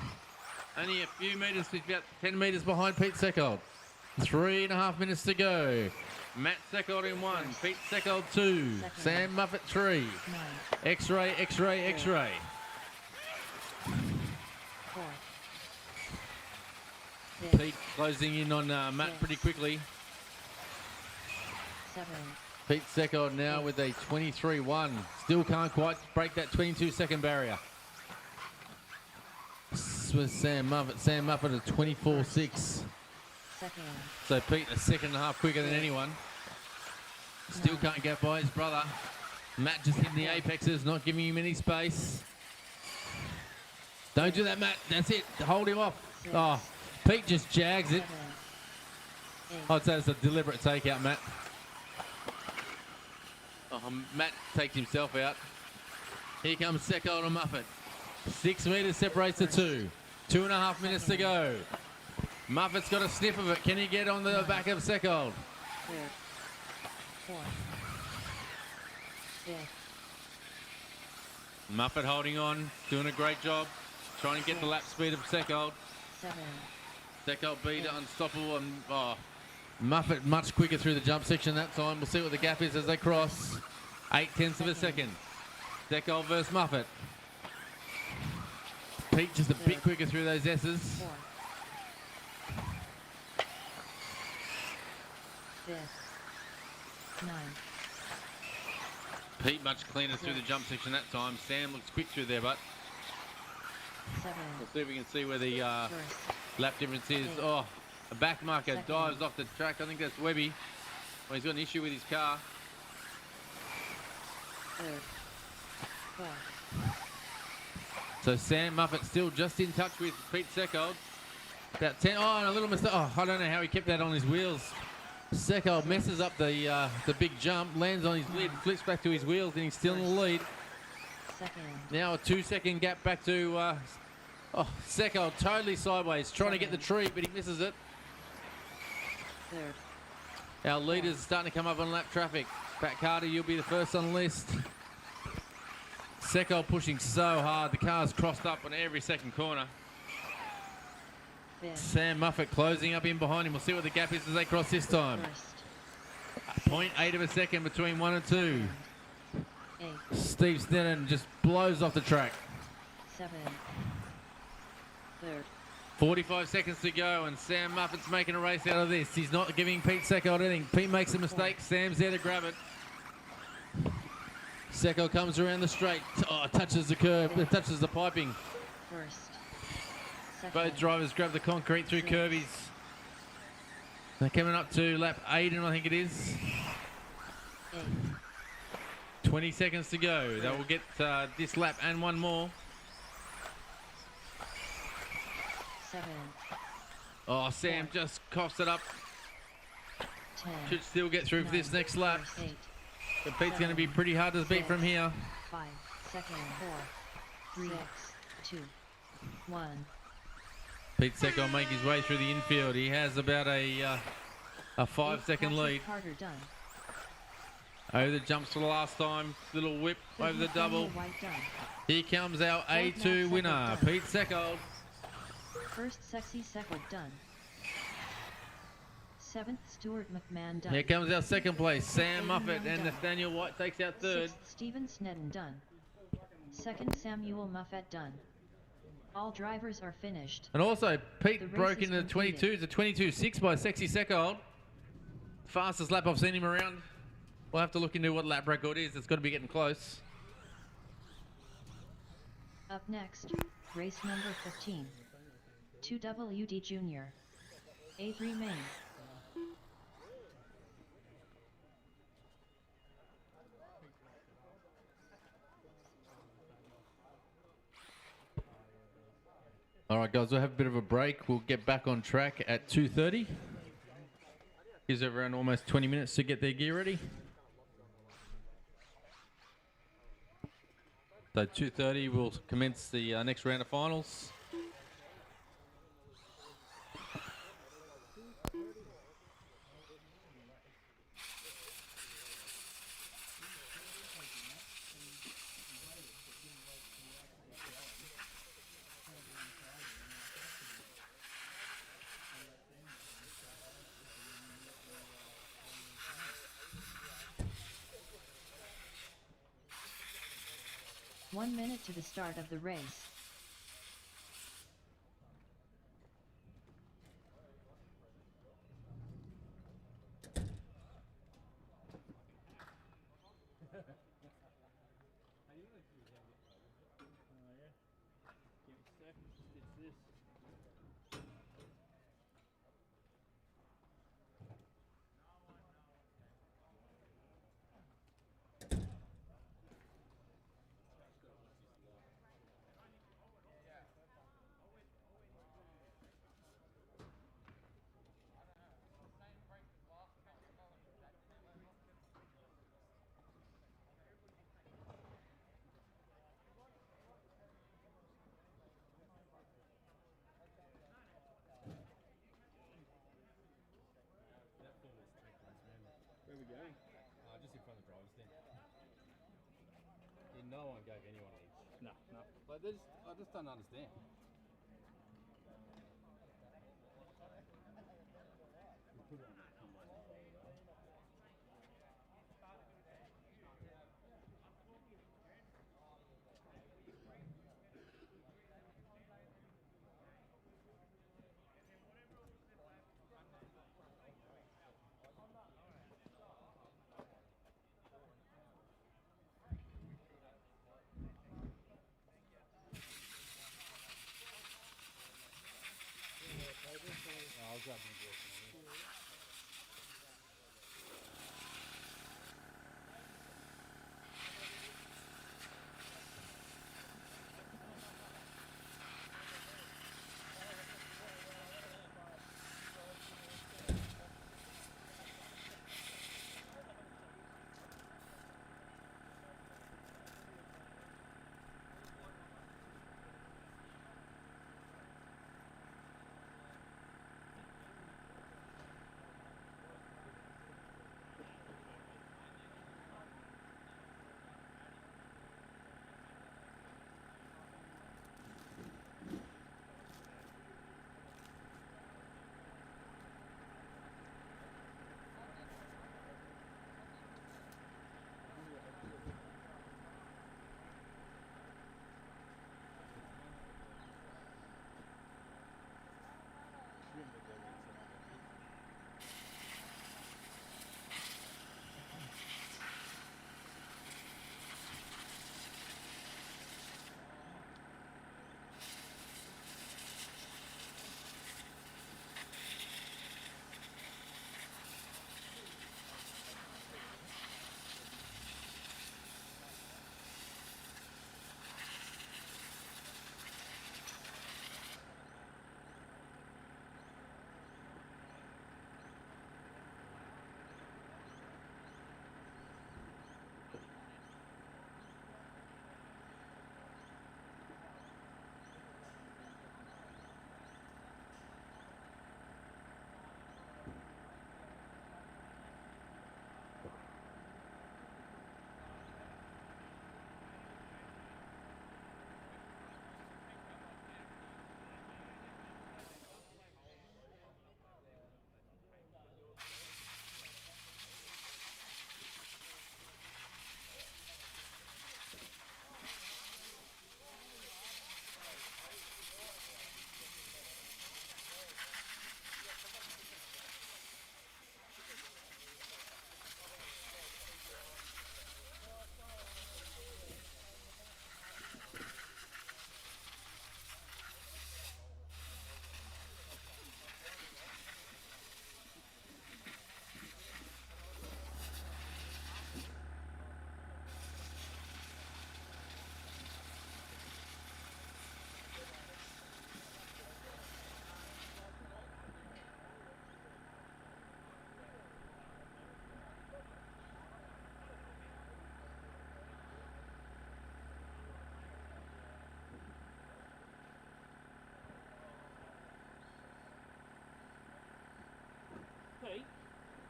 Only a few metres, about 10 metres behind Pete Seckold. 3.5 minutes to go. Matt Seckold in 1, Pete Seckold 2, Sam Muffet 3. X-ray, X-ray, X-ray. 4. Pete closing in on Matt pretty quickly. 7. Pete Seckold now with a 23.1. Still can't quite break that 22-second barrier. This was Sam Muffet. Sam Muffet at 24.6. So Pete a 2.5 quicker than anyone. Still can't get by his brother. Matt just hitting the apexes, not giving him any space. Don't do that, Matt. That's it. Hold him off. Oh, Pete just jags it. I'd say it's a deliberate takeout, Matt. Oh, Matt takes himself out. Here comes Seckold and Muffet. 6 metres separates the two. 2.5 minutes to go. Muffet's got a sniff of it. Can he get on the back of Seckold? 4. 5th. Muffet holding on, doing a great job, trying to get the lap speed of Seckold. 7. Seckold beat it, unstoppable, and Muffet much quicker through the jump section that time. We'll see what the gap is as they cross. 0.8 of a second. Seckold versus Muffet. Pete just a bit quicker through those S's. 4. 5th. 9. Pete much cleaner through the jump section that time. Sam looks quick through there, but 7. we'll see if we can see where the lap difference is. Oh, a back marker dives off the track. I think that's Webby. Well, he's got an issue with his car. 3rd. 4. So Sam Muffet still just in touch with Pete Seckold. About 10. Oh, and a little mistake. Oh, I don't know how he kept that on his wheels. Seckold messes up the big jump, lands on his lid, flips back to his wheels, and he's still in the lead. 2nd. Now a 2-second gap back to Seckold, totally sideways, trying to get the tree, but he misses it. 3rd. Our leader's starting to come up on lap traffic. Pat Carter, you'll be the first on the list. Seckold pushing so hard, the car's crossed up on every second corner. 5th. Sam Muffet closing up in behind him. We'll see what the gap is as they cross this time. 0.8 of a second between 1 and 2. 8. Steve Sneddon just blows off the track. 7. 3rd. 45 seconds to go, and Sam Muffet's making a race out of this. He's not giving Pete Seckold anything. Pete makes a mistake. Sam's there to grab it. Seckold comes around the straight. Oh, touches the curb. Touches the piping. 1st. 2nd. Both drivers grab the concrete through curvies. They're coming up to lap 8, I think it is. 8. 20 seconds to go. They will get this lap and one more. 7. Oh, Sam just coughs it up. 10. Should still get through for this next lap. 8. So Pete's going to be pretty hard to beat from here. 5 seconds. 4, 3, 2, 1. Pete Secco will make his way through the infield. He has about a 5-second lead. Carter done. Over the jumps for the last time. Little whip over the double. White done. Here comes our Fourth A2 Matt winner, Secco done. Pete Secco. First Sexy Secco done. 7th Stuart McMahon done. Here comes our second place, Sam Muffet, and Nathaniel White takes out third. 6th Stephen Snedden done. 2nd Samuel Muffet done. All drivers are finished. And also, Pete The race broke is into the 22s, a 22.6 by Sexy Secco. Fastest lap I've seen him around. We'll have to look into what lap record is. It's got to be getting close. Up next, race number 15. 2WD Junior. A3 main. All right, guys, we'll have a bit of a break. We'll get back on track at 2:30. Gives everyone almost 20 minutes to get their gear ready. So 2:30, we'll commence the next round of finals. One minute to the start of the race. Where are we going? Just in front of the driver's stand. Yeah, no one gave anyone an inch. No, no. Like, I just don't understand. I'll grab them.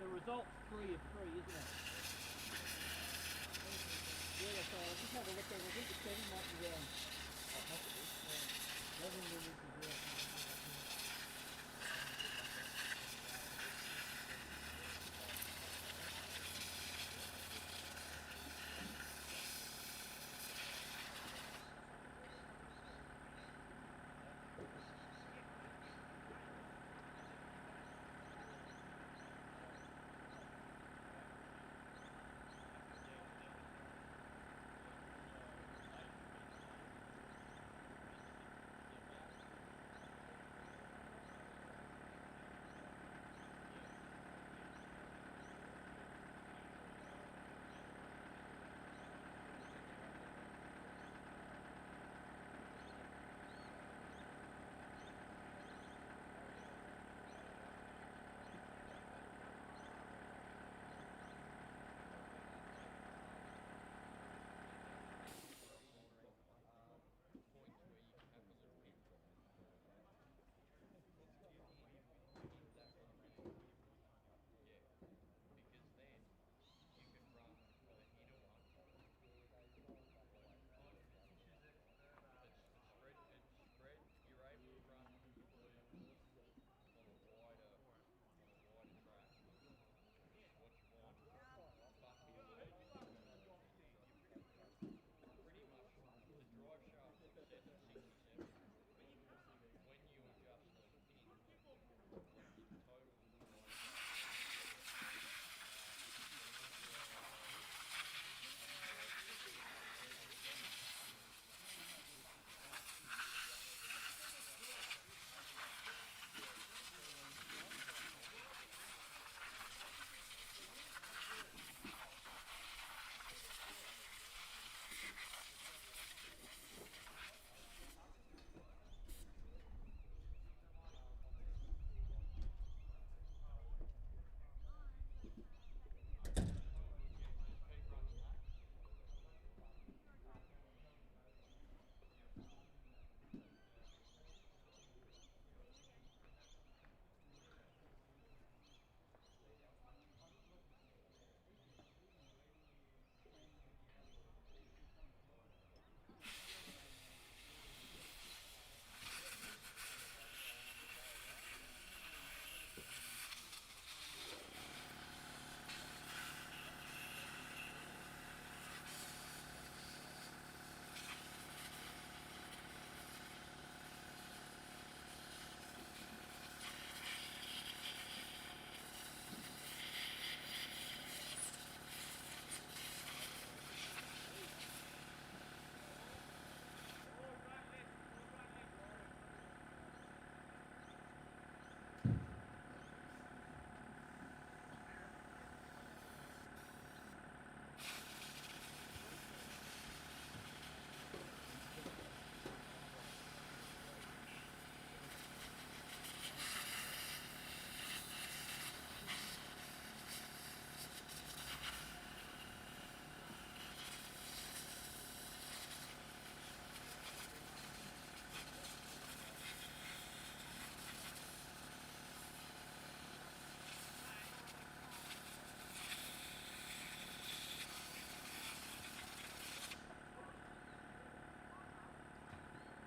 the result's 3 of 3, isn't it? Yeah, that's right. I'll just have a look at it. I think the setting might be wrong. Oh, possibly. Yeah. 11 minutes is there.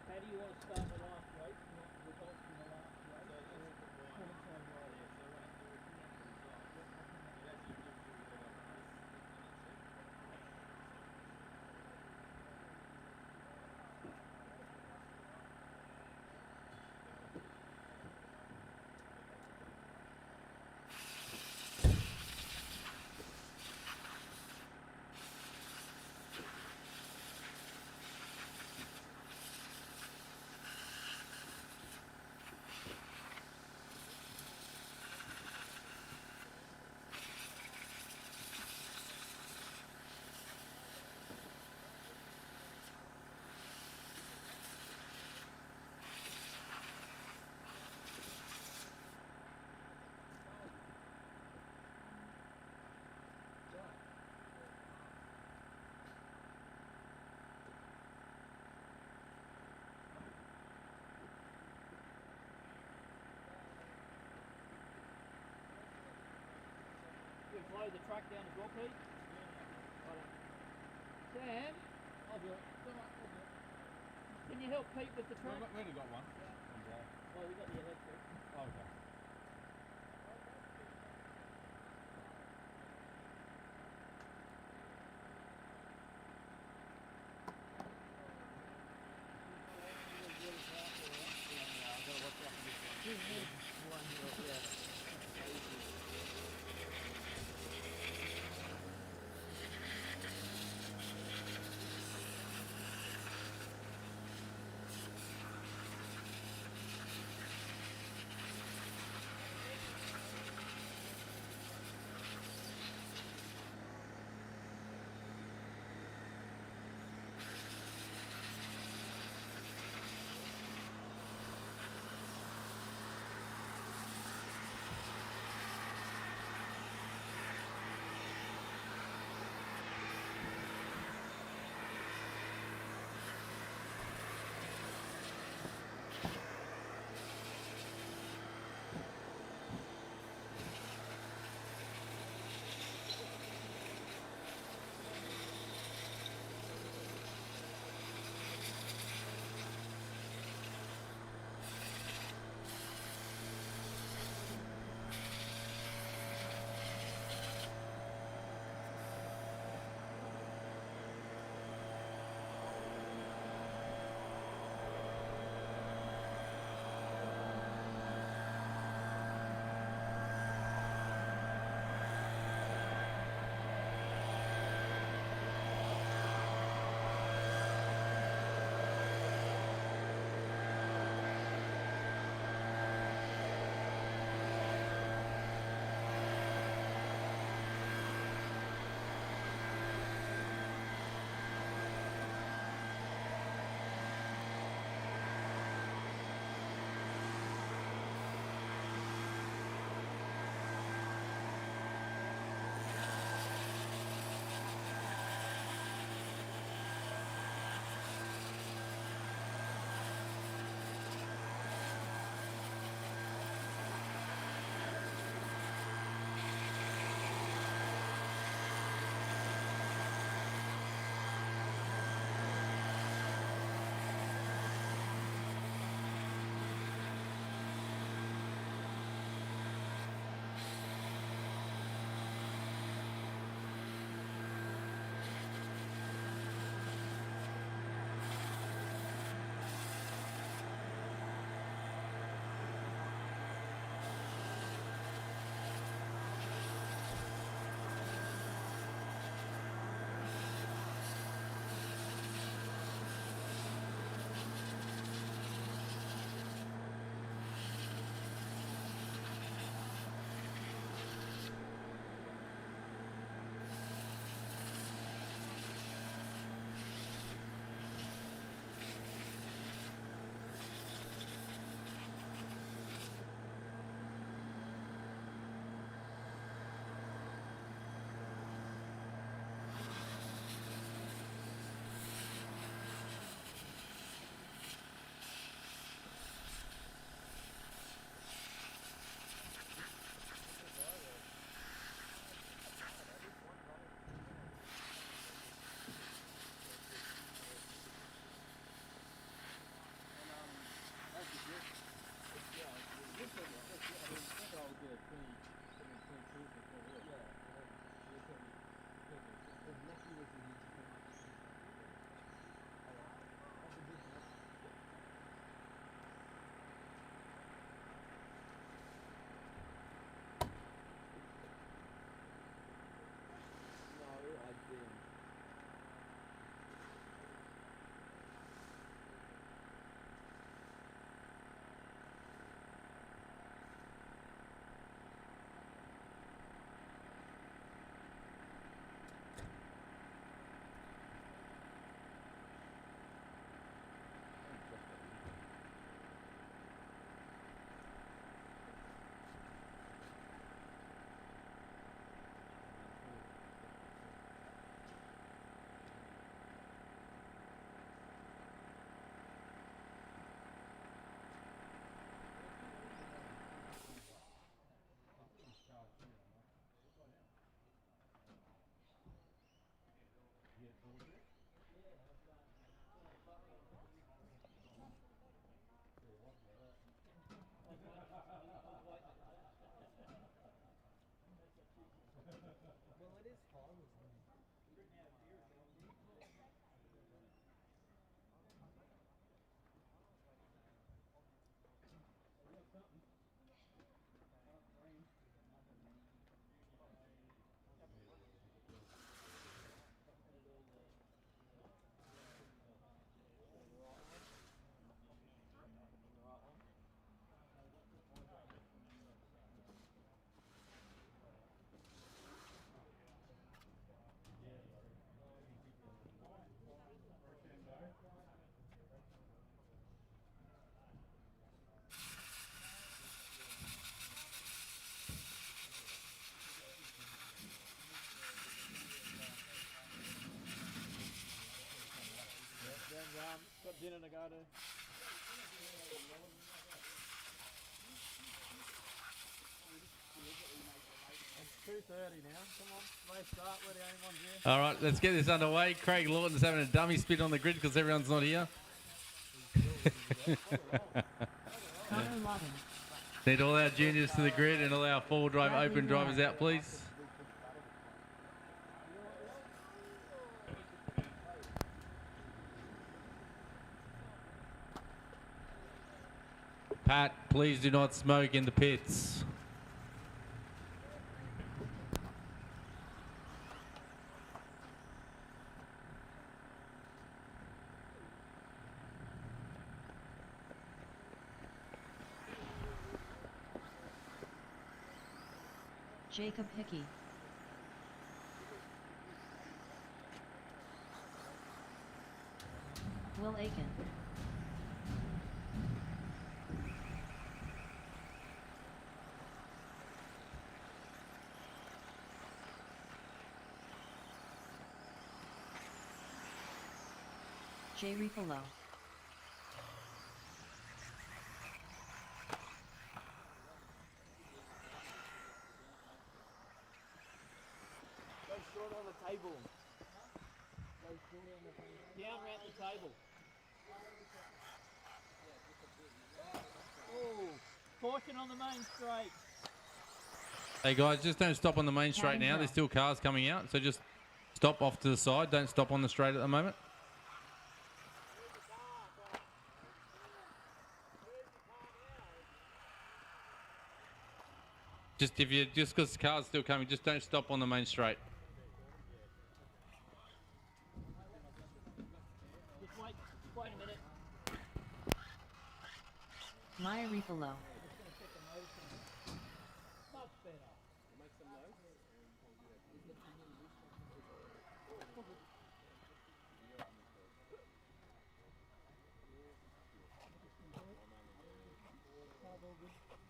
How do you want to start the last race? You want the results from the last race? Comments on slow the truck down as well, Pete? Sam, I'll do it. Can you help Pete with the truck? We've already got one. Oh, we got the electric. Oh, okay. turn to go to. It's 2:30 now. Come on, race start. We're the only ones here. All right, let's get this underway. Craig Lawton's having a dummy spin on the grid because everyone's not here. Connor Lawton. Need all our juniors to the grid and all our four-wheel drive open drivers out, please. Pat, please do not smoke in the pits. Jacob Hickey. Will Aiken. Jay Refalo. Go short on the table. Go short on the table. Down around the table. Oh, caution on the main straight. Hey guys, just don't stop on the main straight now. There's still cars coming out, so just stop off to the side. Don't stop on the straight at the moment. Just because the car's still coming, just don't stop on the main straight. Just wait a minute. Maya Refalo. Much better. Make some notes.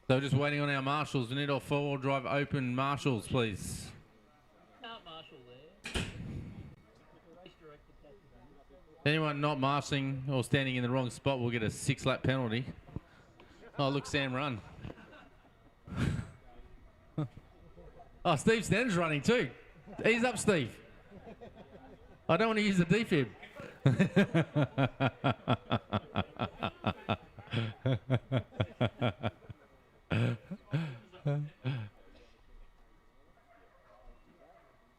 So we're just waiting on our marshals. We need our four-wheel drive open marshals, please. Can't marshal there. Race director catches them. Anyone not marshalling or standing in the wrong spot will get a 6-lap penalty. Oh, look, Sam run. Oh, Steve Sten's running too. Ease up, Steve. I don't want to use the defib.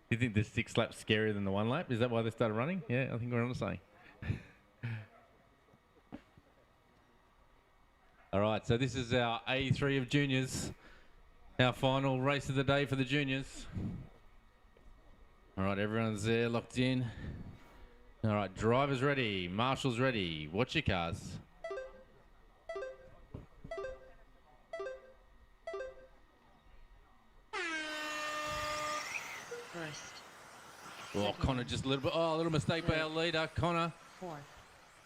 You think the 6 lap's scarier than the 1 lap? Is that why they started running? Yeah, I think we're on the same. All right, so this is our A3 of juniors. Our final race of the day for the juniors. All right, everyone's there, locked in. All right, drivers ready, marshals ready. Watch your cars. First. Oh, Connor just a little bit. Oh, a little mistake by our leader, Connor. Fourth.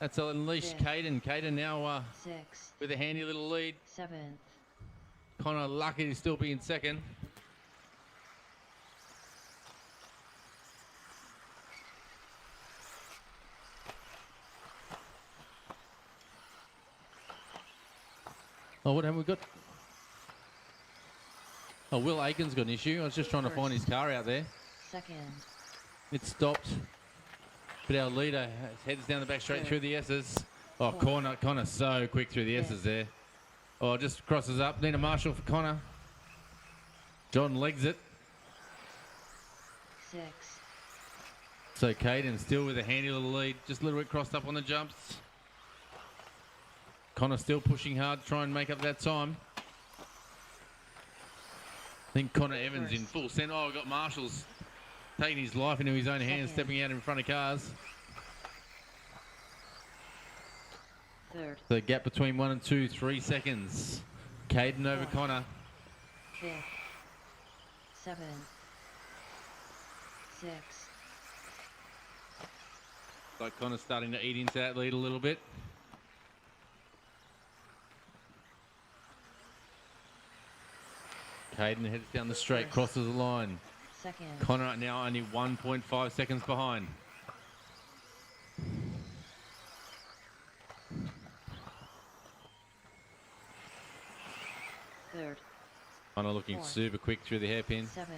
That's unleashed Caden. Caden now Sixth. with a handy little lead. Seventh. Connor lucky to still be in second. Oh, what have we got? Oh, Will Aiken's got an issue. I was just trying to find his car out there. Second. It stopped. But our leader heads down the back straight through the S's. Oh, Connor so quick through the S's there. Oh, just crosses up. Need a marshal for Connor. John legs it. Six. So Caden still with a handy little lead. Just a little bit crossed up on the jumps. Connor still pushing hard to try and make up that time. I think Connor Evans in full send. Oh, we've got marshals taking his life into his own hands, stepping out in front of cars. Third. The gap between 1 and 2, 3 seconds. Caden over Connor. Fifth. Seventh. Sixth. Like Connor's starting to eat into that lead a little bit. Caden heads down the straight, crosses the line. Second. Connor now only 1.5 seconds behind. Connor looking 4, super quick through the hairpin. 7,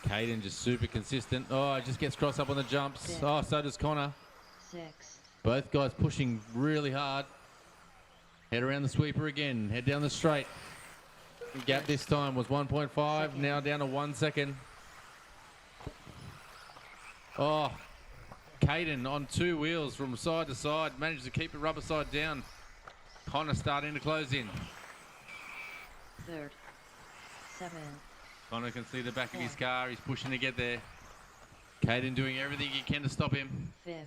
Caden just super consistent. Oh, just gets cross up on the jumps. 6, Oh, so does Connor. 6, Both guys pushing really hard. Head around the sweeper again. Head down the straight. Gap this time was 1.5. Now down to 1 second. Oh, Caden on 2 wheels from side to side. Managed to keep it rubber side down. Connor starting to close in. 3rd, 7, Connor can see the back of his car. He's pushing to get there. Caden doing everything he can to stop him. 5th,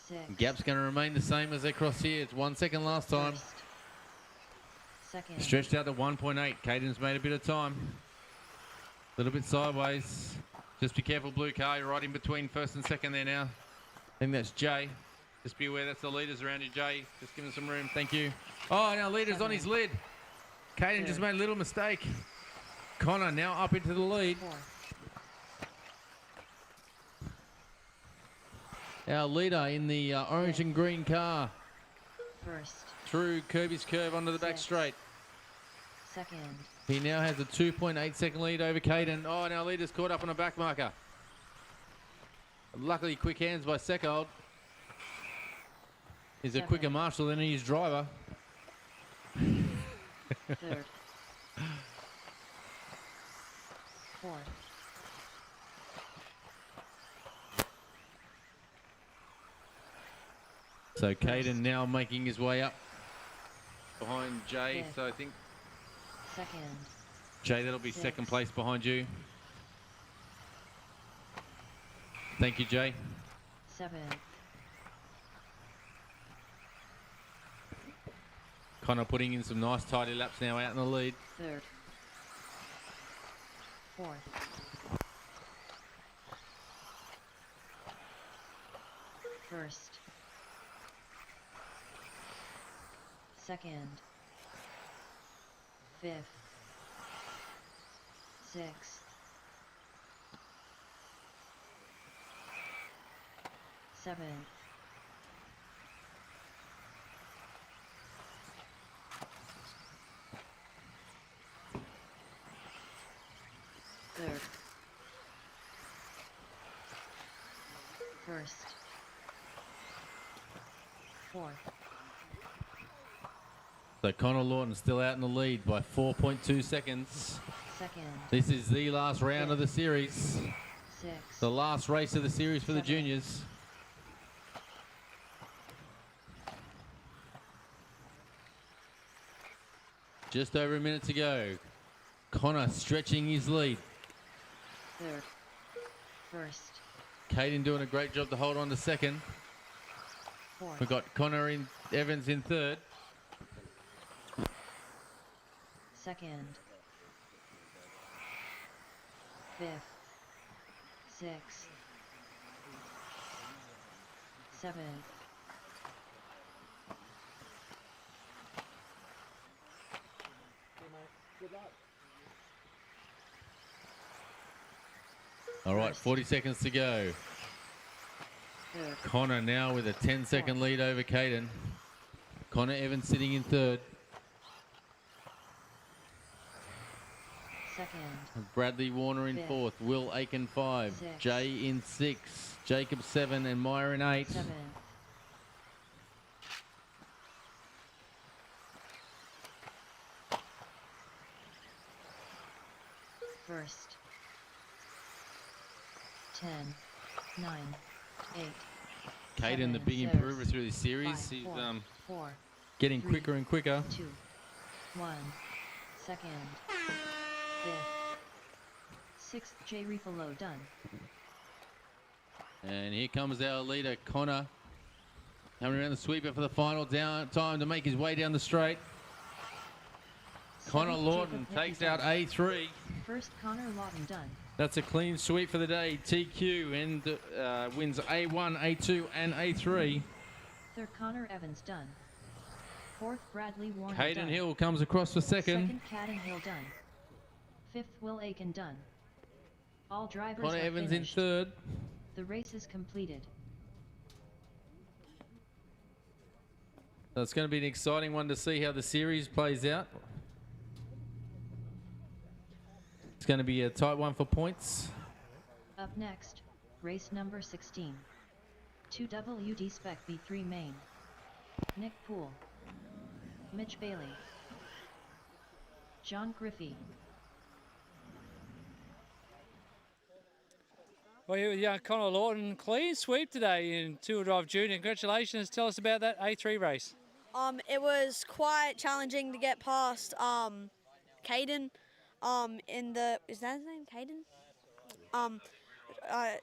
6, Gap's going to remain the same as they cross here. It's 1 second last time. 2nd, Stretched out to 1.8. Caden's made a bit of time. A little bit sideways. Just be careful, blue car. You're right in between first and second there now. I think that's Jay. Just be aware that's the leaders around you, Jay. Just give him some room. Thank you. Oh, now leader's on his lid. Caden just made a little mistake. Connor now up into the lead. 4, Our leader in the orange and green car. 1st, Through Kirby's curve onto the back 6, straight. 2nd, He now has a 2.8 second lead over Caden. Oh, now leader's caught up on a back marker. Luckily, quick hands by Seckold. He's a 7, quicker marshal than he is driver. 3rd, 4th, So Caden now making his way up behind Jay. Fifth. So I think 2nd, Jay, that'll be second place behind you. Thank you, Jay. 7th, Connor putting in some nice tidy laps now out in the lead. 3rd, 4th, 1st, 2nd, 5th, 6th, 7th, 3rd, 1st, 4th, So Connor Lawton still out in the lead by 4.2 seconds. 2nd, This is the last round of the series. 6th, The last race of the series for the juniors. Just over a minute to go. Connor stretching his lead. 3rd, 1st, Caden doing a great job to hold on to second. 4th, We've got Connor Evans in third. 2nd, 5th, 6th, 7th, All right, 40 seconds to go. 3rd, Connor now with a 10-second lead over Caden. Connor Evans sitting in third. 2nd, Bradley Warner in Fifth. fourth. Will Aiken 5. Six. Jay in 6. Jacob 7 and Meyer in 8. 7th, 1st, 10, 9, 8, Caden, the 7, big 6, improver through the series. 5, He's 4, getting 3, quicker and quicker. 2, 1, 2nd, 5th, 6th, J. Refalo done. And here comes our leader, Connor. Coming around the sweeper for the final time to make his way down the straight. Connor 7th, Lawton Jacob takes Nichols out done. A3. 1st, Connor Lawton done. That's a clean sweep for the day. TQ and wins A1, A2 and A3. 3rd, Connor Evans done. 4th, Bradley Warner Caden done. Hill comes across for second. 2nd, Caden Hill done. 5th, Will Aiken done. All drivers Connor are Evans finished. in third. The race is completed. So it's going to be an exciting one to see how the series plays out. going to be a tight one for points. Up next, race number 16. 2WD Spec B3 main. Nick Poole. Mitch Bailey. John Griffey. Well, yeah, Connor Lawton, clean sweep today in two-wheel drive junior. Congratulations. Tell us about that A3 race. It was quite challenging to get past Caden. Is that his name, Caden?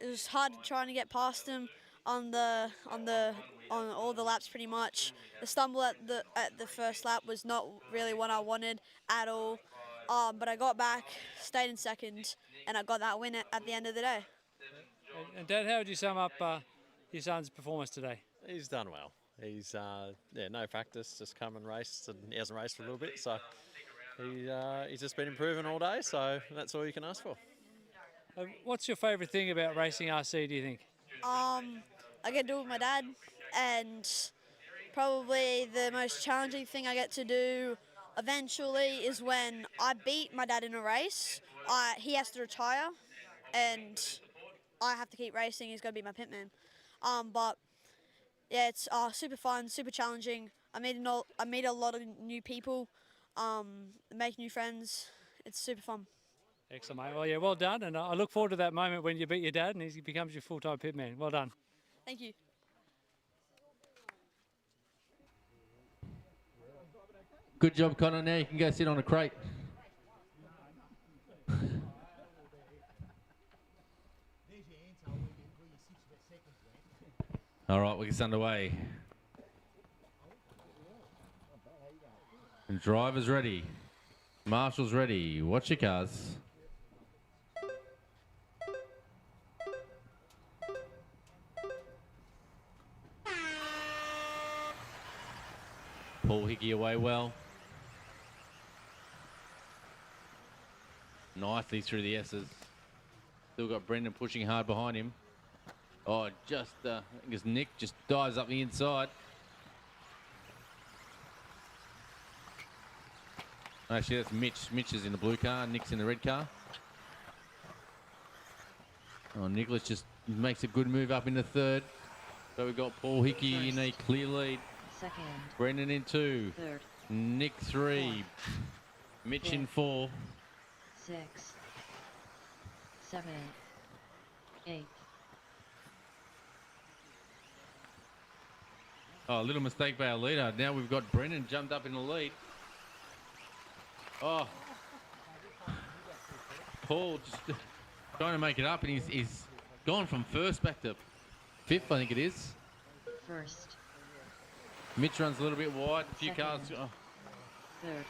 It was hard trying to get past him on all the laps pretty much. The stumble at the first lap was not really what I wanted at all. But I got back, stayed in second, and I got that win at the end of the day. And Dad, how would you sum up your son's performance today? He's done well. He's no practice, just come and raced, and he hasn't raced for a little bit, so he's just been improving all day. So that's all you can ask for. What's your favourite thing about racing RC, do you think? I get to do it with my dad, and probably the most challenging thing I get to do eventually is when I beat my dad in a race. He has to retire, and I have to keep racing. He's got to be my pitman. But yeah, it's super fun, super challenging. I meet a lot of new people, make new friends. It's super fun. Excellent, mate. Well, yeah, well done. And I look forward to that moment when you beat your dad and he becomes your full-time pitman. Well done. Thank you. Good job, Connor. Now you can go sit on a crate. All right, we get underway. And drivers ready. Marshall's ready. Watch your cars. Paul Hickey away well. Nicely through the S's. Still got Brendan pushing hard behind him. Oh, just, I think it's Nick just dives up the inside. Actually, that's Mitch. Mitch is in the blue car, Nick's in the red car. Oh, Nicholas just makes a good move up in the third. So we've got Paul Hickey in a clear lead. Second. Brendan in 2. Third. Nick 3. Mitch in 4. 6. 7. 8. Oh, a little mistake by our leader. Now we've got Brendan jumped up in the lead. Oh. Paul just trying to make it up, and he's gone from first back to 5th, I think it is. First. Mitch runs a little bit wide. A few Second. cars. Oh. Third.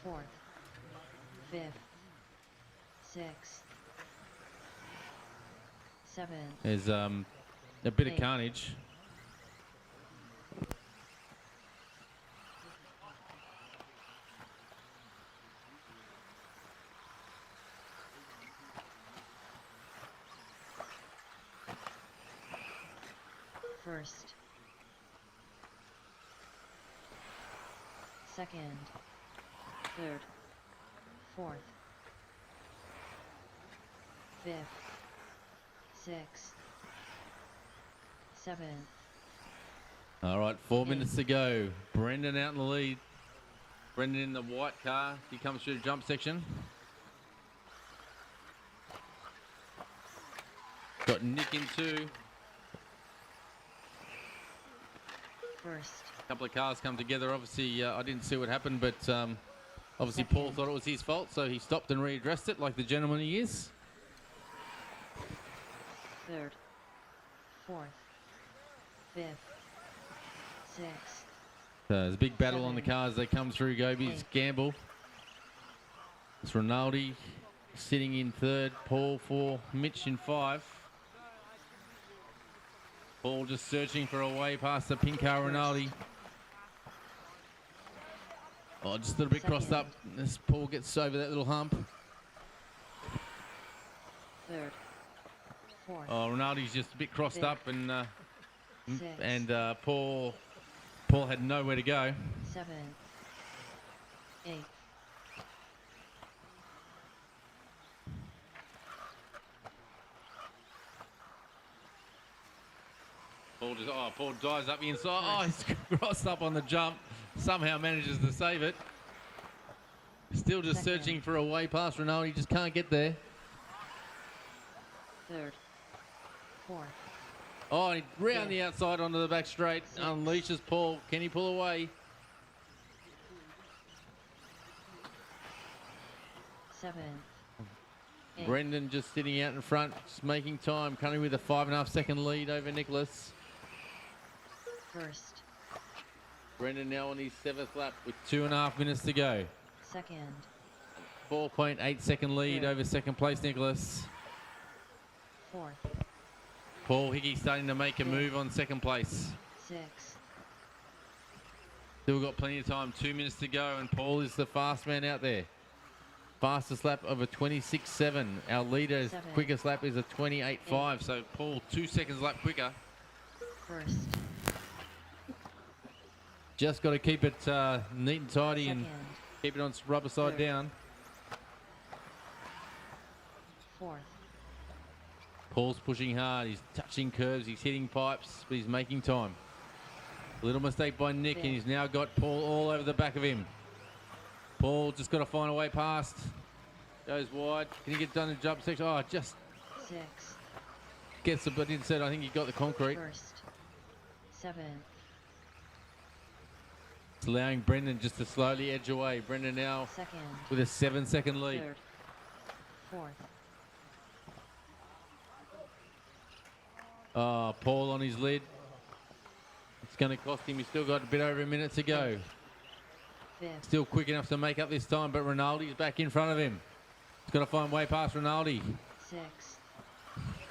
Fourth. 5th. 6th. 7th. There's a bit of carnage. First. Second. Third. Fourth. 5th. 6th. 7th. All right, 4 minutes to go. Brendan out in the lead. Brendan in the white car. He comes through the jump section. Got Nick in 2. First. A couple of cars come together. Obviously, I didn't see what happened, but obviously Paul thought it was his fault, so he stopped and readdressed it like the gentleman he is. Third. Fourth. 5th. 6th. There's a big battle on the cars. They come through Gobies. Gamble. It's Rinaldi sitting in 3rd. Paul 4. Mitch in 5. Paul just searching for a way past the pink car, Rinaldi. Oh, just a little bit crossed up as Paul gets over that little hump. Third. Fourth. Oh, Rinaldi's just a bit crossed up, and Sixth. Paul had nowhere to go. 7th. 8th. Paul dives up the inside. Oh, he's crossed up on the jump. Somehow manages to save it. Still just searching for a way past Ronaldo. He just can't get there. Third. Fourth. Oh, he round the outside onto the back straight. Unleashes Paul. Can he pull away? Seventh. Eighth. Brendan just sitting out in front, just making time, coming with a 5.5 second lead over Nicholas. First. Brendan now on his 7th lap with 2.5 minutes to go. Second. 4.8 second lead over second place Nicholas. Fourth. Paul Hickey starting to make a move on second place. Six. Still got plenty of time, 2 minutes to go, and Paul is the fast man out there. Fastest lap of a 26.7. Our leader's quickest lap is a 28.5, so Paul 2 seconds lap quicker. First. Just got to keep it neat and tidy and keep it on rubber side down. Fourth. Paul's pushing hard, he's touching curves, he's hitting pipes, but he's making time. Little mistake by Nick, and he's now got Paul all over the back of him. Paul just got to find a way past. Goes wide. Can he get done in the jump section? Oh, just Six. gets the but instead. I think he got the concrete. First. Seventh. It's allowing Brendan just to slowly edge away. Brendan now Second. with a 7 second lead. Third. Fourth. Oh, Paul on his lid. It's going to cost him. He's still got a bit over a minute to go. Fifth. Still quick enough to make up this time, but Rinaldi's back in front of him. He's got to find way past Rinaldi. Six.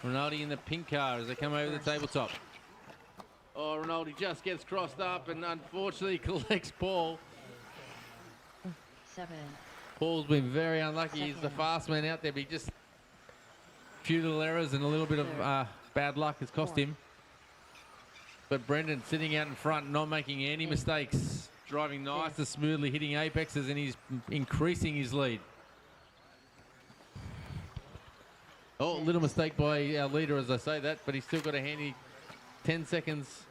Rinaldi in the pink car as they come over the tabletop. Oh, Rinaldi just gets crossed up and unfortunately collects Paul. Seven. Paul's been very unlucky. He's the fast man out there, but he just few little errors and a little bit of bad luck has cost him. But Brendan sitting out in front, not making any mistakes. Driving nice and smoothly, hitting apexes, and he's increasing his lead. Oh, little mistake by our leader as I say that, but he's still got a handy 10 seconds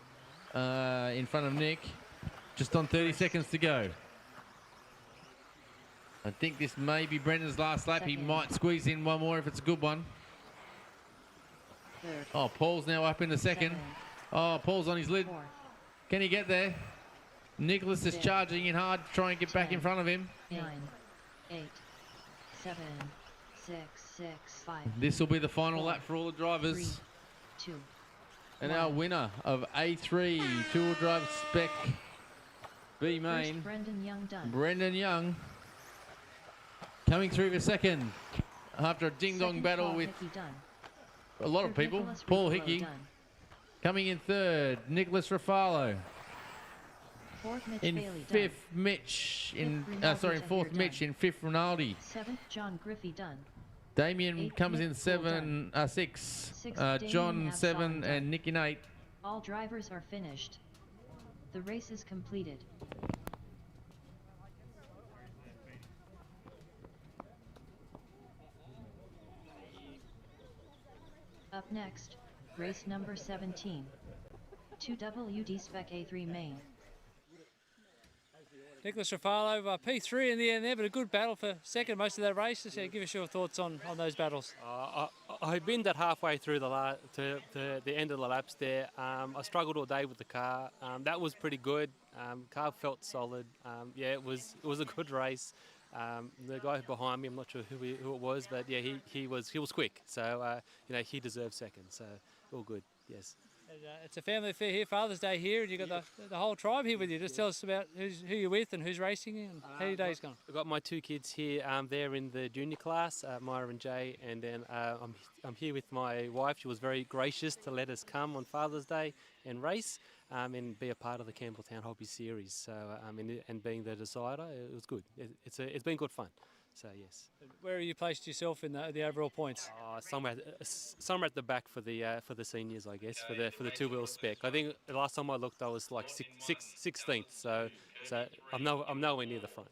in front of Nick. Just on 30 seconds to go. I think this may be Brendan's last lap. He might squeeze in one more if it's a good one. Third. Oh, Paul's now up in the second. Oh, Paul's on his lid. Fourth. Can he get there? Nicholas is charging in hard to try and get back in front of him. 9, 8, 7, 6, 6, 5. This will be the final lap for all the drivers. 3, 2. And our winner of A3 two-wheel drive spec B main, First, Brendan Young done. Brendan Young, coming through for second after a ding-dong Second, battle Paul with Hickey done. a lot of Third, people. Nicholas Paul Ruffalo Hickey done. coming in third. Nicholas Raffalo. Fourth, Mitch In Bailey fifth, done. Mitch. In Rinaldi sorry, in Tahir fourth, done. Mitch. In fifth, Rinaldi. Seventh, John Griffey done. Damien Eighth, comes Nick in Poole done. six. Sixth, Damien John Absalom 7 done. and Nick in 8. All drivers are finished. The race is completed. Up next, race number 17. 2WD Spec A3 main. Nicholas Raffalo, P3 in the end there, but a good battle for second most of that race. So give us your thoughts on those battles. I've been that halfway through to the end of the laps there. I struggled all day with the car. That was pretty good. Car felt solid. Yeah, it was a good race. The guy behind me, I'm not sure who it was, but yeah, he was quick. So he deserved second. So all good. Yes. And, it's a family affair here, Father's Day here, and you've got the whole tribe here with you. Just tell us about who you're with and who's racing and how your day's gone. I've got my two kids here. They're in the junior class, Myra and Jay, and then I'm here with my wife. She was very gracious to let us come on Father's Day and race and be a part of the Campbelltown Hobbies series. So and being the decider, it was good. It's been good fun. So yes. Where have you placed yourself in the overall points? Somewhere at the back for the seniors, I guess, for the two-wheel spec. I think the last time I looked, I was like 16th. So I'm nowhere near the front.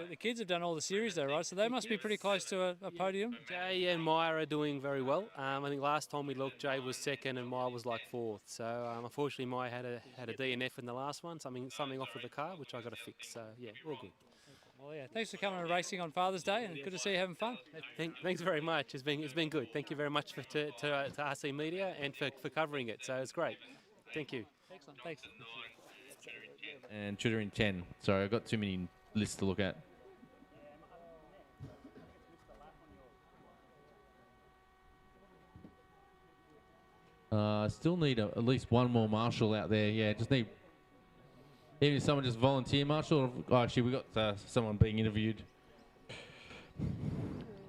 The kids have done all the series though, right? So they must be pretty close to a podium. Jay and Maya are doing very well. I think last time we looked, Jay was second and Maya was like fourth. So unfortunately, Maya had a DNF in the last one, something off with the car, which I got to fix. So yeah, all good. Well, yeah. Thanks for coming and racing on Father's Day, and good to see you having fun. Thanks very much. It's been good. Thank you very much to RC Media and for covering it. So it's great. Thank you. Excellent. Thanks. And shooter in 10. Sorry, I've got too many lists to look at. Still need at least one more marshal out there. Yeah, just need even if someone just volunteer marshal. Oh, actually, we got someone being interviewed.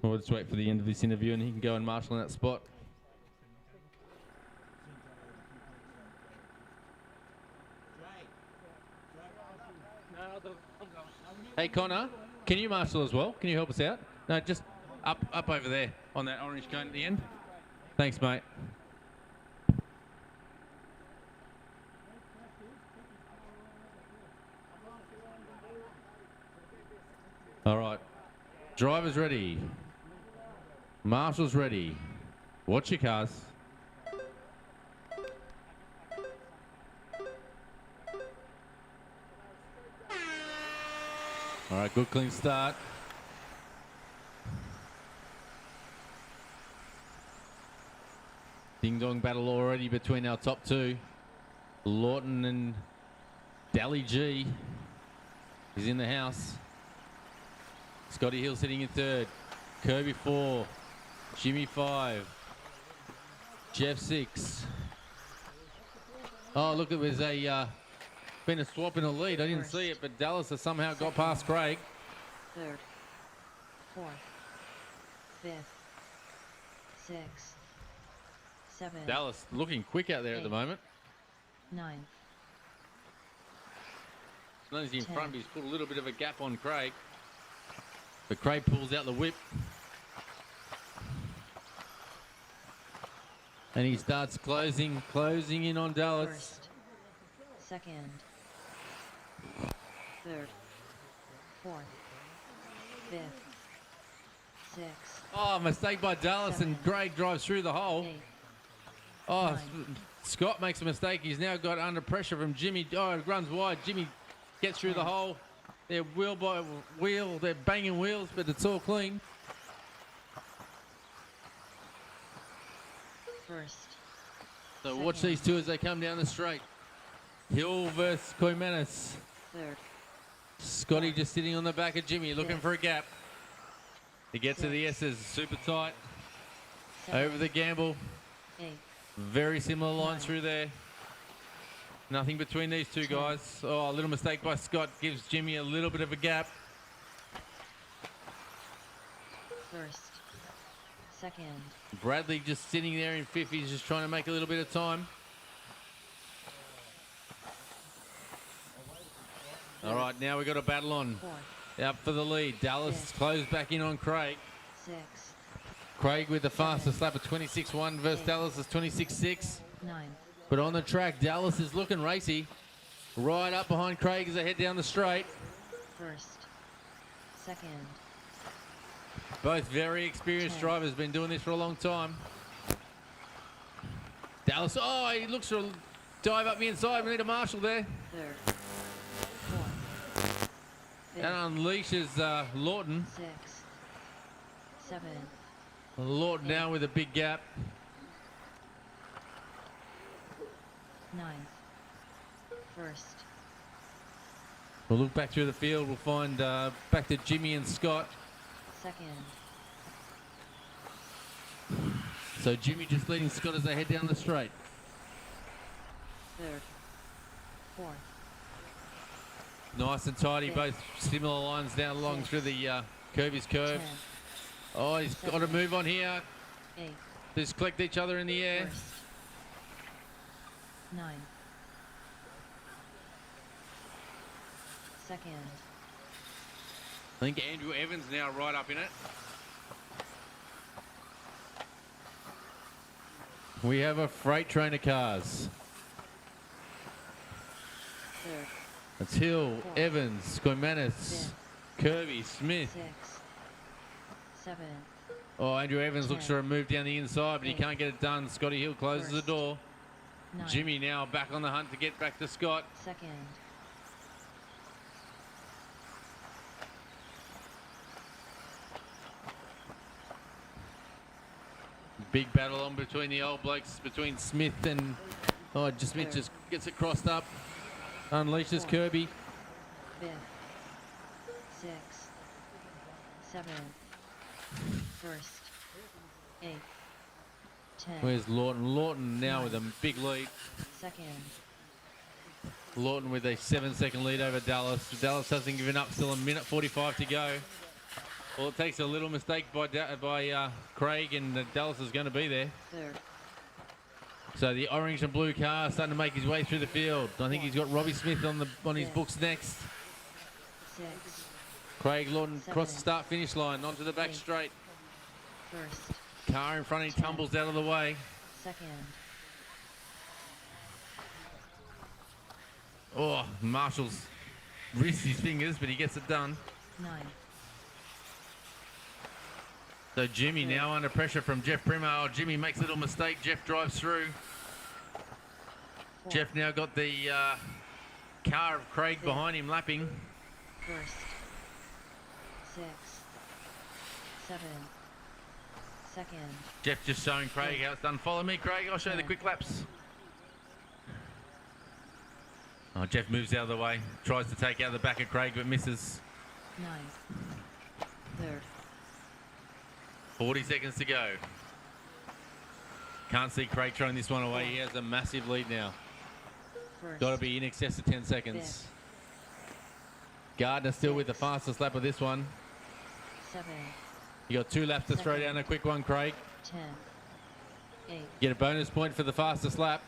We'll just wait for the end of this interview and he can go and marshal in that spot. Hey Connor, can you marshal as well? Can you help us out? No, just up over there on that orange cone at the end. Thanks, mate. All right, driver's ready. Marshal's ready. Watch your cars. All right, good clean start. Ding-dong battle already between our top two. Lawton and Dally G is in the house. Scotty Hill sitting in third. Kirby 4. Jimmy 5. Jeff 6. Oh, look, it was been a swap in the lead. I didn't see it, but Dallas has somehow got past Craig. Third, fourth, fifth, sixth, seventh. Dallas looking quick out there at the moment. Ninth. As long as he's in front, he's put a little bit of a gap on Craig. But Craig pulls out the whip. And he starts closing in on Dallas. First, second, third, fourth, fifth, sixth. Oh, mistake by Dallas, and Craig drives through the hole. Oh, Scott makes a mistake. He's now got under pressure from Jimmy. Oh, it runs wide. Jimmy gets through the hole. They're wheel by wheel. They're banging wheels, but it's all clean. First. So watch these two as they come down the straight. Hill versus Koimanis. Third. Scotty just sitting on the back of Jimmy, looking for a gap. He gets to the S's, super tight. Over the gamble. Very similar lines through there. Nothing between these two guys. Oh, a little mistake by Scott gives Jimmy a little bit of a gap. First, second. Bradley just sitting there in fifth. He's just trying to make a little bit of time. All right, now we've got a battle on. Out for the lead. Dallas closed back in on Craig. Six. Craig with the fastest lap of 26.1 versus Dallas is 26.6. Nine. But on the track, Dallas is looking racy. Right up behind Craig as they head down the straight. First, second. Both very experienced drivers, been doing this for a long time. Dallas, oh, he looks to dive up the inside. We need a marshal there. Third, fourth, fifth, And unleashes Lawton. sixth, seventh. Lawton now with a big gap. Ninth. First. We'll look back through the field. We'll find back to Jimmy and Scott. Second. So Jimmy just leading Scott as they head down the straight. Third. Fourth. Nice and tidy, both similar lines down along through the Kirby's curve. Oh, he's got to move on here. Eight. Just collect each other in the air. First. Nine. Second. I think Andrew Evans now right up in it. We have a freight train of cars. Third. It's Hill, Fourth. Evans, Koimanis, Kirby, Smith. 6, 7, Oh, Andrew Evans looks 10, for a move down the inside, but he 8, can't get it done. Scotty Hill closes the door. 9, Jimmy now back on the hunt to get back to Scott. second, Big battle on between the old blokes, between Smith and... Oh, Smith just gets it crossed up. Unleashes Kirby. 5th, 6, 7, 1st, 8, 10. Where's Lawton? Lawton now with a big lead. Second, Lawton with a 7-second lead over Dallas. Dallas hasn't given up, still a minute 45 to go. Well, it takes a little mistake by Craig, and Dallas is going to be there. third, So the orange and blue car starting to make his way through the field. I think he's got Robbie Smith on his books next. 6, Craig Lawton across the start-finish line, onto the back straight. first, Car in front, he tumbles out of the way. second, Oh, Marshall's wrists his fingers, but he gets it done. 9, So Jimmy now under pressure from Jeff Primo. Oh, Jimmy makes a little mistake. Jeff drives through. Jeff now got the car of Craig behind him lapping. first, 6, 7, second, Jeff just showing Craig how it's done. Follow me, Craig. I'll show you the quick laps. Oh, Jeff moves out of the way. Tries to take out the back of Craig, but misses. 9, third, 40 seconds to go. Can't see Craig throwing this one away. He has a massive lead now. first, Got to be in excess of 10 seconds. Gardner still with the fastest lap of this one. 7, You got 2 laps to throw down a quick one, Craig. 10, 8, Get a bonus point for the fastest lap.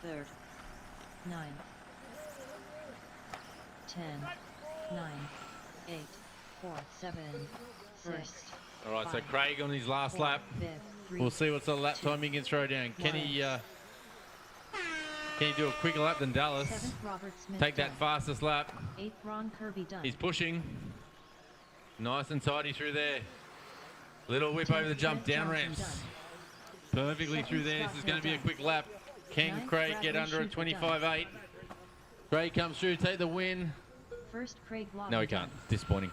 third, 9, 10, 9, 8, 4, 7, first. All right, so Craig on his last 4, lap. 5th, 3, We'll see what's the lap time he can throw down. Can he do a quicker lap than Dallas? 7th, Robert Smith Take done. that fastest lap. 8th, Ron Kirby done. He's pushing. Nice and tidy through there. Little whip over the jump, down ramps. Perfectly through there. This is going to be a quick lap. Can Craig get under a 25.8? Craig comes through, take the win. First, Craig Lawton No, he done. can't. Disappointing.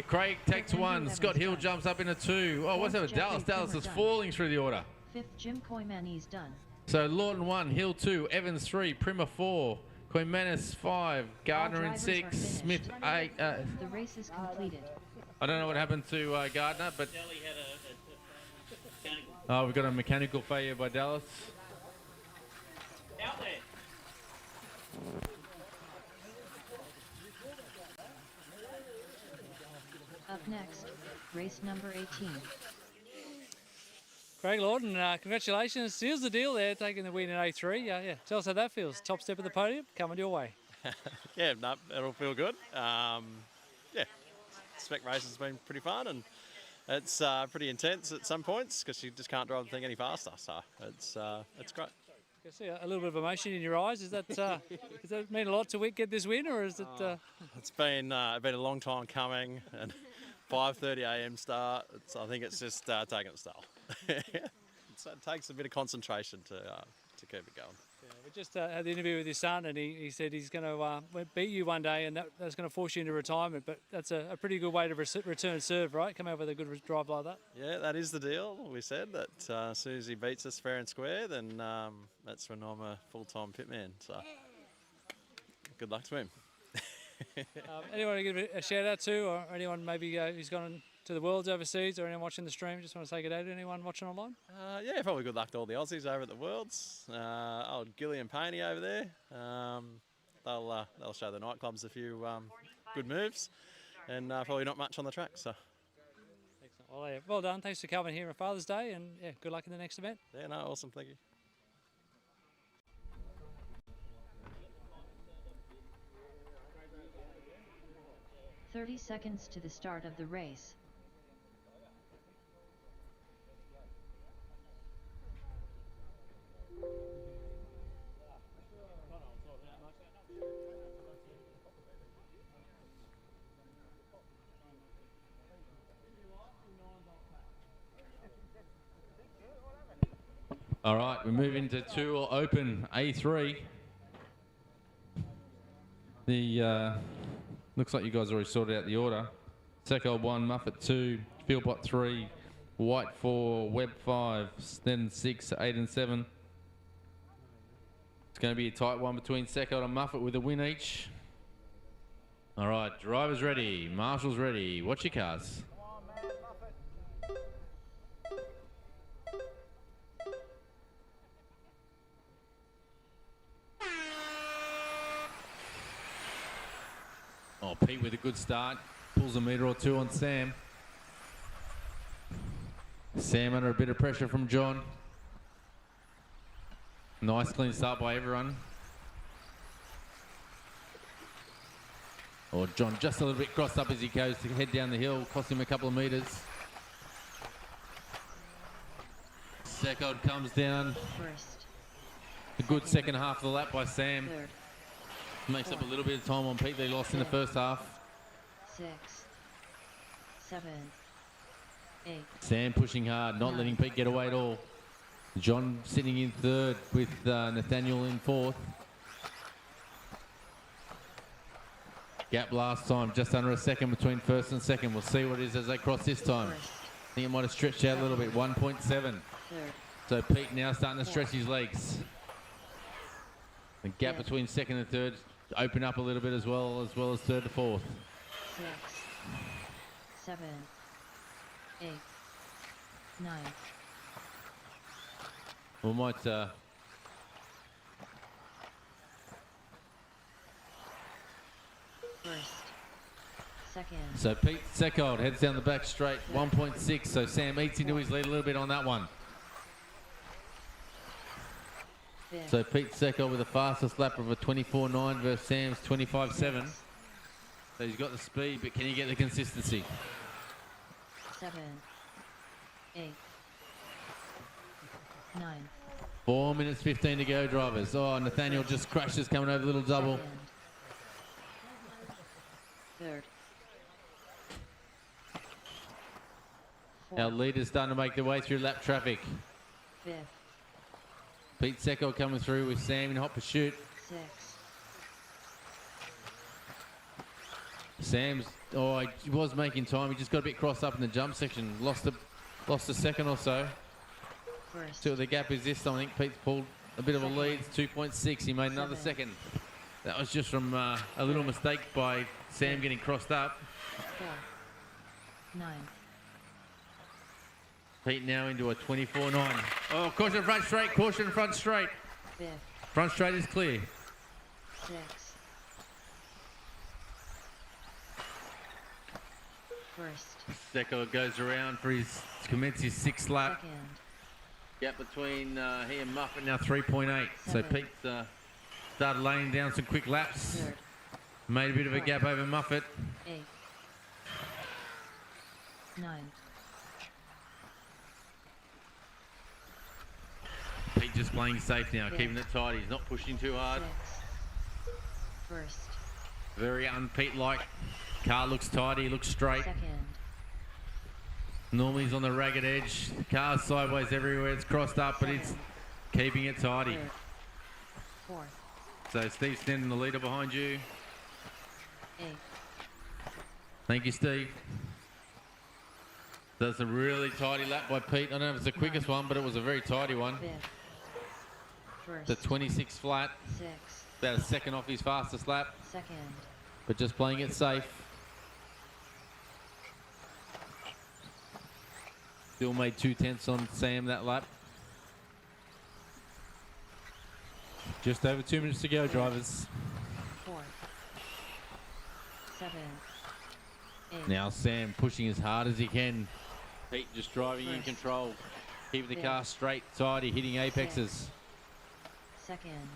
Craig takes one. Scott Hill jumps up in a 2. Oh, what's that with Dallas? Dallas is falling through the order. 5th, Jim Koymani's done. So Lawton 1, Hill 2, Evans 3, Prima 4, Koimanis 5, Gardner in drivers 6, are finished. Smith 8. The race is completed. I don't know what happened to Gardner, but we've got a mechanical failure by Dallas. Out there. Up next, race number 18. Craig Lawton, congratulations. Seals the deal there, taking the win in A3. Yeah. Tell us how that feels. Top step of the podium, coming your way. Yeah, no, it'll feel good. Yeah, spec race has been pretty fun, and it's pretty intense at some points because you just can't drive the thing any faster. So it's great. I see a little bit of emotion in your eyes. Does that does that mean a lot to get this win, or is it? It's been a long time coming, and 5:30 a.m. start. I think it's just taking its toll. It takes a bit of concentration to keep it going. Yeah, we just had the interview with his son, and he said he's going to beat you one day, and that's going to force you into retirement. But that's a pretty good way to return serve, right? Come out with a good drive like that. Yeah, that is the deal. We said that as soon as he beats us fair and square, then that's when I'm a full-time pitman. So good luck to him. Anyone to give a shout out to, or anyone maybe who's gone to the Worlds overseas, or anyone watching the stream? Just want to say good day to anyone watching online. Yeah, probably good luck to all the Aussies over at the Worlds. Old Gilly and Paney over there. They'll show the nightclubs a few good moves, and probably not much on the track. So. Excellent. Well, yeah, well done. Thanks for coming here on Father's Day, and yeah, good luck in the next event. Yeah, no, awesome. Thank you. 30 seconds to the start of the race. All right, we move into 2 open A3. The looks like you guys already sorted out the order. Secco 1, Muffet 2, Philpot 3, White 4, Webb 5, then 6, 8 and 7. It's going to be a tight one between Secco and Muffet with a win each. All right, drivers ready, marshals ready. Watch your cars. Oh, Pete with a good start. Pulls a metre or two on Sam. Sam under a bit of pressure from John. Nice clean start by everyone. Oh, John just a little bit crossed up as he goes to head down the hill. Cost him a couple of metres. Second comes down. First. A good second half of the lap by Sam. Third. Makes up a little bit of time on Pete they lost in the first half. 6, 7, 8. Sam pushing hard, not letting Pete get away at all. John sitting in third with Nathaniel in fourth. Gap last time, just under a second between first and second. We'll see what it is as they cross this time. I think it might have stretched out a little bit, 1.7. So Pete now starting to stretch his legs. The gap between second and third open up a little bit as well as third to fourth. 6, 7, 8, 9. We might First. Second. so Pete Seckold heads down the back straight, 1.6. So Sam eats into his lead a little bit on that one. Fifth. So Pete Seckold with the fastest lap of a 24.9 versus Sam's 25.7. So he's got the speed, but can he get the consistency? 7, 8, 9. 4 minutes 15 to go, drivers. Oh, Nathaniel just crashes coming over the little double. Third. Our leaders starting to make their way through lap traffic. Fifth. Pete Secco coming through with Sam in hot pursuit. 6. Sam's, he was making time. He just got a bit crossed up in the jump section. Lost a second or so. First. So the gap is this time. I think Pete's pulled a bit of a lead. It's 2.6. He made another second. That was just from a little mistake by Sam getting crossed up. 4, 9. Pete now into a 24.9. Oh, caution front straight. Caution front straight. Fifth. Front straight is clear. 6. First. Secco goes around for commence his sixth lap. Second. Gap between he and Muffet now 3.8. So Pete started laying down some quick laps. Third. Made a bit of a gap over Muffet. 8, 9. Pete just playing safe now, keeping it tight. He's not pushing too hard. 6. First. Very un-Pete-like. Car looks tight, he looks straight. Second. Normally he's on the ragged edge. The car's sideways everywhere. It's crossed up, but it's keeping it tidy. Third. Fourth. So Steve Stenton, the leader behind you. 8. Thank you, Steve. That's a really tidy lap by Pete. I don't know if it's the quickest one, but it was a very tidy one. Fifth. First. The 26 flat. 6. About a second off his fastest lap, Second. but just playing it safe. Still made 2/10 on Sam that lap. Just over 2 minutes to go, drivers. 4. 7. 8. Now Sam pushing as hard as he can. Pete just driving in control. Keeping the car straight, tidy, hitting apexes. Second.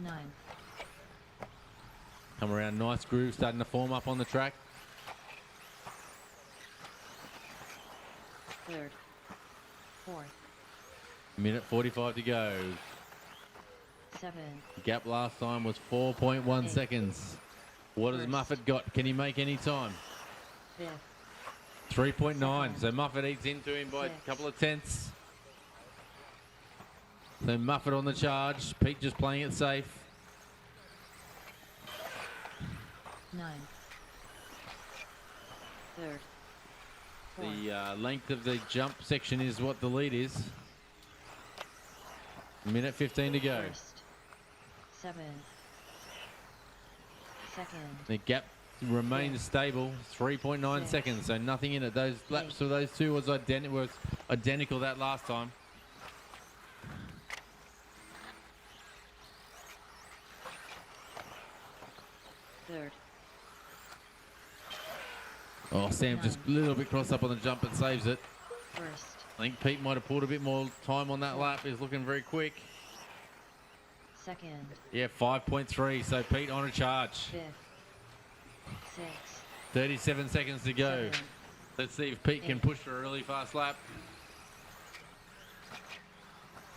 9. Come around, nice groove starting to form up on the track. Third. Fourth. Minute 45 to go. 7. Gap last time was 4.1 seconds. What has Muffet got? Can he make any time? Fifth. 3.9. So Muffet eats into him by a couple of tenths. So Muffet on the charge. Pete just playing it safe. 9. Third. The length of the jump section is what the lead is. Minute 15 to go. First. 7. Second. The gap remains stable, 3.9 seconds, so nothing in it. Those laps for those two was identical that last time. Third. Oh, Sam just a little bit crossed up on the jump but saves it. First. I think Pete might have pulled a bit more time on that lap. He's looking very quick. Second. Yeah, 5.3, so Pete on a charge. Fifth. 6. 37 seconds to go. 7. Let's see if Pete can push for a really fast lap.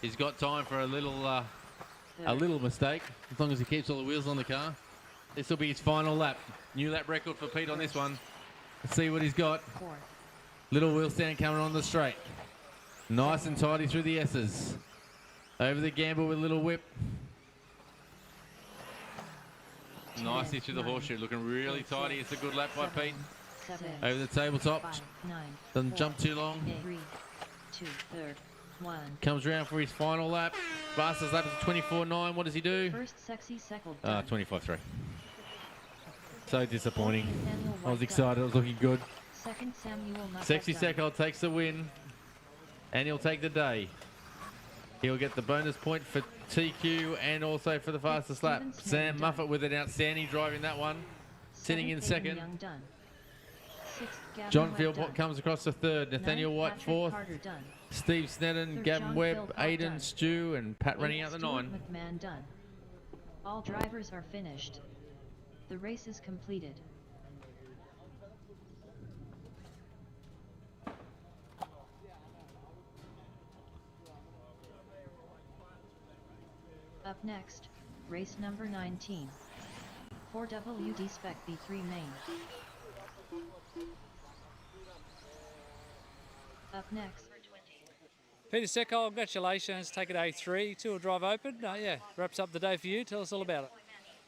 He's got time for a little mistake, as long as he keeps all the wheels on the car. This will be his final lap. New lap record for Pete on this one. Let's see what he's got. Little wheel stand coming on the straight. Nice and tidy through the S's. Over the gamble with a little whip. Nicely through the horseshoe, looking really tidy. It's a good lap by Pete. Over the tabletop. Doesn't jump too long. 3, 2, third, 1. Comes around for his final lap. Fastest lap is 24.9. What does he do? First sexy second. 25.3. So disappointing. I was excited. It was looking good. Second Samuel Sexy Second takes the win. And he'll take the day. He'll get the bonus point for TQ and also for the fastest lap. Sam Muffet with an outstanding drive in that one. Sitting in second. John Philpott comes across the third. Nathaniel White fourth. Steve Sneddon, Gavin Webb, Aidan, Stu, and Pat running out the 9. McMahon done. All drivers are finished. The race is completed. Up next, race number 19. 4WD Spec B3 main. Up next. Peter Secol, congratulations. Take it A3, two-wheel drive open. Yeah, wraps up the day for you. Tell us all about it.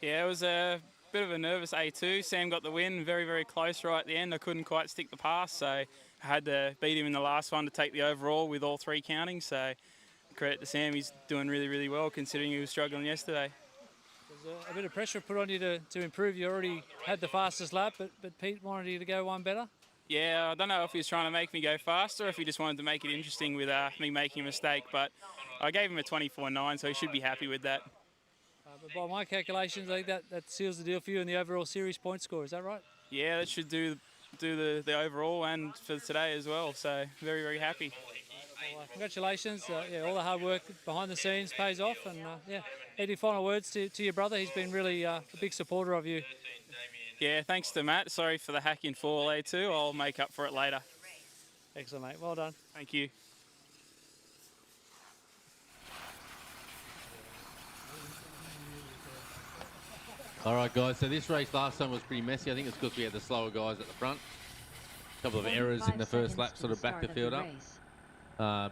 Yeah, it was a bit of a nervous A2. Sam got the win, very, very close right at the end. I couldn't quite stick the pass, so I had to beat him in the last one to take the overall with all 3 counting. So credit to Sam, he's doing really, really well considering he was struggling yesterday. There's a bit of pressure put on you to improve. You already had the fastest lap, but Pete wanted you to go one better. Yeah, I don't know if he was trying to make me go faster or if he just wanted to make it interesting with me making a mistake, but I gave him a 24.9, so he should be happy with that. But by my calculations, I think that seals the deal for you in the overall series point score. Is that right? Yeah, that should do the overall and for today as well, so very, very happy. Well, congratulations. Yeah, all the hard work behind the scenes pays off. And yeah, any final words to your brother? He's been really a big supporter of you. Yeah, thanks to Matt. Sorry for the hack in 4A2. I'll make up for it later. Excellent, mate. Well done. Thank you. All right, guys, so this race last time was pretty messy. I think it's because we had the slower guys at the front. A couple of errors in the first lap sort of backed the field up.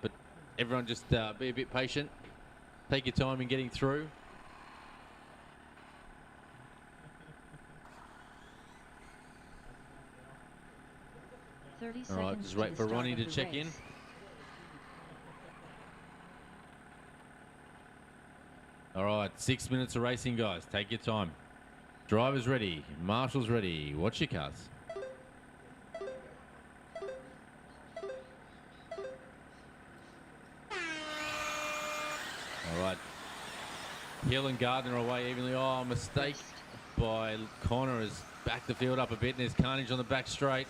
But everyone just be a bit patient. Take your time in getting through. All right, just wait for Ronnie to check in. All right, 6 minutes of racing, guys. Take your time. Driver's ready. Marshal's ready. Watch your cars. All right. Hill and Gardner away evenly. Oh, mistake by Connor has backed the field up a bit, and there's carnage on the back straight.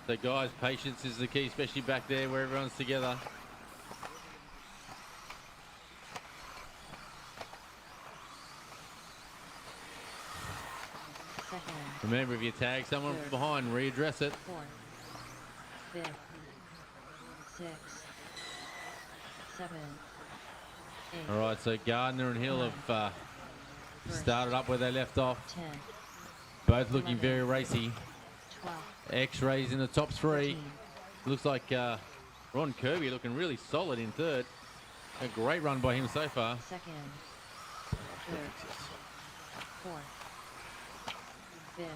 So guys, patience is the key, especially back there where everyone's together. Remember, if you tag someone from behind, readdress it. 4, 5, 6, 7, 8. All right, so Gardner and Hill have Started up where they left off. 10, Both looking 11, very racy. 12, X-rays in the top 3. 13, Looks like Ron Kirby looking really solid in third. A great run by him so far. second, third, fourth, fifth,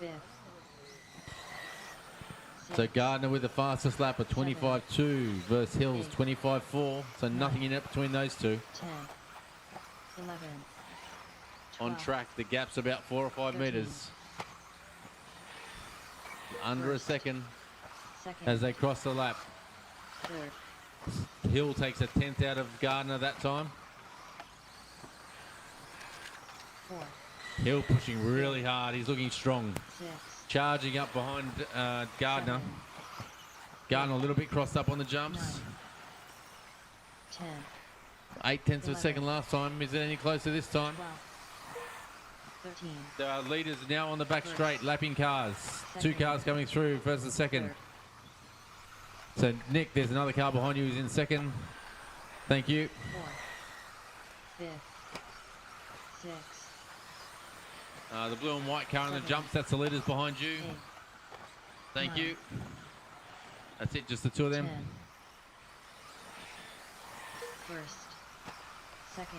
fifth, So Gardner with the fastest lap of 25.2 versus Hills 25.4. So nothing in it between those two. 10, 11, On 12, track, the gap's about 4 or 5 meters. Under a second second, as they cross the lap. third, Hill takes a 10th out of Gardner that time. fourth, Hill pushing really hard. He's looking strong. sixth, Charging up behind Gardner. Gardner a little bit crossed up on the jumps. 10, 8/10 of a second last time. Is it any closer this time? 12, 13, So our leaders are now on the back straight, lapping cars. 2 cars coming through, first and second. So Nick, there's another car behind you who's in second. Thank you. fourth, fifth, sixth, The blue and white car in the jumps, that's the leaders behind you. Thank you. That's it, just the two of them. 10, first, second,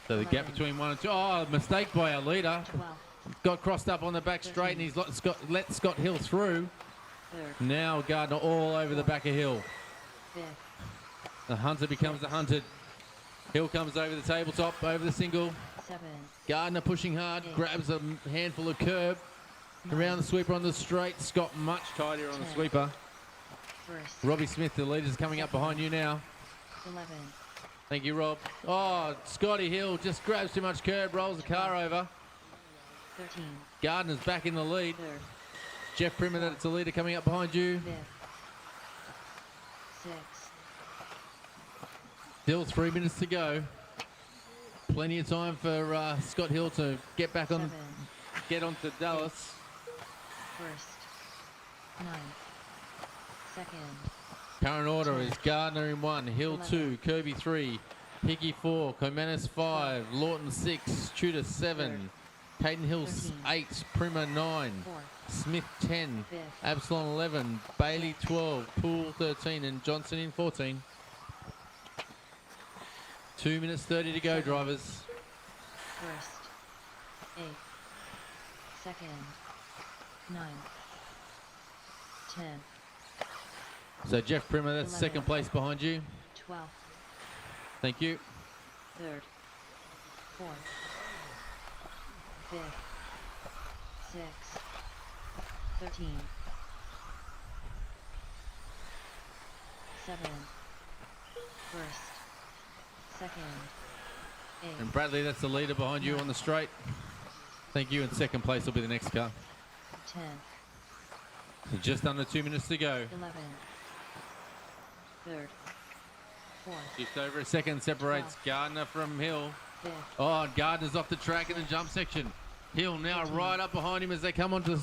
So the gap between 1 and 2. Oh, mistake by our leader. 12, Got crossed up on the back straight and he's let Scott Hill through. third, Now Gardner all over the back of Hill. fifth, The hunter becomes the hunted. Hill comes over the tabletop, over the single. 7, Gardner pushing hard, grabs a handful of curb. Around the sweeper on the straight. Scott much tidier on the sweeper. first, Robbie Smith, the leader's coming up behind you now. 11, Thank you, Rob. Oh, Scotty Hill just grabs too much curb, rolls the car over. 13, Gardner's back in the lead. third, Jeff Primmer, that's the leader coming up behind you. fifth, sixth, Still 3 minutes to go. Plenty of time for Scott Hill to get back on, 7, get onto Dallas. first, 9, second, Current order is Gardner in 1, Hill 2, Kirby 3, Hickey 4, Komanis 5, Lawton 6, Tudor 7, Caden Hill 8, Primmer 9, Smith 10, fifth, Absalom 11, Bailey 12, Poole 13, and Johnson in 14. 2 minutes 30 to go, drivers. first, 8, second, 9, 10, So Jeff Primmer, that's 11. second place behind you. 12, Thank you. third, fourth, fifth, sixth, 13, 7, first, second, 8, And Bradley, that's the leader behind you on the straight. Thank you. And second place will be the next car. 10, So just under 2 minutes to go. 11, third, fourth, Just over a second separates Gardner from Hill. fifth, Oh, Gardner's off the track in the jump section. Hill now right up behind him as they come onto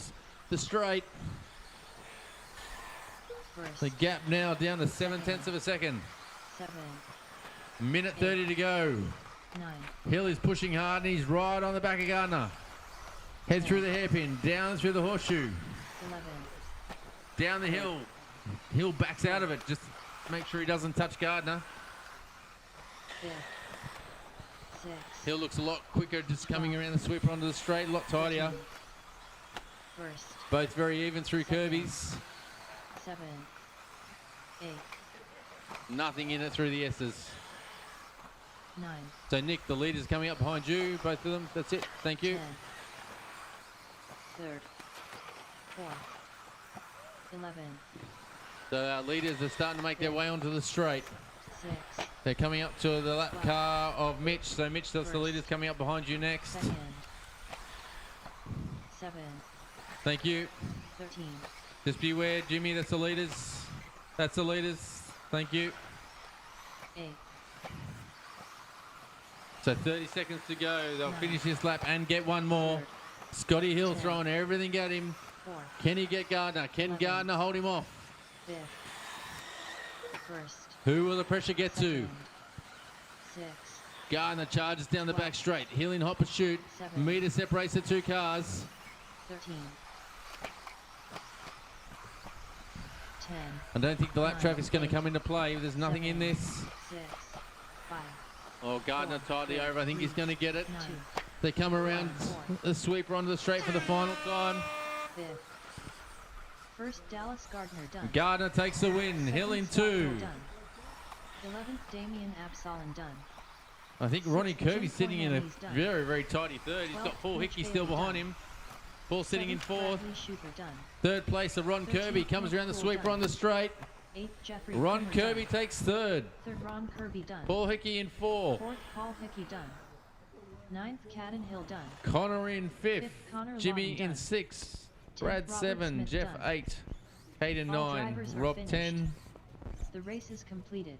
the straight. first, The gap now down to 7/10 of a second. 7, Minute 30 to go. 9, Hill is pushing hard and he's right on the back of Gardner. Head through the hairpin, down through the horseshoe, 11, down the hill. Hill backs out of it. Just make sure he doesn't touch Gardner. fifth, sixth, Hill looks a lot quicker just coming around the sweeper onto the straight, a lot tidier. first, Both very even through Kirby's. 7, 8, Nothing in it through the S's. 9, So Nick, the leader's coming up behind you, both of them. That's it. Thank you. 10, third, fourth, 11, So our leaders are starting to make their way onto the straight. 6, They're coming up to the lap car of Mitch. So Mitch, that's the leaders coming up behind you next. second, 7, Thank you. 13, Just beware, Jimmy, that's the leaders. That's the leaders. Thank you. 8, So 30 seconds to go. They'll finish this lap and get one more. Scotty Hill throwing everything at him. 4, Can he get Gardner? Can Gardner hold him off? 5th, first, Who will the pressure get to? 6, Gardner charges down the back straight. Healing hop and shoot. 7, Meter separates the two cars. 13, 10, I don't think the lap 9, traffic's going to 8, come into play. There's nothing in 7, this. 6, 5, Oh, Gardner tightly over. I think he's going to get it. 2, They come around the sweeper onto the straight for the final time. 5th. First Dallas Gardner done. Gardner takes the win. Second Hill in Scott 2. done. 11th Damian Absalon done. I think Ronnie Kirby's sitting in a Cornelius done. very, very tidy third. He's got 12th Paul Mitch Hickey still Bailey behind done. him. Paul sitting in 7th 4th. Bradley Schufer done. Third place, Ron 13th Kirby comes around the Nick sweeper Poole on the straight. 8th Jeffrey Ron Kramer Kirby done. takes third. 3rd Ron Kirby done. Paul Hickey in 4. 4th Paul Hickey done. 9th Cadden Hill done. Connor in 5th. 5th Connor Jimmy Lawton in done. 6th. 10th Brad Robert 7. Smith Jeff done. 8. Hayden All 9. drivers are Rob finished. 10. The race is completed.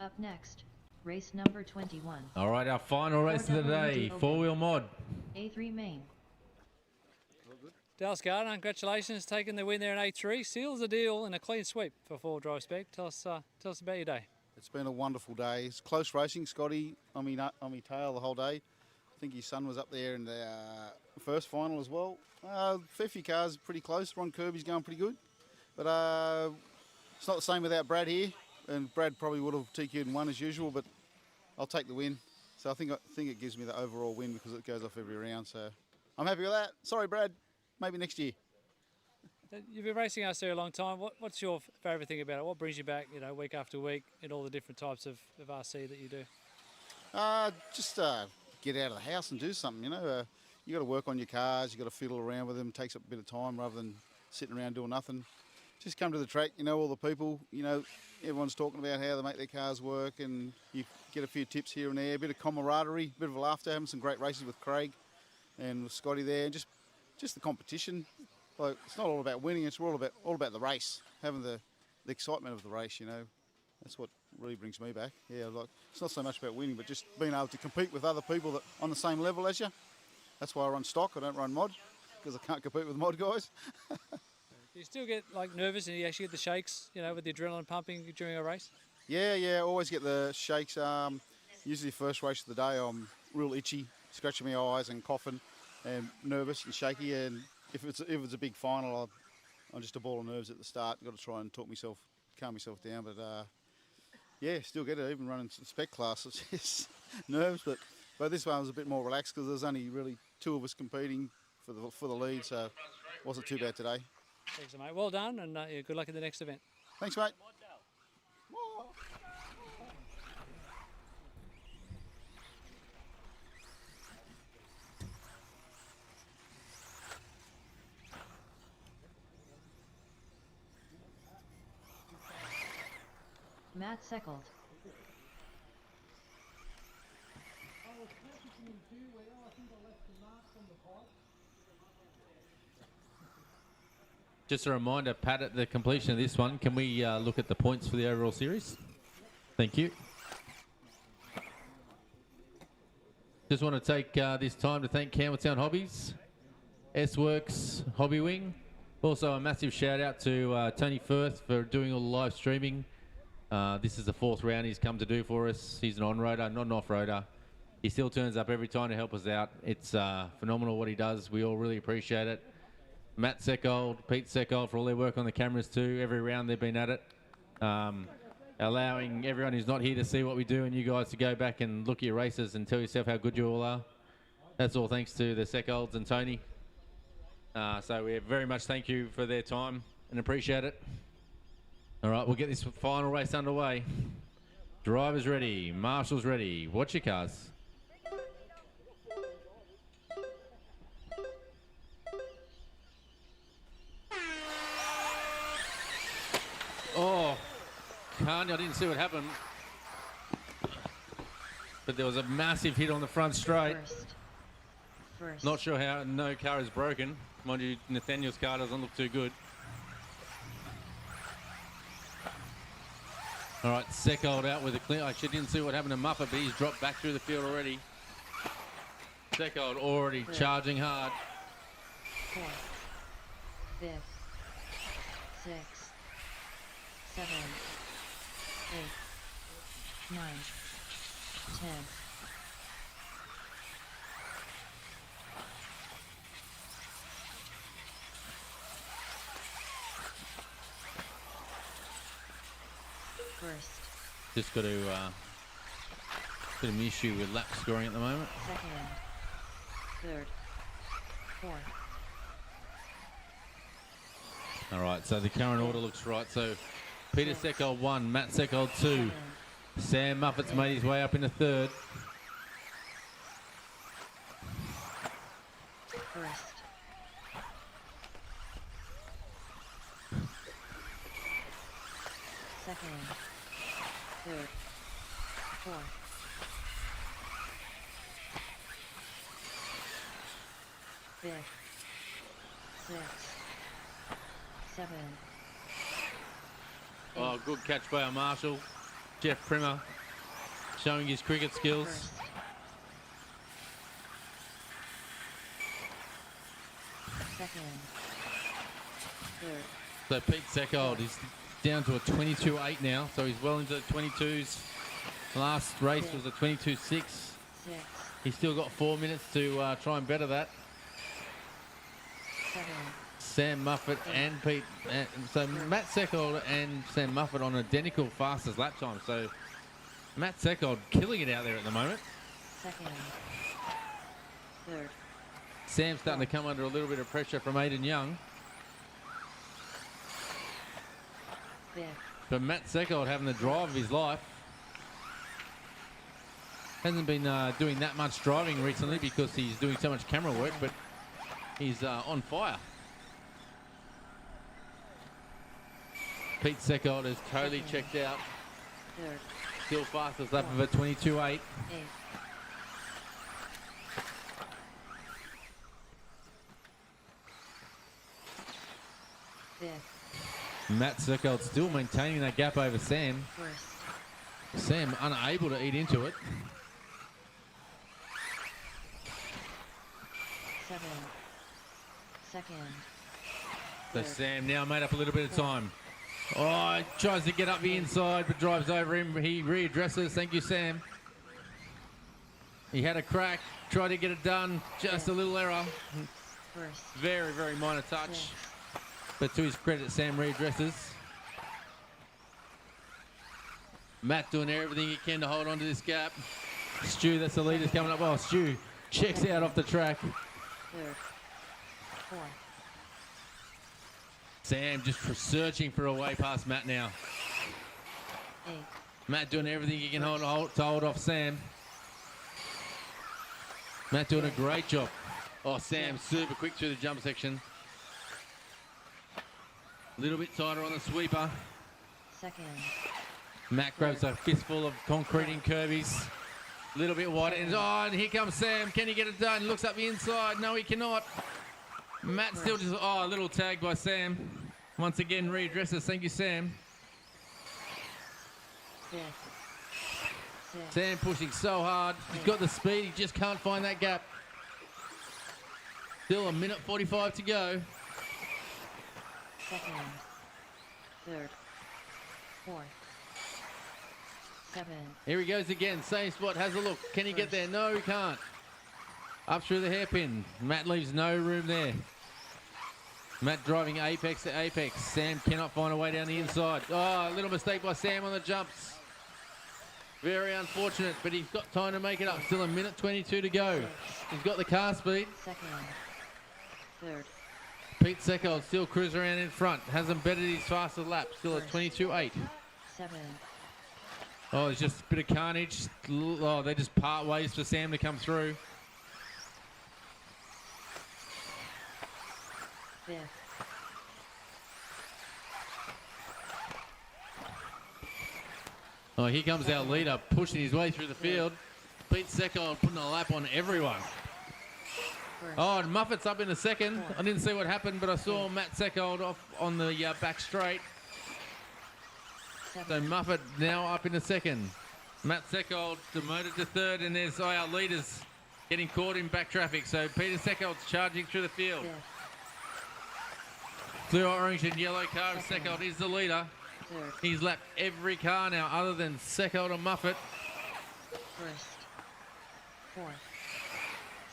Up next, race number 21. All right, our final race of the day. 4-wheel mod. A3 main. Dallas Gardner, congratulations, taking the win there in A3. Seals the deal in a clean sweep for 4-wheel-drive spec. Tell us about your day. It's been a wonderful day. It's close racing. Scotty on me tail the whole day. I think his son was up there in the first final as well. Fair few cars pretty close. Ron Kirby's going pretty good. But it's not the same without Brad here. And Brad probably would have TQ'd and won as usual, but I'll take the win. So I think it gives me the overall win because it goes off every round. So I'm happy with that. Sorry, Brad. Maybe next year. You've been racing RC a long time. What's your favourite thing about it? What brings you back, week after week in all the different types of RC that you do? Just get out of the house and do something. You got to work on your cars. You got to fiddle around with them. It takes up a bit of time rather than sitting around doing nothing. Just come to the track. All the people. Everyone's talking about how they make their cars work, and you get a few tips here and there. A bit of camaraderie, a bit of laughter. Having some great races with Craig and with Scotty there, and just the competition. Like, it's not all about winning. It's all about the race, having the excitement of the race. That's what really brings me back. Yeah, it's not so much about winning, but just being able to compete with other people that on the same level as you. That's why I run stock. I don't run mod because I can't compete with mod guys. Do you still get nervous and you actually get the shakes, with the adrenaline pumping during a race? Yeah, always get the shakes. Usually first race of the day, I'm real itchy, scratching my eyes and coughing, and nervous and shaky. And if it's a big final, I'm just a ball of nerves at the start. Got to try and calm myself down. But yeah, still get it. Even running spec class, it's just nerves. But this one was a bit more relaxed because there's only really 2 of us competing for the lead, so it wasn't too bad today. Excellent, mate. Well done, and good luck in the next event. Thanks, mate. Matt Seckold. Just a reminder, Pat, at the completion of this one, can we look at the points for the overall series? Thank you. Just want to take this time to thank Campbelltown Hobbies, S-Works Hobby Wing. Also a massive shout out to Tony Firth for doing all the live streaming. This is the 4th round he's come to do for us. He's an on-roader, not an off-roader. He still turns up every time to help us out. It's phenomenal what he does. We all really appreciate it. Matt Seckold, Pete Seckold for all their work on the cameras too. Every round they've been at it. Allowing everyone who's not here to see what we do and you guys to go back and look at your races and tell yourself how good you all are. That's all thanks to the Seckolds and Tony. So we very much thank you for their time and appreciate it. All right, we'll get this final race underway. Drivers ready, marshals ready. Watch your cars. Oh, Kanye, I didn't see what happened. But there was a massive hit on the front straight. First. Not sure how no car is broken. Mind you, Nathaniel's car doesn't look too good. All right, Seckold out with a clear. I actually didn't see what happened to Muppet, but he's dropped back through the field already. Second already charging hard. 4th, 5th, 6th, 7th, 8th, 9th, 10th. First, Just got to bit of an issue with lap scoring at the moment. second, third, fourth, All right, so the current order looks right. So Peter Seckold 1, Matt Seckold 2. Sam Muffat's made his way up into third. first, second, third, fourth, fifth, sixth, seventh. Oh, good catch by our marshal, Jeff Primer, showing his cricket skills. First, second, third, So Pete Seckold is down to a 22.8 now, so he's well into the 22s. Last race was a 22.6. 6, He's still got 4 minutes to try and better that. 7, Sam Muffet and Pete. So Matt Seckold and Sam Muffet on identical fastest lap time. So Matt Seckold killing it out there at the moment. second, third, Sam's starting to come under a little bit of pressure from Aidan Young. fifth, But Matt Seckold having the drive of his life. Hasn't been doing that much driving recently because he's doing so much camera work, but he's on fire. Pete Seckold has totally checked out. third, Still fastest lap of a 22.8. eighth, fifth, Matt Seckold still maintaining that gap over Sam. first, Sam unable to eat into it. 7, second, So Sam now made up a little bit of time. Oh, he tries to get up the inside, but drives over him. He readdresses. Thank you, Sam. He had a crack, tried to get it done. Just a little error. first, Very, very minor touch. But to his credit, Sam readdresses. Matt doing everything he can to hold on to this gap. Stu, that's the leader's coming up. Oh, Stu checks out off the track. third, fourth, Sam just searching for a way past Matt now. eighth, Matt doing everything he can to hold off Sam. Matt doing a great job. Oh, Sam super quick through the jump section. A little bit tighter on the sweeper. second, Matt grabs a fistful of concrete in curvies. A little bit wide. And here comes Sam. Can he get it done? Looks up the inside. No, he cannot. Matt still just, a little tag by Sam. Once again, readdresses. Thank you, Sam. fifth, sixth, Sam pushing so hard. He's got the speed. He just can't find that gap. Still a minute 45 to go. second, third, fourth, seven, Here he goes again. Same spot. Has a look. Can he get there? No, he can't. Up through the hairpin. Matt leaves no room there. Matt driving apex to apex. Sam cannot find a way down the inside. Oh, a little mistake by Sam on the jumps. Very unfortunate, but he's got time to make it up. Still a minute 22 to go. He's got the car speed. second, third, Pete Seckold still cruising around in front. Hasn't bettered his fastest lap. Still at 22.8. seven, Oh, there's just a bit of carnage. Oh, they just part ways for Sam to come through. fifth, Oh, here comes our leader pushing his way through the field. Pete Seckold putting a lap on everyone. first, Oh, and Muffet's up in a second. I didn't see what happened, but I saw Matt Seckold off on the back straight. So Muffet now up in a second. Matt Seckold demoted to third, and there's our leaders getting caught in back traffic. So Peter Seckold's charging through the field. Blue, orange and yellow car of Seckold is the leader. He's lapped every car now other than Seckold and Muffet. First, fourth,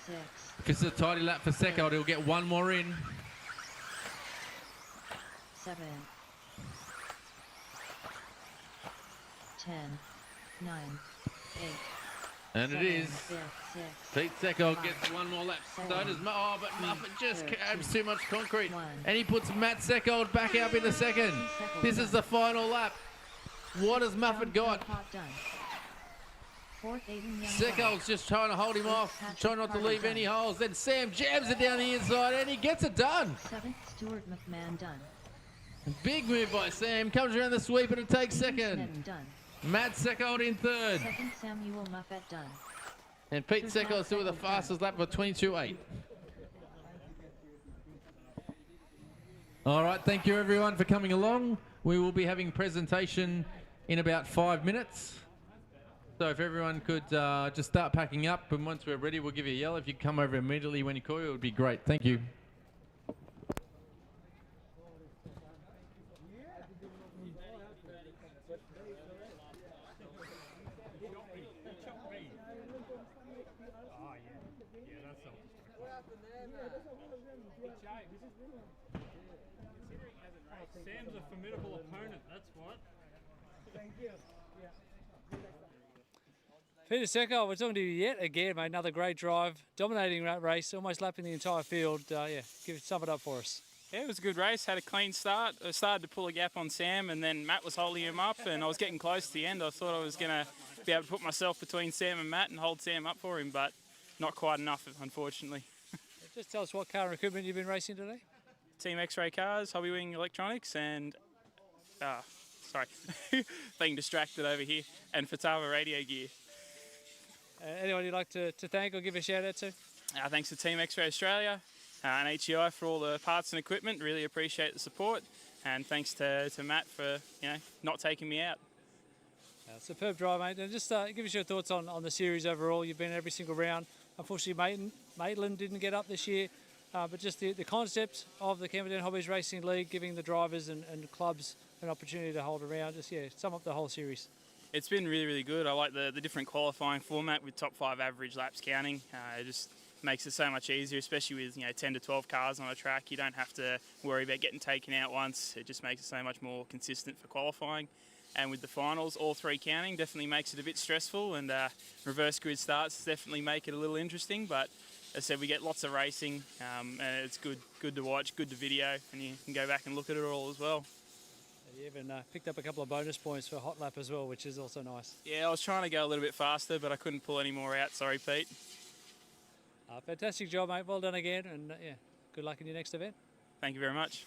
sixth. If it's a tidy lap for Seckold, he'll get one more in. 7, 10, 9, 8. And it is. 5, 6, Pete Seckold 5, gets one more lap. So 7, does but Muffet just 13, grabs too much concrete. 1. And he puts Matt Seckold back up in the second. This is the final lap. What has Muffet got? Seckold's just trying to hold him off, trying not to leave any holes. Then Sam jams it down the inside and he gets it done. 7th, Stuart McMahon done. Big move by Sam. Comes around the sweep and it takes second. Sneddon done. Matt Seckold in third. 2nd, Samuel Muffet done. And Pete Seckold still with the fastest lap of 22.8. All right, thank you everyone for coming along. We will be having presentation in about 5 minutes. So if everyone could just start packing up, and once we're ready, we'll give you a yell. If you come over immediately when you call, it would be great. Thank you. Sam's a formidable opponent, that's what. Thank you. Peter Seckold, we're talking to you yet again, mate. Another great drive, dominating that race, almost lapping the entire field. Sum it up for us. Yeah, it was a good race. Had a clean start. I started to pull a gap on Sam, and then Matt was holding him up, and I was getting close to the end. I thought I was going to be able to put myself between Sam and Matt and hold Sam up for him, but not quite enough, unfortunately. Just tell us what car and equipment you've been racing today. Team X-Ray Cars, Hobby Wing Electronics, and being distracted over here, and Fatava Radio Gear. Anyone you'd like to thank or give a shout out to? Thanks to Team X-Ray Australia and HEI for all the parts and equipment. Really appreciate the support, and thanks to Matt for not taking me out. Superb drive, mate. And just give us your thoughts on the series overall. You've been every single round. Unfortunately, Maitland didn't get up this year, but just the concept of the Campbelltown Hobbies Racing League, giving the drivers and clubs an opportunity to hold around. Just sum up the whole series. It's been really, really good. I like the different qualifying format with top 5 average laps counting. It just makes it so much easier, especially with 10 to 12 cars on a track. You don't have to worry about getting taken out once. It just makes it so much more consistent for qualifying. And with the finals, all 3 counting definitely makes it a bit stressful, and reverse grid starts definitely make it a little interesting. But as I said, we get lots of racing, and it's good to watch, good to video, and you can go back and look at it all as well. You even picked up a couple of bonus points for hot lap as well, which is also nice. Yeah, I was trying to go a little bit faster, but I couldn't pull any more out. Sorry, Pete. Fantastic job, mate. Well done again, and good luck in your next event. Thank you very much.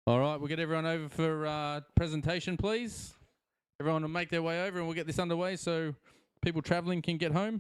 All right, we'll get everyone over for presentation, please. Everyone will make their way over and we'll get this underway so people travelling can get home.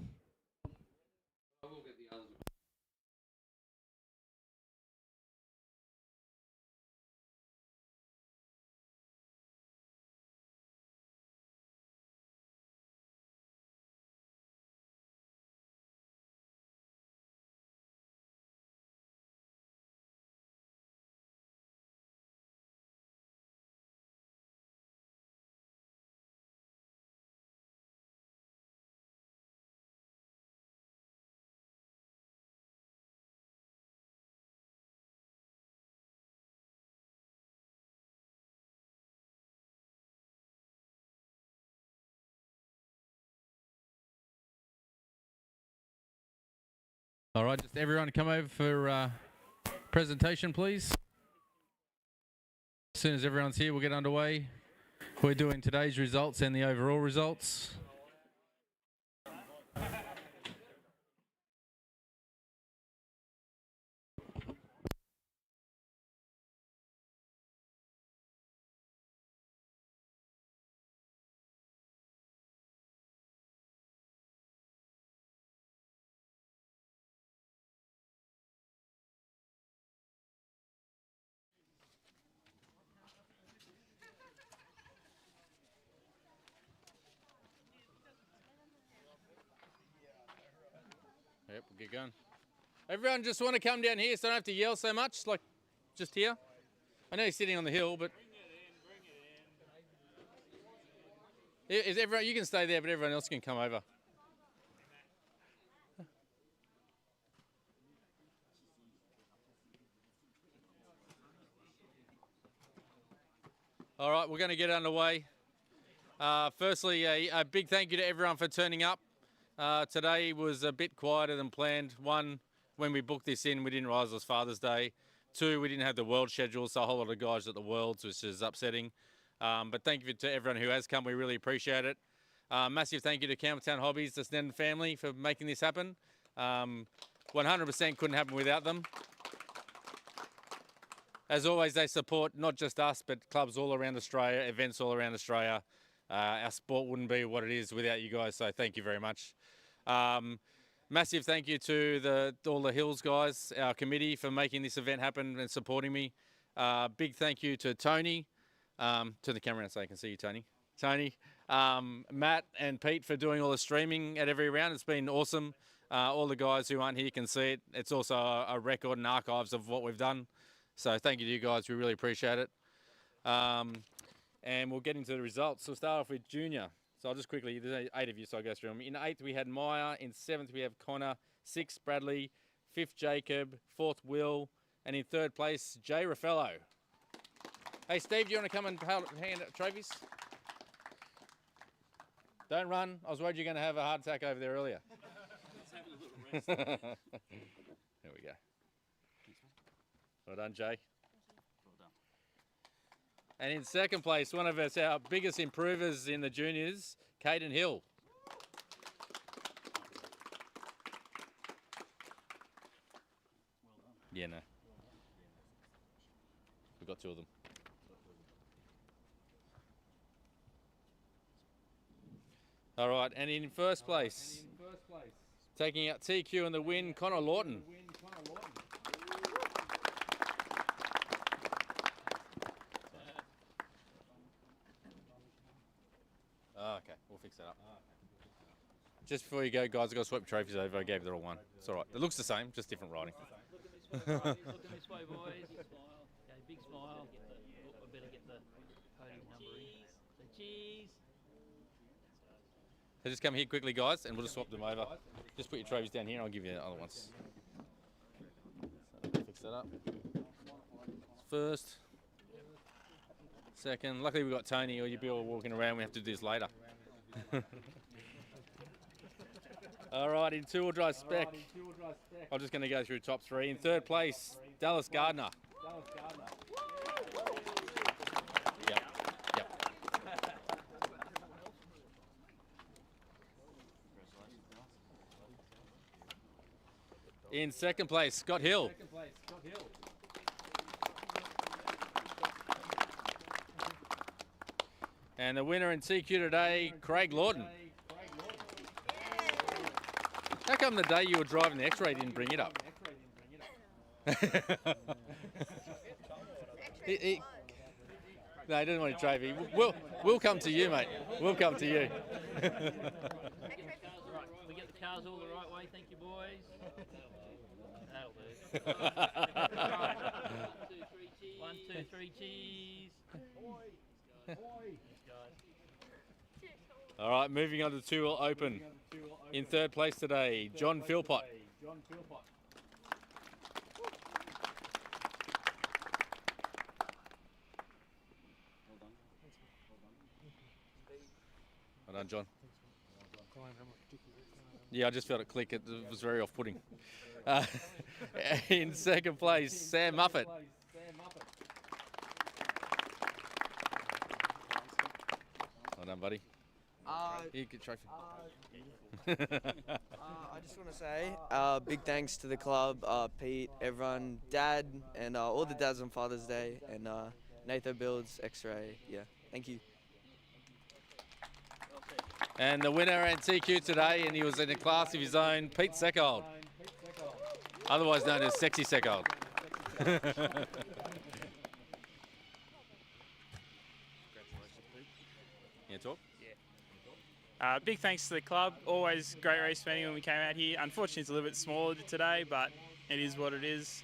All right, just everyone come over for presentation, please. As soon as everyone's here, we'll get underway. We're doing today's results and the overall results. Yep, we'll get going. Everyone just want to come down here so I don't have to yell so much, like just here. I know you're sitting on the hill, but... Is everyone, you can stay there, but everyone else can come over. All right, we're going to get underway. Firstly, a big thank you to everyone for turning up. Today was a bit quieter than planned. One, when we booked this in, we didn't realise it was Father's Day. Two, we didn't have the World schedule, so a whole lot of guys at the Worlds, which is upsetting. But thank you to everyone who has come. We really appreciate it. Massive thank you to Campbelltown Hobbies, the Sneddon family, for making this happen. 100% couldn't happen without them. As always, they support not just us, but clubs all around Australia, events all around Australia. Our sport wouldn't be what it is without you guys, so thank you very much. Massive thank you to all the Hills guys, our committee, for making this event happen and supporting me. Big thank you to Tony. Turn the camera around so I can see you, Tony. Tony, Matt and Pete for doing all the streaming at every round. It's been awesome. All the guys who aren't here can see it. It's also a record and archives of what we've done. So thank you to you guys. We really appreciate it. And we'll get into the results. So we'll start off with junior. So I'll just quickly, there's 8 of you, so I'll go through them. In 8th, we had Maya. In 7th, we have Connor. 6th, Bradley. 5th, Jacob. 4th, Will. And in 3rd place, Jay Raffello. Hey, Steve, do you want to come and hand out trophies? Don't run. I was worried you were going to have a heart attack over there earlier. Let's have a little rest. There we go. Well done, Jay. Well done. And in 2nd place, one of our biggest improvers in the juniors, Caden Hill. Well done. Yeah, no. We've got 2 of them. All right, and in first place, taking out TQ in the win, Connor Lawton. Oh, okay, we'll fix that up. Just before you go, guys, I've got to swap trophies over. I gave the wrong one. It's all right. It looks the same, just different writing. Look at this way, boys. Look at this way, boys. Okay, big smile. I better get the podium number in. So cheese. So just come here quickly, guys, and we'll just swap them over. Just put your trophies down here, and I'll give you the other ones. So fix that up. First. Second. Luckily we've got Tony, or you'd be all walking around. We have to do this later. All right, in 2-wheel drive spec. I'm just going to go through top 3. In 3rd place, Dallas Gardner. Yep. In 2nd place, Scott Hill. And the winner in TQ today, Craig Lawton. How come the day you were driving the X-Ray didn't bring it up? No, he doesn't want a trophy. We'll come to you, mate. We'll come to you. We get the cars all the right way, thank you, boys. That'll do. 1, 2, 3, cheese. All right, moving on to the 2-wheel open. In third place today, John Philpott. Well done, John. Yeah, I just felt it click. It was very off-putting. In second place, Sam Muffet. Well done, buddy. Here, good trophy. I just want to say big thanks to the club, Pete, everyone, Dad, and all the dads on Father's Day, and Nathan Builds, X-Ray. Yeah, thank you. And the winner at TQ today, and he was in a class of his own, Pete Seckold. Otherwise known as Sexy Seckold. Yeah, talk? Big thanks to the club. Always great race for me when we came out here. Unfortunately, it's a little bit smaller today, but it is what it is.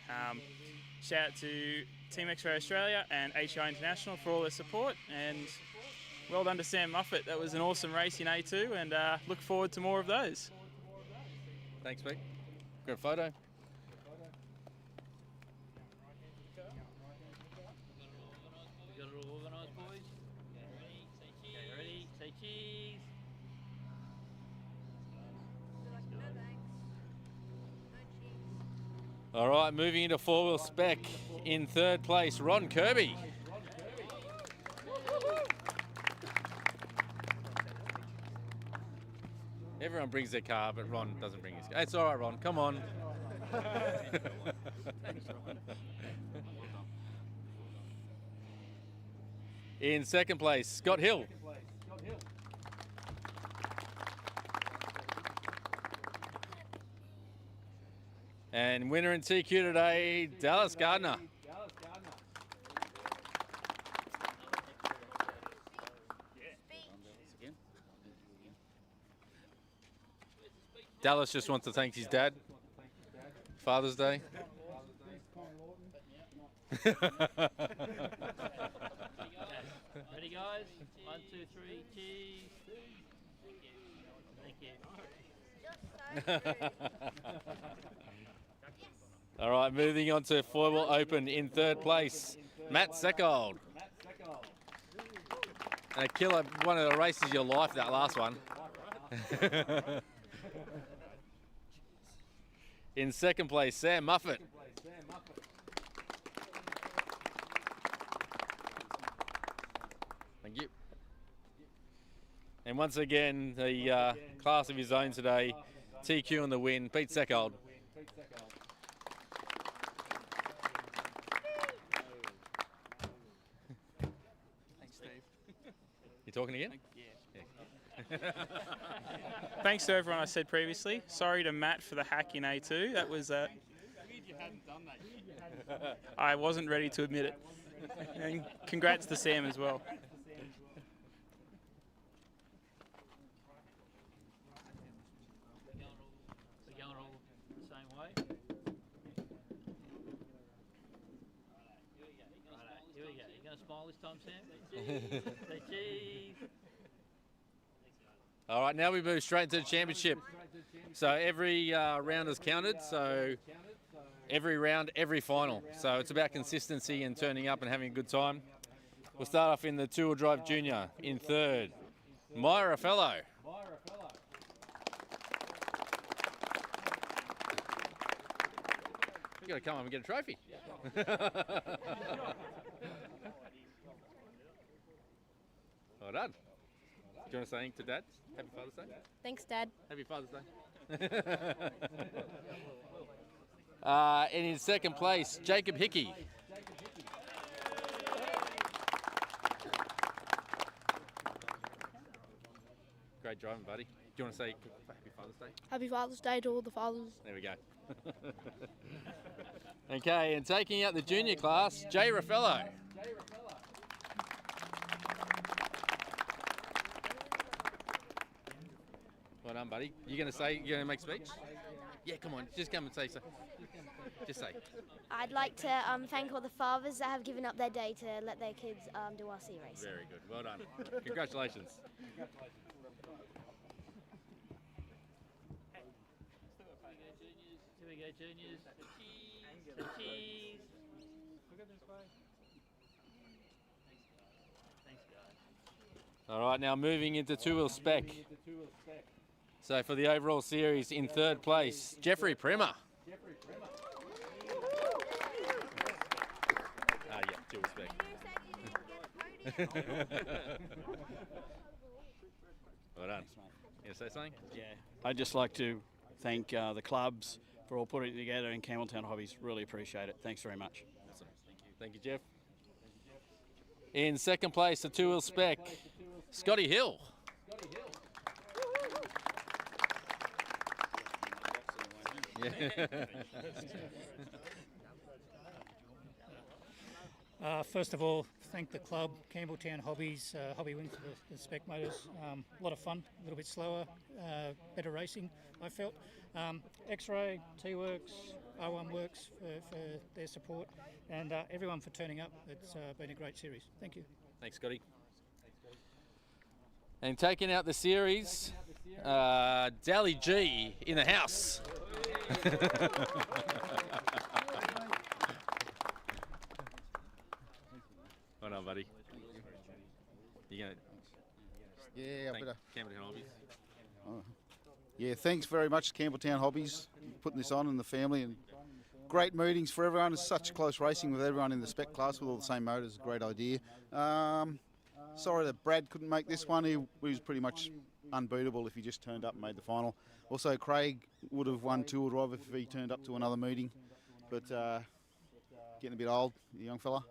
Shout out to Team X-Ray Australia and HI International for all their support, and well done to Sam Muffet. That was an awesome race in A2, and look forward to more of those. Thanks, Pete. Got a photo? We got it all organised, boys. Okay, ready? Say cheese. All right, moving into 4-wheel spec. In third place, Ron Kirby. Everyone brings their car, but Ron doesn't bring his car. It's all right, Ron. Come on. In second place, Scott Hill. And winner in TQ today, Dallas Gardner. Dallas just wants to thank his dad. Father's Day. Ready, guys? 1, 2, 3, cheese. Thank you. All right, moving on to 4-wheel open in third place, Matt Seckold. And a killer, one of the races of your life, that last one. In second place, Sam Muffet. Thank you. And once again, the class of his own today, TQ on the win, Pete Seckold. Thanks, Steve. You talking again? Yeah. Thanks to everyone I said previously. Sorry to Matt for the hack in A2. That was Weird you hadn't done that. I wasn't ready to admit it. And congrats to Sam as well. We're going all the same way. Here we go. You going to smile this time, Sam? Say cheese. All right, now we move straight into the championship. So every round is counted, so every round, every final. So it's about consistency and turning up and having a good time. We'll start off in the 2-wheel drive junior. In third, Myra Fellow. You got to come up and get a trophy. Well done. Do you want to say anything to Dad? Happy Father's Day. Thanks, Dad. Happy Father's Day. And in second place, Jacob Hickey. great driving, buddy. Do you want to say Happy Father's Day? Happy Father's Day to all the fathers. There we go. Okay, and taking out the junior class, Jay Raffello. Well done, buddy. You're going to make a speech? Yeah, come on, just come and say so. Just say. I'd like to thank all the fathers that have given up their day to let their kids do RC racing. Very good, well done. Congratulations. Here we go, juniors. Cheese. Cheese. Thanks, guys. All right, now moving into two-wheel spec. So for the overall series, in third place, Jeffrey Primer. Ah, yeah, two-wheel spec. Well done. You gonna say something? Yeah, I'd just like to thank the clubs for all putting it together, and Campbelltown Hobbies. Really appreciate it. Thanks very much. Awesome. Thank you, Jeff. In second place, the two-wheel spec, Scotty Hill. First of all, thank the club, Campbelltown Hobbies, Hobby win for the spec motors. A lot of fun, a little bit slower, better racing, I felt. X-Ray, T-Works, R1 Works for their support, and everyone for turning up. It's been a great series. Thank you. Thanks, Scotty. And taking out the series, Dally G in the house. Well done, buddy. You gonna? Yeah, I better. Campbelltown Hobbies. Yeah, thanks very much, Campbelltown Hobbies, putting this on, and the family, and great meetings for everyone. It's such close racing with everyone in the spec class with all the same motors. Great idea. Sorry that Brad couldn't make this one. He was pretty much unbeatable if he just turned up and made the final. Also, Craig would have won two-wheel drive if he turned up to another meeting, but getting a bit old, the young fella.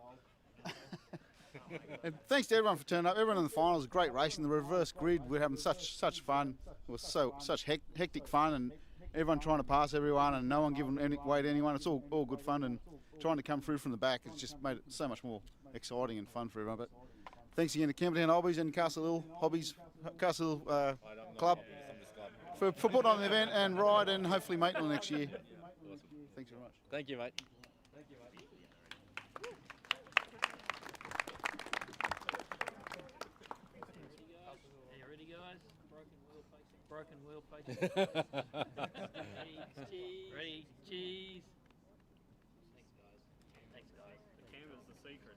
And thanks to everyone for turning up. Everyone in the final was great racing. The reverse grid, we're having such fun. It was such hectic fun, and everyone trying to pass everyone, and no one giving any way to anyone. It's all good fun, and trying to come through from the back, it's just made it so much more exciting and fun for everyone. But thanks again to Campbelltown Hobbies and Castle Hill Hobbies, Castle Hill Club for putting on the event and ride, and hopefully Maitland next year. Awesome. Thanks very much. Thank you, mate. Are you ready, guys? Broken wheel facing. Cheese. Ready? Cheese. Thanks, guys. Thanks, guys. The camera's the secret.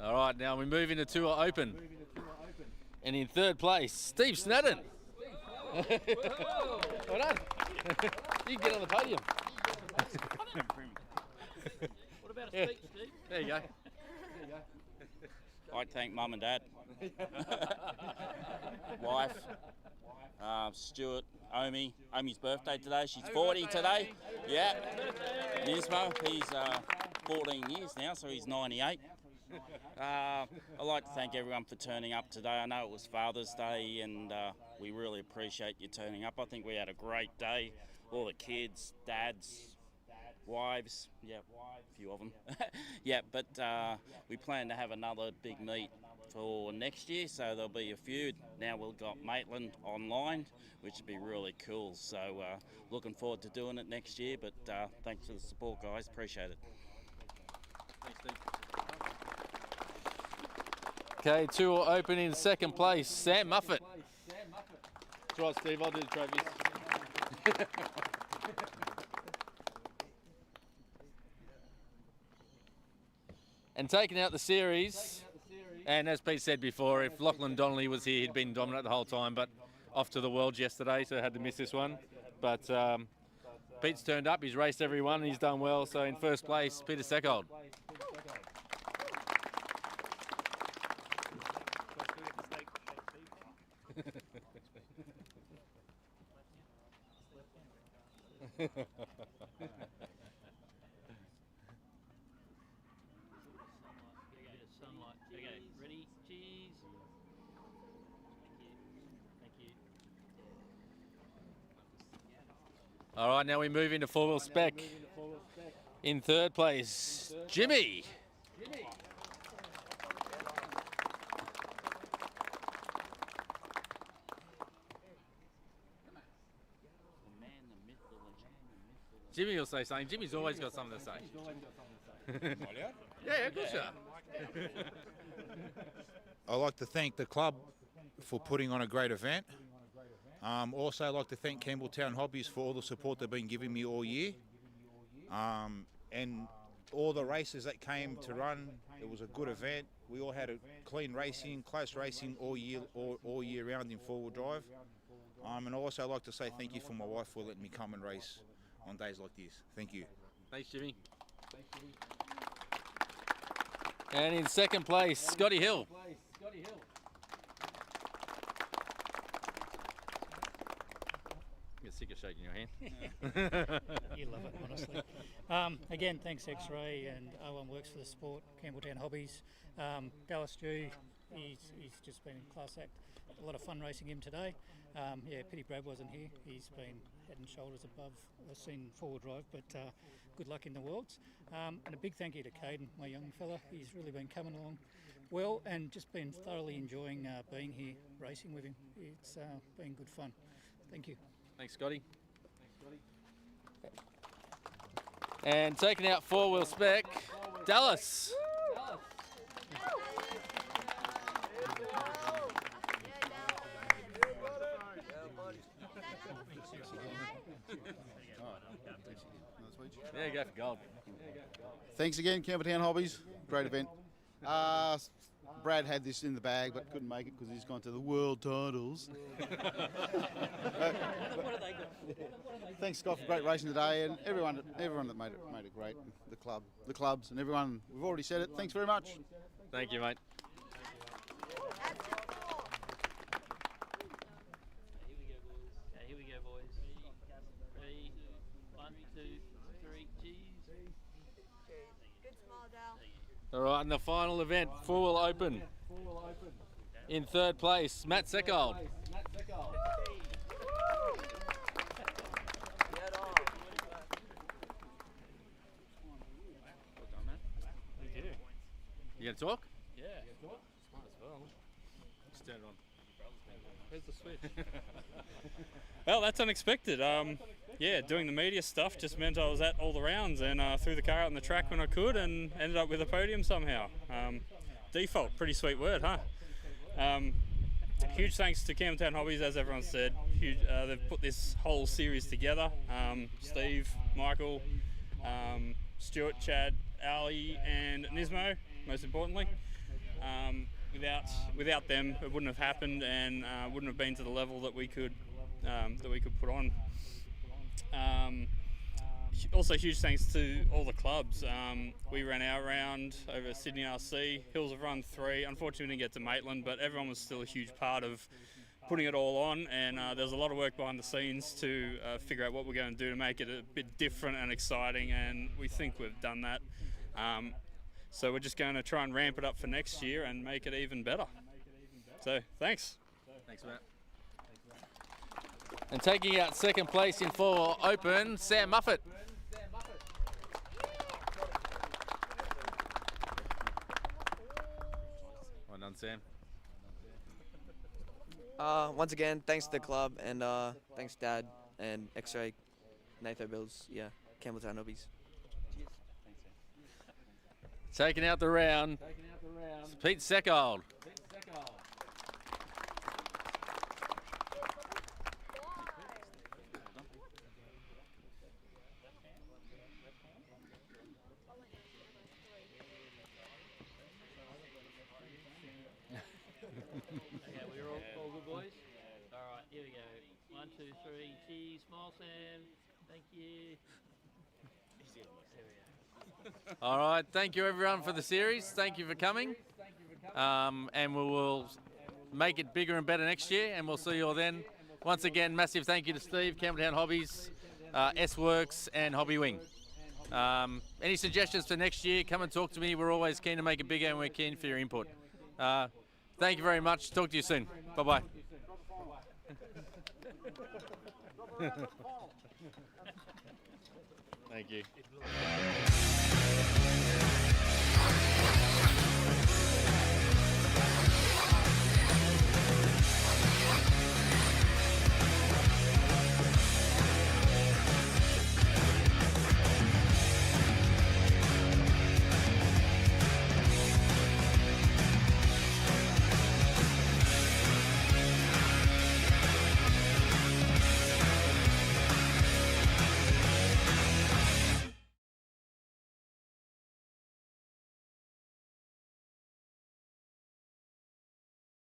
All right, now we move into Tour Open. And in third place, Steve Snedden. Well done. You can get on the podium. What about a speech, Steve? There you go. I'd like to thank Mum and Dad, wife, Stuart, Omi. Omi's birthday today. She's 40 today. Yeah. Nismo, he's 14 years now, so he's 98. I'd like to thank everyone for turning up today. I know it was Father's Day, and we really appreciate you turning up. I think we had a great day. All the kids, dads, wives, yeah, a few of them. Yeah, but we plan to have another big meet for next year, so there'll be a few. Now we've got Maitland online, which would be really cool. So looking forward to doing it next year, but thanks for the support, guys. Appreciate it. Thanks, Steve. Okay, Tour Open in second place, Sam Muffet. That's right, Steve, I'll do the trophies. And taking out the series, and as Pete said before, if Lachlan Donnelly was here, he'd been dominant the whole time, but off to the Worlds yesterday, so had to miss this one. But Pete's turned up, he's raced everyone, and he's done well, so in first place, Peter Seckold. Sunlight. Okay, ready? Cheese. All right, now we move into four-wheel spec. In third place, Jimmy. Jimmy will say something. Jimmy's always got something to say. Yeah, of course you are. I'd like to thank the club for putting on a great event. Also, I'd like to thank Campbelltown Hobbies for all the support they've been giving me all year. And all the races that came to run, it was a good event. We all had a clean racing, close racing all year round in four-wheel drive. And also, I'd like to say thank you for my wife for letting me come and race on days like this. Thank you. Thanks, Jimmy. And in second place, Scotty Hill. Get sick of shaking your hand. You love it, honestly. Again, thanks X-Ray and O1 Works for the Sport, Campbelltown Hobbies. Dallas Stew, he's just been in class act. A lot of fun racing him today. Yeah, pity Brad wasn't here. He's been head and shoulders above us in four-wheel drive, but good luck in the Worlds. And a big thank you to Caden, my young fella. He's really been coming along well and just been thoroughly enjoying being here racing with him. It's been good fun. Thank you. Thanks, Scotty. And taking out four-wheel spec, Dallas. Yeah, go for gold. Thanks again, Campbelltown Hobbies. Great event. Brad had this in the bag but couldn't make it because he's gone to the world titles. Thanks, Scott, for great racing today, and everyone that made it great. The clubs, and everyone. We've already said it. Thanks very much. Thank you, mate. Here we go, boys. 3, 1, 2, 3, cheese. Good smile, Dal. All right, in the final event, four-wheel open. In third place, Matt Seckold. You gonna talk? Yeah. Might as well. Just turn it on. Where's the switch? Well, that's unexpected. Yeah, doing the media stuff just meant I was at all the rounds and threw the car out on the track when I could and ended up with a podium somehow. Default, pretty sweet word, huh? Huge thanks to Campbelltown Hobbies, as everyone said. Huge, they've put this whole series together. Steve, Michael, Stuart, Chad, Ali, and Nismo, most importantly. Without them, it wouldn't have happened and wouldn't have been to the level that we could put on. Also, huge thanks to all the clubs. We ran our round over Sydney RC. Hills have run 3. Unfortunately, we didn't get to Maitland, but everyone was still a huge part of putting it all on. And there's a lot of work behind the scenes to figure out what we're going to do to make it a bit different and exciting. And we think we've done that. So we're just going to try and ramp it up for next year and make it even better. So thanks. Thanks, Matt. And taking out second place in four open, Sam Muffet. Well done, Sam. Once again, thanks to the club and thanks Dad and X-Ray, Natho Bills, yeah, Campbelltown Hobbies. Taking out the round, Pete Seckold. Okay, we're all good, boys? All right, here we go. 1, 2, 3, cheese, small Sam. Thank you. There we go. All right, thank you everyone for the series. Thank you for coming. And we will make it bigger and better next year, and we'll see you all then. Once again, massive thank you to Steve, Campbelltown Hobbies, S-Works, and Hobby Wing. Any suggestions for next year, come and talk to me. We're always keen to make it bigger, and we're keen for your input. Thank you very much. Talk to you soon. Bye-bye. Thank you.